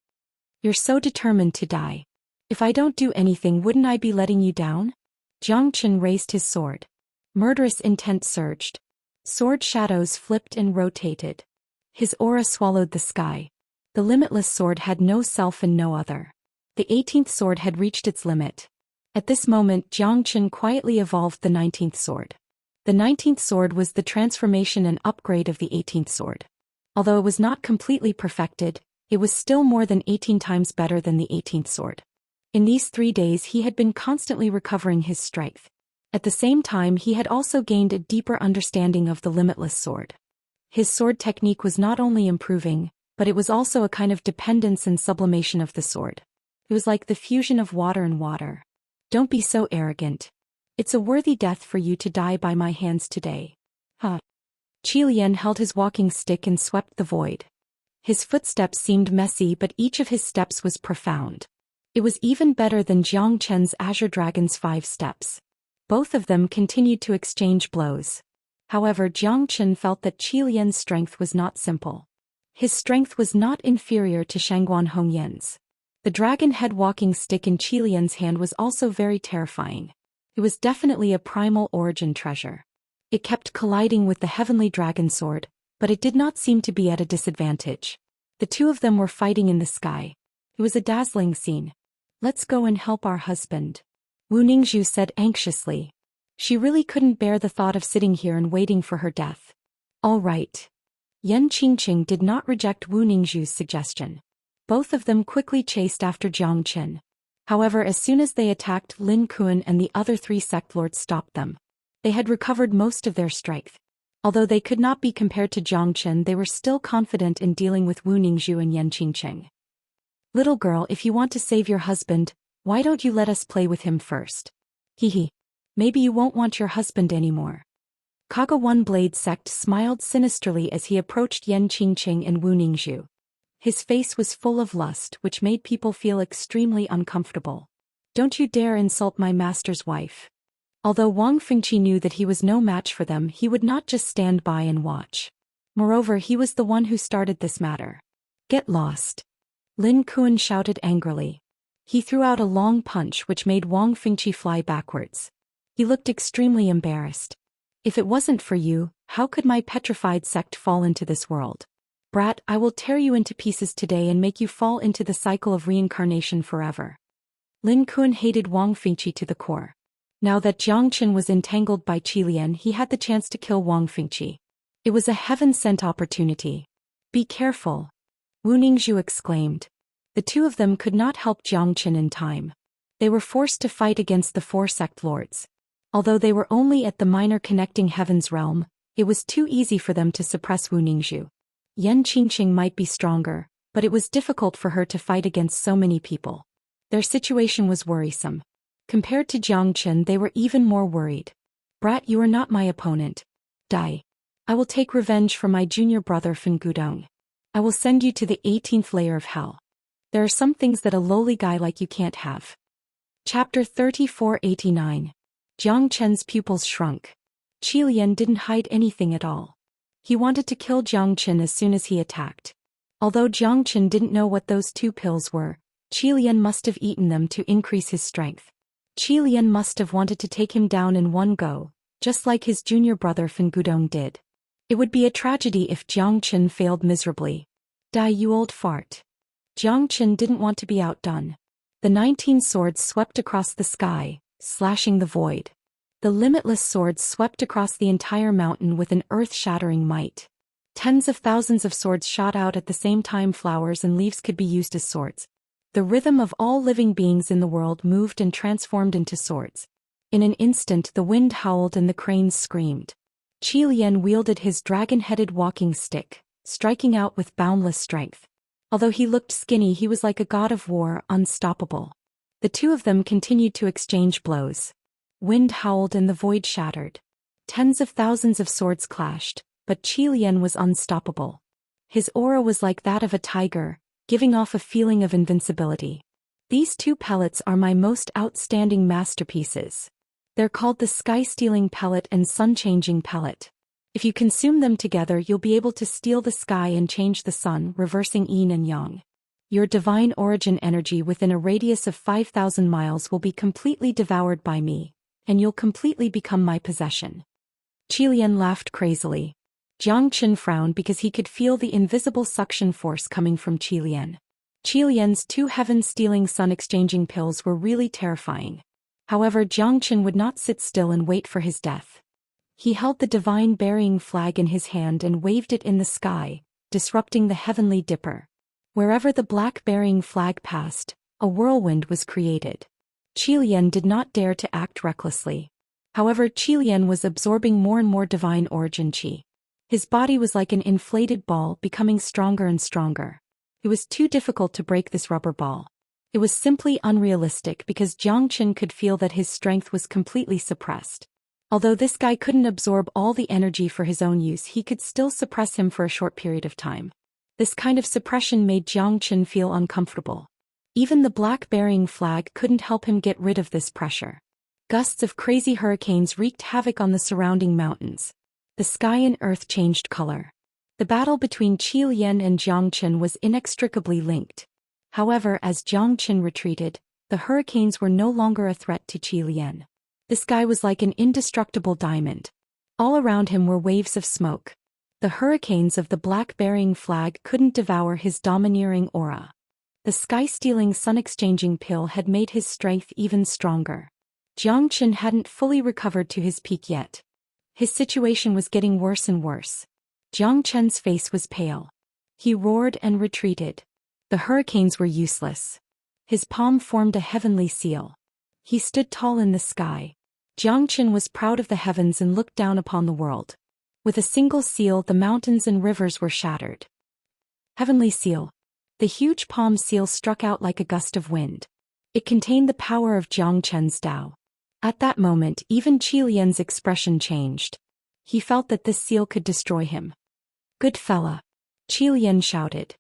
You're so determined to die. If I don't do anything, wouldn't I be letting you down? Jiang Chen raised his sword. Murderous intent surged. Sword shadows flipped and rotated. His aura swallowed the sky. The limitless sword had no self and no other. The 18th sword had reached its limit. At this moment, Jiang Chen quietly evolved the 19th sword. The 19th sword was the transformation and upgrade of the 18th sword. Although it was not completely perfected, it was still more than 18 times better than the 18th sword. In these 3 days he had been constantly recovering his strength. At the same time he had also gained a deeper understanding of the limitless sword. His sword technique was not only improving, but it was also a kind of dependence and sublimation of the sword. It was like the fusion of water and water. Don't be so arrogant. It's a worthy death for you to die by my hands today. Huh. Qilian held his walking stick and swept the void. His footsteps seemed messy, but each of his steps was profound. It was even better than Jiang Chen's Azure Dragon's 5 steps. Both of them continued to exchange blows. However, Jiang Chen felt that Qilian's strength was not simple. His strength was not inferior to Shangguan Hongyan's. The dragon head walking stick in Qilian's hand was also very terrifying. It was definitely a primal origin treasure. It kept colliding with the heavenly dragon sword, but it did not seem to be at a disadvantage. The two of them were fighting in the sky. It was a dazzling scene. Let's go and help our husband, Wu Ningzhu said anxiously. She really couldn't bear the thought of sitting here and waiting for her death. All right. Yan Qingqing did not reject Wu Ningzhu's suggestion. Both of them quickly chased after Jiang Chen. However, as soon as they attacked, Lin Kuan and the other 3 sect lords stopped them. They had recovered most of their strength. Although they could not be compared to Jiang Chen, they were still confident in dealing with Wu Ningzhu and Yan Qingqing. Little girl, if you want to save your husband, why don't you let us play with him first? Hehe. Maybe you won't want your husband anymore. Kaga One Blade Sect smiled sinisterly as he approached Yan Qingqing and Wu Ningzhu. His face was full of lust, which made people feel extremely uncomfortable. Don't you dare insult my master's wife. Although Wang Fengqi knew that he was no match for them, he would not just stand by and watch. Moreover, he was the one who started this matter. Get lost. Lin Kuan shouted angrily. He threw out a long punch which made Wang Fengqi fly backwards. He looked extremely embarrassed. If it wasn't for you, how could my petrified sect fall into this world? Brat, I will tear you into pieces today and make you fall into the cycle of reincarnation forever. Lin Kuan hated Wang Fengqi to the core. Now that Jiang Chen was entangled by Qilian, he had the chance to kill Wang Fengqi. It was a heaven-sent opportunity. Be careful, Wu Ningzhu exclaimed. The two of them could not help Jiang Chen in time. They were forced to fight against the 4 sect lords. Although they were only at the minor connecting heavens realm, it was too easy for them to suppress Wu Ningzhu. Yan Qingqing might be stronger, but it was difficult for her to fight against so many people. Their situation was worrisome. Compared to Jiang Chen, they were even more worried. Brat, you are not my opponent. Die. I will take revenge for my junior brother Fen Gudong. I will send you to the 18th layer of hell. There are some things that a lowly guy like you can't have. Chapter 3489. Jiang Chen's pupils shrunk. Qilian didn't hide anything at all. He wanted to kill Jiang Chen as soon as he attacked. Although Jiang Chen didn't know what those 2 pills were, Qilian must have eaten them to increase his strength. Qilian must have wanted to take him down in one go, just like his junior brother Fen Gudong did. It would be a tragedy if Jiang Chen failed miserably. Die, you old fart. Jiang Chen didn't want to be outdone. The 19 swords swept across the sky, slashing the void. The limitless swords swept across the entire mountain with an earth-shattering might. Tens of thousands of swords shot out at the same time. Flowers and leaves could be used as swords. The rhythm of all living beings in the world moved and transformed into swords. In an instant the wind howled and the cranes screamed. Zhou Xian wielded his dragon-headed walking stick, striking out with boundless strength. Although he looked skinny, he was like a god of war, unstoppable. The two of them continued to exchange blows. Wind howled and the void shattered. Tens of thousands of swords clashed, but Zhou Xian was unstoppable. His aura was like that of a tiger, giving off a feeling of invincibility. These two pellets are my most outstanding masterpieces. They're called the Sky-Stealing Pellet and Sun-Changing Pellet. If you consume them together, you'll be able to steal the sky and change the sun, reversing yin and yang. Your divine origin energy within a radius of 5,000 miles will be completely devoured by me, and you'll completely become my possession. Zhou Xian laughed crazily. Jiang Chen frowned because he could feel the invisible suction force coming from Zhou Xian. Zhou Xian's two heaven-stealing sun-exchanging pills were really terrifying. However, Jiang Chen would not sit still and wait for his death. He held the divine burying flag in his hand and waved it in the sky, disrupting the heavenly dipper. Wherever the black burying flag passed, a whirlwind was created. Zhou Xian did not dare to act recklessly. However, Zhou Xian was absorbing more and more divine origin qi. His body was like an inflated ball, becoming stronger and stronger. It was too difficult to break this rubber ball. It was simply unrealistic because Jiang Chen could feel that his strength was completely suppressed. Although this guy couldn't absorb all the energy for his own use, he could still suppress him for a short period of time. This kind of suppression made Jiang Chen feel uncomfortable. Even the black burying flag couldn't help him get rid of this pressure. Gusts of crazy hurricanes wreaked havoc on the surrounding mountains. The sky and earth changed color. The battle between Zhou Xian and Jiang Chen was inextricably linked. However, as Jiang Chen retreated, the hurricanes were no longer a threat to Zhou Xian. This guy was like an indestructible diamond. All around him were waves of smoke. The hurricanes of the black burying flag couldn't devour his domineering aura. The sky-stealing sun-exchanging pill had made his strength even stronger. Jiang Chen hadn't fully recovered to his peak yet. His situation was getting worse and worse. Jiang Chen's face was pale. He roared and retreated. The hurricanes were useless. His palm formed a heavenly seal. He stood tall in the sky. Jiang Chen was proud of the heavens and looked down upon the world. With a single seal, the mountains and rivers were shattered. Heavenly seal. The huge palm seal struck out like a gust of wind. It contained the power of Jiang Chen's Dao. At that moment, even Zhou Xian's expression changed. He felt that this seal could destroy him. Good fella. Zhou Xian shouted.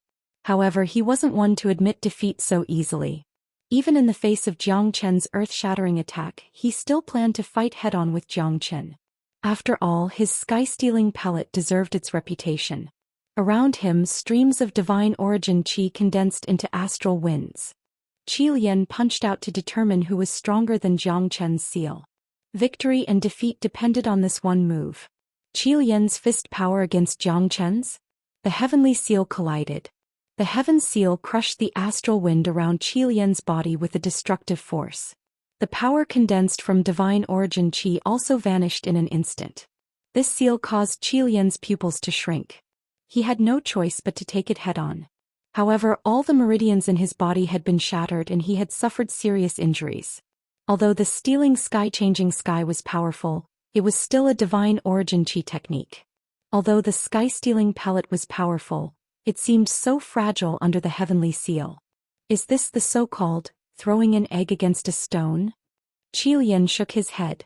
However, he wasn't one to admit defeat so easily. Even in the face of Jiang Chen's earth-shattering attack, he still planned to fight head-on with Jiang Chen. After all, his sky-stealing pellet deserved its reputation. Around him, streams of divine origin qi condensed into astral winds. Zhou Xian punched out to determine who was stronger than Jiang Chen's seal. Victory and defeat depended on this one move. Zhou Xian's fist power against Jiang Chen's? The heavenly seal collided. The heaven seal crushed the astral wind around Zhou Xian's body with a destructive force. The power condensed from divine origin qi also vanished in an instant. This seal caused Zhou Xian's pupils to shrink. He had no choice but to take it head-on. However, all the meridians in his body had been shattered and he had suffered serious injuries. Although the stealing sky-changing sky was powerful, it was still a divine origin qi technique. Although the sky-stealing pellet was powerful, it seemed so fragile under the heavenly seal. Is this the so-called throwing an egg against a stone? Zhou Xian shook his head.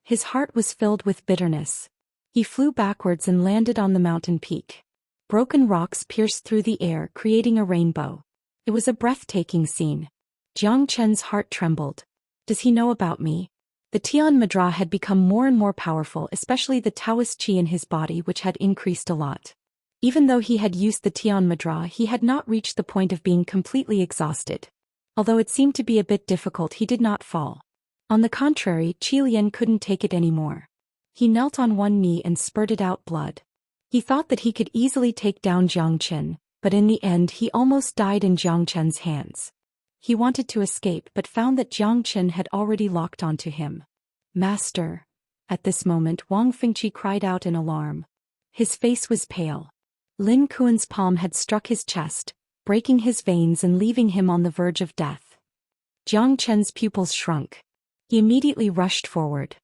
His heart was filled with bitterness. He flew backwards and landed on the mountain peak. Broken rocks pierced through the air, creating a rainbow. It was a breathtaking scene. Jiang Chen's heart trembled. Does he know about me? The Tian Madra had become more and more powerful, especially the Taoist qi in his body, which had increased a lot. Even though he had used the Tian Madra, he had not reached the point of being completely exhausted. Although it seemed to be a bit difficult, he did not fall. On the contrary, Zhou Xian couldn't take it anymore. He knelt on one knee and spurted out blood. He thought that he could easily take down Jiang Chen, but in the end he almost died in Jiang Chen's hands. He wanted to escape but found that Jiang Chen had already locked onto him. Master, At this moment Wang Fengqi cried out in alarm. His face was pale. Lin Kuan's palm had struck his chest, breaking his veins and leaving him on the verge of death. Jiang Chen's pupils shrunk. He immediately rushed forward.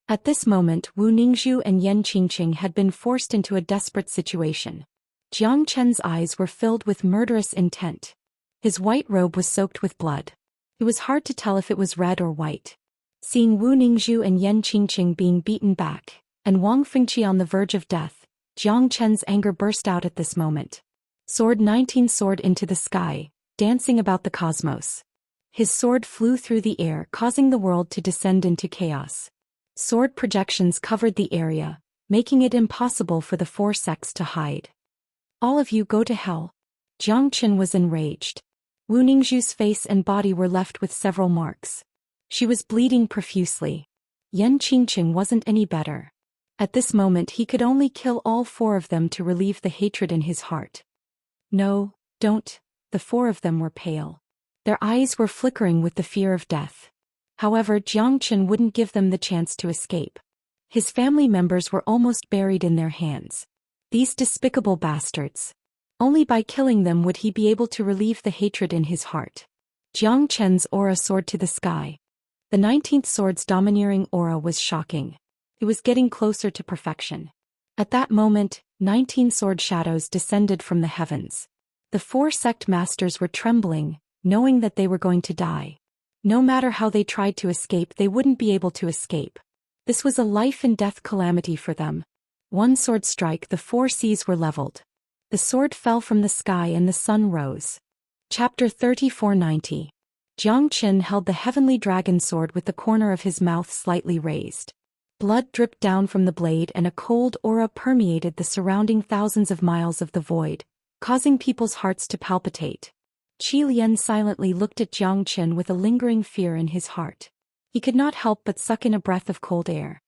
At this moment Wu Ningzhu and Yan Qingqing had been forced into a desperate situation. Jiang Chen's eyes were filled with murderous intent. His white robe was soaked with blood. It was hard to tell if it was red or white. Seeing Wu Ningzhu and Yan Qingqing being beaten back, and Wang Fengqi on the verge of death, Jiang Chen's anger burst out at this moment. Sword 19 soared into the sky, dancing about the cosmos. His sword flew through the air, causing the world to descend into chaos. Sword projections covered the area, making it impossible for the four sects to hide. All of you go to hell. Jiang Chen was enraged. Wu Ningzhu's face and body were left with several marks. She was bleeding profusely. Yan Qingqing wasn't any better. At this moment he could only kill all four of them to relieve the hatred in his heart. No, don't. The four of them were pale. Their eyes were flickering with the fear of death. However, Jiang Chen wouldn't give them the chance to escape. His family members were almost buried in their hands. These despicable bastards. Only by killing them would he be able to relieve the hatred in his heart. Jiang Chen's aura soared to the sky. The 19th sword's domineering aura was shocking. It was getting closer to perfection. At that moment, 19 sword shadows descended from the heavens. The four sect masters were trembling, knowing that they were going to die. No matter how they tried to escape, they wouldn't be able to escape. This was a life-and-death calamity for them. One sword strike, the four seas were leveled. The sword fell from the sky and the sun rose. Chapter 3490. Jiang Chen held the heavenly dragon sword with the corner of his mouth slightly raised. Blood dripped down from the blade and a cold aura permeated the surrounding thousands of miles of the void, causing people's hearts to palpitate. Qi Lian silently looked at Jiang Chen with a lingering fear in his heart. He could not help but suck in a breath of cold air.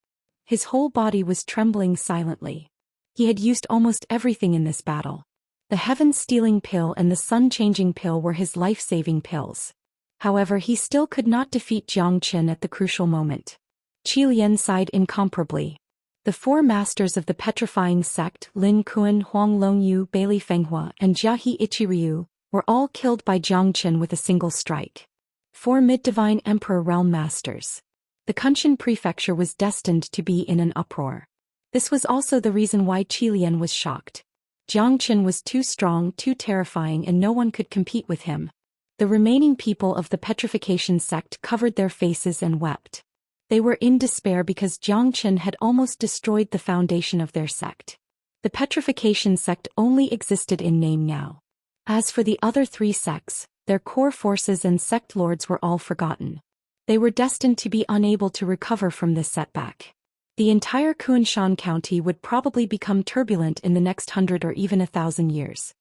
His whole body was trembling silently. He had used almost everything in this battle. The heaven-stealing pill and the sun-changing pill were his life-saving pills. However, he still could not defeat Jiang Chen at the crucial moment. Qi Lian sighed incomparably. The four masters of the petrifying sect, Lin Kuan, Huang Longyu, Bailey Fenghua, and Jiahe Ichiryu, were all killed by Jiang Chen with a single strike. Four mid-divine emperor realm masters. The Kunshan prefecture was destined to be in an uproar. This was also the reason why Qi Lian was shocked. Jiang Chen was too strong, too terrifying, and no one could compete with him. The remaining people of the petrification sect covered their faces and wept. They were in despair because Jiang Chen had almost destroyed the foundation of their sect. The petrification sect only existed in name now. As for the other three sects, their core forces and sect lords were all forgotten. They were destined to be unable to recover from this setback. The entire Kunshan County would probably become turbulent in the next 100 or even 1,000 years.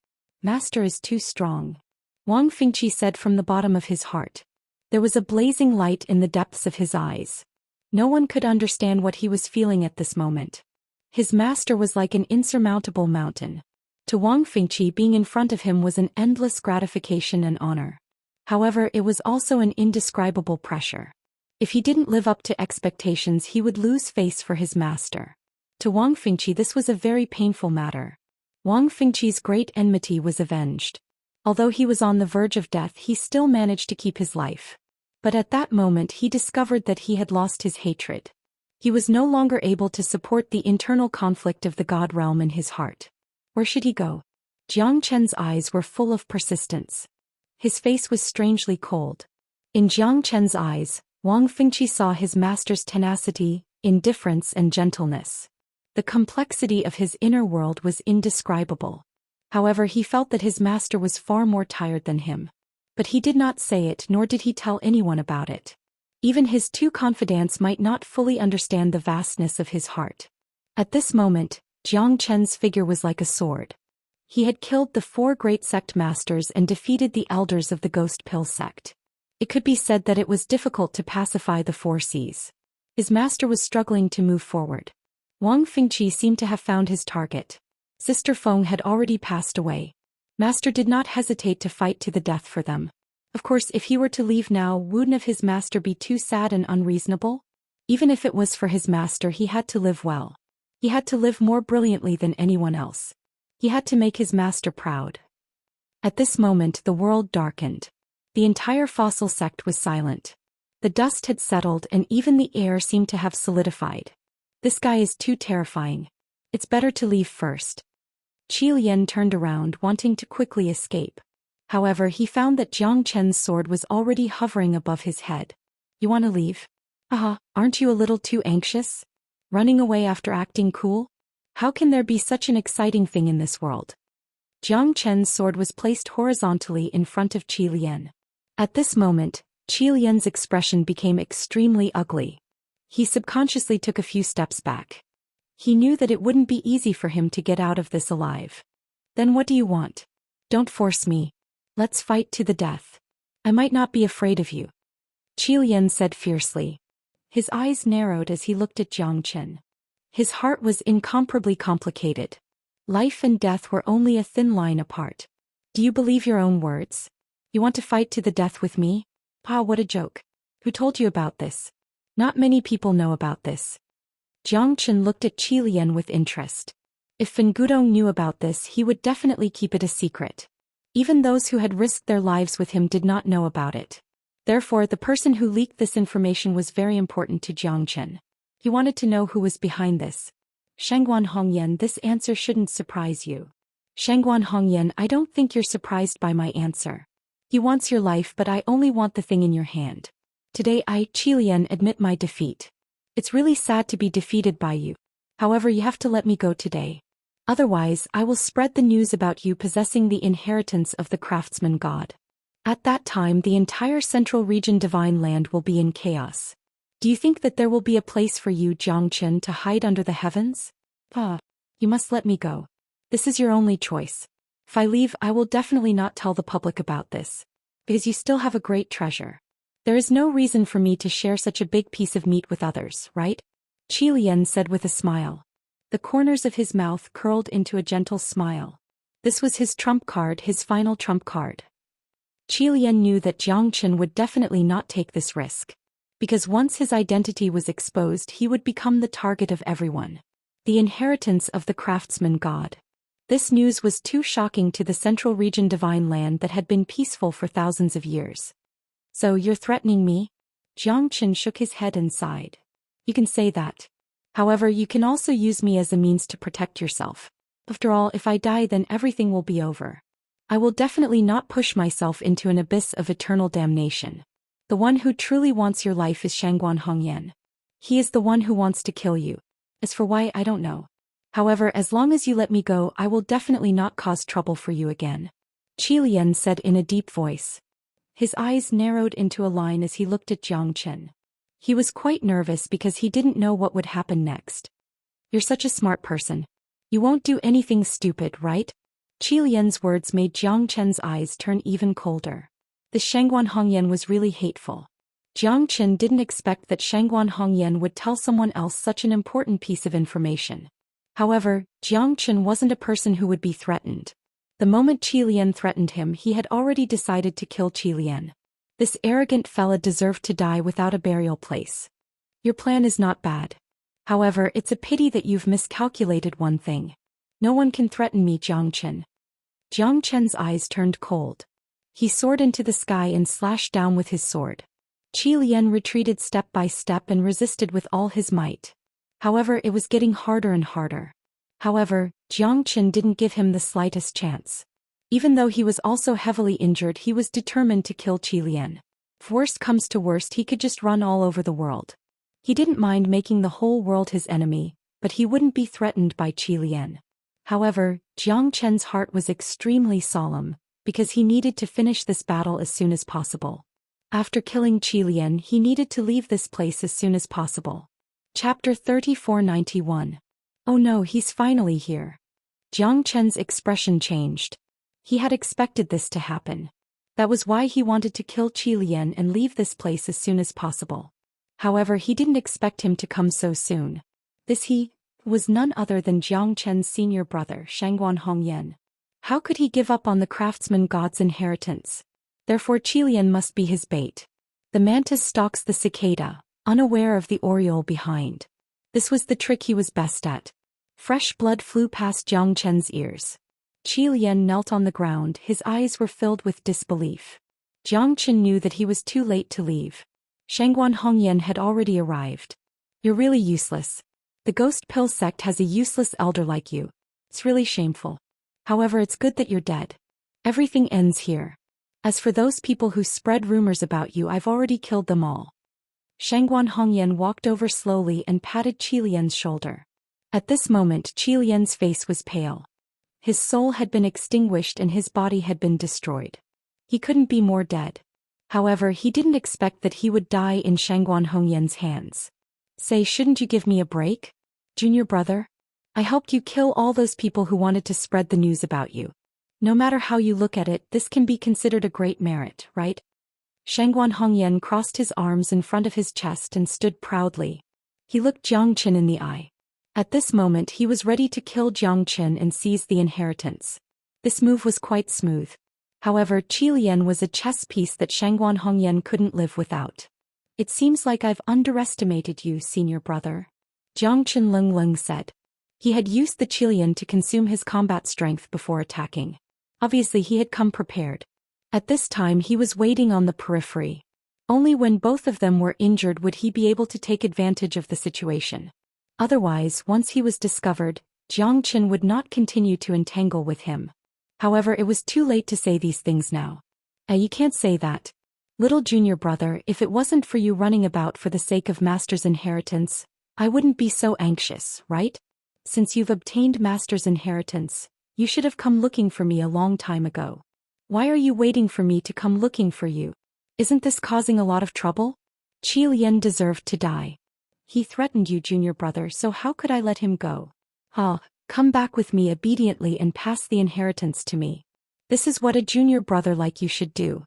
Master is too strong. Wang Fengqi said from the bottom of his heart. There was a blazing light in the depths of his eyes. No one could understand what he was feeling at this moment. His master was like an insurmountable mountain. To Wang Fengqi, being in front of him was an endless gratification and honor. However, it was also an indescribable pressure. If he didn't live up to expectations, he would lose face for his master. To Wang Fengqi, this was a very painful matter. Wang Fengqi's great enmity was avenged. Although he was on the verge of death, he still managed to keep his life. But at that moment he discovered that he had lost his hatred. He was no longer able to support the internal conflict of the god realm in his heart. Where should he go? Jiang Chen's eyes were full of persistence. His face was strangely cold. In Jiang Chen's eyes, Wang Fengqi saw his master's tenacity, indifference, and gentleness. The complexity of his inner world was indescribable. However, he felt that his master was far more tired than him. But he did not say it, nor did he tell anyone about it. Even his two confidants might not fully understand the vastness of his heart. At this moment, Jiang Chen's figure was like a sword. He had killed the four great sect masters and defeated the elders of the Ghost Pill sect. It could be said that it was difficult to pacify the four seas. His master was struggling to move forward. Wang Fengqi seemed to have found his target. Sister Feng had already passed away. Master did not hesitate to fight to the death for them. Of course, if he were to leave now, wouldn't of his master be too sad and unreasonable? Even if it was for his master, he had to live well. He had to live more brilliantly than anyone else. He had to make his master proud. At this moment the world darkened. The entire fossil sect was silent. The dust had settled and even the air seemed to have solidified. This guy is too terrifying. It's better to leave first. Qi Lian turned around, wanting to quickly escape. However, he found that Jiang Chen's sword was already hovering above his head. You want to leave? Aren't you a little too anxious? Running away after acting cool? How can there be such an exciting thing in this world? Jiang Chen's sword was placed horizontally in front of Qi Lian. At this moment, Qi Lian's expression became extremely ugly. He subconsciously took a few steps back. He knew that it wouldn't be easy for him to get out of this alive. Then what do you want? Don't force me. Let's fight to the death. I might not be afraid of you. Qi Lian said fiercely. His eyes narrowed as he looked at Jiang Chen. His heart was incomparably complicated. Life and death were only a thin line apart. Do you believe your own words? You want to fight to the death with me? What a joke. Who told you about this? Not many people know about this. Jiang Chen looked at Qi Lian with interest. If Fen Gudong knew about this, he would definitely keep it a secret. Even those who had risked their lives with him did not know about it. Therefore, the person who leaked this information was very important to Jiang Chen. He wanted to know who was behind this. Shangguan Hongyan, this answer shouldn't surprise you. Shangguan Hongyan, I don't think you're surprised by my answer. He wants your life, but I only want the thing in your hand. Today I, Qi Lian, admit my defeat. It's really sad to be defeated by you. However, you have to let me go today. Otherwise, I will spread the news about you possessing the inheritance of the craftsman god. At that time, the entire central region divine land will be in chaos. Do you think that there will be a place for you, Jiang Chen, to hide under the heavens? You must let me go. This is your only choice. If I leave, I will definitely not tell the public about this. Because you still have a great treasure. There is no reason for me to share such a big piece of meat with others, right? Qi Lian said with a smile. The corners of his mouth curled into a gentle smile. This was his trump card, his final trump card. Qi Lian knew that Jiang Chen would definitely not take this risk. Because once his identity was exposed, he would become the target of everyone. The inheritance of the craftsman god. This news was too shocking to the central region divine land that had been peaceful for thousands of years. So you're threatening me? Jiang Chen shook his head and sighed. You can say that. However, you can also use me as a means to protect yourself. After all, if I die, then everything will be over. I will definitely not push myself into an abyss of eternal damnation. The one who truly wants your life is Shangguan Hongyan. He is the one who wants to kill you. As for why, I don't know. However, as long as you let me go, I will definitely not cause trouble for you again. Qi Lian said in a deep voice. His eyes narrowed into a line as he looked at Jiang Chen. He was quite nervous because he didn't know what would happen next. You're such a smart person. You won't do anything stupid, right? Qi Lian's words made Jiang Chen's eyes turn even colder. The Shangguan Hongyan was really hateful. Jiang Chen didn't expect that Shangguan Hongyan would tell someone else such an important piece of information. However, Jiang Chen wasn't a person who would be threatened. The moment Qi Lian threatened him, he had already decided to kill Qi Lian. This arrogant fella deserved to die without a burial place. Your plan is not bad. However, it's a pity that you've miscalculated one thing. No one can threaten me, Jiang Chen. Jiang Chen's eyes turned cold. He soared into the sky and slashed down with his sword. Qi Lian retreated step by step and resisted with all his might. However, it was getting harder and harder. However, Jiang Chen didn't give him the slightest chance. Even though he was also heavily injured, he was determined to kill Qi Lian. If worst comes to worst, he could just run all over the world. He didn't mind making the whole world his enemy, but he wouldn't be threatened by Qi Lian. However, Jiang Chen's heart was extremely solemn, because he needed to finish this battle as soon as possible. After killing Qi Lian, he needed to leave this place as soon as possible. Chapter 3491. Oh no, he's finally here. Jiang Chen's expression changed. He had expected this to happen. That was why he wanted to kill Qi Lian and leave this place as soon as possible. However, he didn't expect him to come so soon. This he was none other than Jiang Chen's senior brother, Shangguan Hongyan. How could he give up on the craftsman god's inheritance? Therefore Qi Lian must be his bait. The mantis stalks the cicada, unaware of the aureole behind. This was the trick he was best at. Fresh blood flew past Jiang Chen's ears. Qi Lian knelt on the ground, his eyes were filled with disbelief. Jiang Chen knew that he was too late to leave. Shangguan Hongyan had already arrived. You're really useless. The ghost pill sect has a useless elder like you. It's really shameful. However, it's good that you're dead. Everything ends here. As for those people who spread rumors about you, I've already killed them all. Shangguan Hongyan walked over slowly and patted Qi Lian's shoulder. At this moment, Qi Lian's face was pale. His soul had been extinguished and his body had been destroyed. He couldn't be more dead. However, he didn't expect that he would die in Shangguan Hongyan's hands. Say, shouldn't you give me a break? Junior brother? I helped you kill all those people who wanted to spread the news about you. No matter how you look at it, this can be considered a great merit, right? Shangguan Hongyan crossed his arms in front of his chest and stood proudly. He looked Jiang Chen in the eye. At this moment he was ready to kill Jiang Chen and seize the inheritance. This move was quite smooth. However, Qi Lian was a chess piece that Shangguan Hongyan couldn't live without. It seems like I've underestimated you, senior brother. Jiang Chen Lung said. He had used the Qi Lian to consume his combat strength before attacking. Obviously he had come prepared. At this time he was waiting on the periphery. Only when both of them were injured would he be able to take advantage of the situation. Otherwise, once he was discovered, Jiang Chen would not continue to entangle with him. However, it was too late to say these things now. You can't say that. Little junior brother, if it wasn't for you running about for the sake of Master's inheritance, I wouldn't be so anxious, right? Since you've obtained Master's inheritance, you should have come looking for me a long time ago. Why are you waiting for me to come looking for you? Isn't this causing a lot of trouble? Qi Lian deserved to die. He threatened you, junior brother, so how could I let him go? Come back with me obediently and pass the inheritance to me. This is what a junior brother like you should do.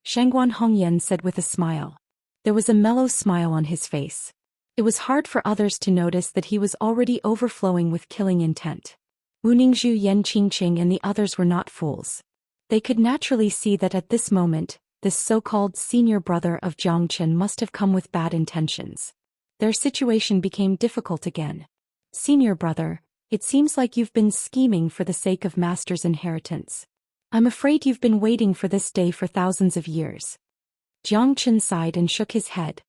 Shangguan Hongyan said with a smile. There was a mellow smile on his face. It was hard for others to notice that he was already overflowing with killing intent. Wu Ningzhu, Yan Qingqing and the others were not fools. They could naturally see that at this moment, this so-called senior brother of Jiang Chen must have come with bad intentions. Their situation became difficult again. Senior brother, it seems like you've been scheming for the sake of Master's inheritance. I'm afraid you've been waiting for this day for thousands of years. Jiang Chen sighed and shook his head.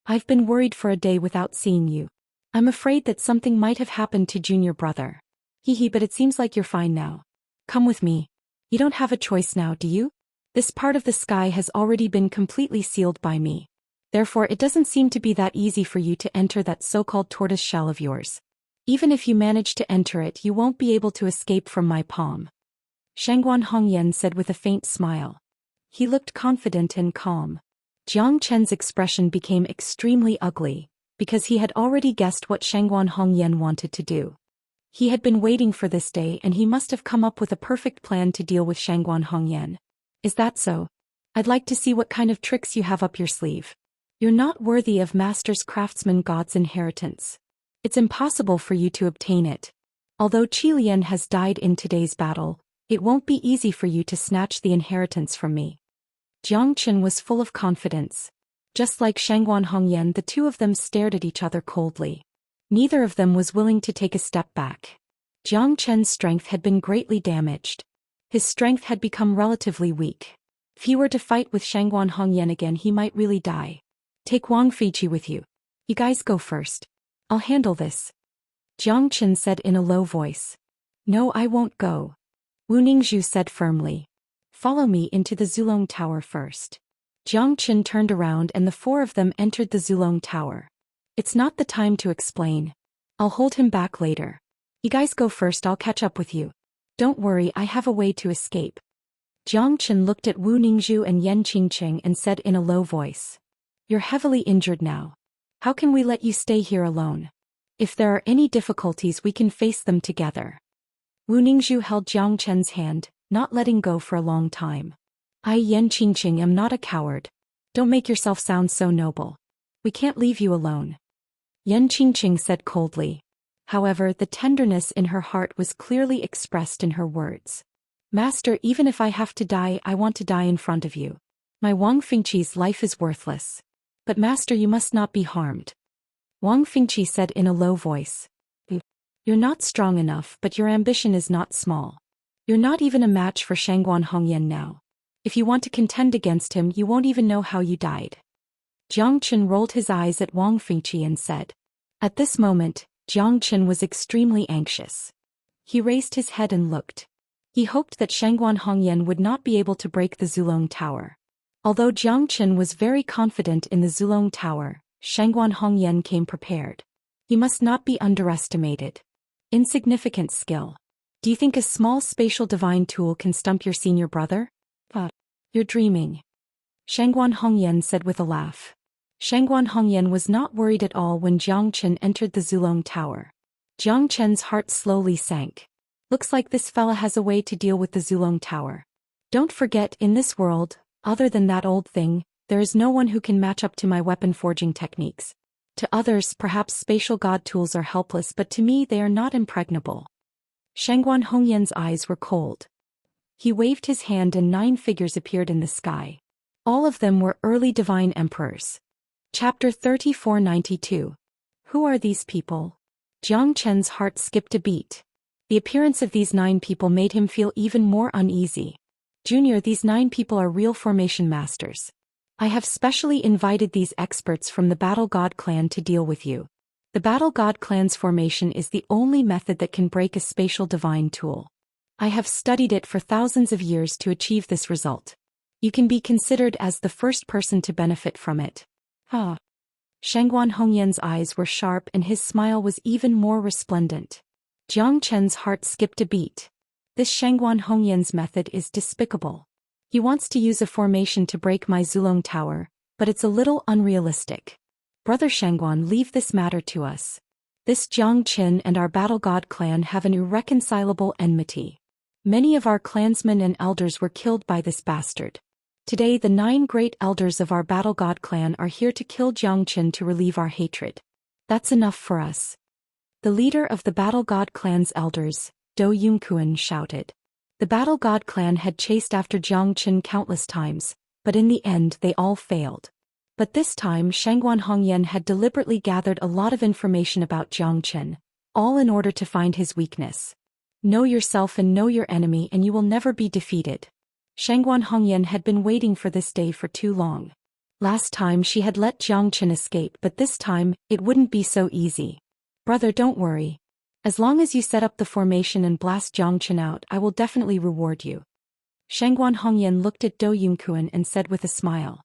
I've been worried for a day without seeing you. I'm afraid that something might have happened to junior brother. But it seems like you're fine now. Come with me. You don't have a choice now, do you? This part of the sky has already been completely sealed by me. Therefore, it doesn't seem to be that easy for you to enter that so-called tortoise shell of yours. Even if you manage to enter it, you won't be able to escape from my palm. Shangguan Hongyan said with a faint smile. He looked confident and calm. Jiang Chen's expression became extremely ugly, because he had already guessed what Shangguan Hongyan wanted to do. He had been waiting for this day and he must have come up with a perfect plan to deal with Shangguan Hongyan. Is that so? I'd like to see what kind of tricks you have up your sleeve. You're not worthy of Master's craftsman God's inheritance. It's impossible for you to obtain it. Although Qi Lian has died in today's battle, it won't be easy for you to snatch the inheritance from me. Jiang Chen was full of confidence. Just like Shangguan Hongyan, the two of them stared at each other coldly. Neither of them was willing to take a step back. Jiang Chen's strength had been greatly damaged. His strength had become relatively weak. If he were to fight with Shangguan Hongyan again, he might really die. Take Wang Feiqi with you. You guys go first. I'll handle this. Jiang Chen said in a low voice. No, I won't go. Wu Ningzhu said firmly. Follow me into the Zulong Tower first. Jiang Chen turned around and the four of them entered the Zulong Tower. It's not the time to explain. I'll hold him back later. You guys go first, I'll catch up with you. Don't worry, I have a way to escape. Jiang Chen looked at Wu Ningzhu and Yan Qingqing and said in a low voice. You're heavily injured now. How can we let you stay here alone? If there are any difficulties, we can face them together. Wu Ningzhu held Jiang Chen's hand, not letting go for a long time. I, Yan Qingqing, am not a coward. Don't make yourself sound so noble. We can't leave you alone. Yan Qingqing said coldly. However, the tenderness in her heart was clearly expressed in her words. Master, even if I have to die, I want to die in front of you. My Wang Feiqi's life is worthless. But master, you must not be harmed. Wang Fingqi said in a low voice. You're not strong enough, but your ambition is not small. You're not even a match for Shangguan Hongyan now. If you want to contend against him, you won't even know how you died. Jiang Chen rolled his eyes at Wang Fingqi and said. At this moment, Jiang Chen was extremely anxious. He raised his head and looked. He hoped that Shangguan Hongyan would not be able to break the Zulong Tower. Although Jiang Chen was very confident in the Zulong Tower, Shangguan Hongyan came prepared. He must not be underestimated. Insignificant skill. Do you think a small spatial divine tool can stump your senior brother? You're dreaming. Shangguan Hongyan said with a laugh. Shangguan Hongyan was not worried at all when Jiang Chen entered the Zulong Tower. Jiang Chen's heart slowly sank. Looks like this fella has a way to deal with the Zulong Tower. Don't forget, in this world, other than that old thing, there is no one who can match up to my weapon forging techniques. To others, perhaps spatial god tools are helpless, but to me they are not impregnable. Shangguan Hongyan's eyes were cold. He waved his hand and 9 figures appeared in the sky. All of them were early divine emperors. Chapter 3492. Who are these people? Jiang Chen's heart skipped a beat. The appearance of these 9 people made him feel even more uneasy. Junior, these 9 people are real formation masters. I have specially invited these experts from the Battle God clan to deal with you. The Battle God clan's formation is the only method that can break a spatial divine tool. I have studied it for thousands of years to achieve this result. You can be considered as the first person to benefit from it. Shangguan Hongyan's eyes were sharp and his smile was even more resplendent. Jiang Chen's heart skipped a beat. This Shangguan Hongyan's method is despicable. He wants to use a formation to break my Zulong Tower, but it's a little unrealistic. Brother Shangguan, leave this matter to us. This Jiang Chen and our Battle God clan have an irreconcilable enmity. Many of our clansmen and elders were killed by this bastard. Today the 9 great elders of our Battle God clan are here to kill Jiang Chen to relieve our hatred. That's enough for us. The leader of the Battle God clan's elders, Do Yunkuan, shouted. The Battle God clan had chased after Jiang Chen countless times, but in the end they all failed. But this time Shangguan Hongyan had deliberately gathered a lot of information about Jiang Chen, all in order to find his weakness. Know yourself and know your enemy and you will never be defeated. Shangguan Hongyan had been waiting for this day for too long. Last time she had let Jiang Chen escape, but this time, it wouldn't be so easy. Brother, don't worry. As long as you set up the formation and blast Jiang Chen out, I will definitely reward you. Shangguan Hongyan looked at Do Yunkuan and said with a smile.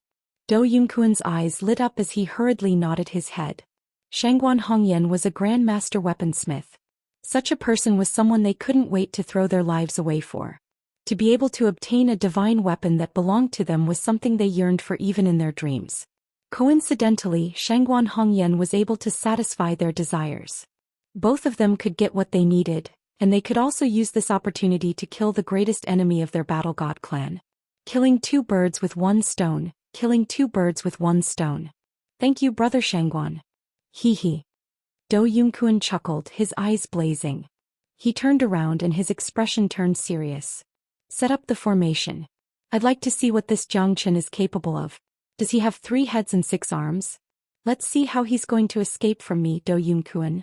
Do Yunkuan's eyes lit up as he hurriedly nodded his head. Shangguan Hongyan was a grandmaster weaponsmith. Such a person was someone they couldn't wait to throw their lives away for. To be able to obtain a divine weapon that belonged to them was something they yearned for even in their dreams. Coincidentally, Shangguan Hongyan was able to satisfy their desires. Both of them could get what they needed, and they could also use this opportunity to kill the greatest enemy of their Battle God clan. Killing 2 birds with 1 stone, killing 2 birds with 1 stone. Thank you, Brother Shangguan. Hee. Do Yunkuan chuckled, his eyes blazing. He turned around and his expression turned serious. Set up the formation. I'd like to see what this Jiang Chen is capable of. Does he have 3 heads and 6 arms? Let's see how he's going to escape from me, Do Yunkuan.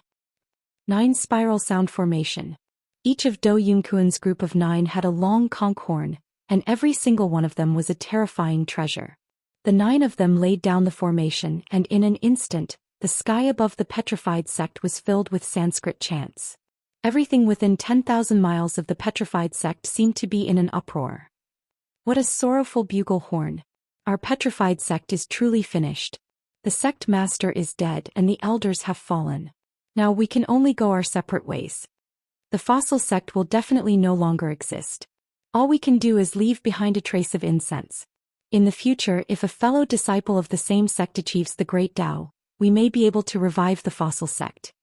9 spiral sound formation. Each of Do Yunkuan's group of 9 had a long conch horn, and every single one of them was a terrifying treasure. The 9 of them laid down the formation, and in an instant, the sky above the petrified sect was filled with Sanskrit chants. Everything within 10,000 miles of the petrified sect seemed to be in an uproar. What a sorrowful bugle horn. Our petrified sect is truly finished. The sect master is dead and the elders have fallen. Now we can only go our separate ways. The fossil sect will definitely no longer exist. All we can do is leave behind a trace of incense. In the future, if a fellow disciple of the same sect achieves the great Tao, we may be able to revive the fossil sect.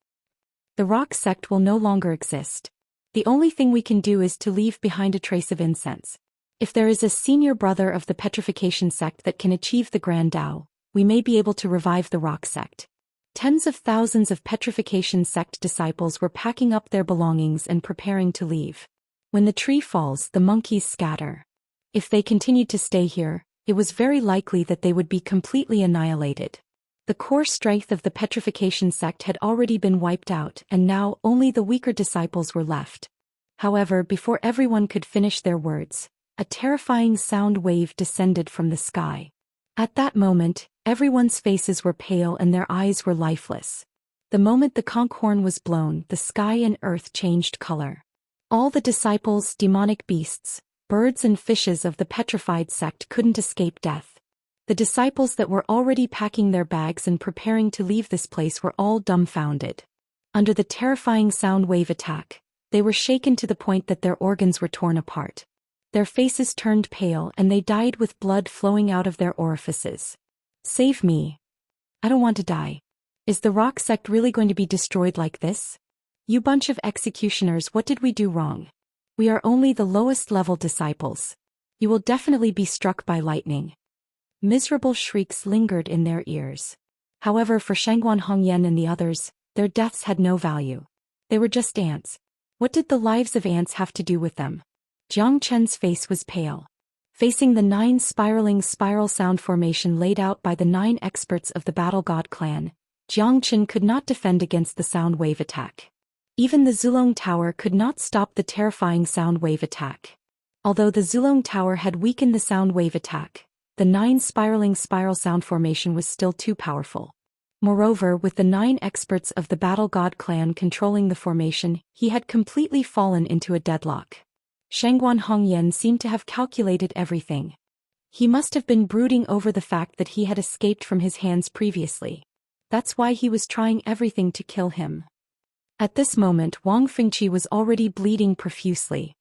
The rock sect will no longer exist. The only thing we can do is to leave behind a trace of incense. If there is a senior brother of the petrification sect that can achieve the grand Tao, we may be able to revive the rock sect. Tens of thousands of petrification sect disciples were packing up their belongings and preparing to leave. When the tree falls, the monkeys scatter. If they continued to stay here, it was very likely that they would be completely annihilated. The core strength of the petrification sect had already been wiped out, and now only the weaker disciples were left. However, before everyone could finish their words, a terrifying sound wave descended from the sky. At that moment, everyone's faces were pale and their eyes were lifeless. The moment the conch horn was blown, the sky and earth changed color. All the disciples, demonic beasts, birds and fishes of the petrified sect couldn't escape death. The disciples that were already packing their bags and preparing to leave this place were all dumbfounded. Under the terrifying sound wave attack, they were shaken to the point that their organs were torn apart. Their faces turned pale and they died with blood flowing out of their orifices. Save me. I don't want to die. Is the rock sect really going to be destroyed like this? You bunch of executioners, what did we do wrong? We are only the lowest level disciples. You will definitely be struck by lightning. Miserable shrieks lingered in their ears. However, for Shangguan Hongyan and the others, their deaths had no value. They were just ants. What did the lives of ants have to do with them? Jiang Chen's face was pale. Facing the 9 spiraling spiral sound formation laid out by the 9 experts of the Battle God clan, Jiang Chen could not defend against the sound wave attack. Even the Zulong Tower could not stop the terrifying sound wave attack. Although the Zulong Tower had weakened the sound wave attack, the 9 spiraling spiral sound formation was still too powerful. Moreover, with the 9 experts of the Battle God clan controlling the formation, he had completely fallen into a deadlock. Shangguan Hongyan seemed to have calculated everything. He must have been brooding over the fact that he had escaped from his hands previously. That's why he was trying everything to kill him. At this moment, Wang Fengqi was already bleeding profusely.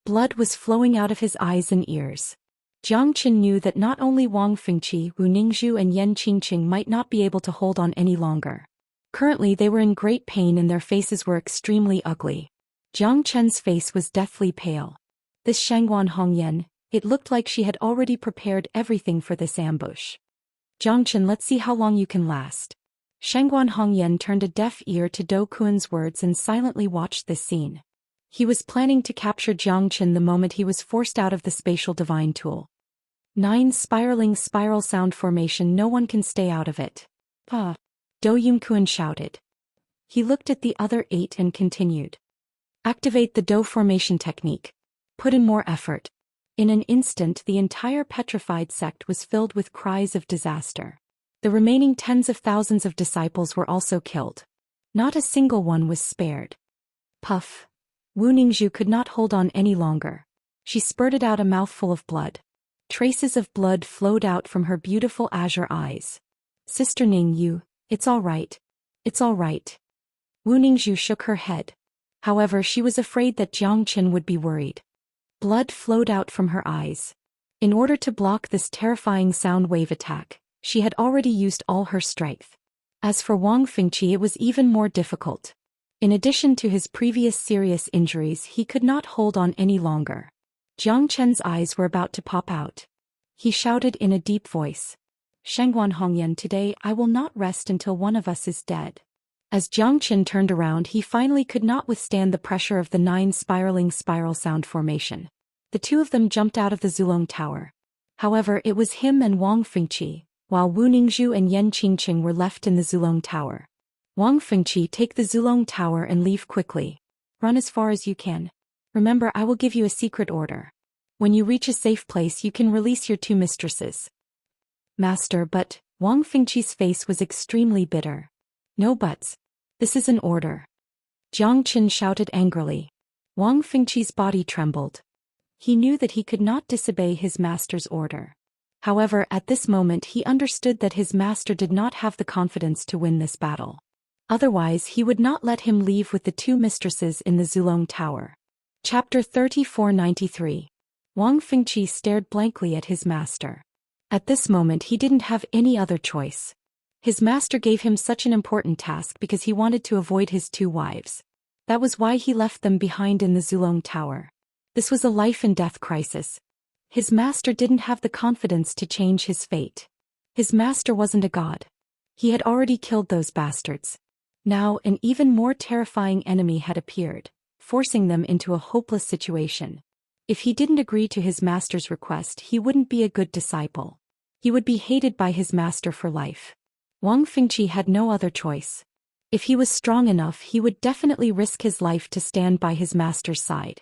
Blood was flowing out of his eyes and ears. Jiang Chen knew that not only Wang Fengqi, Wu Ningzhu and Yan Qingqing might not be able to hold on any longer. Currently they were in great pain and their faces were extremely ugly. Jiang Chen's face was deathly pale. This Shangguan Hongyan, it looked like she had already prepared everything for this ambush. Jiang Chen, let's see how long you can last. Shangguan Hongyan turned a deaf ear to Do Kuan's words and silently watched this scene. He was planning to capture Jiang Chen the moment he was forced out of the spatial divine tool. 9 spiraling spiral sound formation, no one can stay out of it. Do Yumkuan shouted. He looked at the other 8 and continued. Activate the Do formation technique. Put in more effort. In an instant, the entire petrified sect was filled with cries of disaster. The remaining tens of thousands of disciples were also killed. Not a single one was spared. Puff. Wu Ningzhu could not hold on any longer. She spurted out a mouthful of blood. Traces of blood flowed out from her beautiful azure eyes. Sister Ning Yu, it's all right. It's all right. Wu Ningzhu shook her head. However, she was afraid that Jiang Chen would be worried. Blood flowed out from her eyes. In order to block this terrifying sound wave attack, she had already used all her strength. As for Wang Fengqi, it was even more difficult. In addition to his previous serious injuries, he could not hold on any longer. Jiang Chen's eyes were about to pop out. He shouted in a deep voice. Shangguan Hongyan, today I will not rest until one of us is dead. As Jiang Chen turned around, he finally could not withstand the pressure of the 9 spiraling spiral sound formation. The 2 of them jumped out of the Zulong Tower. However, it was him and Wang Fengqi, while Wu Ningzhu and Yan Qingqing were left in the Zulong Tower. Wang Fengqi, take the Zulong Tower and leave quickly. Run as far as you can. Remember, I will give you a secret order. When you reach a safe place, you can release your 2 mistresses. Master, but Wang Fengqi's face was extremely bitter. No buts. This is an order. Jiang Chen shouted angrily. Wang Fengqi's body trembled. He knew that he could not disobey his master's order. However, at this moment he understood that his master did not have the confidence to win this battle. Otherwise, he would not let him leave with the 2 mistresses in the Zulong Tower. Chapter 3493. Wang Fengqi stared blankly at his master. At this moment he didn't have any other choice. His master gave him such an important task because he wanted to avoid his 2 wives. That was why he left them behind in the Zulong Tower. This was a life-and-death crisis. His master didn't have the confidence to change his fate. His master wasn't a god. He had already killed those bastards. Now an even more terrifying enemy had appeared, forcing them into a hopeless situation. If he didn't agree to his master's request, he wouldn't be a good disciple. He would be hated by his master for life. Wang Fengqi had no other choice. If he was strong enough, he would definitely risk his life to stand by his master's side.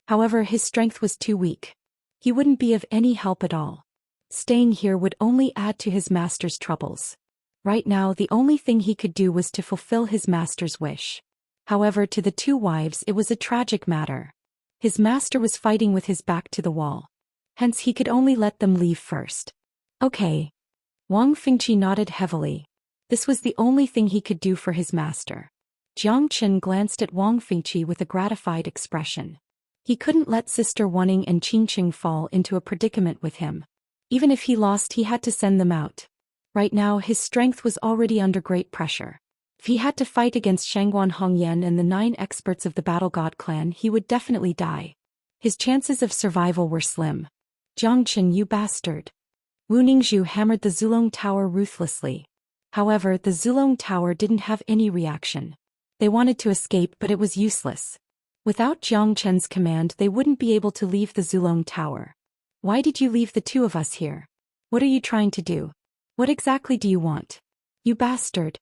However, his strength was too weak. He wouldn't be of any help at all. Staying here would only add to his master's troubles. Right now, the only thing he could do was to fulfill his master's wish. However, to the two wives, it was a tragic matter. His master was fighting with his back to the wall. Hence, he could only let them leave first. Okay. Wang Fengqi nodded heavily. This was the only thing he could do for his master. Jiang Qin glanced at Wang Fengqi with a gratified expression. He couldn't let Sister Wanning and Qingqing fall into a predicament with him. Even if he lost, he had to send them out. Right now, his strength was already under great pressure. If he had to fight against Shangguan Hongyan and the 9 experts of the Battle God clan, he would definitely die. His chances of survival were slim. Jiang Qin, you bastard. Wu Ningzhu hammered the Zulong Tower ruthlessly. However, the Zulong Tower didn't have any reaction. They wanted to escape, but it was useless. Without Jiang Chen's command, they wouldn't be able to leave the Zulong Tower. Why did you leave the two of us here? What are you trying to do? What exactly do you want? You bastard!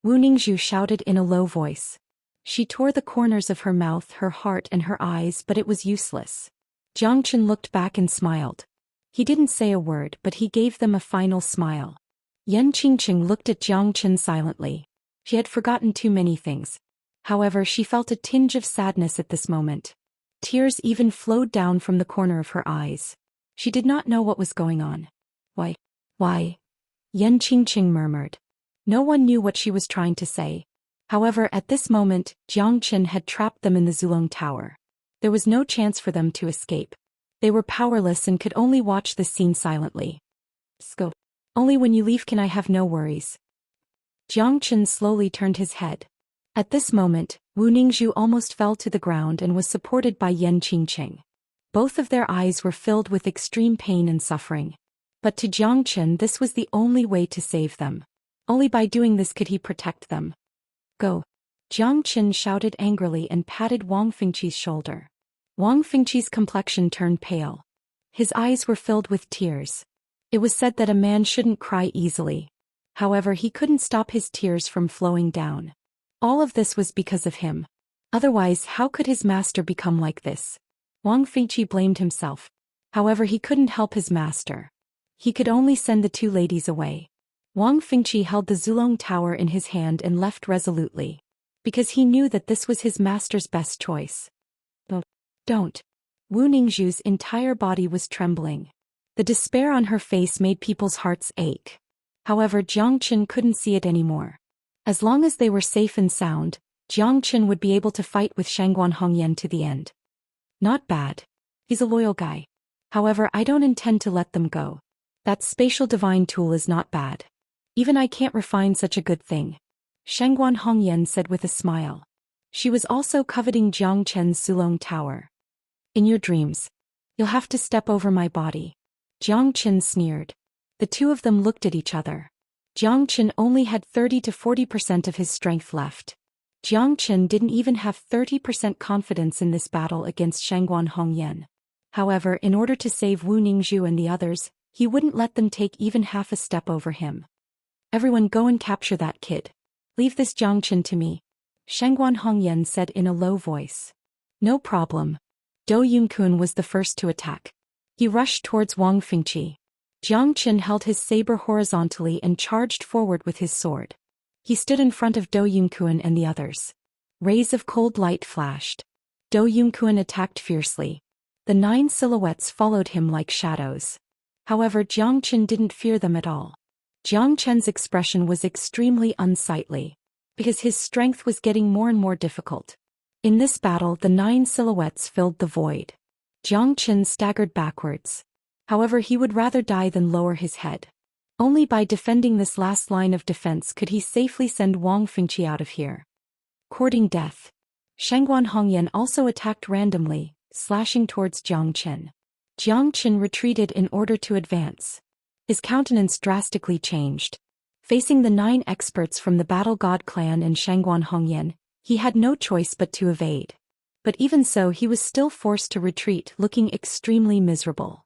Wu Ningzhu shouted in a low voice. She tore the corners of her mouth, her heart and her eyes, but it was useless. Jiang Chen looked back and smiled. He didn't say a word, but he gave them a final smile. Yan Qingqing looked at Jiang Chen silently. She had forgotten too many things. However, she felt a tinge of sadness at this moment. Tears even flowed down from the corner of her eyes. She did not know what was going on. Why? Yan Qingqing murmured. No one knew what she was trying to say. However, at this moment, Jiang Chen had trapped them in the Zulong Tower. There was no chance for them to escape. They were powerless and could only watch the scene silently. Go. Only when you leave can I have no worries. Jiang Chen slowly turned his head. At this moment, Wu Ningzhu almost fell to the ground and was supported by Yan Qingqing. Both of their eyes were filled with extreme pain and suffering. But to Jiang Chen, this was the only way to save them. Only by doing this could he protect them. Go. Jiang Chen shouted angrily and patted Wang Fengqi's shoulder. Wang Fengqi's complexion turned pale. His eyes were filled with tears. It was said that a man shouldn't cry easily. However, he couldn't stop his tears from flowing down. All of this was because of him. Otherwise, how could his master become like this? Wang Fengqi blamed himself. However, he couldn't help his master. He could only send the two ladies away. Wang Fengqi held the Zulong Tower in his hand and left resolutely. Because he knew that this was his master's best choice. But don't. Wu Ningzhu's entire body was trembling. The despair on her face made people's hearts ache. However, Jiang Chen couldn't see it anymore. As long as they were safe and sound, Jiang Chen would be able to fight with Shangguan Hongyan to the end. Not bad. He's a loyal guy. However, I don't intend to let them go. That spatial divine tool is not bad. Even I can't refine such a good thing. Shangguan Hongyan said with a smile. She was also coveting Jiang Chen's Zulong Tower. In your dreams, you'll have to step over my body. Jiang Chen sneered. The two of them looked at each other. Jiang Chen only had 30 to 40% of his strength left. Jiang Chen didn't even have 30% confidence in this battle against Shangguan Hongyan. However, in order to save Wu Ningzhu and the others, he wouldn't let them take even half a step over him. Everyone go and capture that kid. Leave this Jiang Chen to me. Shangguan Hongyan said in a low voice. No problem. Dou Yunkun was the first to attack. He rushed towards Wang Fengqi. Jiang Chen held his saber horizontally and charged forward with his sword. He stood in front of Dou Yunkun and the others. Rays of cold light flashed. Dou Yunkun attacked fiercely. The 9 silhouettes followed him like shadows. However, Jiang Chen didn't fear them at all. Jiang Chen's expression was extremely unsightly, because his strength was getting more and more difficult. In this battle, the 9 silhouettes filled the void. Jiang Chen staggered backwards. However, he would rather die than lower his head. Only by defending this last line of defense could he safely send Wang Fengqi out of here. Courting death. Shangguan Hongyan also attacked randomly, slashing towards Jiang Chen. Jiang Chen retreated in order to advance. His countenance drastically changed. Facing the 9 experts from the Battle God clan and Shangguan Hongyan, he had no choice but to evade. But even so, he was still forced to retreat, looking extremely miserable.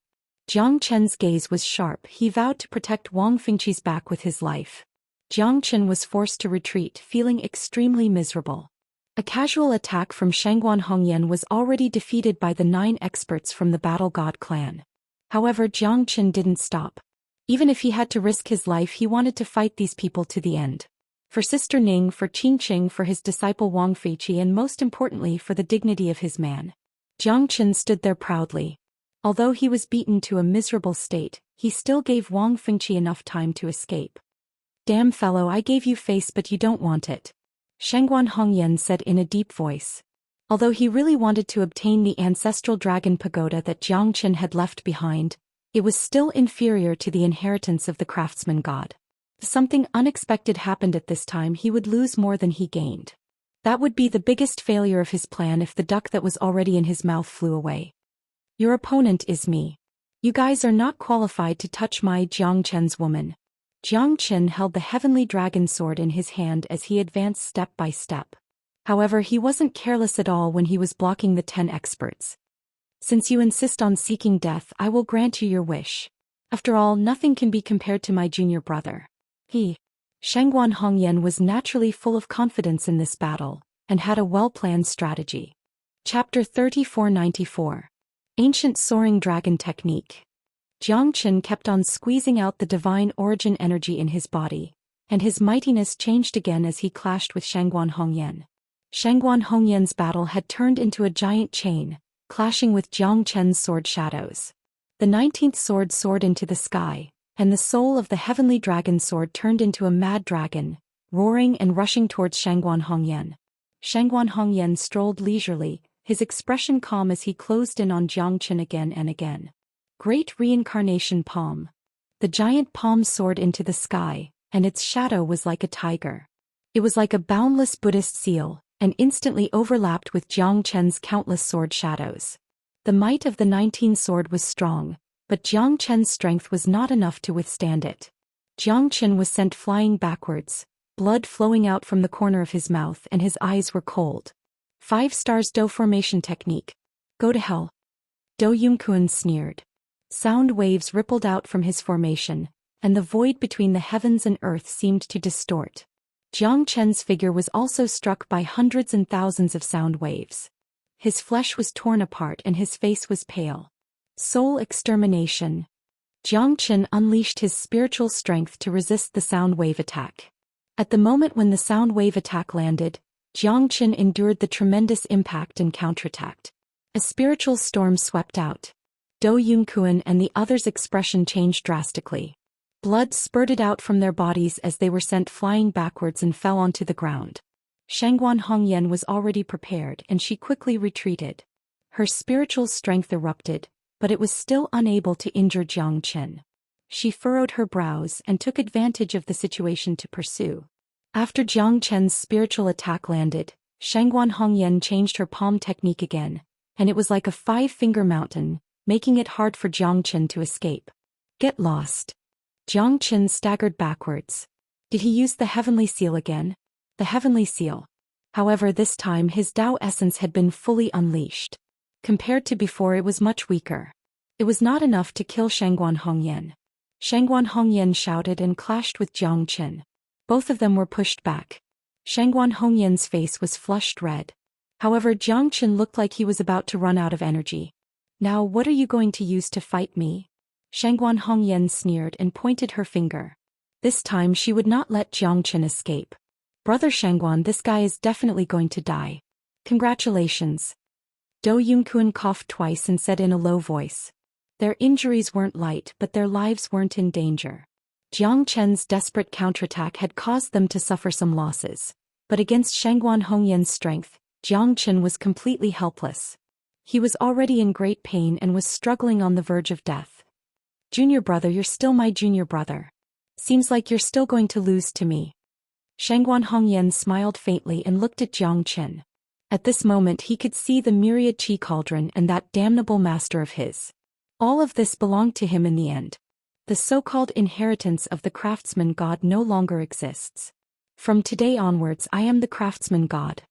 Jiang Chen's gaze was sharp. He vowed to protect Wang Fengqi's back with his life. Jiang Chen was forced to retreat, feeling extremely miserable. A casual attack from Shangguan Hongyan was already defeated by the 9 experts from the Battle God clan. However, Jiang Chen didn't stop. Even if he had to risk his life, he wanted to fight these people to the end. For Sister Ning, for Qingqing, for his disciple Wang Feiqi, and most importantly for the dignity of his man. Jiang Chen stood there proudly. Although he was beaten to a miserable state, he still gave Wang Feiqi enough time to escape. "Damn fellow, I gave you face but you don't want it," Shangguan Hongyan said in a deep voice. Although he really wanted to obtain the ancestral dragon pagoda that Jiang Chen had left behind, it was still inferior to the inheritance of the craftsman god. If something unexpected happened at this time, he would lose more than he gained. That would be the biggest failure of his plan if the duck that was already in his mouth flew away. "Your opponent is me. You guys are not qualified to touch my Jiang Chen's woman." Jiang Chen held the heavenly dragon sword in his hand as he advanced step by step. However, he wasn't careless at all when he was blocking the 10 experts. "Since you insist on seeking death, I will grant you your wish. After all, nothing can be compared to my junior brother." Shangguan Hongyan was naturally full of confidence in this battle, and had a well-planned strategy. Chapter 3494. Ancient Soaring Dragon Technique. Jiang Chen kept on squeezing out the divine origin energy in his body, and his mightiness changed again as he clashed with Shangguan Hongyan. Shangguan Hongyan's battle had turned into a giant chain, clashing with Jiang Chen's sword shadows. The 19th sword soared into the sky, and the soul of the heavenly dragon sword turned into a mad dragon, roaring and rushing towards Shangguan Hongyan. Shangguan Hongyan strolled leisurely, his expression calm as he closed in on Jiang Chen again and again. Great Reincarnation Palm. The giant palm soared into the sky, and its shadow was like a tiger. It was like a boundless Buddhist seal, and instantly overlapped with Jiang Chen's countless sword shadows. The might of the 19th sword was strong, but Jiang Chen's strength was not enough to withstand it. Jiang Chen was sent flying backwards, blood flowing out from the corner of his mouth, and his eyes were cold. 5 stars Do Formation Technique. Go to hell. Do Yumkuan sneered. Sound waves rippled out from his formation, and the void between the heavens and earth seemed to distort. Jiang Chen's figure was also struck by hundreds and thousands of sound waves. His flesh was torn apart and his face was pale. Soul Extermination. Jiang Chen unleashed his spiritual strength to resist the sound wave attack. At the moment when the sound wave attack landed, Jiang Chen endured the tremendous impact and counterattacked. A spiritual storm swept out. Do Yunkuan and the others' expression changed drastically. Blood spurted out from their bodies as they were sent flying backwards and fell onto the ground. Shangguan Hongyan was already prepared and she quickly retreated. Her spiritual strength erupted, but it was still unable to injure Jiang Chen. She furrowed her brows and took advantage of the situation to pursue. After Jiang Chen's spiritual attack landed, Shangguan Hongyan changed her palm technique again, and it was like a 5-finger mountain, making it hard for Jiang Chen to escape. Get lost. Jiang Chen staggered backwards. Did he use the heavenly seal again? The heavenly seal. However, this time his Dao essence had been fully unleashed. Compared to before, it was much weaker. It was not enough to kill Shangguan Hongyan. Shangguan Hongyan shouted and clashed with Jiang Chen. Both of them were pushed back. Shangguan Hongyan's face was flushed red. However, Jiang Chen looked like he was about to run out of energy. Now what are you going to use to fight me? Shangguan Hongyan sneered and pointed her finger. This time she would not let Jiang Chen escape. Brother Shangguan, this guy is definitely going to die. Congratulations. Do Yunkuan coughed twice and said in a low voice. Their injuries weren't light, but their lives weren't in danger. Jiang Chen's desperate counterattack had caused them to suffer some losses, but against Shangguan Hongyan's strength, Jiang Chen was completely helpless. He was already in great pain and was struggling on the verge of death. Junior brother, you're still my junior brother. Seems like you're still going to lose to me. Shangguan Hongyan smiled faintly and looked at Jiang Chen. At this moment he could see the myriad chi cauldron and that damnable master of his. All of this belonged to him in the end. The so-called inheritance of the craftsman god no longer exists. From today onwards I am the craftsman god.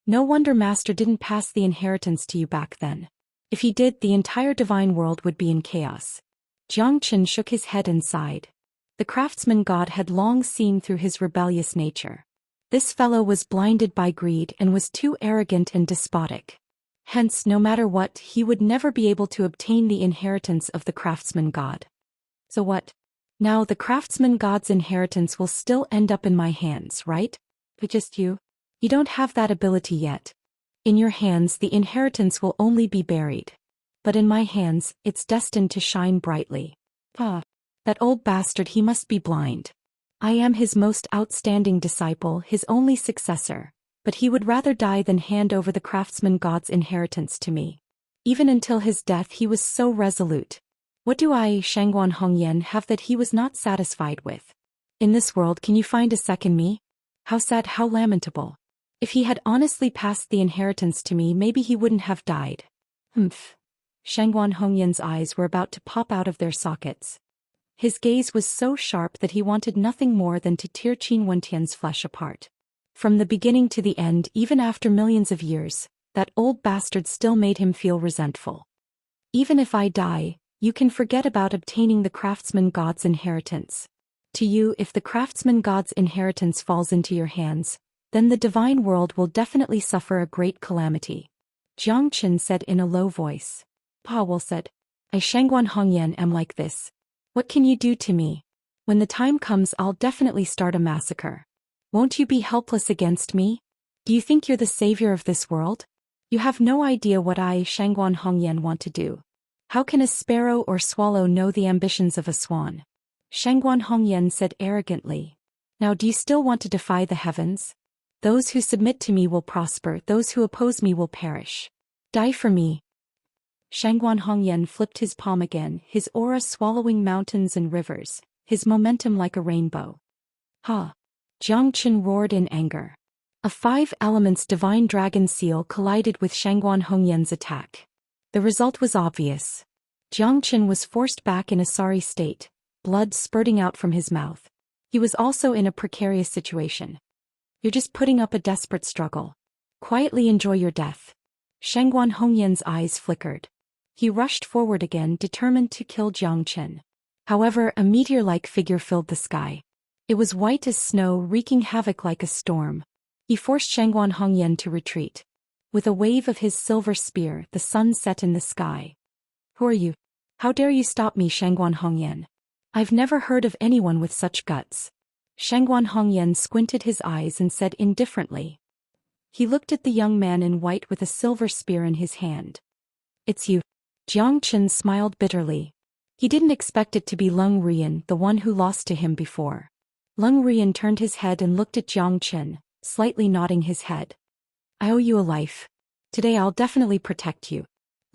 No wonder Master didn't pass the inheritance to you back then. If he did, the entire divine world would be in chaos. Jiang Chen shook his head and sighed. The craftsman god had long seen through his rebellious nature. This fellow was blinded by greed and was too arrogant and despotic. Hence, no matter what, he would never be able to obtain the inheritance of the craftsman god. So what? Now the craftsman god's inheritance will still end up in my hands, right? But just you? You don't have that ability yet. In your hands the inheritance will only be buried. But in my hands, it's destined to shine brightly. That old bastard, he must be blind. I am his most outstanding disciple, his only successor, but he would rather die than hand over the craftsman god's inheritance to me. Even until his death he was so resolute. What do I, Shangguan Hongyan, have that he was not satisfied with? In this world can you find a second me? How sad, how lamentable. If he had honestly passed the inheritance to me, maybe he wouldn't have died. Shangguan Hongyan's eyes were about to pop out of their sockets. His gaze was so sharp that he wanted nothing more than to tear Qin Wentian's flesh apart. From the beginning to the end, even after millions of years, that old bastard still made him feel resentful. Even if I die, you can forget about obtaining the craftsman god's inheritance. To you, if the craftsman god's inheritance falls into your hands, then the divine world will definitely suffer a great calamity. Jiang Qin said in a low voice. Pa Will said, I Shangguan Hongyan am like this. What can you do to me? When the time comes I'll definitely start a massacre. Won't you be helpless against me? Do you think you're the savior of this world? You have no idea what I Shangguan Hongyan want to do. How can a sparrow or swallow know the ambitions of a swan? Shangguan Hongyan said arrogantly. Now do you still want to defy the heavens? Those who submit to me will prosper, those who oppose me will perish. Die for me. Shangguan Hongyan flipped his palm again, his aura swallowing mountains and rivers, his momentum like a rainbow. Ha! Jiang Qin roared in anger. A 5 elements divine dragon seal collided with Shangguan Hongyan's attack. The result was obvious. Jiang Qin was forced back in a sorry state, blood spurting out from his mouth. He was also in a precarious situation. You're just putting up a desperate struggle. Quietly enjoy your death. Shangguan Hongyan's eyes flickered. He rushed forward again, determined to kill Jiang Qin. However, a meteor-like figure filled the sky. It was white as snow, wreaking havoc like a storm. He forced Shangguan Hongyan to retreat. With a wave of his silver spear, the sun set in the sky. Who are you? How dare you stop me, Shangguan Hongyan? I've never heard of anyone with such guts. Shangguan Hongyan squinted his eyes and said indifferently. He looked at the young man in white with a silver spear in his hand. It's you. Jiang Qin smiled bitterly. He didn't expect it to be Leng Rian, the one who lost to him before. Leng Rian turned his head and looked at Jiang Qin, slightly nodding his head. I owe you a life. Today I'll definitely protect you.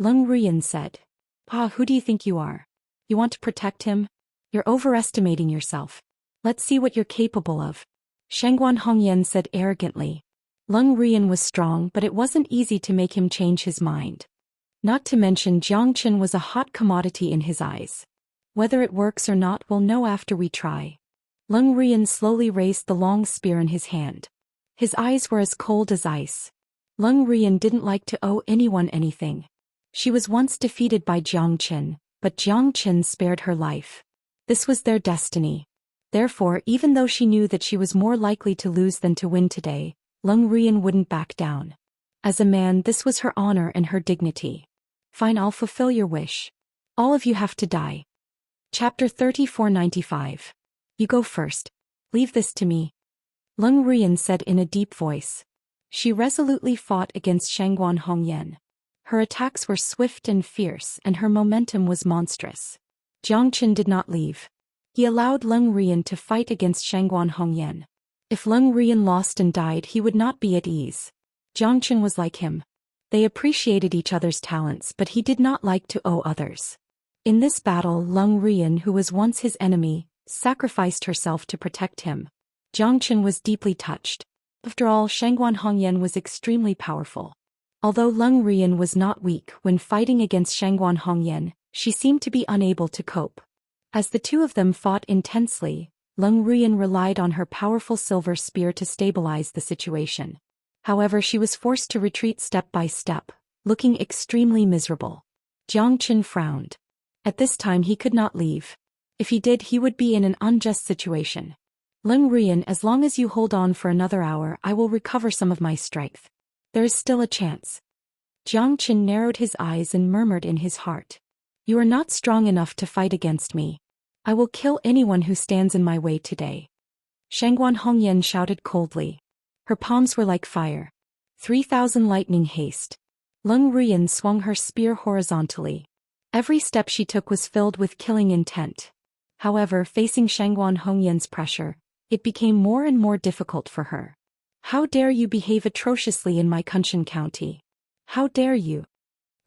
Leng Rian said. Pa, who do you think you are? You want to protect him? You're overestimating yourself. Let's see what you're capable of. Shangguan Hongyan said arrogantly. Leng Rian was strong, but it wasn't easy to make him change his mind. Not to mention Jiang Qin was a hot commodity in his eyes. Whether it works or not we'll know after we try. Leng Rian slowly raised the long spear in his hand. His eyes were as cold as ice. Leng Rian didn't like to owe anyone anything. She was once defeated by Jiang Qin, but Jiang Qin spared her life. This was their destiny. Therefore, even though she knew that she was more likely to lose than to win today, Leng Rian wouldn't back down. As a man, this was her honor and her dignity. Fine, I'll fulfill your wish. All of you have to die. Chapter 3495. You go first. Leave this to me. Leng Rian said in a deep voice. She resolutely fought against Shangguan Hongyan. Her attacks were swift and fierce, and her momentum was monstrous. Jiang Qin did not leave. He allowed Leng Rian to fight against Shangguan Hongyan. If Leng Rian lost and died, he would not be at ease. Jiang Qin was like him. They appreciated each other's talents, but he did not like to owe others. In this battle, Leng Rian, who was once his enemy, sacrificed herself to protect him. Jiang Qin was deeply touched. After all, Shangguan Hongyan was extremely powerful. Although Leng Rian was not weak when fighting against Shangguan Hongyan, she seemed to be unable to cope. As the two of them fought intensely, Leng Rian relied on her powerful silver spear to stabilize the situation. However, she was forced to retreat step by step, looking extremely miserable. Jiang Qin frowned. At this time he could not leave. If he did, he would be in an unjust situation. Leng Ruiyan, as long as you hold on for another hour, I will recover some of my strength. There is still a chance. Jiang Qin narrowed his eyes and murmured in his heart. You are not strong enough to fight against me. I will kill anyone who stands in my way today. Shangguan Hongyan shouted coldly. Her palms were like fire. 3,000 lightning haste. Leng Ruiyan swung her spear horizontally. Every step she took was filled with killing intent. However, facing Shangguan Hongyan's pressure, it became more and more difficult for her. How dare you behave atrociously in my Kunshan County? How dare you?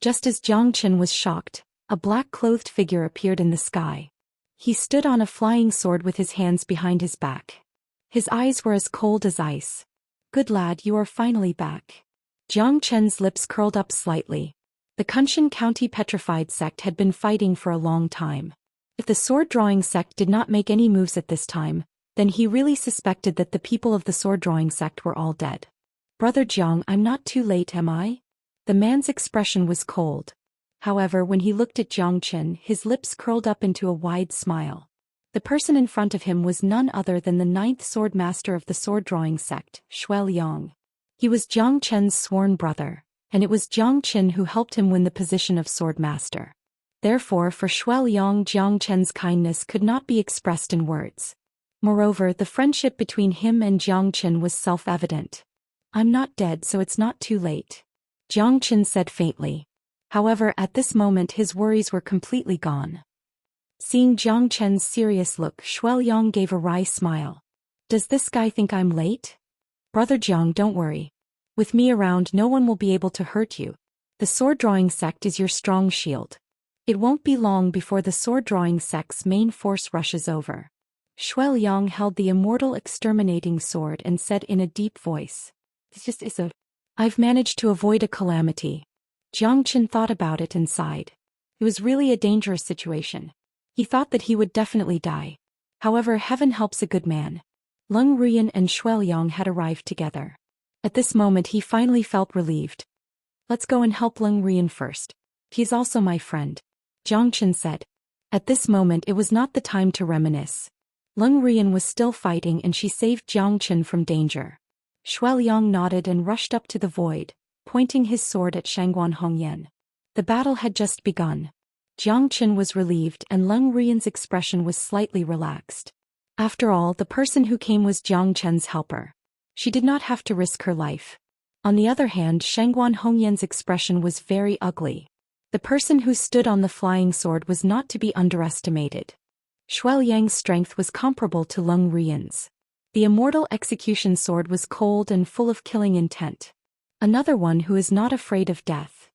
Just as Jiang Qin was shocked, a black-clothed figure appeared in the sky. He stood on a flying sword with his hands behind his back. His eyes were as cold as ice. Good lad, you are finally back. Jiang Qin's lips curled up slightly. The Kunshan County Petrified Sect had been fighting for a long time. If the sword-drawing sect did not make any moves at this time, then he really suspected that the people of the sword-drawing sect were all dead. Brother Jiang, I'm not too late, am I? The man's expression was cold. However, when he looked at Jiang Qin, his lips curled up into a wide smile. The person in front of him was none other than the 9th sword master of the sword-drawing sect, Shui Liang. He was Jiang Qin's sworn brother, and it was Jiang Qin who helped him win the position of sword master. Therefore, for Shui Liang, Jiang Qin's kindness could not be expressed in words. Moreover, the friendship between him and Jiang Qin was self-evident. I'm not dead, so it's not too late. Jiang Qin said faintly. However, at this moment his worries were completely gone. Seeing Jiang Qin's serious look, Shui Liang gave a wry smile. Does this guy think I'm late? Brother Jiang, don't worry. With me around, no one will be able to hurt you. The sword-drawing sect is your strong shield. It won't be long before the sword-drawing sect's main force rushes over. Shui Liang held the immortal exterminating sword and said in a deep voice. I've managed to avoid a calamity. Jiang Qin thought about it and sighed. It was really a dangerous situation. He thought that he would definitely die. However, heaven helps a good man. Leng Ruiyan and Shui Liang had arrived together. At this moment he finally felt relieved. Let's go and help Leng Ruiyan first. He's also my friend. Jiang Qin said. At this moment it was not the time to reminisce. Leng Ruiyan was still fighting and she saved Jiang Qin from danger. Shui Liang nodded and rushed up to the void, pointing his sword at Shangguan Hongyan. The battle had just begun. Jiang Qin was relieved and Leng Ruiyan's expression was slightly relaxed. After all, the person who came was Jiang Qin's helper. She did not have to risk her life. On the other hand, Shangguan Hongyan's expression was very ugly. The person who stood on the flying sword was not to be underestimated. Shui Liang's strength was comparable to Leng Ruiyan's. The immortal execution sword was cold and full of killing intent. Another one who is not afraid of death.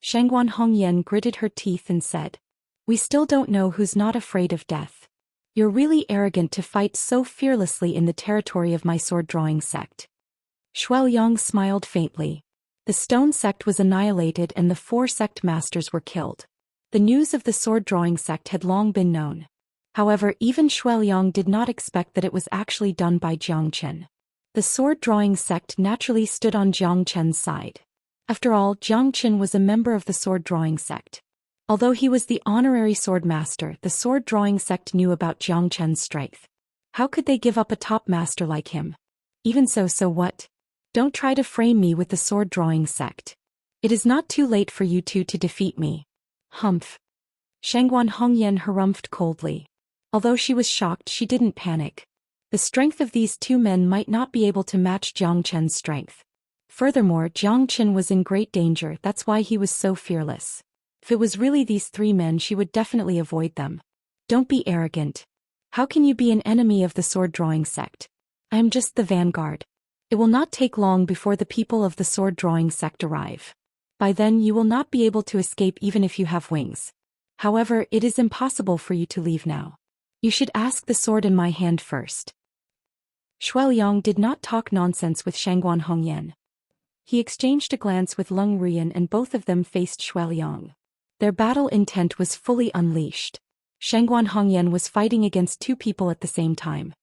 Shangguan Hongyan gritted her teeth and said, We still don't know who's not afraid of death. You're really arrogant to fight so fearlessly in the territory of my sword-drawing sect. Shui Liang smiled faintly. The stone sect was annihilated and the 4 sect masters were killed. The news of the sword-drawing sect had long been known. However, even Shui Liang did not expect that it was actually done by Jiang Qin. The sword-drawing sect naturally stood on Jiang Qin's side. After all, Jiang Qin was a member of the sword-drawing sect. Although he was the honorary sword master, the sword-drawing sect knew about Jiang Qin's strength. How could they give up a top master like him? Even so what? Don't try to frame me with the sword-drawing sect. It is not too late for you two to defeat me. Humph. Shangguan Hongyan harumphed coldly. Although she was shocked, she didn't panic. The strength of these 2 men might not be able to match Jiang Qin's strength. Furthermore, Jiang Qin was in great danger, that's why he was so fearless. If it was really these 3 men, she would definitely avoid them. Don't be arrogant. How can you be an enemy of the sword-drawing sect? I am just the vanguard. It will not take long before the people of the sword-drawing sect arrive. By then you will not be able to escape even if you have wings. However, it is impossible for you to leave now. You should ask the sword in my hand first. Shui Liang did not talk nonsense with Shangguan Hongyan. He exchanged a glance with Leng Ruiyan and both of them faced Shui Liang. Their battle intent was fully unleashed. Shangguan Hongyan was fighting against 2 people at the same time.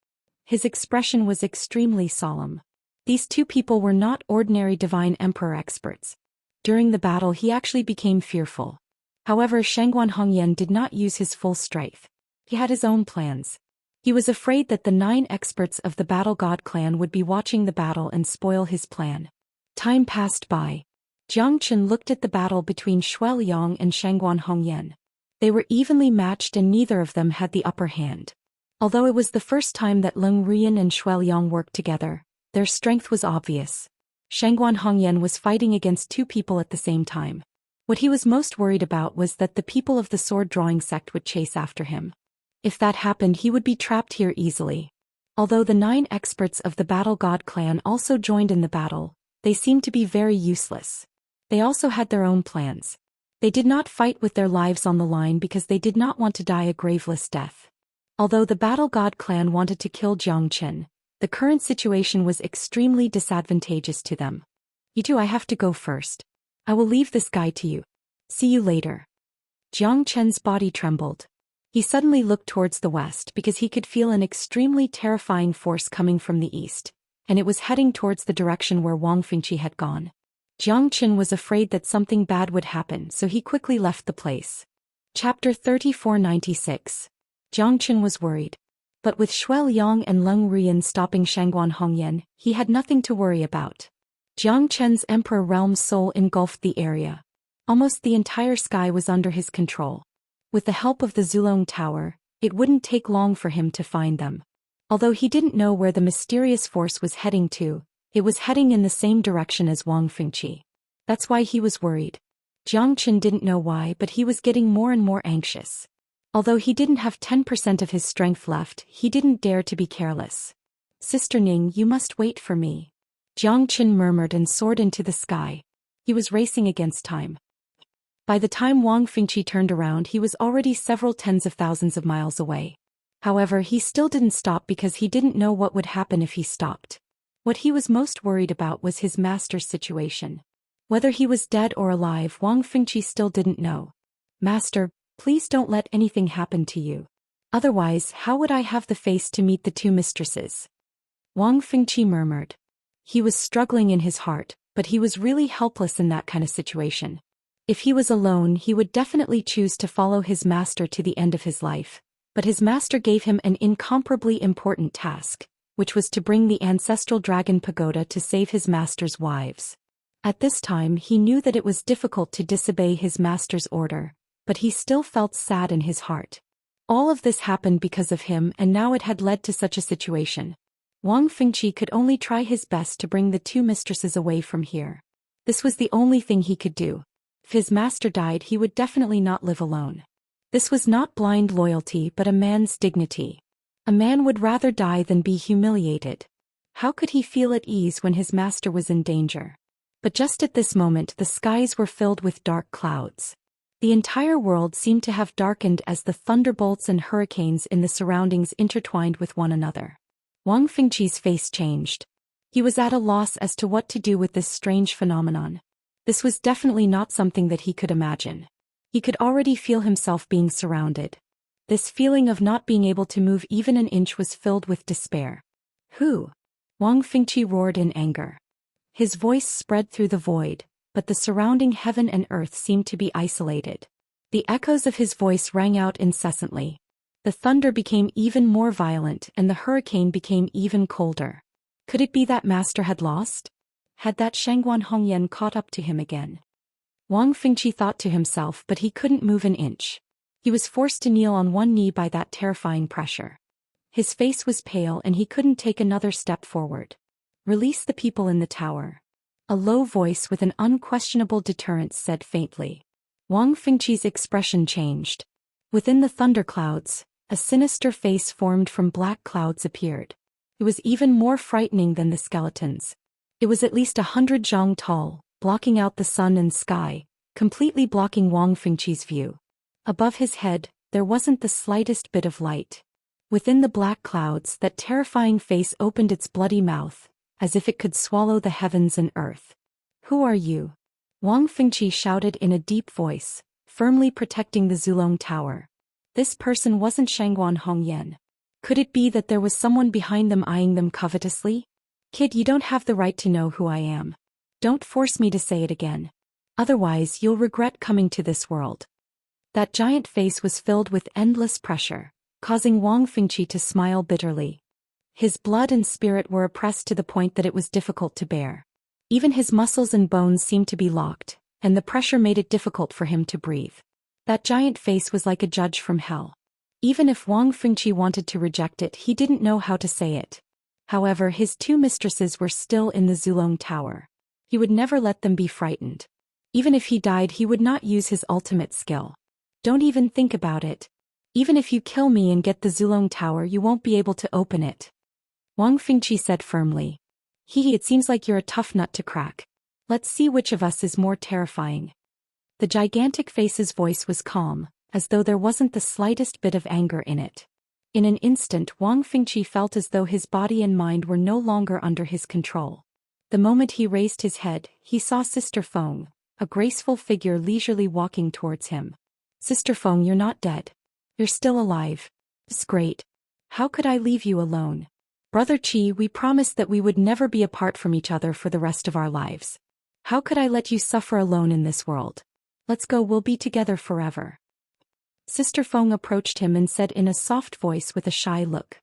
His expression was extremely solemn. These 2 people were not ordinary divine emperor experts. During the battle he actually became fearful. However, Shangguan Hongyan did not use his full strength. He had his own plans. He was afraid that the 9 experts of the Battle God clan would be watching the battle and spoil his plan. Time passed by. Jiang Chen looked at the battle between Shui Liang and Shangguan Hongyan. They were evenly matched and neither of them had the upper hand. Although it was the first time that Leng Ruyan and Shui Liang worked together, their strength was obvious. Shangguan Hongyan was fighting against 2 people at the same time. What he was most worried about was that the people of the sword-drawing sect would chase after him. If that happened, he would be trapped here easily. Although the 9 experts of the Battle God clan also joined in the battle, they seemed to be very useless. They also had their own plans. They did not fight with their lives on the line because they did not want to die a graveless death. Although the Battle God clan wanted to kill Jiang Chen, the current situation was extremely disadvantageous to them. You two, I have to go first. I will leave this guy to you. See you later. Jiang Chen's body trembled. He suddenly looked towards the west because he could feel an extremely terrifying force coming from the east, and it was heading towards the direction where Wang Fengqi had gone. Jiang Chen was afraid that something bad would happen, so he quickly left the place. Chapter 3496. Jiang Chen was worried. But with Shui Liang and Leng Ruyan stopping Shangguan Hongyan, he had nothing to worry about. Jiang Chen's Emperor Realm's soul engulfed the area. Almost the entire sky was under his control. With the help of the Zulong Tower, it wouldn't take long for him to find them. Although he didn't know where the mysterious force was heading to, it was heading in the same direction as Wang Fengqi. That's why he was worried. Jiang Chen didn't know why, but he was getting more and more anxious. Although he didn't have 10% of his strength left, he didn't dare to be careless. Sister Ning, you must wait for me. Jiang Chen murmured and soared into the sky. He was racing against time. By the time Wang Fengqi turned around, he was already several tens of thousands of miles away. However, he still didn't stop because he didn't know what would happen if he stopped. What he was most worried about was his master's situation. Whether he was dead or alive, Wang Fengqi still didn't know. Master, please don't let anything happen to you. Otherwise, how would I have the face to meet the 2 mistresses? Wang Fengqi murmured. He was struggling in his heart, but he was really helpless in that kind of situation. If he was alone, he would definitely choose to follow his master to the end of his life, but his master gave him an incomparably important task, which was to bring the ancestral dragon pagoda to save his master's wives. At this time, he knew that it was difficult to disobey his master's order, but he still felt sad in his heart. All of this happened because of him, and now it had led to such a situation. Wang Fengqi could only try his best to bring the 2 mistresses away from here. This was the only thing he could do. If his master died, he would definitely not live alone. This was not blind loyalty but a man's dignity. A man would rather die than be humiliated. How could he feel at ease when his master was in danger? But just at this moment the skies were filled with dark clouds. The entire world seemed to have darkened as the thunderbolts and hurricanes in the surroundings intertwined with one another. Wang Fengqi's face changed. He was at a loss as to what to do with this strange phenomenon. This was definitely not something that he could imagine. He could already feel himself being surrounded. This feeling of not being able to move even an inch was filled with despair. Who? Wang Fengqi roared in anger. His voice spread through the void, but the surrounding heaven and earth seemed to be isolated. The echoes of his voice rang out incessantly. The thunder became even more violent and the hurricane became even colder. Could it be that master had lost? Had that Shangguan Hongyan caught up to him again? Wang Fengqi thought to himself, but he couldn't move an inch. He was forced to kneel on one knee by that terrifying pressure. His face was pale and he couldn't take another step forward. Release the people in the tower. A low voice with an unquestionable deterrence said faintly. Wang Fengqi's expression changed. Within the thunderclouds, a sinister face formed from black clouds appeared. It was even more frightening than the skeletons. It was at least 100 zhang tall, blocking out the sun and sky, completely blocking Wang Fengqi's view. Above his head, there wasn't the slightest bit of light. Within the black clouds, that terrifying face opened its bloody mouth, as if it could swallow the heavens and earth. Who are you? Wang Fengqi shouted in a deep voice, firmly protecting the Zulong Tower. This person wasn't Shangguan Hongyan. Could it be that there was someone behind them eyeing them covetously? Kid, you don't have the right to know who I am. Don't force me to say it again. Otherwise, you'll regret coming to this world. That giant face was filled with endless pressure, causing Wang Fengqi to smile bitterly. His blood and spirit were oppressed to the point that it was difficult to bear. Even his muscles and bones seemed to be locked, and the pressure made it difficult for him to breathe. That giant face was like a judge from hell. Even if Wang Fengqi wanted to reject it, he didn't know how to say it. However, his two mistresses were still in the Zulong Tower. He would never let them be frightened. Even if he died, he would not use his ultimate skill. Don't even think about it. Even if you kill me and get the Zulong Tower, you won't be able to open it. Wang Fengqi said firmly. It seems like you're a tough nut to crack. Let's see which of us is more terrifying. The gigantic face's voice was calm, as though there wasn't the slightest bit of anger in it. In an instant, Wang Fengqi felt as though his body and mind were no longer under his control. The moment he raised his head, he saw Sister Feng, a graceful figure leisurely walking towards him. Sister Feng, you're not dead. You're still alive. It's great. How could I leave you alone? Brother Qi, we promised that we would never be apart from each other for the rest of our lives. How could I let you suffer alone in this world? Let's go, we'll be together forever. Sister Feng approached him and said in a soft voice with a shy look.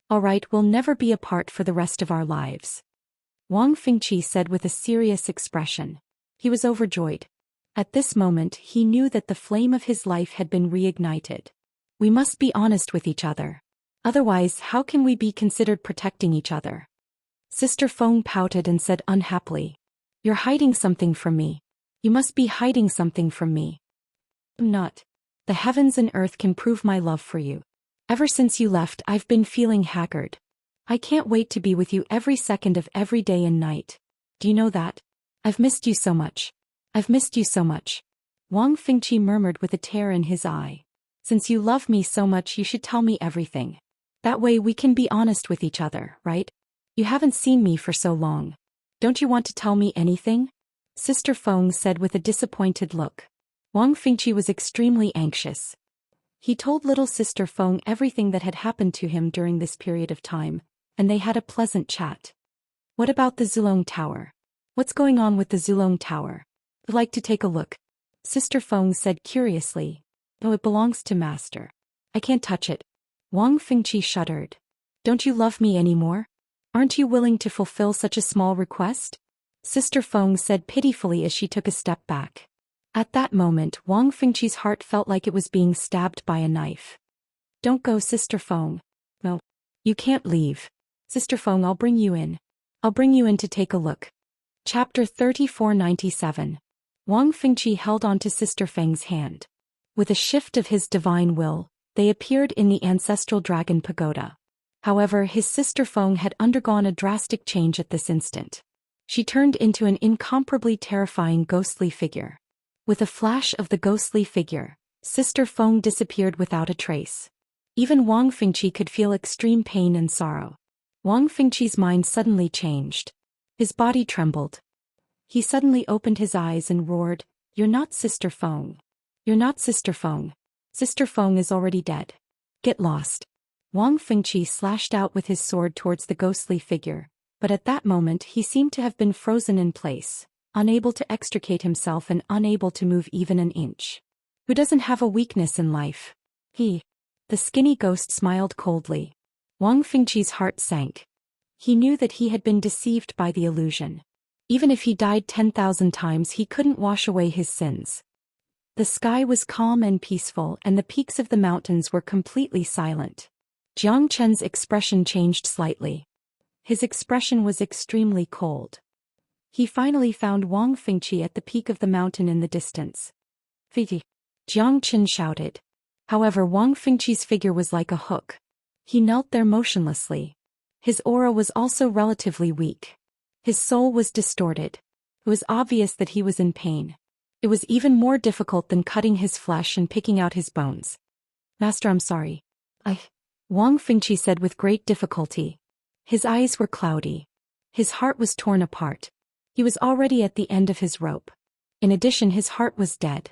All right, we'll never be apart for the rest of our lives. Wang Fengqi said with a serious expression. He was overjoyed. At this moment, he knew that the flame of his life had been reignited. We must be honest with each other. Otherwise, how can we be considered protecting each other? Sister Feng pouted and said unhappily. You're hiding something from me. You must be hiding something from me. I'm not. The heavens and earth can prove my love for you. Ever since you left, I've been feeling haggard. I can't wait to be with you every second of every day and night. Do you know that? I've missed you so much. I've missed you so much. Wang Fengqi murmured with a tear in his eye. Since you love me so much, you should tell me everything. That way we can be honest with each other, right? You haven't seen me for so long. Don't you want to tell me anything? Sister Feng said with a disappointed look. Wang Fengqi was extremely anxious. He told little Sister Feng everything that had happened to him during this period of time, and they had a pleasant chat. What about the Zulong Tower? What's going on with the Zulong Tower? I'd like to take a look. Sister Feng said curiously. Oh, it belongs to Master. I can't touch it. Wang Fengqi shuddered. Don't you love me anymore? Aren't you willing to fulfill such a small request? Sister Feng said pitifully as she took a step back. At that moment, Wang Fengqi's heart felt like it was being stabbed by a knife. Don't go, Sister Feng. No. You can't leave. Sister Feng, I'll bring you in. I'll bring you in to take a look. Chapter 3497. Wang Fengqi held on to Sister Feng's hand. With a shift of his divine will, they appeared in the ancestral dragon pagoda. However, his Sister Feng had undergone a drastic change at this instant. She turned into an incomparably terrifying ghostly figure. With a flash of the ghostly figure, Sister Feng disappeared without a trace. Even Wang Fengqi could feel extreme pain and sorrow. Wang Fengqi's mind suddenly changed. His body trembled. He suddenly opened his eyes and roared, You're not Sister Feng. You're not Sister Feng. Sister Feng is already dead. Get lost. Wang Fengqi slashed out with his sword towards the ghostly figure, but at that moment he seemed to have been frozen in place, unable to extricate himself and unable to move even an inch. Who doesn't have a weakness in life? The skinny ghost smiled coldly. Wang Fengqi's heart sank. He knew that he had been deceived by the illusion. Even if he died 10,000 times, he couldn't wash away his sins. The sky was calm and peaceful, and the peaks of the mountains were completely silent. Jiang Chen's expression changed slightly. His expression was extremely cold. He finally found Wang Fengqi at the peak of the mountain in the distance. Fiji! Jiang Chen shouted. However, Wang Fengqi's figure was like a hook. He knelt there motionlessly. His aura was also relatively weak. His soul was distorted. It was obvious that he was in pain. It was even more difficult than cutting his flesh and picking out his bones. Master, I'm sorry. Wang Fengqi said with great difficulty. His eyes were cloudy. His heart was torn apart. He was already at the end of his rope. In addition, his heart was dead.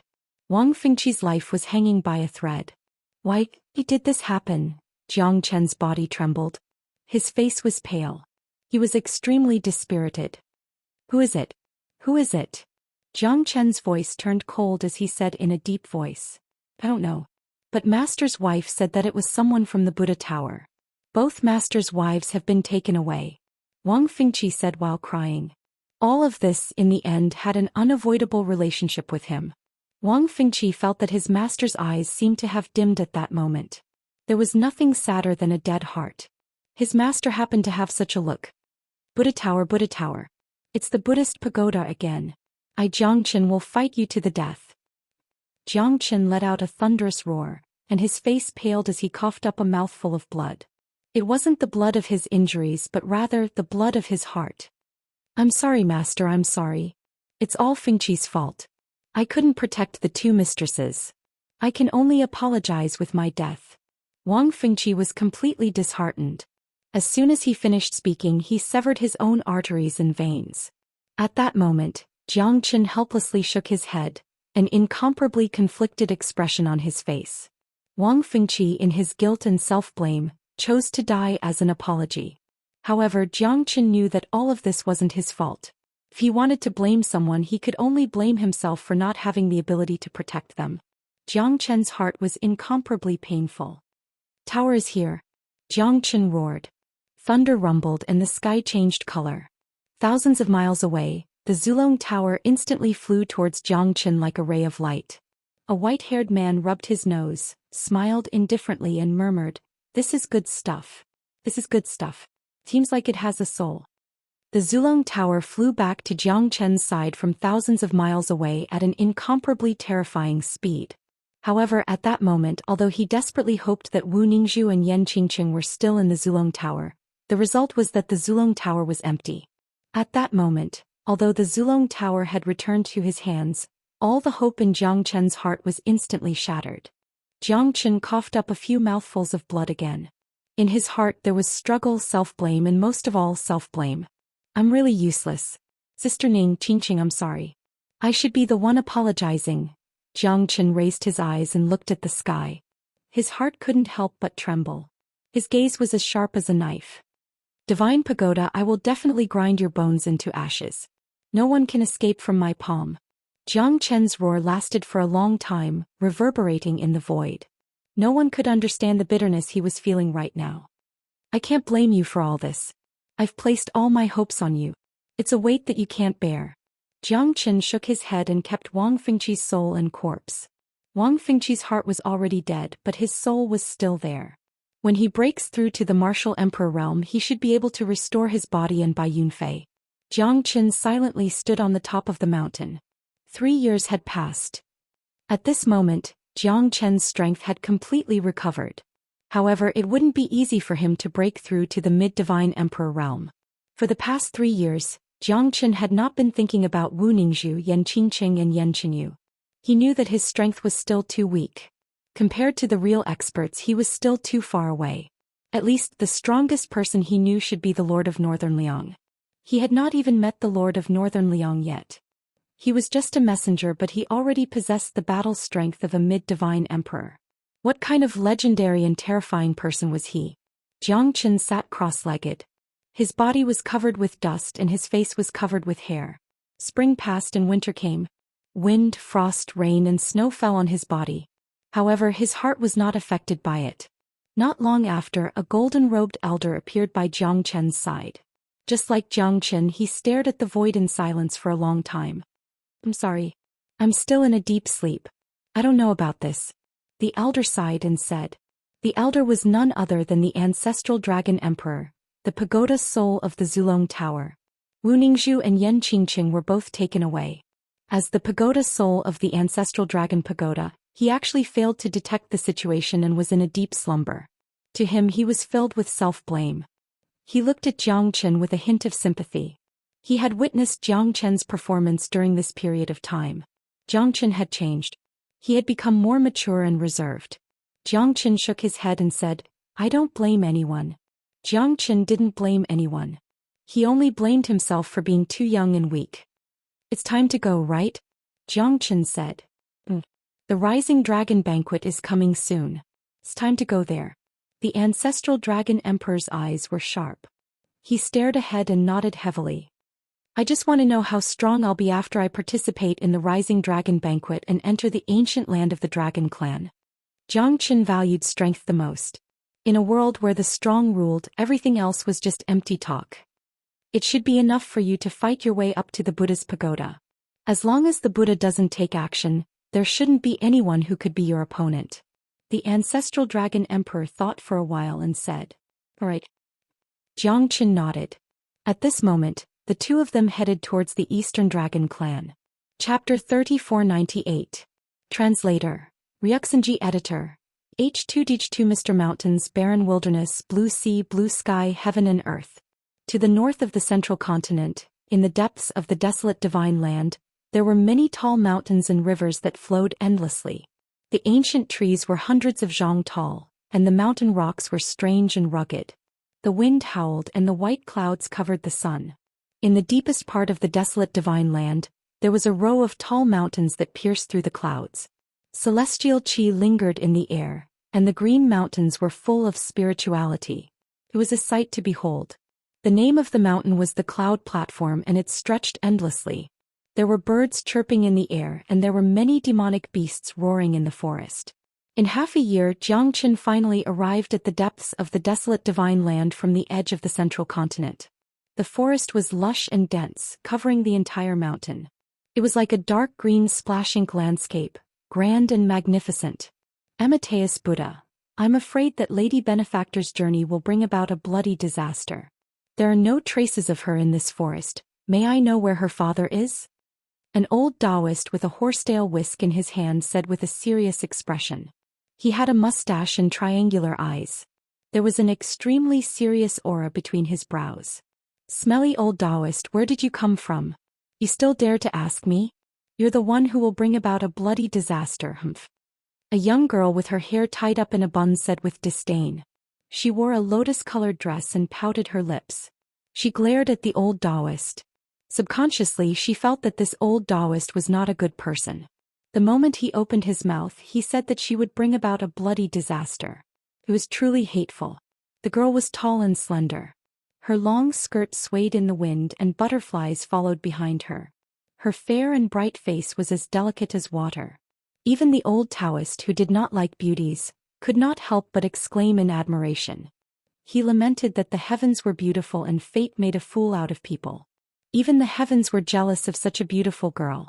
Wang Fengqi's life was hanging by a thread. Why did this happen? Jiang Chen's body trembled. His face was pale. He was extremely dispirited. Who is it? Who is it? Jiang Chen's voice turned cold as he said in a deep voice. I don't know. But Master's wife said that it was someone from the Buddha Tower. Both Master's wives have been taken away, Wang Fengqi said while crying. All of this, in the end, had an unavoidable relationship with him. Wang Fengqi felt that his master's eyes seemed to have dimmed at that moment. There was nothing sadder than a dead heart. His master happened to have such a look. Buddha Tower, Buddha Tower. It's the Buddhist pagoda again. I Jiangchen will fight you to the death. Jiangchen let out a thunderous roar, and his face paled as he coughed up a mouthful of blood. It wasn't the blood of his injuries but rather the blood of his heart. I'm sorry, master, I'm sorry. It's all Fengqi's fault. I couldn't protect the two mistresses. I can only apologize with my death. Wang Fengqi was completely disheartened. As soon as he finished speaking, he severed his own arteries and veins. At that moment, Jiangchen helplessly shook his head, an incomparably conflicted expression on his face. Wang Fengqi, in his guilt and self-blame, chose to die as an apology. However, Jiangchen knew that all of this wasn't his fault. If he wanted to blame someone, he could only blame himself for not having the ability to protect them. Jiangchen's heart was incomparably painful. Tower is here. Jiangchen roared. Thunder rumbled and the sky changed color. Thousands of miles away, the Zulong Tower instantly flew towards Jiangchen like a ray of light. A white-haired man rubbed his nose, smiled indifferently and murmured, "This is good stuff. This is good stuff. Seems like it has a soul." The Zulong Tower flew back to Jiangchen's side from thousands of miles away at an incomparably terrifying speed. However, at that moment, although he desperately hoped that Wu Ningzhu and Yan Qingqing were still in the Zulong Tower, the result was that the Zulong Tower was empty. At that moment, although the Zulong Tower had returned to his hands, all the hope in Jiangchen's heart was instantly shattered. Jiangchen coughed up a few mouthfuls of blood again. In his heart there was struggle, self-blame, and most of all self-blame. I'm really useless. Sister Ning Qingqing, I'm sorry. I should be the one apologizing. Jiangchen raised his eyes and looked at the sky. His heart couldn't help but tremble. His gaze was as sharp as a knife. Divine Pagoda, I will definitely grind your bones into ashes. No one can escape from my palm. Jiangchen's roar lasted for a long time, reverberating in the void. No one could understand the bitterness he was feeling right now. I can't blame you for all this. I've placed all my hopes on you. It's a weight that you can't bear. Jiangchen shook his head and kept Wang Fengqi's soul and corpse. Wang Fengqi's heart was already dead, but his soul was still there. When he breaks through to the martial emperor realm, he should be able to restore his body and Bai Yunfei. Jiangchen silently stood on the top of the mountain. 3 years had passed. At this moment, Jiangchen's strength had completely recovered. However, it wouldn't be easy for him to break through to the mid-divine emperor realm. For the past 3 years, Jiangchen had not been thinking about Wu Ningzhu, Yan Qingqing and Yan Qingyu. He knew that his strength was still too weak. Compared to the real experts, he was still too far away. At least the strongest person he knew should be the Lord of Northern Liang. He had not even met the Lord of Northern Liang yet. He was just a messenger, but he already possessed the battle strength of a mid-divine emperor. What kind of legendary and terrifying person was he? Jiangchen sat cross-legged. His body was covered with dust and his face was covered with hair. Spring passed and winter came. Wind, frost, rain and snow fell on his body. However, his heart was not affected by it. Not long after, a golden-robed elder appeared by Jiangchen's side. Just like Jiangchen, he stared at the void in silence for a long time. I'm sorry. I'm still in a deep sleep. I don't know about this. The elder sighed and said. The elder was none other than the ancestral dragon emperor, the pagoda soul of the Zulong Tower. Wu Ningzhu and Yan Qingqing were both taken away. As the pagoda soul of the ancestral dragon pagoda, he actually failed to detect the situation and was in a deep slumber. To him, he was filled with self-blame. He looked at Jiangchen with a hint of sympathy. He had witnessed Jiangchen's performance during this period of time. Jiangchen had changed. He had become more mature and reserved. Jiangchen shook his head and said, I don't blame anyone. Jiangchen didn't blame anyone. He only blamed himself for being too young and weak. It's time to go, right? Jiangchen said. The Rising Dragon Banquet is coming soon. It's time to go there. The ancestral dragon emperor's eyes were sharp. He stared ahead and nodded heavily. I just want to know how strong I'll be after I participate in the Rising Dragon Banquet and enter the ancient land of the Dragon Clan. Jiang Qin valued strength the most. In a world where the strong ruled, everything else was just empty talk. It should be enough for you to fight your way up to the Buddha's pagoda. As long as the Buddha doesn't take action, there shouldn't be anyone who could be your opponent. The ancestral dragon emperor thought for a while and said, "All right." Jiang Qin nodded. At this moment, the two of them headed towards the Eastern Dragon Clan. Chapter 3498. Translator. Ryuxinji Editor. H2-2 Mr. Mountains, Barren Wilderness, Blue Sea, Blue Sky, Heaven and Earth. To the north of the central continent, in the depths of the desolate divine land, there were many tall mountains and rivers that flowed endlessly. The ancient trees were hundreds of zhang tall, and the mountain rocks were strange and rugged. The wind howled and the white clouds covered the sun. In the deepest part of the desolate divine land, there was a row of tall mountains that pierced through the clouds. Celestial chi lingered in the air, and the green mountains were full of spirituality. It was a sight to behold. The name of the mountain was the Cloud Platform, and it stretched endlessly. There were birds chirping in the air, and there were many demonic beasts roaring in the forest. In half a year, Jiang Qin finally arrived at the depths of the desolate divine land from the edge of the central continent. The forest was lush and dense, covering the entire mountain. It was like a dark green splash-ink landscape, grand and magnificent. Amateus Buddha. I'm afraid that Lady Benefactor's journey will bring about a bloody disaster. There are no traces of her in this forest. May I know where her father is? An old Daoist with a horsetail whisk in his hand said with a serious expression. He had a mustache and triangular eyes. There was an extremely serious aura between his brows. Smelly old Daoist, where did you come from? You still dare to ask me? You're the one who will bring about a bloody disaster, humph. A young girl with her hair tied up in a bun said with disdain. She wore a lotus-colored dress and pouted her lips. She glared at the old Daoist. Subconsciously, she felt that this old Daoist was not a good person. The moment he opened his mouth, he said that she would bring about a bloody disaster. It was truly hateful. The girl was tall and slender. Her long skirt swayed in the wind and butterflies followed behind her. Her fair and bright face was as delicate as water. Even the old Taoist, who did not like beauties, could not help but exclaim in admiration. He lamented that the heavens were beautiful and fate made a fool out of people. Even the heavens were jealous of such a beautiful girl.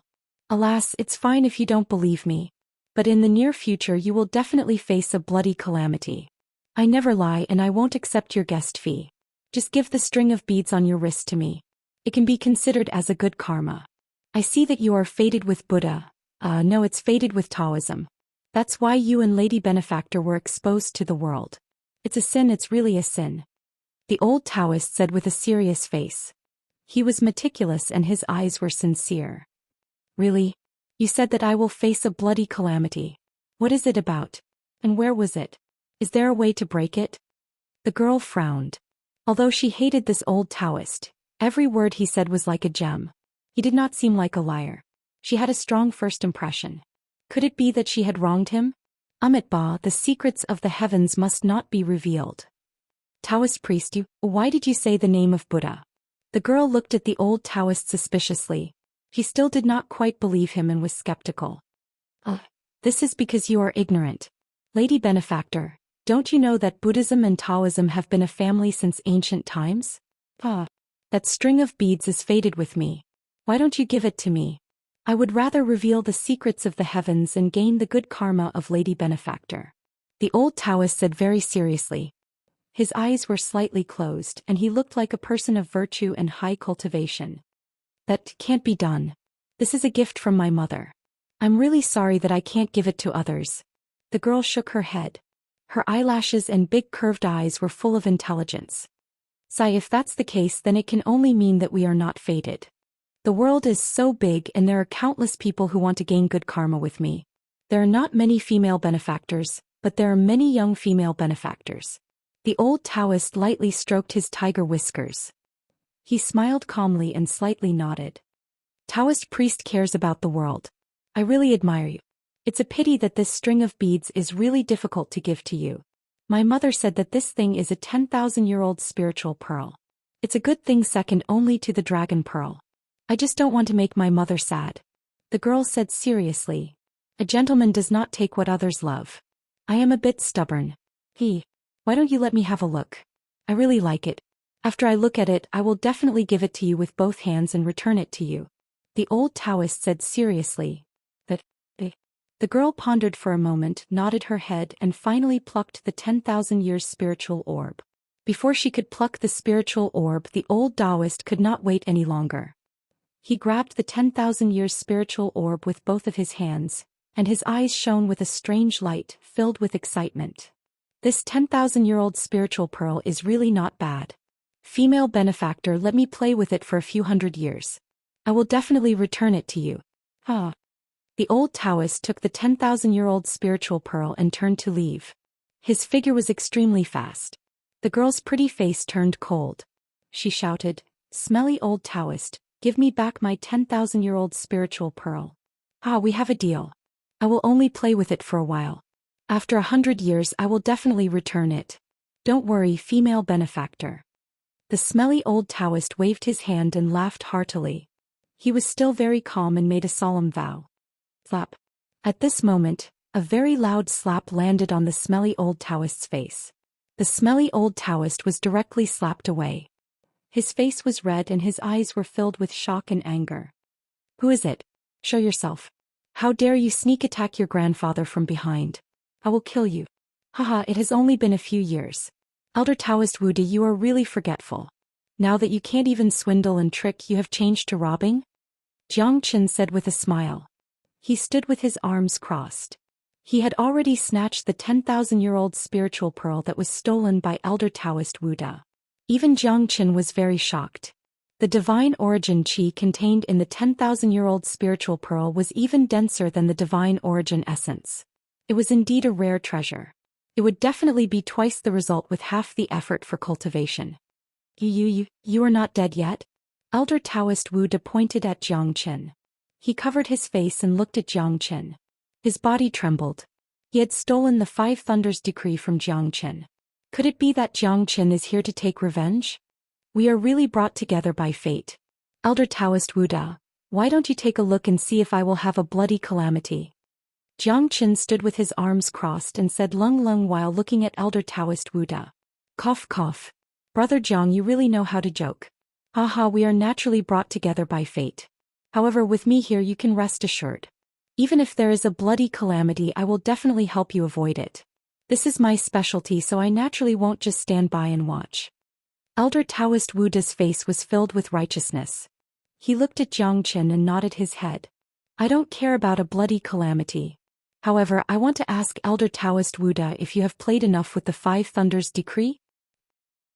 Alas, it's fine if you don't believe me. But in the near future you will definitely face a bloody calamity. I never lie and I won't accept your guest fee. Just give the string of beads on your wrist to me. It can be considered as a good karma. I see that you are fated with Buddha. No, it's fated with Taoism. That's why you and Lady Benefactor were exposed to the world. It's a sin, it's really a sin. The old Taoist said with a serious face. He was meticulous and his eyes were sincere. Really? You said that I will face a bloody calamity. What is it about? And where was it? Is there a way to break it? The girl frowned. Although she hated this old Taoist, every word he said was like a gem. He did not seem like a liar. She had a strong first impression. Could it be that she had wronged him? Amitabha, the secrets of the heavens must not be revealed. Taoist priest, why did you say the name of Buddha? The girl looked at the old Taoist suspiciously. She still did not quite believe him and was skeptical. This is because you are ignorant. Lady Benefactor, don't you know that Buddhism and Taoism have been a family since ancient times? That string of beads is fated with me. Why don't you give it to me? I would rather reveal the secrets of the heavens and gain the good karma of Lady Benefactor. The old Taoist said very seriously. His eyes were slightly closed and he looked like a person of virtue and high cultivation. That can't be done. This is a gift from my mother. I'm really sorry that I can't give it to others. The girl shook her head. Her eyelashes and big curved eyes were full of intelligence. Sai, if that's the case, then it can only mean that we are not fated. The world is so big and there are countless people who want to gain good karma with me. There are not many female benefactors, but there are many young female benefactors. The old Taoist lightly stroked his tiger whiskers. He smiled calmly and slightly nodded. Taoist priest cares about the world. I really admire you. It's a pity that this string of beads is really difficult to give to you. My mother said that this thing is a 10,000-year-old spiritual pearl. It's a good thing second only to the dragon pearl. I just don't want to make my mother sad. The girl said seriously. A gentleman does not take what others love. I am a bit stubborn. Why don't you let me have a look? I really like it. After I look at it, I will definitely give it to you with both hands and return it to you. The old Taoist said seriously. The girl pondered for a moment, nodded her head, and finally plucked the 10,000 years spiritual orb. Before she could pluck the spiritual orb, the old Daoist could not wait any longer. He grabbed the 10,000 years spiritual orb with both of his hands, and his eyes shone with a strange light, filled with excitement. This 10,000-year-old spiritual pearl is really not bad. Female benefactor, let me play with it for a few hundred years. I will definitely return it to you. The old Taoist took the 10,000-year-old spiritual pearl and turned to leave. His figure was extremely fast. The girl's pretty face turned cold. She shouted, "Smelly old Taoist, give me back my 10,000-year-old spiritual pearl. We have a deal. I will only play with it for a while. After 100 years I will definitely return it. Don't worry, female benefactor." The smelly old Taoist waved his hand and laughed heartily. He was still very calm and made a solemn vow. Slap. At this moment, a very loud slap landed on the smelly old Taoist's face. The smelly old Taoist was directly slapped away. His face was red and his eyes were filled with shock and anger. "Who is it? Show yourself. How dare you sneak attack your grandfather from behind? I will kill you. It has only been a few years. Elder Taoist Wuda, you are really forgetful. Now that you can't even swindle and trick, you have changed to robbing?" Jiang Qin said with a smile. He stood with his arms crossed. He had already snatched the 10,000-year-old spiritual pearl that was stolen by Elder Taoist Wuda. Even Jiang Qin was very shocked. The divine origin qi contained in the 10,000-year-old spiritual pearl was even denser than the divine origin essence. It was indeed a rare treasure. It would definitely be twice the result with half the effort for cultivation. You are not dead yet?" Elder Taoist Wuda pointed at Jiang Qin. He covered his face and looked at Jiang Qin. His body trembled. He had stolen the Five Thunders decree from Jiang Qin. Could it be that Jiang Qin is here to take revenge? We are really brought together by fate. Elder Taoist Wuda, why don't you take a look and see if I will have a bloody calamity? Jiang Qin stood with his arms crossed and said lung lung while looking at Elder Taoist Wuda. Cough cough. Brother Jiang, you really know how to joke. We are naturally brought together by fate. However, with me here you can rest assured. Even if there is a bloody calamity, I will definitely help you avoid it. This is my specialty, so I naturally won't just stand by and watch. Elder Taoist Wuda's face was filled with righteousness. He looked at Jiang Qin and nodded his head. I don't care about a bloody calamity. However, I want to ask Elder Taoist Wuda if you have played enough with the Five Thunders decree?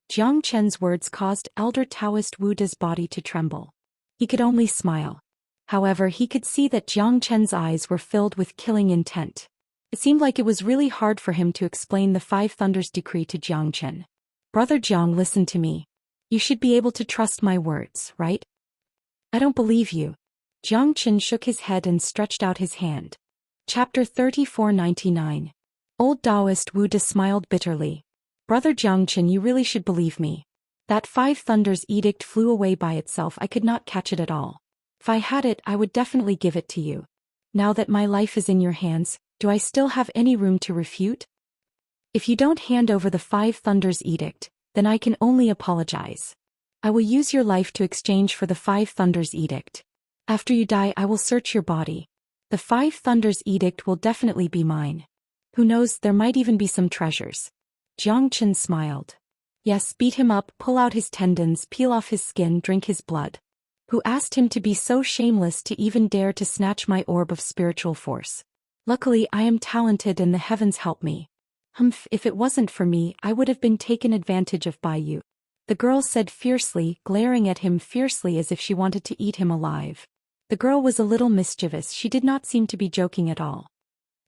Jiang Qin's words caused Elder Taoist Wuda's body to tremble. He could only smile. However, he could see that Jiang Qin's eyes were filled with killing intent. It seemed like it was really hard for him to explain the Five Thunders decree to Jiang Qin. Brother Jiang, listen to me. You should be able to trust my words, right? I don't believe you. Jiang Qin shook his head and stretched out his hand. Chapter 3499. Old Daoist Wuda smiled bitterly. Brother Jiang Qin, you really should believe me. That Five Thunders edict flew away by itself. I could not catch it at all. If I had it, I would definitely give it to you. Now that my life is in your hands, do I still have any room to refute? If you don't hand over the Five Thunders edict, then I can only apologize. I will use your life to exchange for the Five Thunders edict. After you die, I will search your body. The Five Thunders edict will definitely be mine. Who knows, there might even be some treasures. Jiang Qin smiled. Yes, beat him up, pull out his tendons, peel off his skin, drink his blood. Who asked him to be so shameless to even dare to snatch my orb of spiritual force? Luckily, I am talented and the heavens help me. If it wasn't for me, I would have been taken advantage of by you. The girl said fiercely, glaring at him fiercely as if she wanted to eat him alive. The girl was a little mischievous. She did not seem to be joking at all.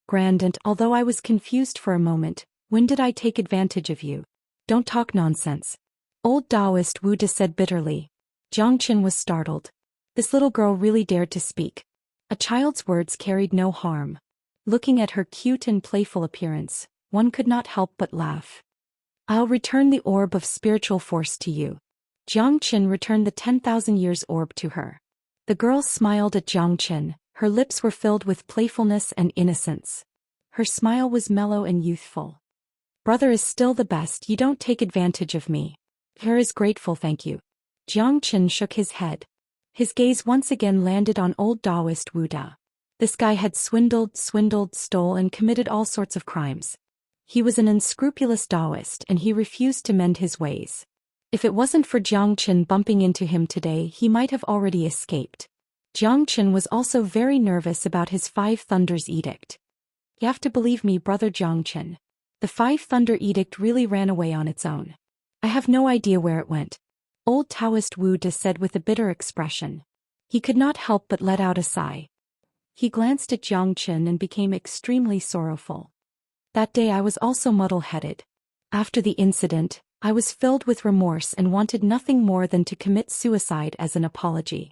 Grand, and although I was confused for a moment, when did I take advantage of you? Don't talk nonsense. Old Daoist Wuda said bitterly. Jiang Qin was startled. This little girl really dared to speak. A child's words carried no harm. Looking at her cute and playful appearance, one could not help but laugh. I'll return the orb of spiritual force to you. Jiang Qin returned the 10,000 years orb to her. The girl smiled at Jiang Qin. Her lips were filled with playfulness and innocence. Her smile was mellow and youthful. Brother is still the best, you don't take advantage of me. Her is grateful, thank you. Jiang Chen shook his head. His gaze once again landed on old Daoist Wu Da. This guy had swindled, stole and committed all sorts of crimes. He was an unscrupulous Daoist and he refused to mend his ways. If it wasn't for Jiang Chen bumping into him today, he might have already escaped. Jiang Chen was also very nervous about his Five Thunders Edict. You have to believe me, brother Jiang Chen. The Five Thunder Edict really ran away on its own. I have no idea where it went. Old Taoist Wu Da said with a bitter expression. He could not help but let out a sigh. He glanced at Jiang Chen and became extremely sorrowful. That day I was also muddle-headed. After the incident, I was filled with remorse and wanted nothing more than to commit suicide as an apology.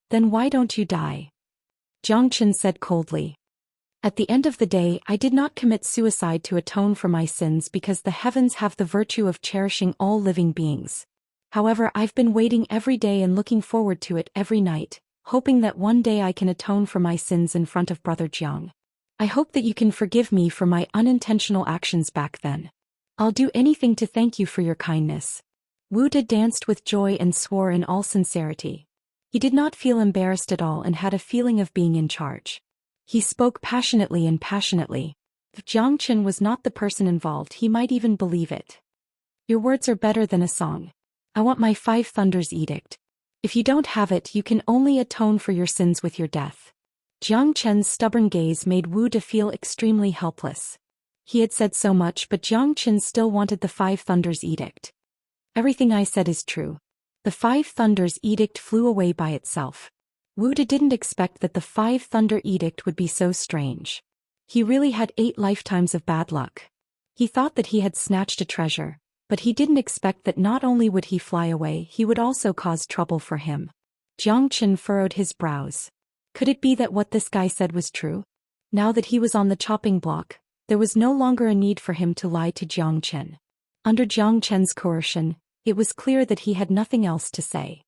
Then why don't you die? Jiang Chen said coldly. At the end of the day, I did not commit suicide to atone for my sins because the heavens have the virtue of cherishing all living beings. However, I've been waiting every day and looking forward to it every night, hoping that one day I can atone for my sins in front of Brother Jiang. I hope that you can forgive me for my unintentional actions back then. I'll do anything to thank you for your kindness. Wu Da danced with joy and swore in all sincerity. He did not feel embarrassed at all and had a feeling of being in charge. He spoke passionately. If Jiang Chen was not the person involved, he might even believe it. Your words are better than a song. I want my Five Thunders Edict. If you don't have it, you can only atone for your sins with your death. Jiang Chen's stubborn gaze made Wu Da feel extremely helpless. He had said so much, but Jiang Chen still wanted the Five Thunders Edict. Everything I said is true. The Five Thunders Edict flew away by itself. Wu Da didn't expect that the Five Thunder Edict would be so strange. He really had 8 lifetimes of bad luck. He thought that he had snatched a treasure, but he didn't expect that not only would he fly away, he would also cause trouble for him. Jiang Chen furrowed his brows. Could it be that what this guy said was true? Now that he was on the chopping block, there was no longer a need for him to lie to Jiang Chen. Under Jiang Chen's coercion, it was clear that he had nothing else to say.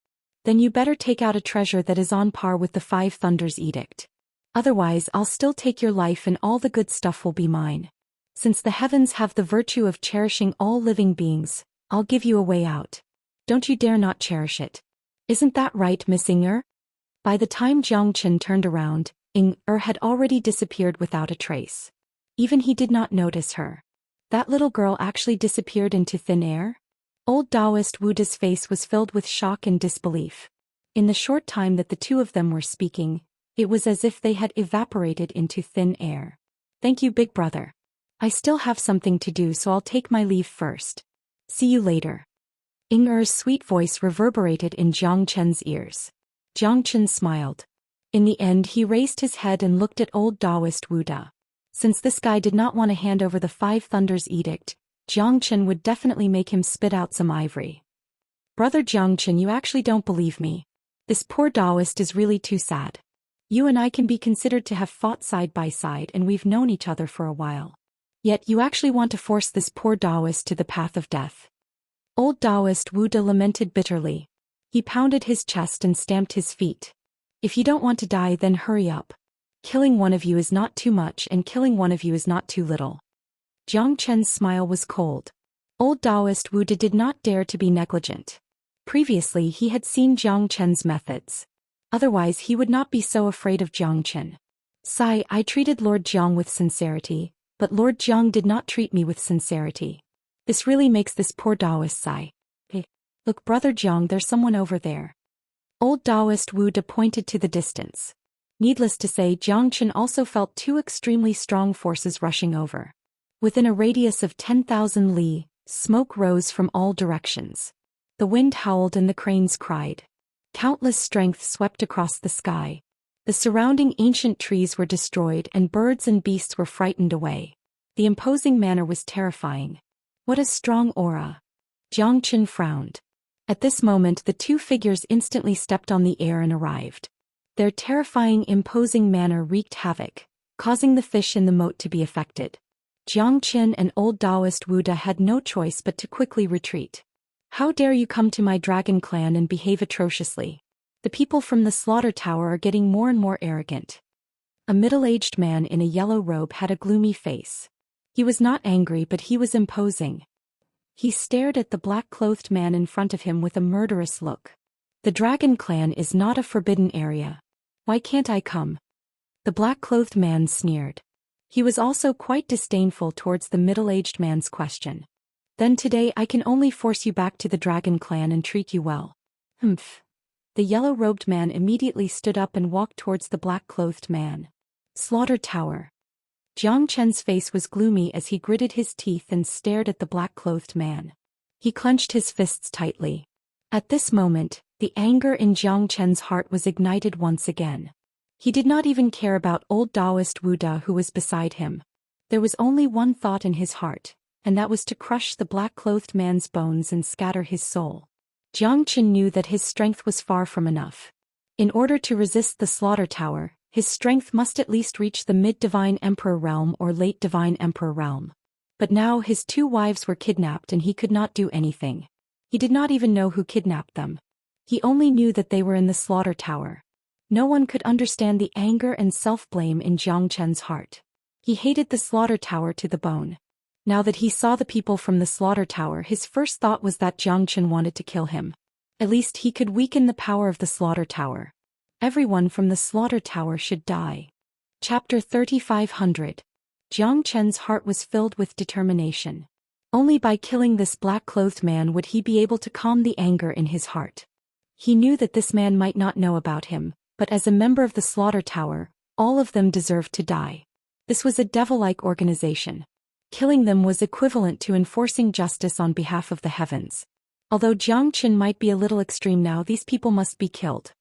Then you better take out a treasure that is on par with the Five Thunders Edict. Otherwise, I'll still take your life and all the good stuff will be mine. Since the heavens have the virtue of cherishing all living beings, I'll give you a way out. Don't you dare not cherish it. Isn't that right, Miss Inger? By the time Jiang Chen turned around, Inger had already disappeared without a trace. Even he did not notice her. That little girl actually disappeared into thin air? Old Daoist Wu Da's face was filled with shock and disbelief. In the short time that the two of them were speaking, it was as if they had evaporated into thin air. Thank you, big brother. I still have something to do, so I'll take my leave first. See you later. Inger's sweet voice reverberated in Jiang Chen's ears. Jiang Chen smiled. In the end, he raised his head and looked at old Daoist Wu Da. Since this guy did not want to hand over the Five Thunders Edict, Jiang Chen would definitely make him spit out some ivory. Brother Jiang Chen, you actually don't believe me. This poor Daoist is really too sad. You and I can be considered to have fought side by side and we've known each other for a while. Yet you actually want to force this poor Daoist to the path of death. Old Daoist Wu Da lamented bitterly. He pounded his chest and stamped his feet. If you don't want to die, then hurry up. Killing one of you is not too much and killing one of you is not too little. Jiang Chen's smile was cold. Old Daoist Wu Da did not dare to be negligent. Previously he had seen Jiang Chen's methods. Otherwise he would not be so afraid of Jiang Chen. Sigh, I treated Lord Jiang with sincerity, but Lord Jiang did not treat me with sincerity. This really makes this poor Daoist sigh. Hey, look, brother Jiang, there's someone over there. Old Daoist Wu Da pointed to the distance. Needless to say, Jiang Chen also felt 2 extremely strong forces rushing over. Within a radius of 10,000 li, smoke rose from all directions. The wind howled and the cranes cried. Countless strength swept across the sky. The surrounding ancient trees were destroyed and birds and beasts were frightened away. The imposing manner was terrifying. What a strong aura. Jiang Chen frowned. At this moment the 2 figures instantly stepped on the air and arrived. Their terrifying, imposing manner wreaked havoc, causing the fish in the moat to be affected. Jiang Chen and old Daoist Wu Da had no choice but to quickly retreat. How dare you come to my dragon clan and behave atrociously? The people from the slaughter tower are getting more and more arrogant. A middle-aged man in a yellow robe had a gloomy face. He was not angry, but he was imposing. He stared at the black-clothed man in front of him with a murderous look. The Dragon Clan is not a forbidden area. Why can't I come? The black-clothed man sneered. He was also quite disdainful towards the middle-aged man's question. Then today I can only force you back to the Dragon Clan and treat you well. Humph. The yellow-robed man immediately stood up and walked towards the black-clothed man. Slaughter Tower. Jiang Chen's face was gloomy as he gritted his teeth and stared at the black-clothed man. He clenched his fists tightly. At this moment, the anger in Jiang Chen's heart was ignited once again. He did not even care about old Daoist Wuda who was beside him. There was only one thought in his heart, and that was to crush the black-clothed man's bones and scatter his soul. Jiang Chen knew that his strength was far from enough. In order to resist the Slaughter Tower, his strength must at least reach the mid-Divine Emperor realm or late Divine Emperor realm. But now his two wives were kidnapped and he could not do anything. He did not even know who kidnapped them. He only knew that they were in the Slaughter Tower. No one could understand the anger and self-blame in Jiang Chen's heart. He hated the Slaughter Tower to the bone. Now that he saw the people from the Slaughter Tower, his first thought was that Jiang Chen wanted to kill him. At least he could weaken the power of the Slaughter Tower. Everyone from the Slaughter Tower should die. Chapter 3500. Jiang Chen's heart was filled with determination. Only by killing this black-clothed man would he be able to calm the anger in his heart. He knew that this man might not know about him, but as a member of the Slaughter Tower, all of them deserved to die. This was a devil-like organization. Killing them was equivalent to enforcing justice on behalf of the heavens. Although Jiang Chen might be a little extreme now, these people must be killed.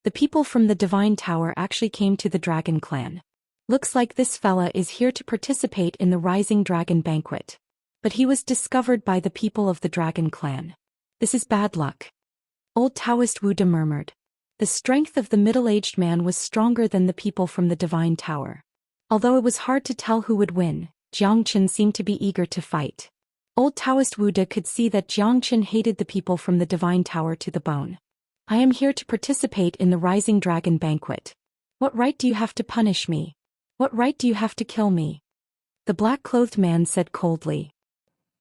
The people from the Divine Tower actually came to the Dragon Clan. Looks like this fella is here to participate in the Rising Dragon Banquet. But he was discovered by the people of the Dragon Clan. This is bad luck. Old Taoist Wuda murmured. The strength of the middle-aged man was stronger than the people from the Divine Tower. Although it was hard to tell who would win, Jiang Chen seemed to be eager to fight. Old Taoist Wuda could see that Jiang Chen hated the people from the Divine Tower to the bone. I am here to participate in the Rising Dragon Banquet. What right do you have to punish me? What right do you have to kill me? The black-clothed man said coldly.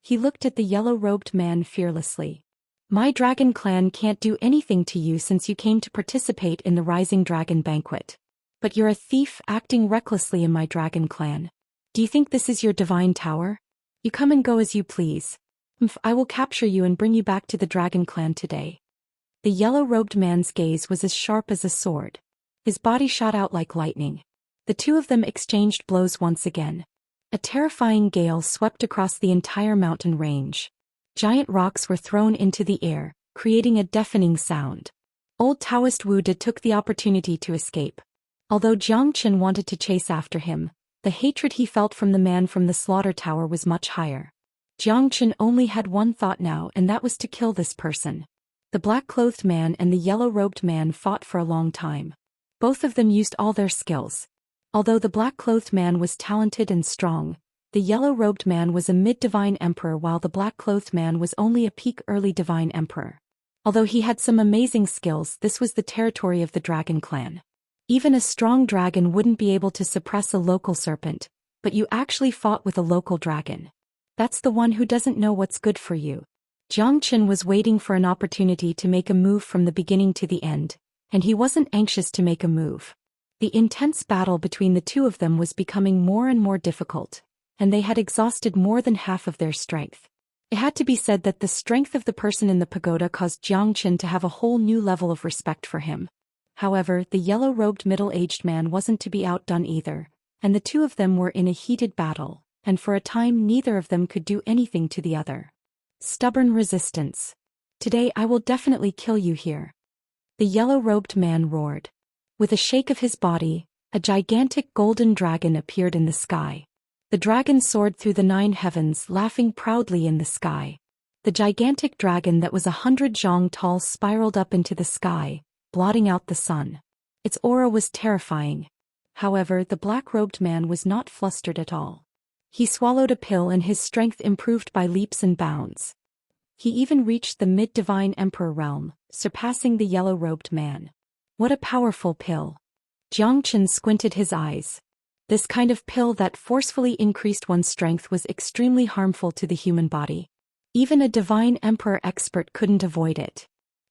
He looked at the yellow-robed man fearlessly. My Dragon Clan can't do anything to you since you came to participate in the Rising Dragon Banquet. But you're a thief acting recklessly in my Dragon Clan. Do you think this is your Divine Tower? You come and go as you please. I will capture you and bring you back to the Dragon Clan today. The yellow-robed man's gaze was as sharp as a sword. His body shot out like lightning. The two of them exchanged blows once again. A terrifying gale swept across the entire mountain range. Giant rocks were thrown into the air, creating a deafening sound. Old Taoist Wuda took the opportunity to escape. Although Jiang Chen wanted to chase after him, the hatred he felt from the man from the Slaughter Tower was much higher. Jiang Chen only had one thought now, and that was to kill this person. The black-clothed man and the yellow-robed man fought for a long time. Both of them used all their skills. Although the black-clothed man was talented and strong, the yellow-robed man was a mid-divine emperor while the black-clothed man was only a peak early divine emperor. Although he had some amazing skills, this was the territory of the Dragon Clan. Even a strong dragon wouldn't be able to suppress a local serpent, but you actually fought with a local dragon. That's the one who doesn't know what's good for you. Jiang Chen was waiting for an opportunity to make a move from the beginning to the end, and he wasn't anxious to make a move. The intense battle between the two of them was becoming more and more difficult, and they had exhausted more than half of their strength. It had to be said that the strength of the person in the pagoda caused Jiang Chen to have a whole new level of respect for him. However, the yellow-robed middle-aged man wasn't to be outdone either, and the two of them were in a heated battle, and for a time neither of them could do anything to the other. Stubborn resistance. Today I will definitely kill you here. The yellow-robed man roared. With a shake of his body, a gigantic golden dragon appeared in the sky. The dragon soared through the 9 heavens, laughing proudly in the sky. The gigantic dragon that was 100 zhang tall spiraled up into the sky, blotting out the sun. Its aura was terrifying. However, the black-robed man was not flustered at all. He swallowed a pill and his strength improved by leaps and bounds. He even reached the mid-divine emperor realm, surpassing the yellow-robed man. What a powerful pill. Jiang Chen squinted his eyes. This kind of pill that forcefully increased one's strength was extremely harmful to the human body. Even a divine emperor expert couldn't avoid it.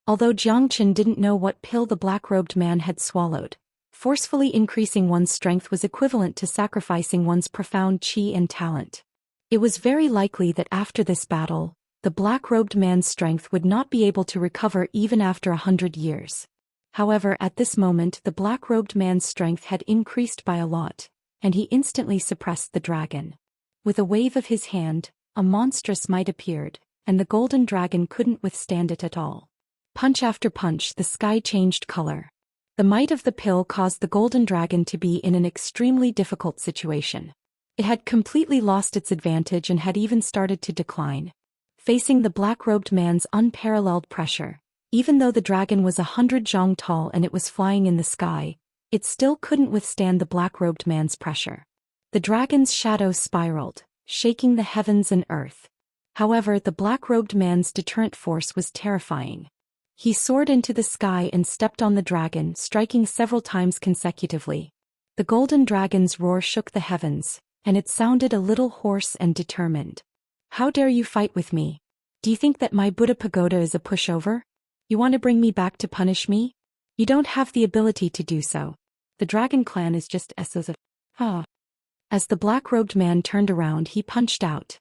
Although Jiang Chen didn't know what pill the black-robed man had swallowed, forcefully increasing one's strength was equivalent to sacrificing one's profound qi and talent. It was very likely that after this battle, the black-robed man's strength would not be able to recover even after 100 years. However, at this moment the black-robed man's strength had increased by a lot, and he instantly suppressed the dragon. With a wave of his hand, a monstrous might appeared, and the golden dragon couldn't withstand it at all. Punch after punch, the sky changed color. The might of the pill caused the golden dragon to be in an extremely difficult situation. It had completely lost its advantage and had even started to decline. Facing the black-robed man's unparalleled pressure, even though the dragon was 100 zhang tall and it was flying in the sky, it still couldn't withstand the black-robed man's pressure. The dragon's shadow spiraled, shaking the heavens and earth. However, the black-robed man's deterrent force was terrifying. He soared into the sky and stepped on the dragon, striking several times consecutively. The golden dragon's roar shook the heavens, and it sounded a little hoarse and determined. How dare you fight with me? Do you think that my Buddha pagoda is a pushover? You want to bring me back to punish me? You don't have the ability to do so. The dragon clan is just SOs of... As the black-robed man turned around, he punched out.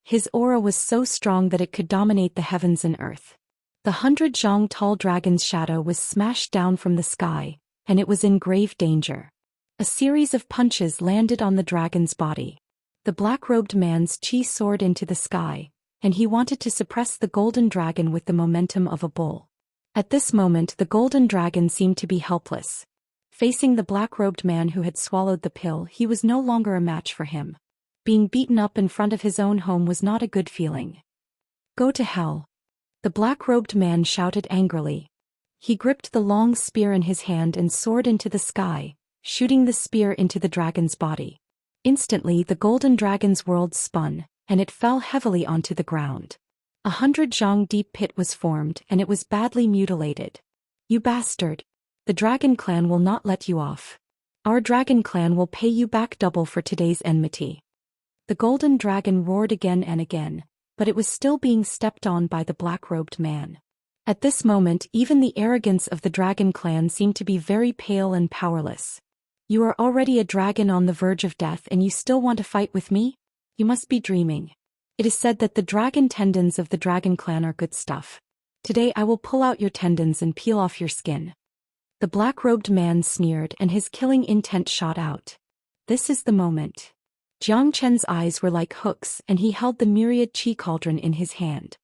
His aura was so strong that it could dominate the heavens and earth. The 100 zhang tall dragon's shadow was smashed down from the sky, and it was in grave danger. A series of punches landed on the dragon's body. The black-robed man's qi soared into the sky, and he wanted to suppress the golden dragon with the momentum of a bull. At this moment the golden dragon seemed to be helpless. Facing the black-robed man who had swallowed the pill, he was no longer a match for him. Being beaten up in front of his own home was not a good feeling. Go to hell. The black-robed man shouted angrily. He gripped the long spear in his hand and soared into the sky, shooting the spear into the dragon's body. Instantly the golden dragon's world spun, and it fell heavily onto the ground. 100 zhang deep pit was formed, and it was badly mutilated. You bastard! The dragon clan will not let you off. Our dragon clan will pay you back double for today's enmity. The golden dragon roared again and again, but it was still being stepped on by the black-robed man. At this moment even the arrogance of the dragon clan seemed to be very pale and powerless. You are already a dragon on the verge of death and you still want to fight with me? You must be dreaming. It is said that the dragon tendons of the dragon clan are good stuff. Today I will pull out your tendons and peel off your skin. The black-robed man sneered and his killing intent shot out. This is the moment. Jiang Chen's eyes were like hooks and he held the myriad qi cauldron in his hand.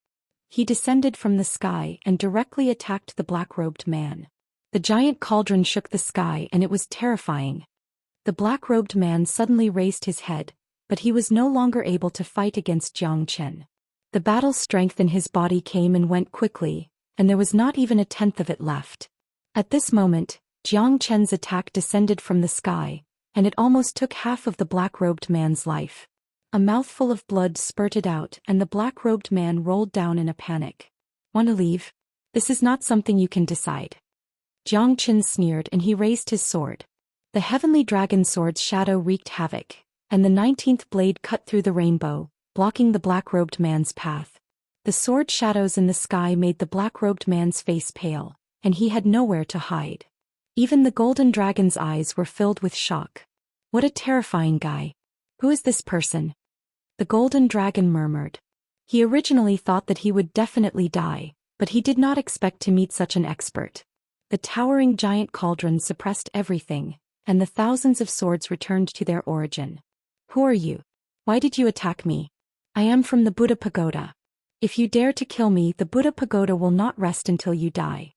He descended from the sky and directly attacked the black-robed man. The giant cauldron shook the sky and it was terrifying. The black-robed man suddenly raised his head, but he was no longer able to fight against Jiang Chen. The battle strength in his body came and went quickly, and there was not even a tenth of it left. At this moment, Jiang Chen's attack descended from the sky, and it almost took half of the black-robed man's life. A mouthful of blood spurted out and the black-robed man rolled down in a panic. Want to leave? This is not something you can decide. Jiang Chen sneered and he raised his sword. The heavenly dragon sword's shadow wreaked havoc, and the 19th blade cut through the rainbow, blocking the black-robed man's path. The sword shadows in the sky made the black-robed man's face pale, and he had nowhere to hide. Even the golden dragon's eyes were filled with shock. What a terrifying guy. Who is this person? The golden dragon murmured. He originally thought that he would definitely die, but he did not expect to meet such an expert. The towering giant cauldron suppressed everything, and the thousands of swords returned to their origin. Who are you? Why did you attack me? I am from the Buddha pagoda. If you dare to kill me, the Buddha pagoda will not rest until you die.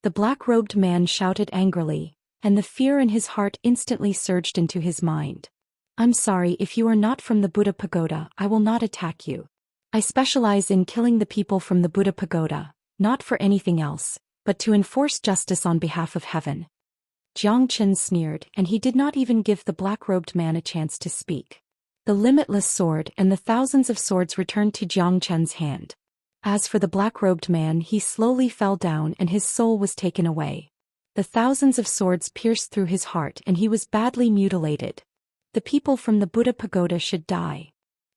The black-robed man shouted angrily, and the fear in his heart instantly surged into his mind. I'm sorry, if you are not from the Buddha pagoda, I will not attack you. I specialize in killing the people from the Buddha pagoda, not for anything else, but to enforce justice on behalf of heaven. Jiang Chen sneered, and he did not even give the black-robed man a chance to speak. The limitless sword and the thousands of swords returned to Jiang Chen's hand. As for the black-robed man, he slowly fell down and his soul was taken away. The thousands of swords pierced through his heart and he was badly mutilated. The people from the Buddha pagoda should die.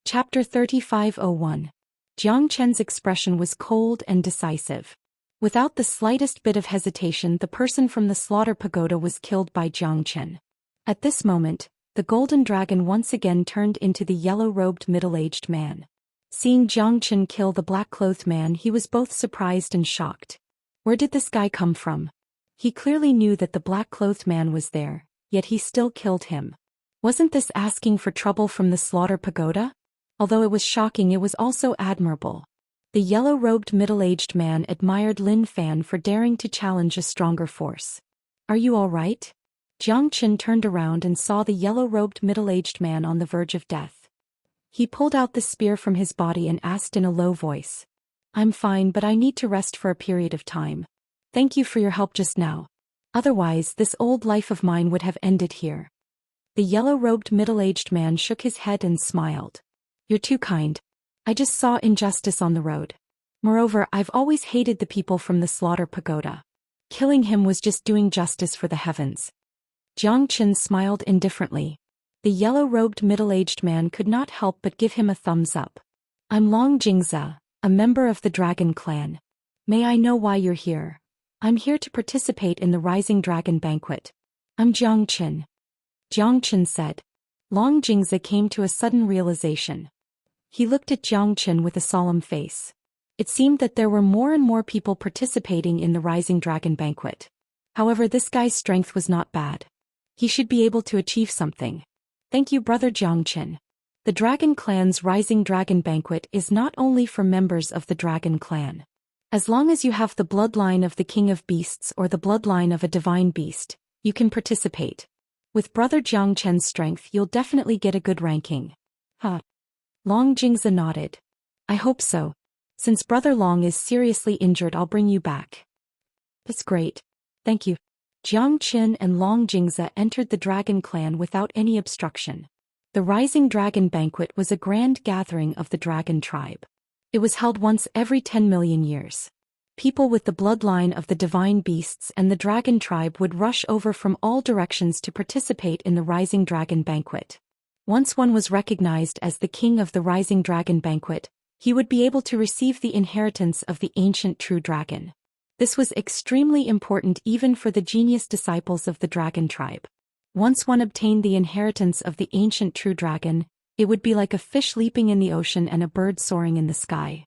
Chapter 3501. Jiang Chen's expression was cold and decisive. Without the slightest bit of hesitation, the person from the slaughter pagoda was killed by Jiang Chen. At this moment, the golden dragon once again turned into the yellow-robed middle-aged man. Seeing Jiang Chen kill the black-clothed man, he was both surprised and shocked. Where did this guy come from? He clearly knew that the black-clothed man was there, yet he still killed him. Wasn't this asking for trouble from the slaughter pagoda? Although it was shocking, it was also admirable. The yellow-robed middle-aged man admired Lin Fan for daring to challenge a stronger force. Are you all right? Jiang Chen turned around and saw the yellow-robed middle-aged man on the verge of death. He pulled out the spear from his body and asked in a low voice. I'm fine, but I need to rest for a period of time. Thank you for your help just now. Otherwise, this old life of mine would have ended here. The yellow-robed middle-aged man shook his head and smiled. You're too kind. I just saw injustice on the road. Moreover, I've always hated the people from the slaughter pagoda. Killing him was just doing justice for the heavens. Jiang Chen smiled indifferently. The yellow-robed middle-aged man could not help but give him a thumbs up. I'm Long Jingze, a member of the Dragon Clan. May I know why you're here? I'm here to participate in the Rising Dragon Banquet. I'm Jiang Chen. Jiang Chen said. Long Jingze came to a sudden realization. He looked at Jiang Chen with a solemn face. It seemed that there were more and more people participating in the Rising Dragon Banquet. However, this guy's strength was not bad. He should be able to achieve something. Thank you, Brother Jiang Chen. The Dragon Clan's Rising Dragon Banquet is not only for members of the Dragon Clan. As long as you have the bloodline of the King of Beasts or the bloodline of a divine beast, you can participate. With Brother Jiang Chen's strength, you'll definitely get a good ranking. Huh. Long Jingze nodded. I hope so. Since Brother Long is seriously injured, I'll bring you back. That's great. Thank you. Jiang Chen and Long Jingze entered the Dragon Clan without any obstruction. The Rising Dragon Banquet was a grand gathering of the Dragon Tribe. It was held once every 10 million years. People with the bloodline of the divine beasts and the Dragon Tribe would rush over from all directions to participate in the Rising Dragon Banquet. Once one was recognized as the king of the Rising Dragon Banquet, he would be able to receive the inheritance of the ancient true dragon. This was extremely important even for the genius disciples of the Dragon Tribe. Once one obtained the inheritance of the ancient true dragon, it would be like a fish leaping in the ocean and a bird soaring in the sky.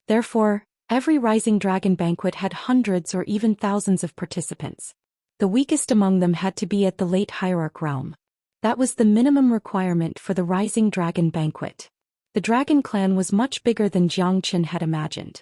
Therefore, every Rising Dragon Banquet had hundreds or even thousands of participants. The weakest among them had to be at the late hierarch realm. That was the minimum requirement for the Rising Dragon Banquet. The Dragon Clan was much bigger than Jiang Chen had imagined.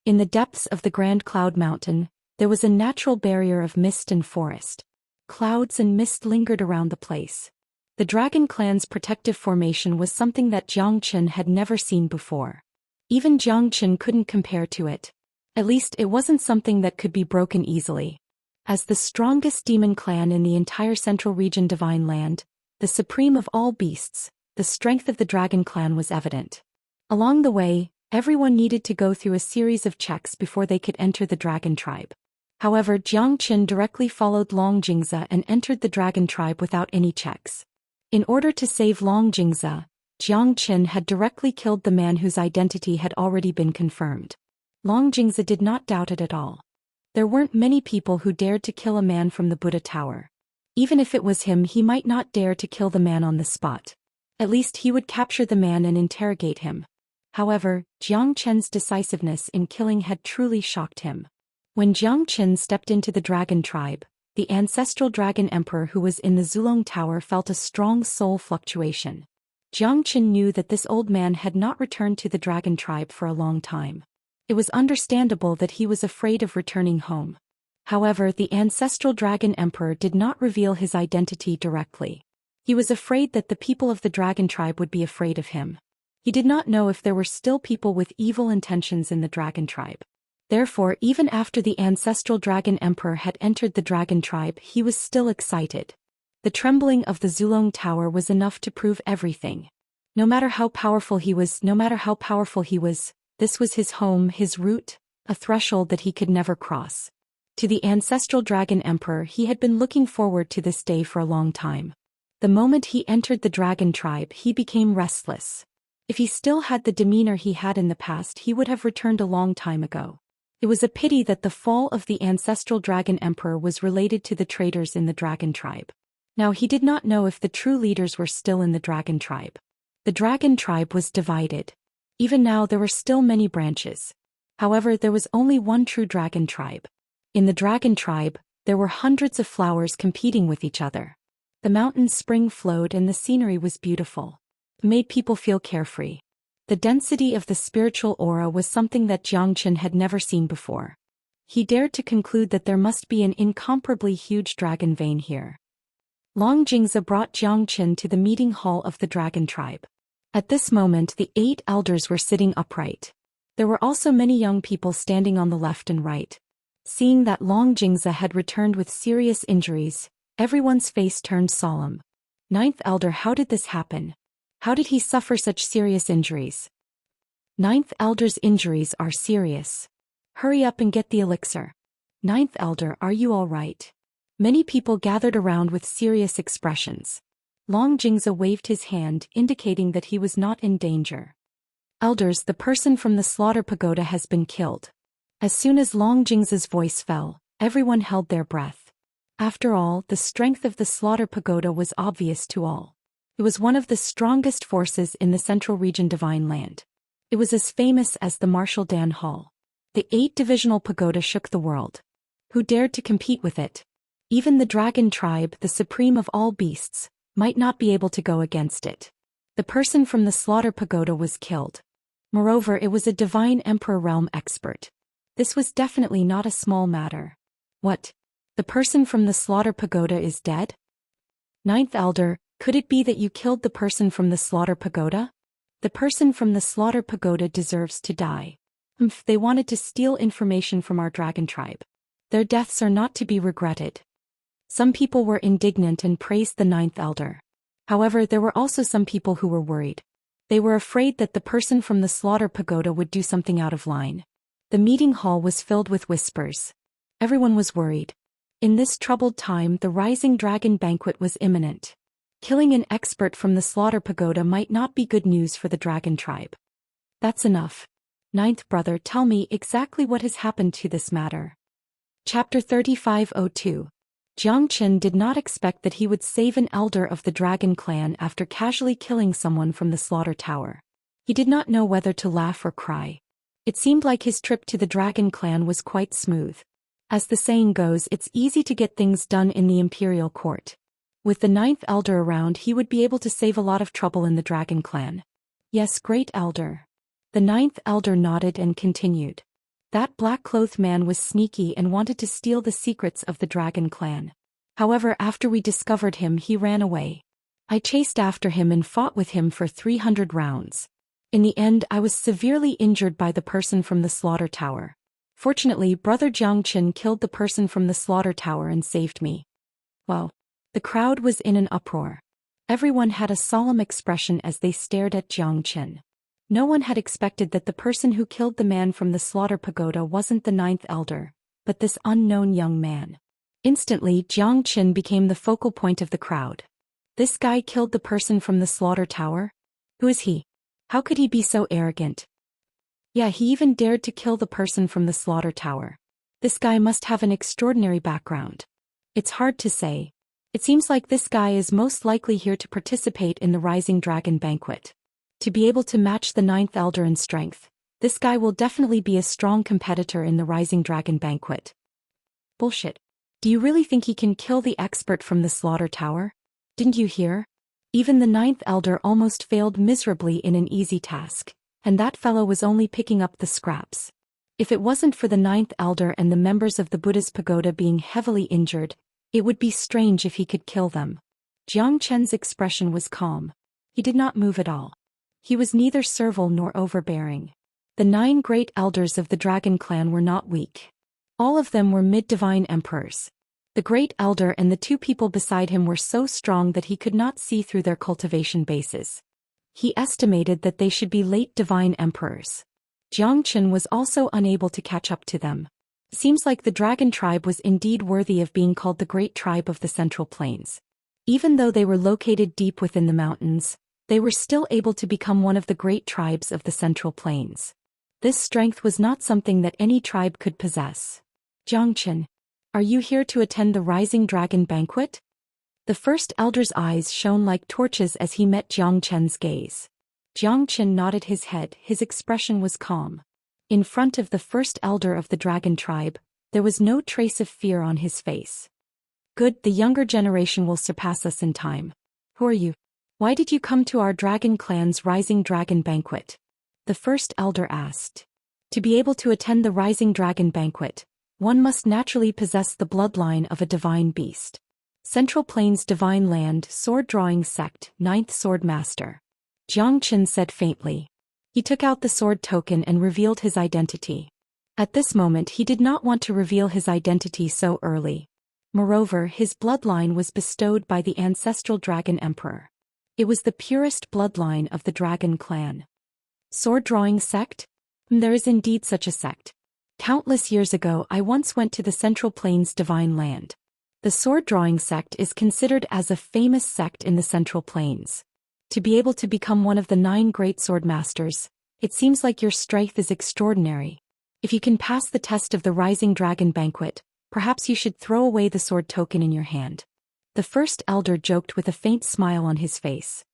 In the depths of the Grand Cloud Mountain, there was a natural barrier of mist and forest. Clouds and mist lingered around the place. The Dragon Clan's protective formation was something that Jiang Chen had never seen before. Even Jiang Chen couldn't compare to it. At least it wasn't something that could be broken easily. As the strongest demon clan in the entire Central Region Divine Land, the supreme of all beasts, the strength of the Dragon Clan was evident. Along the way, everyone needed to go through a series of checks before they could enter the Dragon Tribe. However, Jiang Chen directly followed Long Jingze and entered the Dragon Tribe without any checks. In order to save Long Jingze, Jiang Chen had directly killed the man whose identity had already been confirmed. Long Jingze did not doubt it at all. There weren't many people who dared to kill a man from the Buddha Tower. Even if it was him, he might not dare to kill the man on the spot. At least he would capture the man and interrogate him. However, Jiang Chen's decisiveness in killing had truly shocked him. When Jiang Chen stepped into the Dragon Tribe, the ancestral Dragon Emperor who was in the Zulong Tower felt a strong soul fluctuation. Jiang Chen knew that this old man had not returned to the Dragon Tribe for a long time. It was understandable that he was afraid of returning home. However, the ancestral Dragon Emperor did not reveal his identity directly. He was afraid that the people of the Dragon Tribe would be afraid of him. He did not know if there were still people with evil intentions in the Dragon Tribe. Therefore, even after the ancestral Dragon Emperor had entered the Dragon Tribe, he was still excited. The trembling of the Zulong Tower was enough to prove everything. No matter how powerful he was, this was his home, his root, a threshold that he could never cross. To the ancestral dragon emperor, he had been looking forward to this day for a long time. The moment he entered the dragon tribe, he became restless. If he still had the demeanor he had in the past, he would have returned a long time ago. It was a pity that the fall of the ancestral dragon emperor was related to the traitors in the dragon tribe. Now he did not know if the true leaders were still in the dragon tribe. The dragon tribe was divided. Even now there were still many branches. However, there was only one true dragon tribe. In the dragon tribe, there were hundreds of flowers competing with each other. The mountain's spring flowed and the scenery was beautiful. It made people feel carefree. The density of the spiritual aura was something that Zhou Xian had never seen before. He dared to conclude that there must be an incomparably huge dragon vein here. Long Jingzi brought Zhou Xian to the meeting hall of the dragon tribe. At this moment, the 8 elders were sitting upright. There were also many young people standing on the left and right. Seeing that Long Jingzi had returned with serious injuries, everyone's face turned solemn. 9th elder, how did this happen? How did he suffer such serious injuries? 9th elder's injuries are serious. Hurry up and get the elixir. 9th elder, are you all right? Many people gathered around with serious expressions. Long Jingzi waved his hand, indicating that he was not in danger. Elders, the person from the slaughter pagoda has been killed. As soon as Long Jingzi's voice fell, everyone held their breath. After all, the strength of the slaughter pagoda was obvious to all. It was one of the strongest forces in the Central Region Divine Land. It was as famous as the Martial Dan Hall. The 8-divisional pagoda shook the world. Who dared to compete with it? Even the dragon tribe, the supreme of all beasts, might not be able to go against it. The person from the slaughter pagoda was killed. Moreover, it was a divine emperor realm expert. This was definitely not a small matter. What? The person from the slaughter pagoda is dead? 9th elder, could it be that you killed the person from the slaughter pagoda? The person from the slaughter pagoda deserves to die. They wanted to steal information from our dragon tribe. Their deaths are not to be regretted. Some people were indignant and praised the 9th elder. However, there were also some people who were worried. They were afraid that the person from the slaughter pagoda would do something out of line. The meeting hall was filled with whispers. Everyone was worried. In this troubled time, the Rising Dragon banquet was imminent. Killing an expert from the slaughter pagoda might not be good news for the dragon tribe. That's enough. 9th brother, tell me exactly what has happened to this matter. Chapter 3502. Zhou Xian did not expect that he would save an elder of the dragon clan after casually killing someone from the slaughter tower. He did not know whether to laugh or cry. It seemed like his trip to the dragon clan was quite smooth. As the saying goes, it's easy to get things done in the imperial court. With the 9th elder around, he would be able to save a lot of trouble in the dragon clan. Yes, great elder. The 9th elder nodded and continued. That black-clothed man was sneaky and wanted to steal the secrets of the dragon clan. However, after we discovered him, he ran away. I chased after him and fought with him for 300 rounds. In the end, I was severely injured by the person from the slaughter tower. Fortunately, brother Zhou Xian killed the person from the slaughter tower and saved me. Wow. The crowd was in an uproar. Everyone had a solemn expression as they stared at Zhou Xian. No one had expected that the person who killed the man from the slaughter pagoda wasn't the 9th elder, but this unknown young man. Instantly, Zhou Xian became the focal point of the crowd. This guy killed the person from the slaughter tower? Who is he? How could he be so arrogant? Yeah, he even dared to kill the person from the slaughter tower. This guy must have an extraordinary background. It's hard to say. It seems like this guy is most likely here to participate in the Rising Dragon banquet. To be able to match the 9th elder in strength, this guy will definitely be a strong competitor in the Rising Dragon banquet. Bullshit. Do you really think he can kill the expert from the slaughter tower? Didn't you hear? Even the 9th elder almost failed miserably in an easy task, and that fellow was only picking up the scraps. If it wasn't for the 9th elder and the members of the Buddha's pagoda being heavily injured, it would be strange if he could kill them. Zhou Qian's expression was calm. He did not move at all. He was neither servile nor overbearing. The 9 great elders of the dragon clan were not weak. All of them were mid-divine emperors. The great elder and the 2 people beside him were so strong that he could not see through their cultivation bases. He estimated that they should be late divine emperors. Zhou Qian was also unable to catch up to them. Seems like the dragon tribe was indeed worthy of being called the great tribe of the Central Plains. Even though they were located deep within the mountains, they were still able to become one of the great tribes of the Central Plains. This strength was not something that any tribe could possess. Xianxia, are you here to attend the Rising Dragon banquet? The first elder's eyes shone like torches as he met Xianxia's gaze. Xianxia nodded his head, his expression was calm. In front of the first elder of the dragon tribe, there was no trace of fear on his face. Good, the younger generation will surpass us in time. Who are you? Why did you come to our dragon clan's Rising Dragon banquet? The first elder asked. To be able to attend the Rising Dragon banquet, one must naturally possess the bloodline of a divine beast. Central Plains Divine Land Sword-Drawing Sect, 9th Sword Master. Xianxia said faintly. He took out the sword token and revealed his identity. At this moment he did not want to reveal his identity so early. Moreover, his bloodline was bestowed by the ancestral Dragon Emperor. It was the purest bloodline of the Dragon clan. Sword-Drawing Sect? There is indeed such a sect. Countless years ago I once went to the Central Plains Divine Land. The sword-drawing sect is considered as a famous sect in the Central Plains. To be able to become one of the 9 great sword masters, it seems like your strength is extraordinary. If you can pass the test of the Rising Dragon banquet, perhaps you should throw away the sword token in your hand. The first elder joked with a faint smile on his face.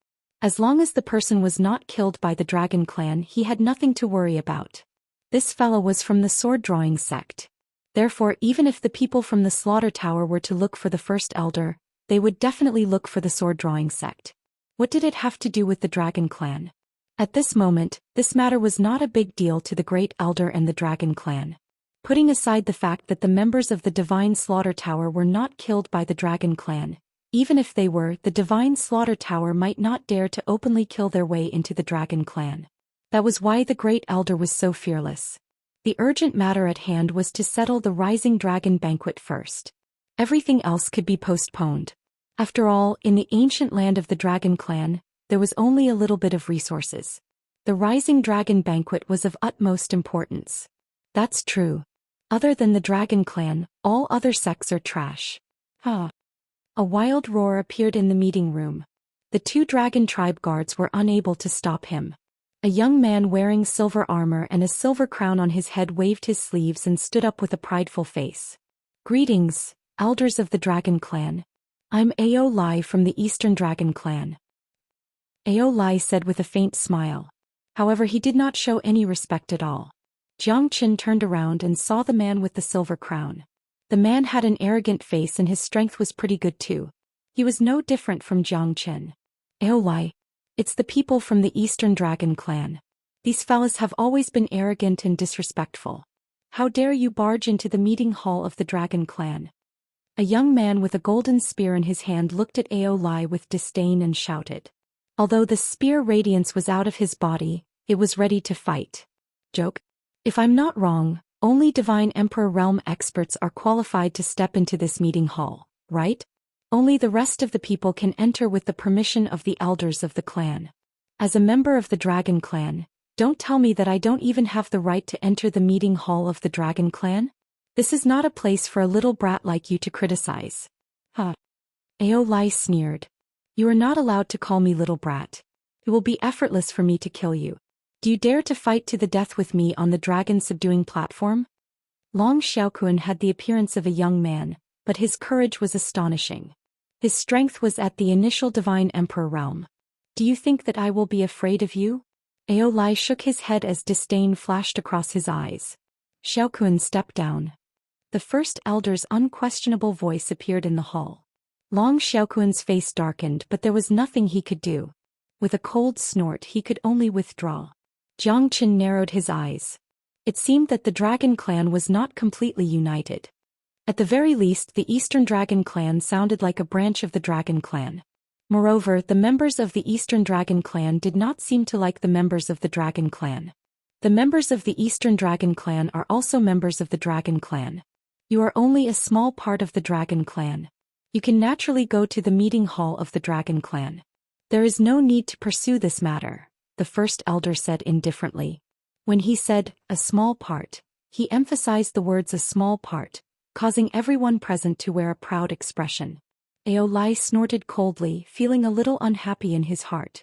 As long as the person was not killed by the Dragon clan, he had nothing to worry about. This fellow was from the sword-drawing sect. Therefore, even if the people from the slaughter tower were to look for the first elder, they would definitely look for the sword-drawing sect. What did it have to do with the Dragon clan? At this moment, this matter was not a big deal to the great elder and the Dragon clan. Putting aside the fact that the members of the Divine Slaughter Tower were not killed by the Dragon clan, even if they were, the Divine Slaughter Tower might not dare to openly kill their way into the Dragon clan. That was why the great elder was so fearless. The urgent matter at hand was to settle the Rising Dragon banquet first. Everything else could be postponed. After all, in the ancient land of the Dragon clan, there was only a little bit of resources. The Rising Dragon banquet was of utmost importance. That's true. Other than the Dragon clan, all other sects are trash. A wild roar appeared in the meeting room. The 2 dragon tribe guards were unable to stop him. A young man wearing silver armor and a silver crown on his head waved his sleeves and stood up with a prideful face. Greetings, elders of the Dragon clan. I'm Ao Lai from the Eastern Dragon clan. Ao Lai said with a faint smile. However, he did not show any respect at all. Xianxia turned around and saw the man with the silver crown. The man had an arrogant face and his strength was pretty good too. He was no different from Xianxia. Ao Lai. It's the people from the Eastern Dragon clan. These fellas have always been arrogant and disrespectful. How dare you barge into the meeting hall of the Dragon clan? A young man with a golden spear in his hand looked at Ao Lai with disdain and shouted. Although the spear radiance was out of his body, it was ready to fight. Joke? If I'm not wrong, only Divine Emperor realm experts are qualified to step into this meeting hall, right? Only the rest of the people can enter with the permission of the elders of the clan. As a member of the Dragon clan, don't tell me that I don't even have the right to enter the meeting hall of the Dragon clan? This is not a place for a little brat like you to criticize. Ao Lai sneered. You are not allowed to call me little brat. It will be effortless for me to kill you. Do you dare to fight to the death with me on the dragon subduing platform? Long Xiaoquan had the appearance of a young man, but his courage was astonishing. His strength was at the initial Divine Emperor realm. Do you think that I will be afraid of you? Ao Lai shook his head as disdain flashed across his eyes. Xiaoquan stepped down. The first elder's unquestionable voice appeared in the hall. Long Xiaoquan's face darkened, but there was nothing he could do. With a cold snort he could only withdraw. Xianxia narrowed his eyes. It seemed that the Dragon clan was not completely united. At the very least, the Eastern Dragon clan sounded like a branch of the Dragon clan. Moreover, the members of the Eastern Dragon clan did not seem to like the members of the Dragon clan. The members of the Eastern Dragon clan are also members of the Dragon clan. You are only a small part of the Dragon clan. You can naturally go to the meeting hall of the Dragon clan. There is no need to pursue this matter, the first elder said indifferently. When he said, a small part, He emphasized the words a small part, causing everyone present to wear a proud expression. Aolai snorted coldly, feeling a little unhappy in his heart.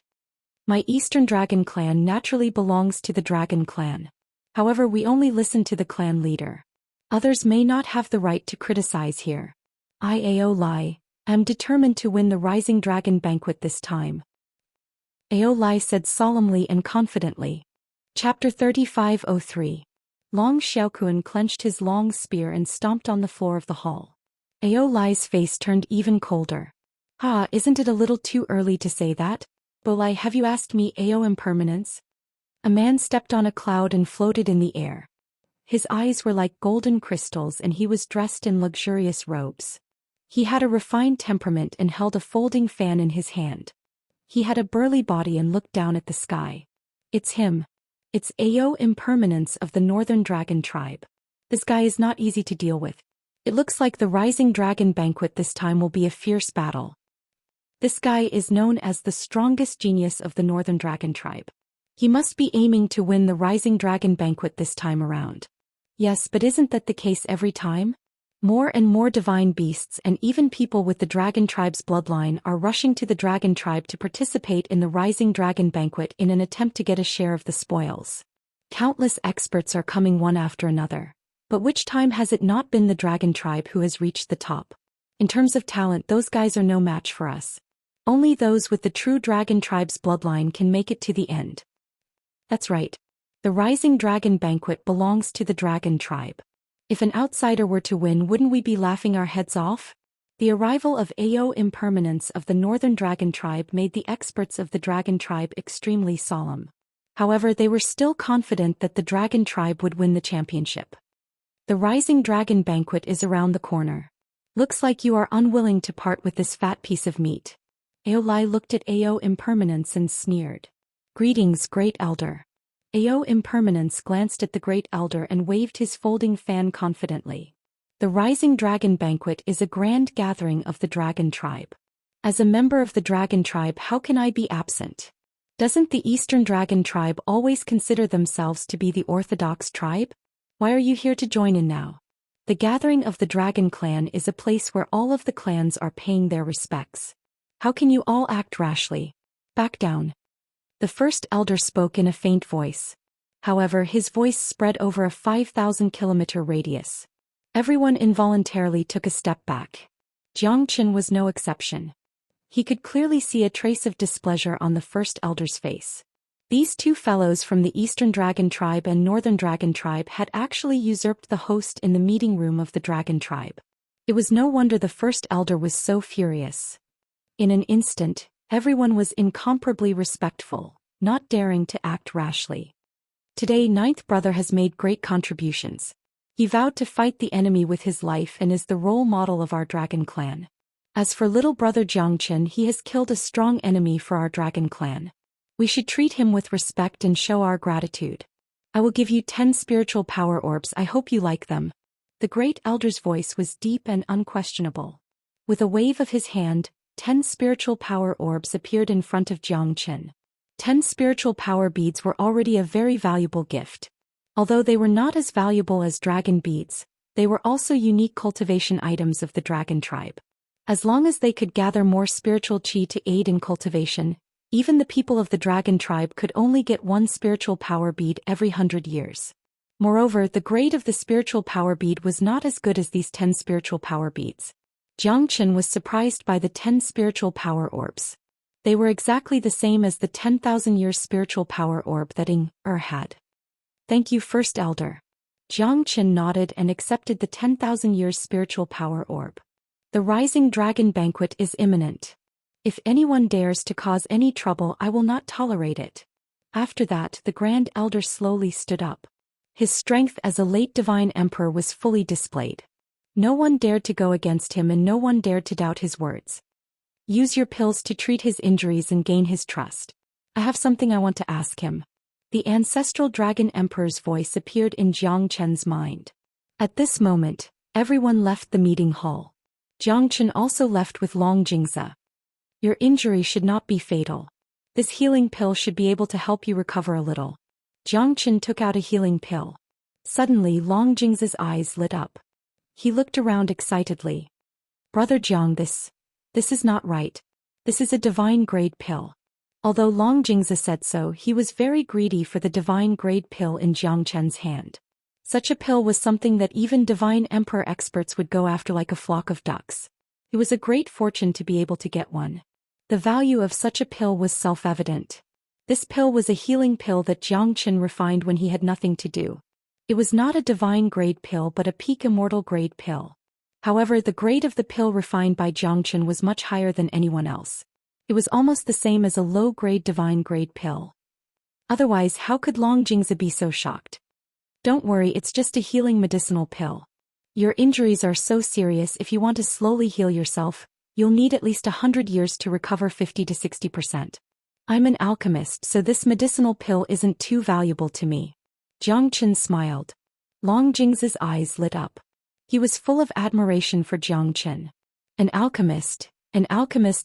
My Eastern Dragon clan naturally belongs to the Dragon clan. However, we only listen to the clan leader. Others may not have the right to criticize here. I, Aolai, am determined to win the Rising Dragon banquet this time. Aolai said solemnly and confidently. Chapter 3503. Long Xiaokuan clenched his long spear and stomped on the floor of the hall. Aolai's face turned even colder. Isn't it a little too early to say that? Bolai, have you asked me Ao impermanence? A man stepped on a cloud and floated in the air. His eyes were like golden crystals and he was dressed in luxurious robes. He had a refined temperament and held a folding fan in his hand. He had a burly body and looked down at the sky. It's him. It's Ao impermanence of the Northern Dragon tribe. This guy is not easy to deal with. It looks like the Rising Dragon banquet this time will be a fierce battle. This guy is known as the strongest genius of the Northern Dragon tribe. He must be aiming to win the Rising Dragon banquet this time around. Yes, but isn't that the case every time? More and more divine beasts and even people with the Dragon tribe's bloodline are rushing to the Dragon tribe to participate in the Rising Dragon banquet in an attempt to get a share of the spoils. Countless experts are coming one after another. But which time has it not been the Dragon tribe who has reached the top? In terms of talent, those guys are no match for us. Only those with the true Dragon tribe's bloodline can make it to the end. That's right. The Rising Dragon banquet belongs to the Dragon tribe. If an outsider were to win, wouldn't we be laughing our heads off? The arrival of Ao impermanence of the Northern Dragon tribe made the experts of the Dragon tribe extremely solemn. However, they were still confident that the Dragon tribe would win the championship. The Rising Dragon banquet is around the corner. Looks like you are unwilling to part with this fat piece of meat. Aolai looked at Ao impermanence and sneered. Greetings, Great Elder. Ao impermanence glanced at the Great Elder and waved his folding fan confidently. The Rising Dragon banquet is a grand gathering of the Dragon tribe. As a member of the Dragon tribe, how can I be absent? Doesn't the Eastern Dragon tribe always consider themselves to be the orthodox tribe? Why are you here to join in now? The gathering of the Dragon clan is a place where all of the clans are paying their respects. How can you all act rashly? Back down. The first elder spoke in a faint voice. However, his voice spread over a 5,000-kilometer radius. Everyone involuntarily took a step back. Xianxia was no exception. He could clearly see a trace of displeasure on the first elder's face. These two fellows from the Eastern Dragon tribe and Northern Dragon tribe had actually usurped the host in the meeting room of the Dragon tribe. It was no wonder the first elder was so furious. In an instant, everyone was incomparably respectful, not daring to act rashly. Today, Ninth Brother has made great contributions. He vowed to fight the enemy with his life and is the role model of our Dragon clan. As for little brother Xianxia, he has killed a strong enemy for our Dragon clan. We should treat him with respect and show our gratitude. I will give you 10 spiritual power orbs. I hope you like them. The Great Elder's voice was deep and unquestionable. With a wave of his hand, 10 spiritual power orbs appeared in front of Xianxia. 10 spiritual power beads were already a very valuable gift. Although they were not as valuable as dragon beads, they were also unique cultivation items of the Dragon tribe. As long as they could gather more spiritual chi to aid in cultivation, even the people of the Dragon tribe could only get 1 spiritual power bead every 100 years. Moreover, the grade of the spiritual power bead was not as good as these 10 spiritual power beads. Xianxia was surprised by the 10 spiritual power orbs. They were exactly the same as the 10,000 years spiritual power orb that Immerse had. Thank you, First Elder. Xianxia nodded and accepted the 10,000 years spiritual power orb. The Rising Dragon banquet is imminent. If anyone dares to cause any trouble, I will not tolerate it. After that, the Grand Elder slowly stood up. His strength as a late divine emperor was fully displayed. No one dared to go against him and no one dared to doubt his words. Use your pills to treat his injuries and gain his trust. I have something I want to ask him. The ancestral Dragon Emperor's voice appeared in Xianxia's mind. At this moment, everyone left the meeting hall. Xianxia also left with Long Jingzi. Your injury should not be fatal. This healing pill should be able to help you recover a little. Xianxia took out a healing pill. Suddenly Long Jing's eyes lit up. He looked around excitedly. Brother Jiang, this is not right. This is a divine grade pill. Although Long Jingzi said so, he was very greedy for the divine grade pill in Jiang Chen's hand. Such a pill was something that even divine emperor experts would go after like a flock of ducks. It was a great fortune to be able to get one. The value of such a pill was self-evident. This pill was a healing pill that Jiang Chen refined when he had nothing to do. It was not a divine grade pill but a peak immortal grade pill. However, the grade of the pill refined by Jiang Chen was much higher than anyone else. It was almost the same as a low-grade divine grade pill. Otherwise, how could Long Jingzi be so shocked? Don't worry, it's just a healing medicinal pill. Your injuries are so serious, if you want to slowly heal yourself, you'll need at least 100 years to recover 50 to 60%. I'm an alchemist, so this medicinal pill isn't too valuable to me. Jiang Chen smiled. Long Jingzi's eyes lit up. He was full of admiration for Jiang Chen. An alchemist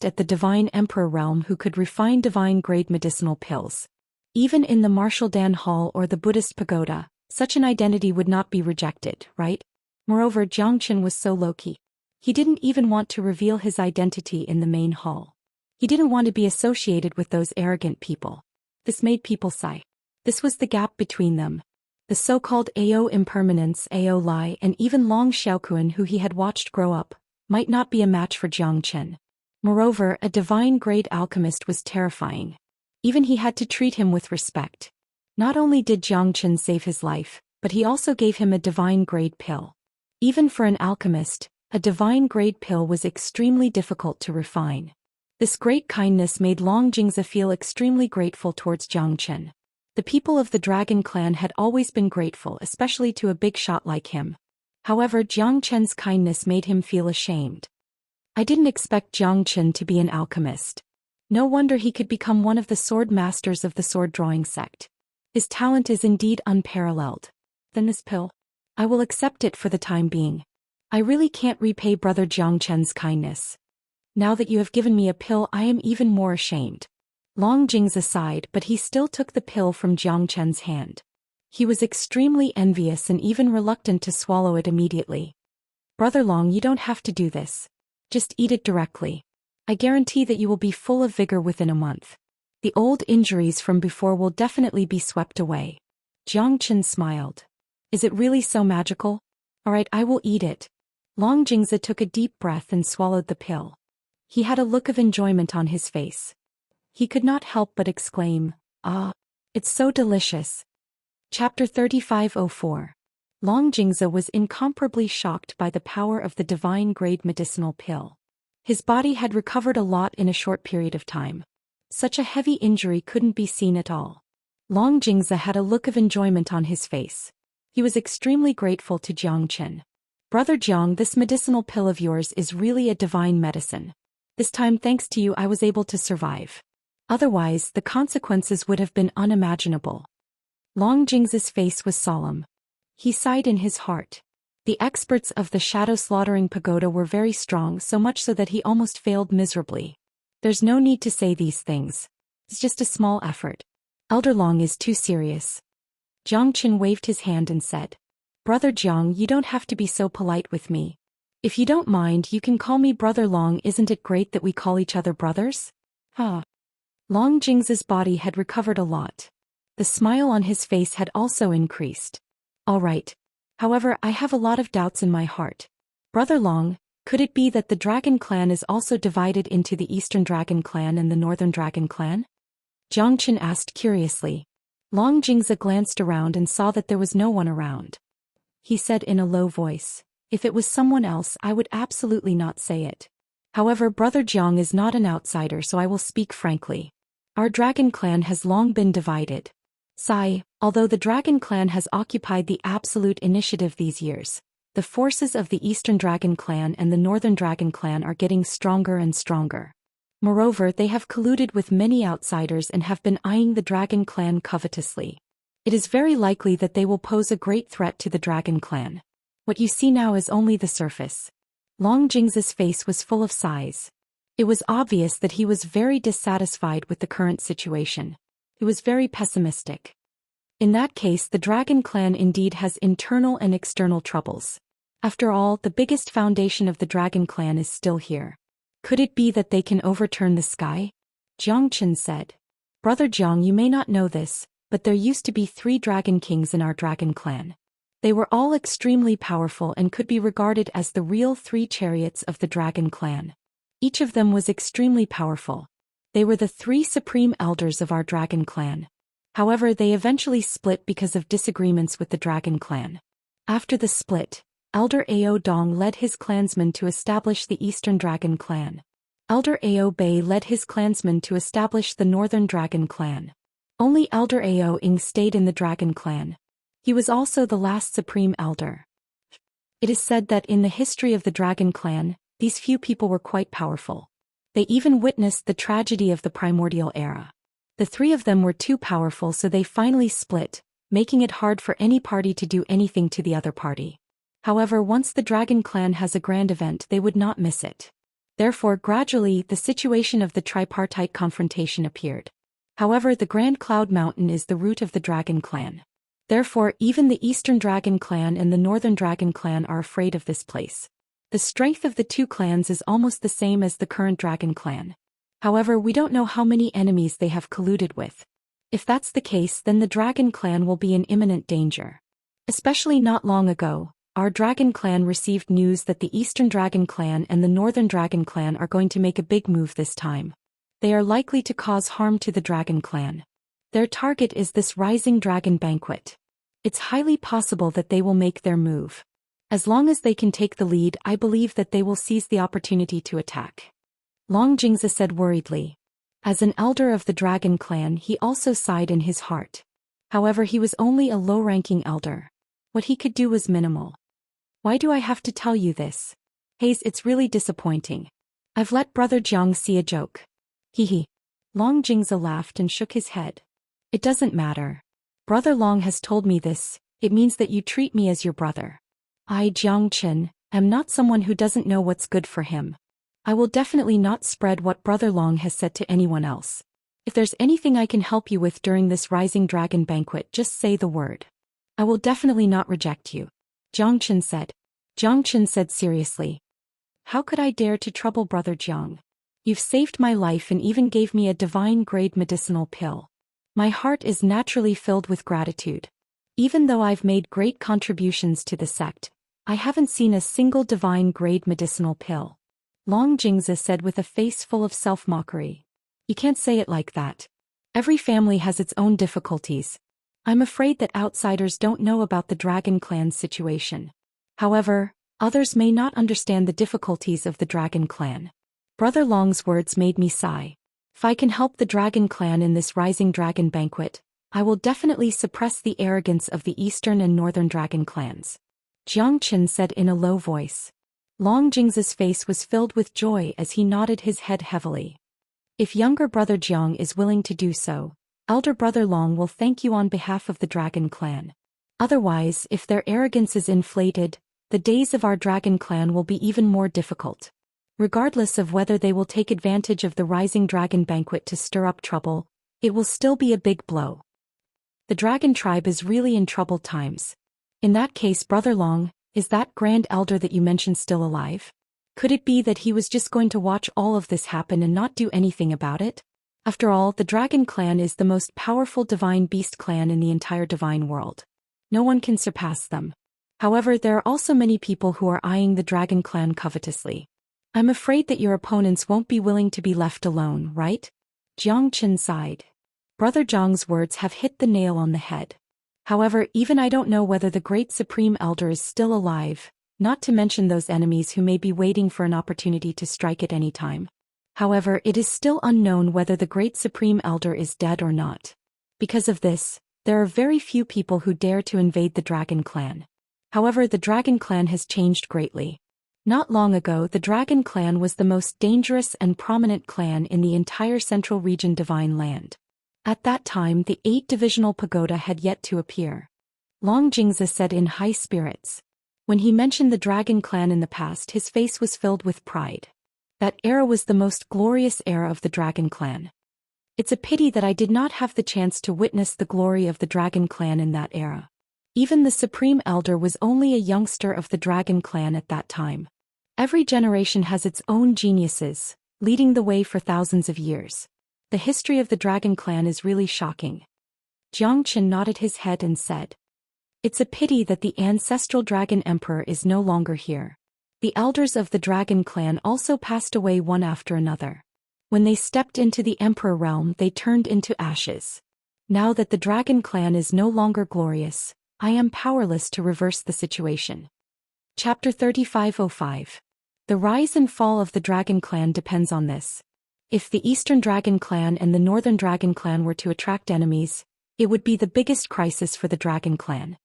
at the Divine Emperor realm who could refine divine-grade medicinal pills. Even in the Martial Dan Hall or the Buddhist pagoda, such an identity would not be rejected, right? Moreover, Jiang Chen was so low-key. He didn't even want to reveal his identity in the main hall. He didn't want to be associated with those arrogant people. This made people sigh. This was the gap between them. The so-called Ao impermanence, Ao Lai, and even Long Xiaoquan, who he had watched grow up, might not be a match for Jiang Chen. Moreover, a divine-grade alchemist was terrifying. Even he had to treat him with respect. Not only did Jiang Chen save his life, but he also gave him a divine-grade pill. Even for an alchemist, a divine-grade pill was extremely difficult to refine. This great kindness made Long Jingzi feel extremely grateful towards Jiang Chen. The people of the Dragon Clan had always been grateful, especially to a big shot like him. However, Jiang Chen's kindness made him feel ashamed. I didn't expect Jiang Chen to be an alchemist. No wonder he could become one of the sword masters of the sword drawing sect. His talent is indeed unparalleled. Then this pill? I will accept it for the time being. I really can't repay Brother Jiang Chen's kindness. Now that you have given me a pill, I am even more ashamed. Long Jingzi sighed, but he still took the pill from Jiang Chen's hand. He was extremely envious and even reluctant to swallow it immediately. Brother Long, you don't have to do this. Just eat it directly. I guarantee that you will be full of vigor within a month. The old injuries from before will definitely be swept away. Jiang Chen smiled. Is it really so magical? Alright, I will eat it. Long Jingzi took a deep breath and swallowed the pill. He had a look of enjoyment on his face. He could not help but exclaim, "Ah, it's so delicious." Chapter 3504. Long Jingzi was incomparably shocked by the power of the divine-grade medicinal pill. His body had recovered a lot in a short period of time. Such a heavy injury couldn't be seen at all. Long Jingzi had a look of enjoyment on his face. He was extremely grateful to Jiang Chen. Brother Jiang, this medicinal pill of yours is really a divine medicine. This time, thanks to you, I was able to survive. Otherwise, the consequences would have been unimaginable. Long Jingzi's face was solemn. He sighed in his heart. The experts of the Shadow Slaughtering Pagoda were very strong, so much so that he almost failed miserably. There's no need to say these things. It's just a small effort. Elder Long is too serious. Jiang Chen waved his hand and said, Brother Jiang, you don't have to be so polite with me. If you don't mind, you can call me Brother Long. Isn't it great that we call each other brothers? Long Jingzi's body had recovered a lot. The smile on his face had also increased. All right. However, I have a lot of doubts in my heart. Brother Long, could it be that the Dragon Clan is also divided into the Eastern Dragon Clan and the Northern Dragon Clan? Jiang Chen asked curiously. Long Jingzi glanced around and saw that there was no one around. He said in a low voice, if it was someone else, I would absolutely not say it. However, Brother Jiang is not an outsider, so I will speak frankly. Our Dragon Clan has long been divided. Although the Dragon Clan has occupied the absolute initiative these years, the forces of the Eastern Dragon Clan and the Northern Dragon Clan are getting stronger and stronger. Moreover, they have colluded with many outsiders and have been eyeing the Dragon Clan covetously. It is very likely that they will pose a great threat to the Dragon Clan. What you see now is only the surface. Long Jingzi's face was full of sighs. It was obvious that he was very dissatisfied with the current situation. He was very pessimistic. In that case, the Dragon Clan indeed has internal and external troubles. After all, the biggest foundation of the Dragon Clan is still here. Could it be that they can overturn the sky? Jiang Chen said. Brother Jiang, you may not know this, but there used to be 3 Dragon Kings in our Dragon Clan. They were all extremely powerful and could be regarded as the real 3 chariots of the Dragon Clan. Each of them was extremely powerful. They were the 3 supreme elders of our Dragon Clan. However, they eventually split because of disagreements with the Dragon Clan. After the split, Elder Ao Dong led his clansmen to establish the Eastern Dragon Clan. Elder Ao Bei led his clansmen to establish the Northern Dragon Clan. Only Elder Ao Ing stayed in the Dragon Clan. He was also the last supreme elder. It is said that in the history of the Dragon Clan, these few people were quite powerful. They even witnessed the tragedy of the primordial era. The 3 of them were too powerful, so they finally split, making it hard for any party to do anything to the other party. However, once the Dragon Clan has a grand event, they would not miss it. Therefore, gradually, the situation of the tripartite confrontation appeared. However, the Grand Cloud Mountain is the root of the Dragon Clan. Therefore, even the Eastern Dragon Clan and the Northern Dragon Clan are afraid of this place. The strength of the 2 clans is almost the same as the current Dragon Clan. However, we don't know how many enemies they have colluded with. If that's the case, then the Dragon Clan will be in imminent danger. Especially not long ago, our Dragon Clan received news that the Eastern Dragon Clan and the Northern Dragon Clan are going to make a big move this time. They are likely to cause harm to the Dragon Clan. Their target is this Rising Dragon Banquet. It's highly possible that they will make their move. As long as they can take the lead, I believe that they will seize the opportunity to attack. Long Jingzi said worriedly. As an elder of the Dragon Clan, he also sighed in his heart. However, he was only a low-ranking elder. What he could do was minimal. Why do I have to tell you this? Hayes, it's really disappointing. I've let Brother Jiang see a joke. Hee. Long Jingzi laughed and shook his head. It doesn't matter. Brother Long has told me this. It means that you treat me as your brother. I, Jiang Chen, am not someone who doesn't know what's good for him. I will definitely not spread what Brother Long has said to anyone else. If there's anything I can help you with during this Rising Dragon Banquet, just say the word. I will definitely not reject you. Jiang Chen said. Jiang Chen said seriously. How could I dare to trouble Brother Jiang? You've saved my life and even gave me a divine-grade medicinal pill. My heart is naturally filled with gratitude. Even though I've made great contributions to the sect, I haven't seen a single divine-grade medicinal pill. Long Jingzi said with a face full of self-mockery. You can't say it like that. Every family has its own difficulties. I'm afraid that outsiders don't know about the Dragon Clan's situation. However, others may not understand the difficulties of the Dragon Clan. Brother Long's words made me sigh. If I can help the Dragon Clan in this Rising Dragon Banquet, I will definitely suppress the arrogance of the Eastern and Northern Dragon Clans. Jiang Chen said in a low voice. Long Jingzi's face was filled with joy as he nodded his head heavily. If younger brother Jiang is willing to do so, elder brother Long will thank you on behalf of the Dragon Clan. Otherwise, if their arrogance is inflated, the days of our Dragon Clan will be even more difficult. Regardless of whether they will take advantage of the Rising Dragon Banquet to stir up trouble, it will still be a big blow. The Dragon Tribe is really in troubled times. In that case, Brother Long, is that Grand Elder that you mentioned still alive? Could it be that he was just going to watch all of this happen and not do anything about it? After all, the Dragon Clan is the most powerful divine beast clan in the entire divine world. No one can surpass them. However, there are also many people who are eyeing the Dragon Clan covetously. I'm afraid that your opponents won't be willing to be left alone, right? Jiang Chen sighed. Brother Jiang's words have hit the nail on the head. However, even I don't know whether the Great Supreme Elder is still alive, not to mention those enemies who may be waiting for an opportunity to strike at any time. However, it is still unknown whether the Great Supreme Elder is dead or not. Because of this, there are very few people who dare to invade the Dragon Clan. However, the Dragon Clan has changed greatly. Not long ago, the Dragon Clan was the most dangerous and prominent clan in the entire Central Region Divine Land. At that time, the 8-divisional pagoda had yet to appear. Long Jingzi said in high spirits. When he mentioned the Dragon Clan in the past, his face was filled with pride. That era was the most glorious era of the Dragon Clan. It's a pity that I did not have the chance to witness the glory of the Dragon Clan in that era. Even the Supreme Elder was only a youngster of the Dragon Clan at that time. Every generation has its own geniuses, leading the way for thousands of years. The history of the Dragon Clan is really shocking. Jiang Chen nodded his head and said, "It's a pity that the ancestral Dragon Emperor is no longer here. The elders of the Dragon Clan also passed away one after another. When they stepped into the Emperor realm, they turned into ashes. Now that the Dragon Clan is no longer glorious, I am powerless to reverse the situation." Chapter 3505. The rise and fall of the Dragon Clan depends on this. If the Eastern Dragon Clan and the Northern Dragon Clan were to attract enemies, it would be the biggest crisis for the Dragon Clan.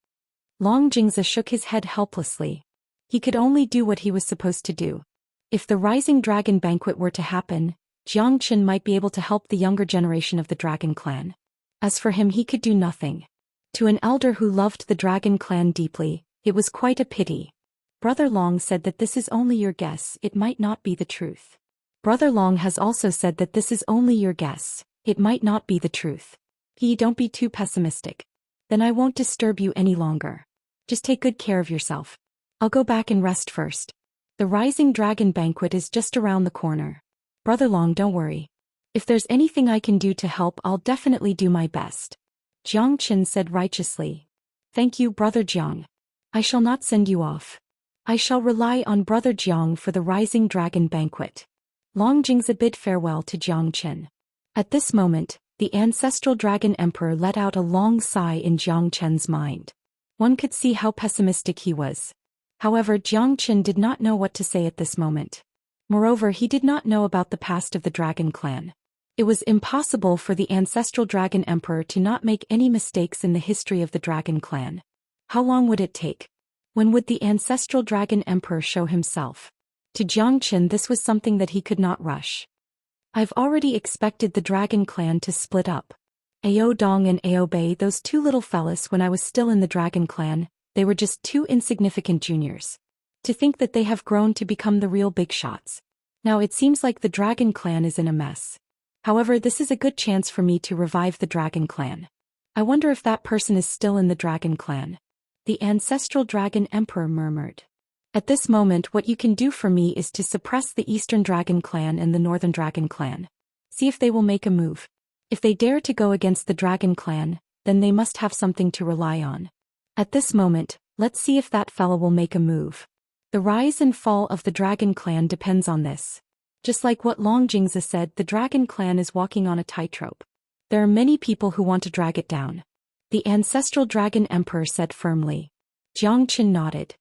Long Jingzi shook his head helplessly. He could only do what he was supposed to do. If the Rising Dragon Banquet were to happen, Jiang Chen might be able to help the younger generation of the Dragon Clan. As for him, he could do nothing. To an elder who loved the Dragon Clan deeply, it was quite a pity. Brother Long said that this is only your guess, it might not be the truth. Brother Long has also said that this is only your guess, it might not be the truth. Don't be too pessimistic. Then I won't disturb you any longer. Just take good care of yourself. I'll go back and rest first. The Rising Dragon Banquet is just around the corner. Brother Long, don't worry. If there's anything I can do to help, I'll definitely do my best. Jiang Chen said righteously. Thank you, Brother Jiang. I shall not send you off. I shall rely on Brother Jiang for the Rising Dragon Banquet. Long Jingzi bid farewell to Jiang Chen. At this moment, the ancestral Dragon Emperor let out a long sigh in Jiang Chen's mind. One could see how pessimistic he was. However, Jiang Chen did not know what to say at this moment. Moreover, he did not know about the past of the Dragon Clan. It was impossible for the ancestral Dragon Emperor to not make any mistakes in the history of the Dragon Clan. How long would it take? When would the ancestral Dragon Emperor show himself? To Jiang Chen, this was something that he could not rush. I've already expected the Dragon Clan to split up. Ao Dong and Ao Bei, those two little fellas, when I was still in the Dragon Clan, they were just two insignificant juniors. To think that they have grown to become the real big shots. Now it seems like the Dragon Clan is in a mess. However, this is a good chance for me to revive the Dragon Clan. I wonder if that person is still in the Dragon Clan. The ancestral Dragon Emperor murmured. At this moment, what you can do for me is to suppress the Eastern Dragon Clan and the Northern Dragon Clan. See if they will make a move. If they dare to go against the Dragon Clan, then they must have something to rely on. At this moment, let's see if that fella will make a move. The rise and fall of the Dragon Clan depends on this. Just like what Long Jingzi said, the Dragon Clan is walking on a tightrope. There are many people who want to drag it down. The ancestral Dragon Emperor said firmly. Jiang Chen nodded.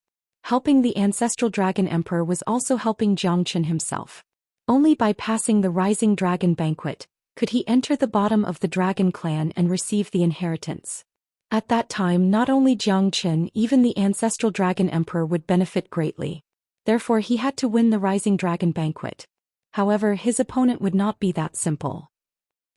Helping the ancestral Dragon Emperor was also helping Jiang Chen himself. Only by passing the Rising Dragon Banquet could he enter the bottom of the Dragon Clan and receive the inheritance. At that time, not only Jiang Chen, even the ancestral Dragon Emperor would benefit greatly. Therefore, he had to win the Rising Dragon Banquet. However, his opponent would not be that simple.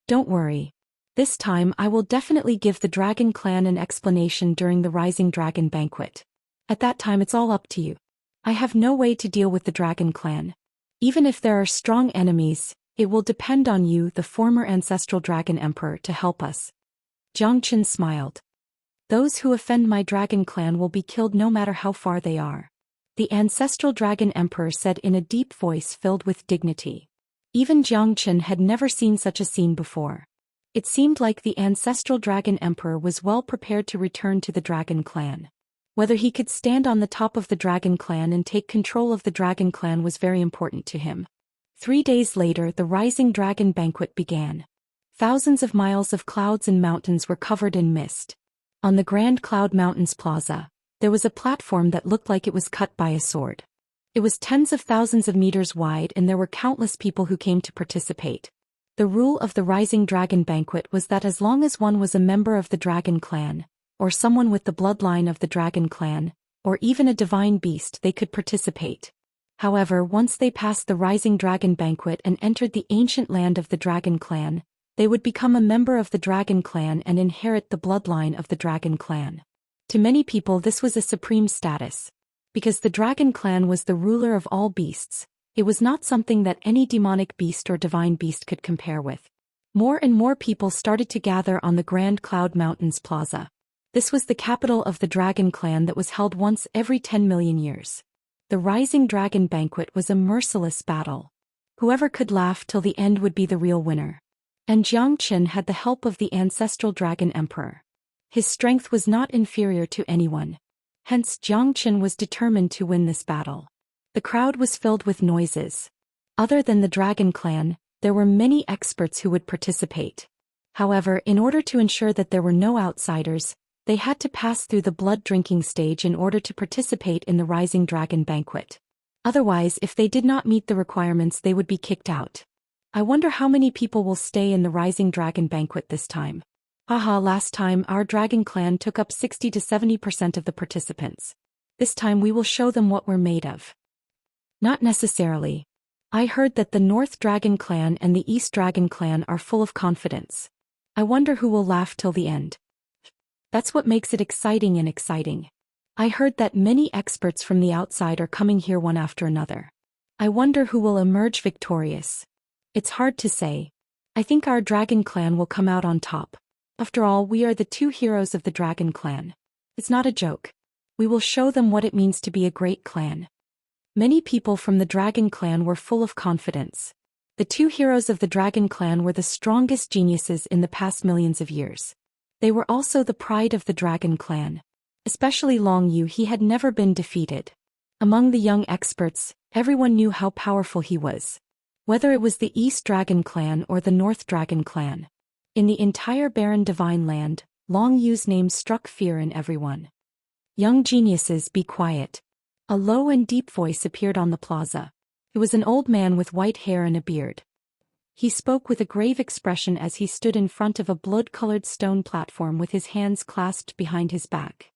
Don't worry. This time I will definitely give the Dragon Clan an explanation during the Rising Dragon Banquet. At that time, it's all up to you. I have no way to deal with the Dragon Clan. Even if there are strong enemies, it will depend on you, the former ancestral Dragon Emperor, to help us. Jiang Chen smiled. Those who offend my Dragon Clan will be killed no matter how far they are. The ancestral Dragon Emperor said in a deep voice filled with dignity. Even Jiang Chen had never seen such a scene before. It seemed like the ancestral Dragon Emperor was well prepared to return to the Dragon Clan. Whether he could stand on the top of the Dragon Clan and take control of the Dragon Clan was very important to him. 3 days later, the Rising Dragon Banquet began. Thousands of miles of clouds and mountains were covered in mist. On the Grand Cloud Mountains Plaza, there was a platform that looked like it was cut by a sword. It was tens of thousands of meters wide, and there were countless people who came to participate. The rule of the Rising Dragon Banquet was that as long as one was a member of the Dragon Clan, or someone with the bloodline of the Dragon Clan, or even a divine beast, they could participate. However, once they passed the Rising Dragon Banquet and entered the ancient land of the Dragon Clan, they would become a member of the Dragon Clan and inherit the bloodline of the Dragon Clan. To many people, this was a supreme status. Because the Dragon Clan was the ruler of all beasts, it was not something that any demonic beast or divine beast could compare with. More and more people started to gather on the Grand Cloud Mountains Plaza. This was the capital of the Dragon Clan that was held once every 10 million years. The Rising Dragon Banquet was a merciless battle. Whoever could laugh till the end would be the real winner. And Xianxia had the help of the ancestral Dragon Emperor. His strength was not inferior to anyone. Hence Xianxia was determined to win this battle. The crowd was filled with noises. Other than the Dragon Clan, there were many experts who would participate. However, in order to ensure that there were no outsiders, they had to pass through the blood-drinking stage in order to participate in the Rising Dragon Banquet. Otherwise, if they did not meet the requirements, they would be kicked out. I wonder how many people will stay in the Rising Dragon Banquet this time. Haha, last time our Dragon Clan took up 60 to 70% of the participants. This time we will show them what we're made of. Not necessarily. I heard that the North Dragon Clan and the East Dragon Clan are full of confidence. I wonder who will laugh till the end. That's what makes it exciting and exciting. I heard that many experts from the outside are coming here one after another. I wonder who will emerge victorious. It's hard to say. I think our Dragon Clan will come out on top. After all, we are the two heroes of the Dragon Clan. It's not a joke. We will show them what it means to be a great clan. Many people from the Dragon Clan were full of confidence. The two heroes of the Dragon Clan were the strongest geniuses in the past millions of years. They were also the pride of the Dragon Clan. Especially Long Yu, he had never been defeated. Among the young experts, everyone knew how powerful he was. Whether it was the East Dragon Clan or the North Dragon Clan. In the entire barren divine land, Long Yu's name struck fear in everyone. Young geniuses, be quiet. A low and deep voice appeared on the plaza. It was an old man with white hair and a beard. He spoke with a grave expression as he stood in front of a blood-colored stone platform with his hands clasped behind his back.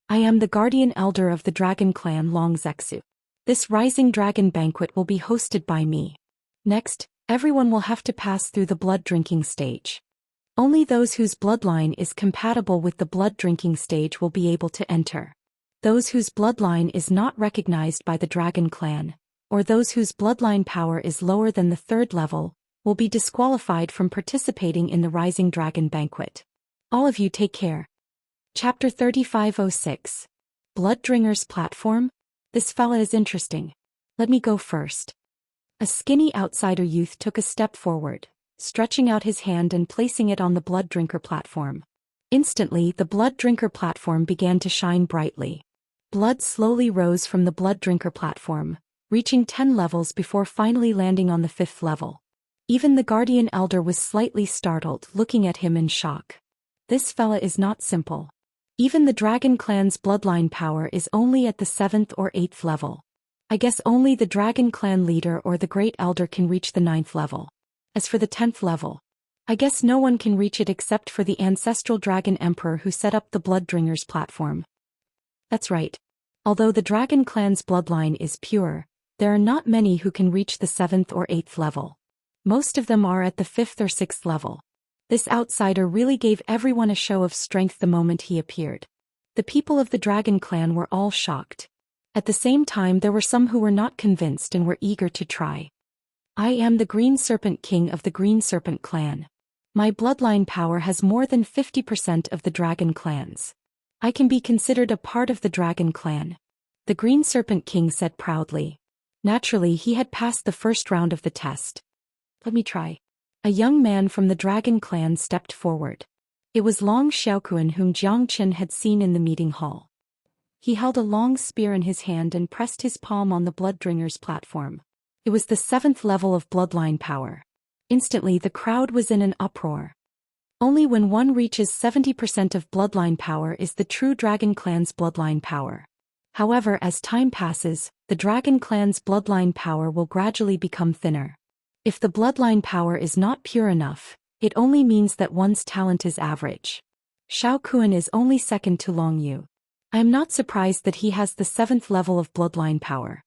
I am the guardian elder of the Dragon Clan Long Zexu. This Rising Dragon Banquet will be hosted by me. Next, everyone will have to pass through the blood-drinking stage. Only those whose bloodline is compatible with the blood-drinking stage will be able to enter. Those whose bloodline is not recognized by the Dragon Clan, or those whose bloodline power is lower than the 3rd level, will be disqualified from participating in the Rising Dragon Banquet. All of you take care. Chapter 3506. Blooddringer's Platform? This fella is interesting. Let me go first. A skinny outsider youth took a step forward, stretching out his hand and placing it on the Blood Drinker platform. Instantly, the Blood Drinker platform began to shine brightly. Blood slowly rose from the Blood Drinker platform, reaching 10 levels before finally landing on the 5th level. Even the Guardian Elder was slightly startled, looking at him in shock. This fella is not simple. Even the Dragon Clan's bloodline power is only at the 7th or 8th level. I guess only the Dragon Clan leader or the Great Elder can reach the 9th level. As for the 10th level, I guess no one can reach it except for the ancestral Dragon Emperor who set up the Blooddringer's platform. That's right. Although the Dragon Clan's bloodline is pure, there are not many who can reach the 7th or 8th level. Most of them are at the 5th or 6th level. This outsider really gave everyone a show of strength the moment he appeared. The people of the Dragon Clan were all shocked. At the same time, there were some who were not convinced and were eager to try. I am the Green Serpent King of the Green Serpent Clan. My bloodline power has more than 50% of the Dragon Clans. I can be considered a part of the Dragon Clan. The Green Serpent King said proudly. Naturally, he had passed the first round of the test. Let me try. A young man from the Dragon Clan stepped forward. It was Long Xiaoquan whom Xianxia had seen in the meeting hall. He held a long spear in his hand and pressed his palm on the Blooddringer's platform. It was the 7th level of bloodline power. Instantly the crowd was in an uproar. Only when one reaches 70% of bloodline power is the true Dragon Clan's bloodline power. However, as time passes, the Dragon Clan's bloodline power will gradually become thinner. If the bloodline power is not pure enough, it only means that one's talent is average. Xiaoquan is only second to Long Yu. I am not surprised that he has the 7th level of bloodline power.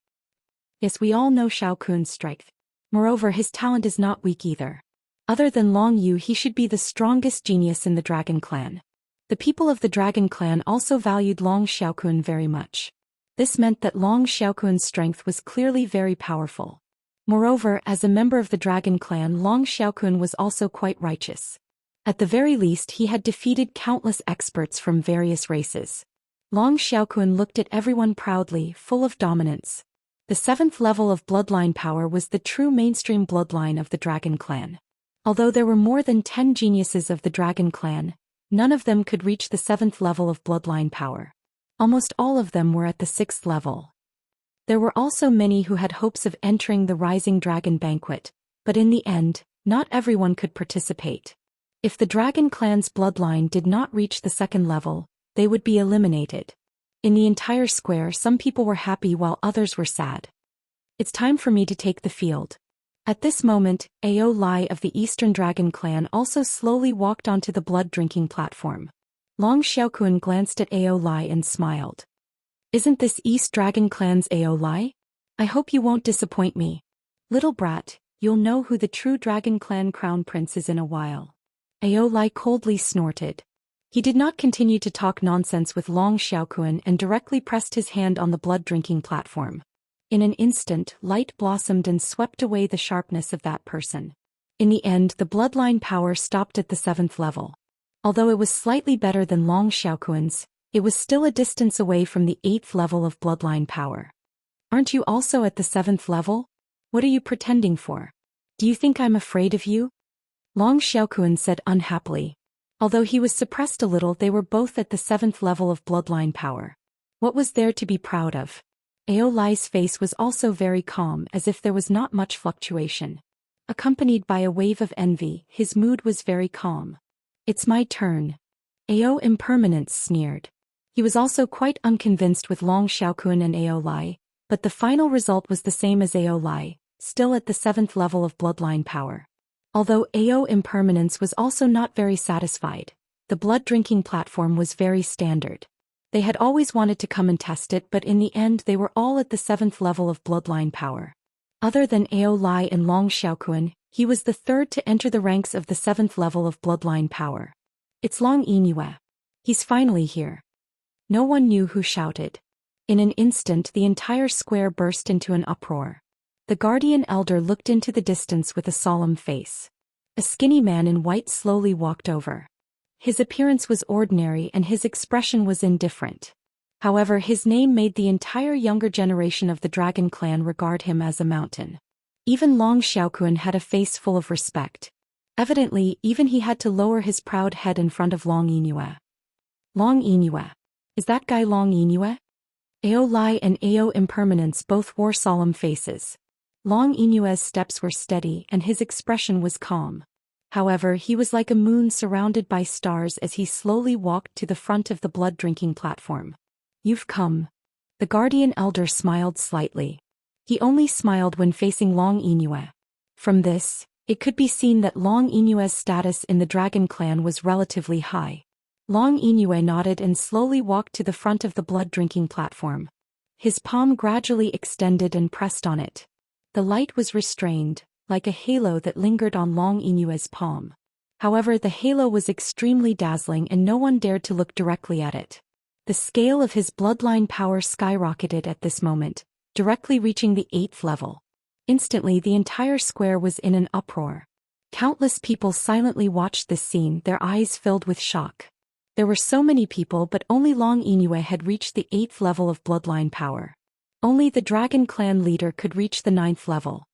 Yes, we all know Xiaoquan's strength. Moreover, his talent is not weak either. Other than Long Yu, he should be the strongest genius in the Dragon Clan. The people of the Dragon Clan also valued Long Xiaoquan very much. This meant that Long Xiaoquan's strength was clearly very powerful. Moreover, as a member of the dragon clan, Long Xiaokun was also quite righteous. At the very least, he had defeated countless experts from various races. Long Xiaokun looked at everyone proudly, full of dominance. The 7th level of bloodline power was the true mainstream bloodline of the dragon clan. Although there were more than 10 geniuses of the dragon clan, none of them could reach the 7th level of bloodline power. Almost all of them were at the 6th level. There were also many who had hopes of entering the Rising Dragon Banquet, but in the end, not everyone could participate. If the dragon clan's bloodline did not reach the 2nd level, they would be eliminated. In the entire square, some people were happy while others were sad. It's time for me to take the field. At this moment, Ao Lai of the Eastern Dragon Clan also slowly walked onto the blood-drinking platform. Long Xiaokun glanced at Ao Lai and smiled. Isn't this East Dragon Clan's Ao Lai? I hope you won't disappoint me. Little brat, you'll know who the true Dragon Clan Crown Prince is in a while. Ao Lai coldly snorted. He did not continue to talk nonsense with Long Xiaokun and directly pressed his hand on the blood-drinking platform. In an instant, light blossomed and swept away the sharpness of that person. In the end, the bloodline power stopped at the 7th level. Although it was slightly better than Long Xiaokun's, it was still a distance away from the 8th level of bloodline power. Aren't you also at the 7th level? What are you pretending for? Do you think I'm afraid of you? Long Xiaokun said unhappily. Although he was suppressed a little, they were both at the 7th level of bloodline power. What was there to be proud of? Ao Lai's face was also very calm, as if there was not much fluctuation. Accompanied by a wave of envy, his mood was very calm. It's my turn. Ao Impermanence sneered. He was also quite unconvinced with Long Xiaokun and Ao Lai, but the final result was the same as Ao Lai, still at the 7th level of bloodline power. Although Ao Impermanence was also not very satisfied, the blood-drinking platform was very standard. They had always wanted to come and test it, but in the end they were all at the 7th level of bloodline power. Other than Ao Lai and Long Xiaokun, he was the third to enter the ranks of the 7th level of bloodline power. It's Long Yingyue. He's finally here. No one knew who shouted. In an instant the entire square burst into an uproar. The guardian elder looked into the distance with a solemn face. A skinny man in white slowly walked over. His appearance was ordinary and his expression was indifferent. However, his name made the entire younger generation of the Dragon Clan regard him as a mountain. Even Long Xiaokun had a face full of respect. Evidently, even he had to lower his proud head in front of Long Yingyue. Long Yingyue. Is that guy Long Yingyue? Ao Lai and Ao Impermanence both wore solemn faces. Long Yingyue's steps were steady and his expression was calm. However, he was like a moon surrounded by stars as he slowly walked to the front of the blood-drinking platform. You've come. The guardian elder smiled slightly. He only smiled when facing Long Yingyue. From this, it could be seen that Long Yingyue's status in the Dragon Clan was relatively high. Long Yingyue nodded and slowly walked to the front of the blood-drinking platform. His palm gradually extended and pressed on it. The light was restrained, like a halo that lingered on Long Yingyue's palm. However, the halo was extremely dazzling and no one dared to look directly at it. The scale of his bloodline power skyrocketed at this moment, directly reaching the 8th level. Instantly, the entire square was in an uproar. Countless people silently watched this scene, their eyes filled with shock. There were so many people, but only Long Yingyue had reached the 8th level of bloodline power. Only the Dragon Clan leader could reach the 9th level.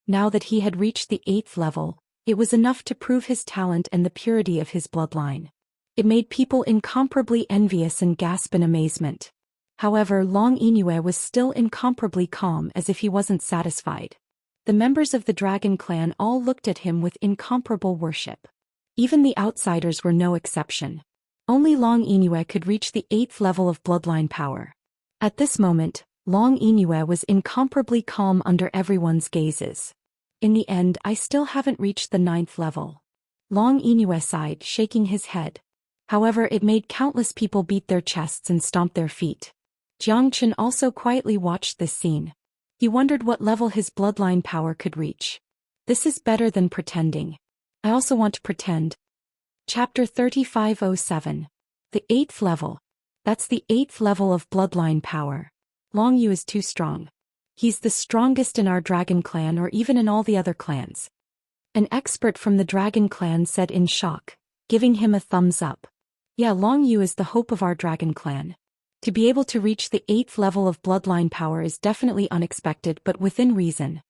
Now that he had reached the 8th level, it was enough to prove his talent and the purity of his bloodline. It made people incomparably envious and gasp in amazement. However, Long Yingyue was still incomparably calm, as if he wasn't satisfied. The members of the Dragon Clan all looked at him with incomparable worship. Even the outsiders were no exception. Only Long Yingyue could reach the 8th level of bloodline power. At this moment, Long Yingyue was incomparably calm under everyone's gazes. In the end, I still haven't reached the 9th level. Long Yingyue sighed, shaking his head. However, it made countless people beat their chests and stomp their feet. Jiangchen also quietly watched this scene. He wondered what level his bloodline power could reach. This is better than pretending. I also want to pretend. Chapter 3507. The 8th level. That's the 8th level of bloodline power. Long Yu is too strong. He's the strongest in our dragon clan or even in all the other clans. An expert from the dragon clan said in shock, giving him a thumbs up. Yeah, Long Yu is the hope of our dragon clan. To be able to reach the 8th level of bloodline power is definitely unexpected but within reason.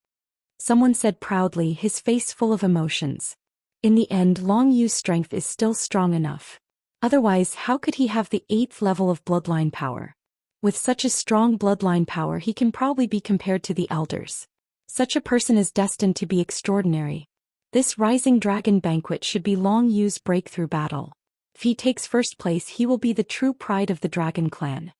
Someone said proudly, his face full of emotions. In the end, Long Yu's strength is still strong enough. Otherwise, how could he have the 8th level of bloodline power? With such a strong bloodline power, he can probably be compared to the elders. Such a person is destined to be extraordinary. This Rising Dragon Banquet should be Long Yu's breakthrough battle. If he takes first place, he will be the true pride of the dragon clan.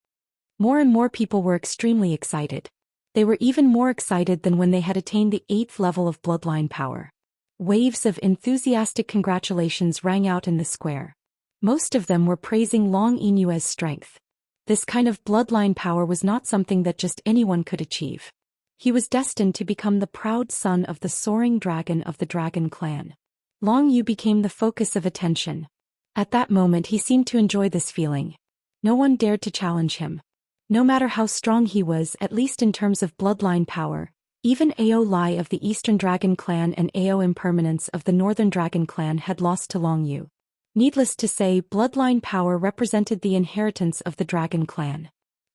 More and more people were extremely excited. They were even more excited than when they had attained the 8th level of bloodline power. Waves of enthusiastic congratulations rang out in the square. Most of them were praising Long Inyue's strength. This kind of bloodline power was not something that just anyone could achieve. He was destined to become the proud son of the soaring dragon of the dragon clan. Long Yu became the focus of attention. At that moment he seemed to enjoy this feeling. No one dared to challenge him. No matter how strong he was, at least in terms of bloodline power, even Ao Lai of the Eastern Dragon Clan and Ao Impermanence of the Northern Dragon Clan had lost to Long Yu. Needless to say, bloodline power represented the inheritance of the Dragon Clan.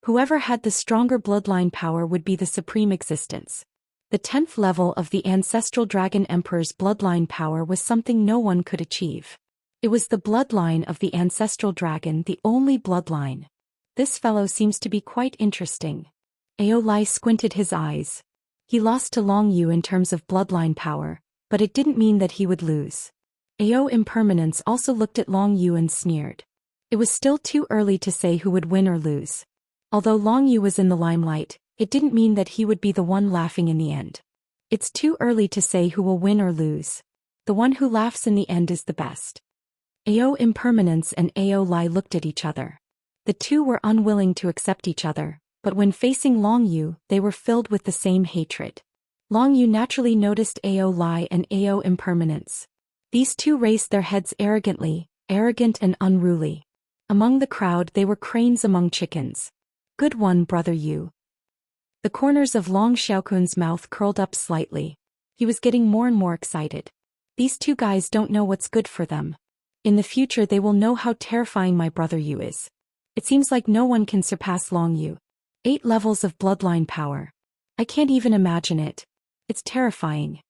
Whoever had the stronger bloodline power would be the supreme existence. The 10th level of the ancestral Dragon Emperor's bloodline power was something no one could achieve. It was the bloodline of the ancestral dragon, the only bloodline. This fellow seems to be quite interesting. Ao Lai squinted his eyes. He lost to Long Yu in terms of bloodline power, but it didn't mean that he would lose. Ao Impermanence also looked at Long Yu and sneered. It was still too early to say who would win or lose. Although Long Yu was in the limelight, it didn't mean that he would be the one laughing in the end. It's too early to say who will win or lose. The one who laughs in the end is the best. Ao Impermanence and Ao Lai looked at each other. The two were unwilling to accept each other, but when facing Long Yu, they were filled with the same hatred. Long Yu naturally noticed Ao Lai and Ao Impermanence. These two raised their heads arrogantly, arrogant and unruly. Among the crowd they were cranes among chickens. Good one, brother Yu. The corners of Long Xiaokun's mouth curled up slightly. He was getting more and more excited. These two guys don't know what's good for them. In the future they will know how terrifying my brother Yu is. It seems like no one can surpass Long Yu. 8 levels of bloodline power. I can't even imagine it. It's terrifying.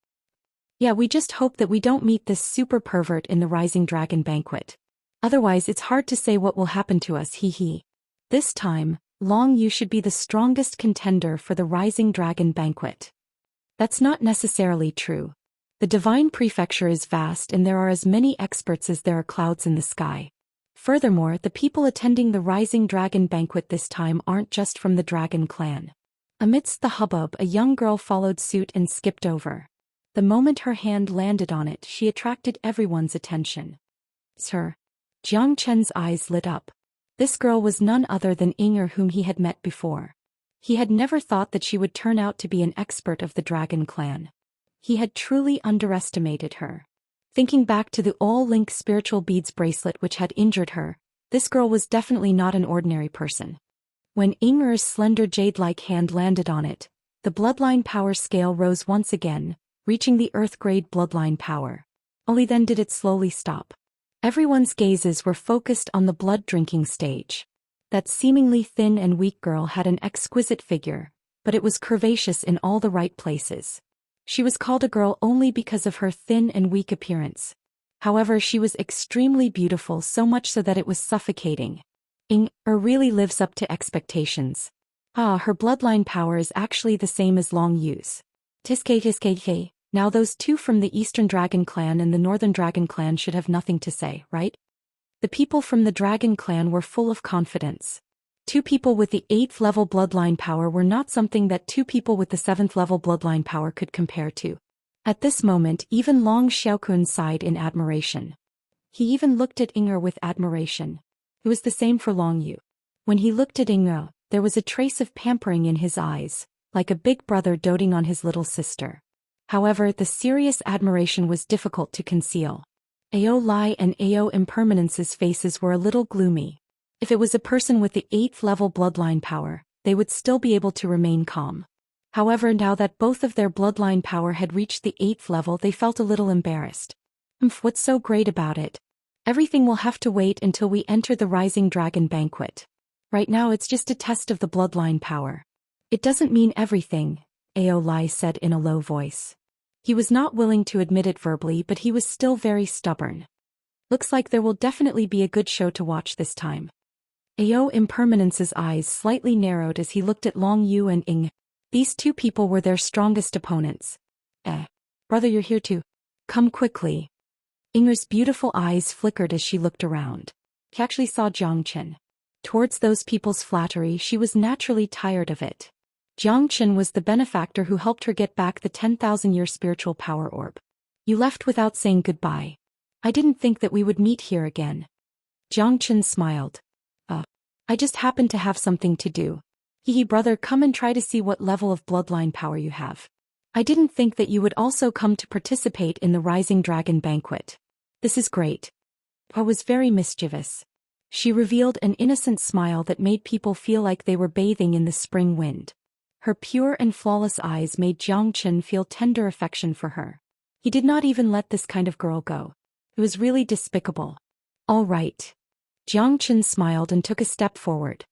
Yeah, we just hope that we don't meet this super pervert in the Rising Dragon Banquet. Otherwise it's hard to say what will happen to us, hee. This time, Long Yu should be the strongest contender for the Rising Dragon Banquet. That's not necessarily true. The Divine Prefecture is vast and there are as many experts as there are clouds in the sky. Furthermore, the people attending the Rising Dragon Banquet this time aren't just from the Dragon Clan. Amidst the hubbub, a young girl followed suit and skipped over. The moment her hand landed on it, she attracted everyone's attention. It's her. Jiang Chen's eyes lit up. This girl was none other than Inger, whom he had met before. He had never thought that she would turn out to be an expert of the Dragon Clan. He had truly underestimated her. Thinking back to the all-link spiritual beads bracelet which had injured her, this girl was definitely not an ordinary person. When Inger's slender jade-like hand landed on it, the bloodline power scale rose once again, reaching the Earth-grade bloodline power. Only then did it slowly stop. Everyone's gazes were focused on the blood-drinking stage. That seemingly thin and weak girl had an exquisite figure, but it was curvaceous in all the right places. She was called a girl only because of her thin and weak appearance. However, she was extremely beautiful, so much so that it was suffocating. Inger really lives up to expectations. Her bloodline power is actually the same as Long Yu's. Tiske. Now those two from the Eastern Dragon Clan and the Northern Dragon Clan should have nothing to say, right? The people from the Dragon Clan were full of confidence. 2 people with the 8th level bloodline power were not something that 2 people with the 7th level bloodline power could compare to. At this moment, even Long Xiaokun sighed in admiration. He even looked at Inger with admiration. It was the same for Long Yu. When he looked at Inger, there was a trace of pampering in his eyes, like a big brother doting on his little sister. However, the serious admiration was difficult to conceal. Ao Lai and Ao Impermanence's faces were a little gloomy. If it was a person with the 8th level bloodline power, they would still be able to remain calm. However, now that both of their bloodline power had reached the 8th level, they felt a little embarrassed. What's so great about it? Everything will have to wait until we enter the Rising Dragon banquet. Right now it's just a test of the bloodline power. It doesn't mean everything, Aolai said in a low voice. He was not willing to admit it verbally, but he was still very stubborn. Looks like there will definitely be a good show to watch this time. Ao Impermanence's eyes slightly narrowed as he looked at Long Yu and Ing. These two people were their strongest opponents. Brother, you're here too. Come quickly. Inger's beautiful eyes flickered as she looked around. She actually saw Zhou Xian. Towards those people's flattery, she was naturally tired of it. Zhou Xian was the benefactor who helped her get back the 10,000-year spiritual power orb. You left without saying goodbye. I didn't think that we would meet here again. Zhou Xian smiled. I just happened to have something to do. Brother, come and try to see what level of bloodline power you have. I didn't think that you would also come to participate in the Rising Dragon banquet. This is great. Pa was very mischievous. She revealed an innocent smile that made people feel like they were bathing in the spring wind. Her pure and flawless eyes made Zhou Xian feel tender affection for her. He did not even let this kind of girl go. It was really despicable. All right. Zhou Xian smiled and took a step forward.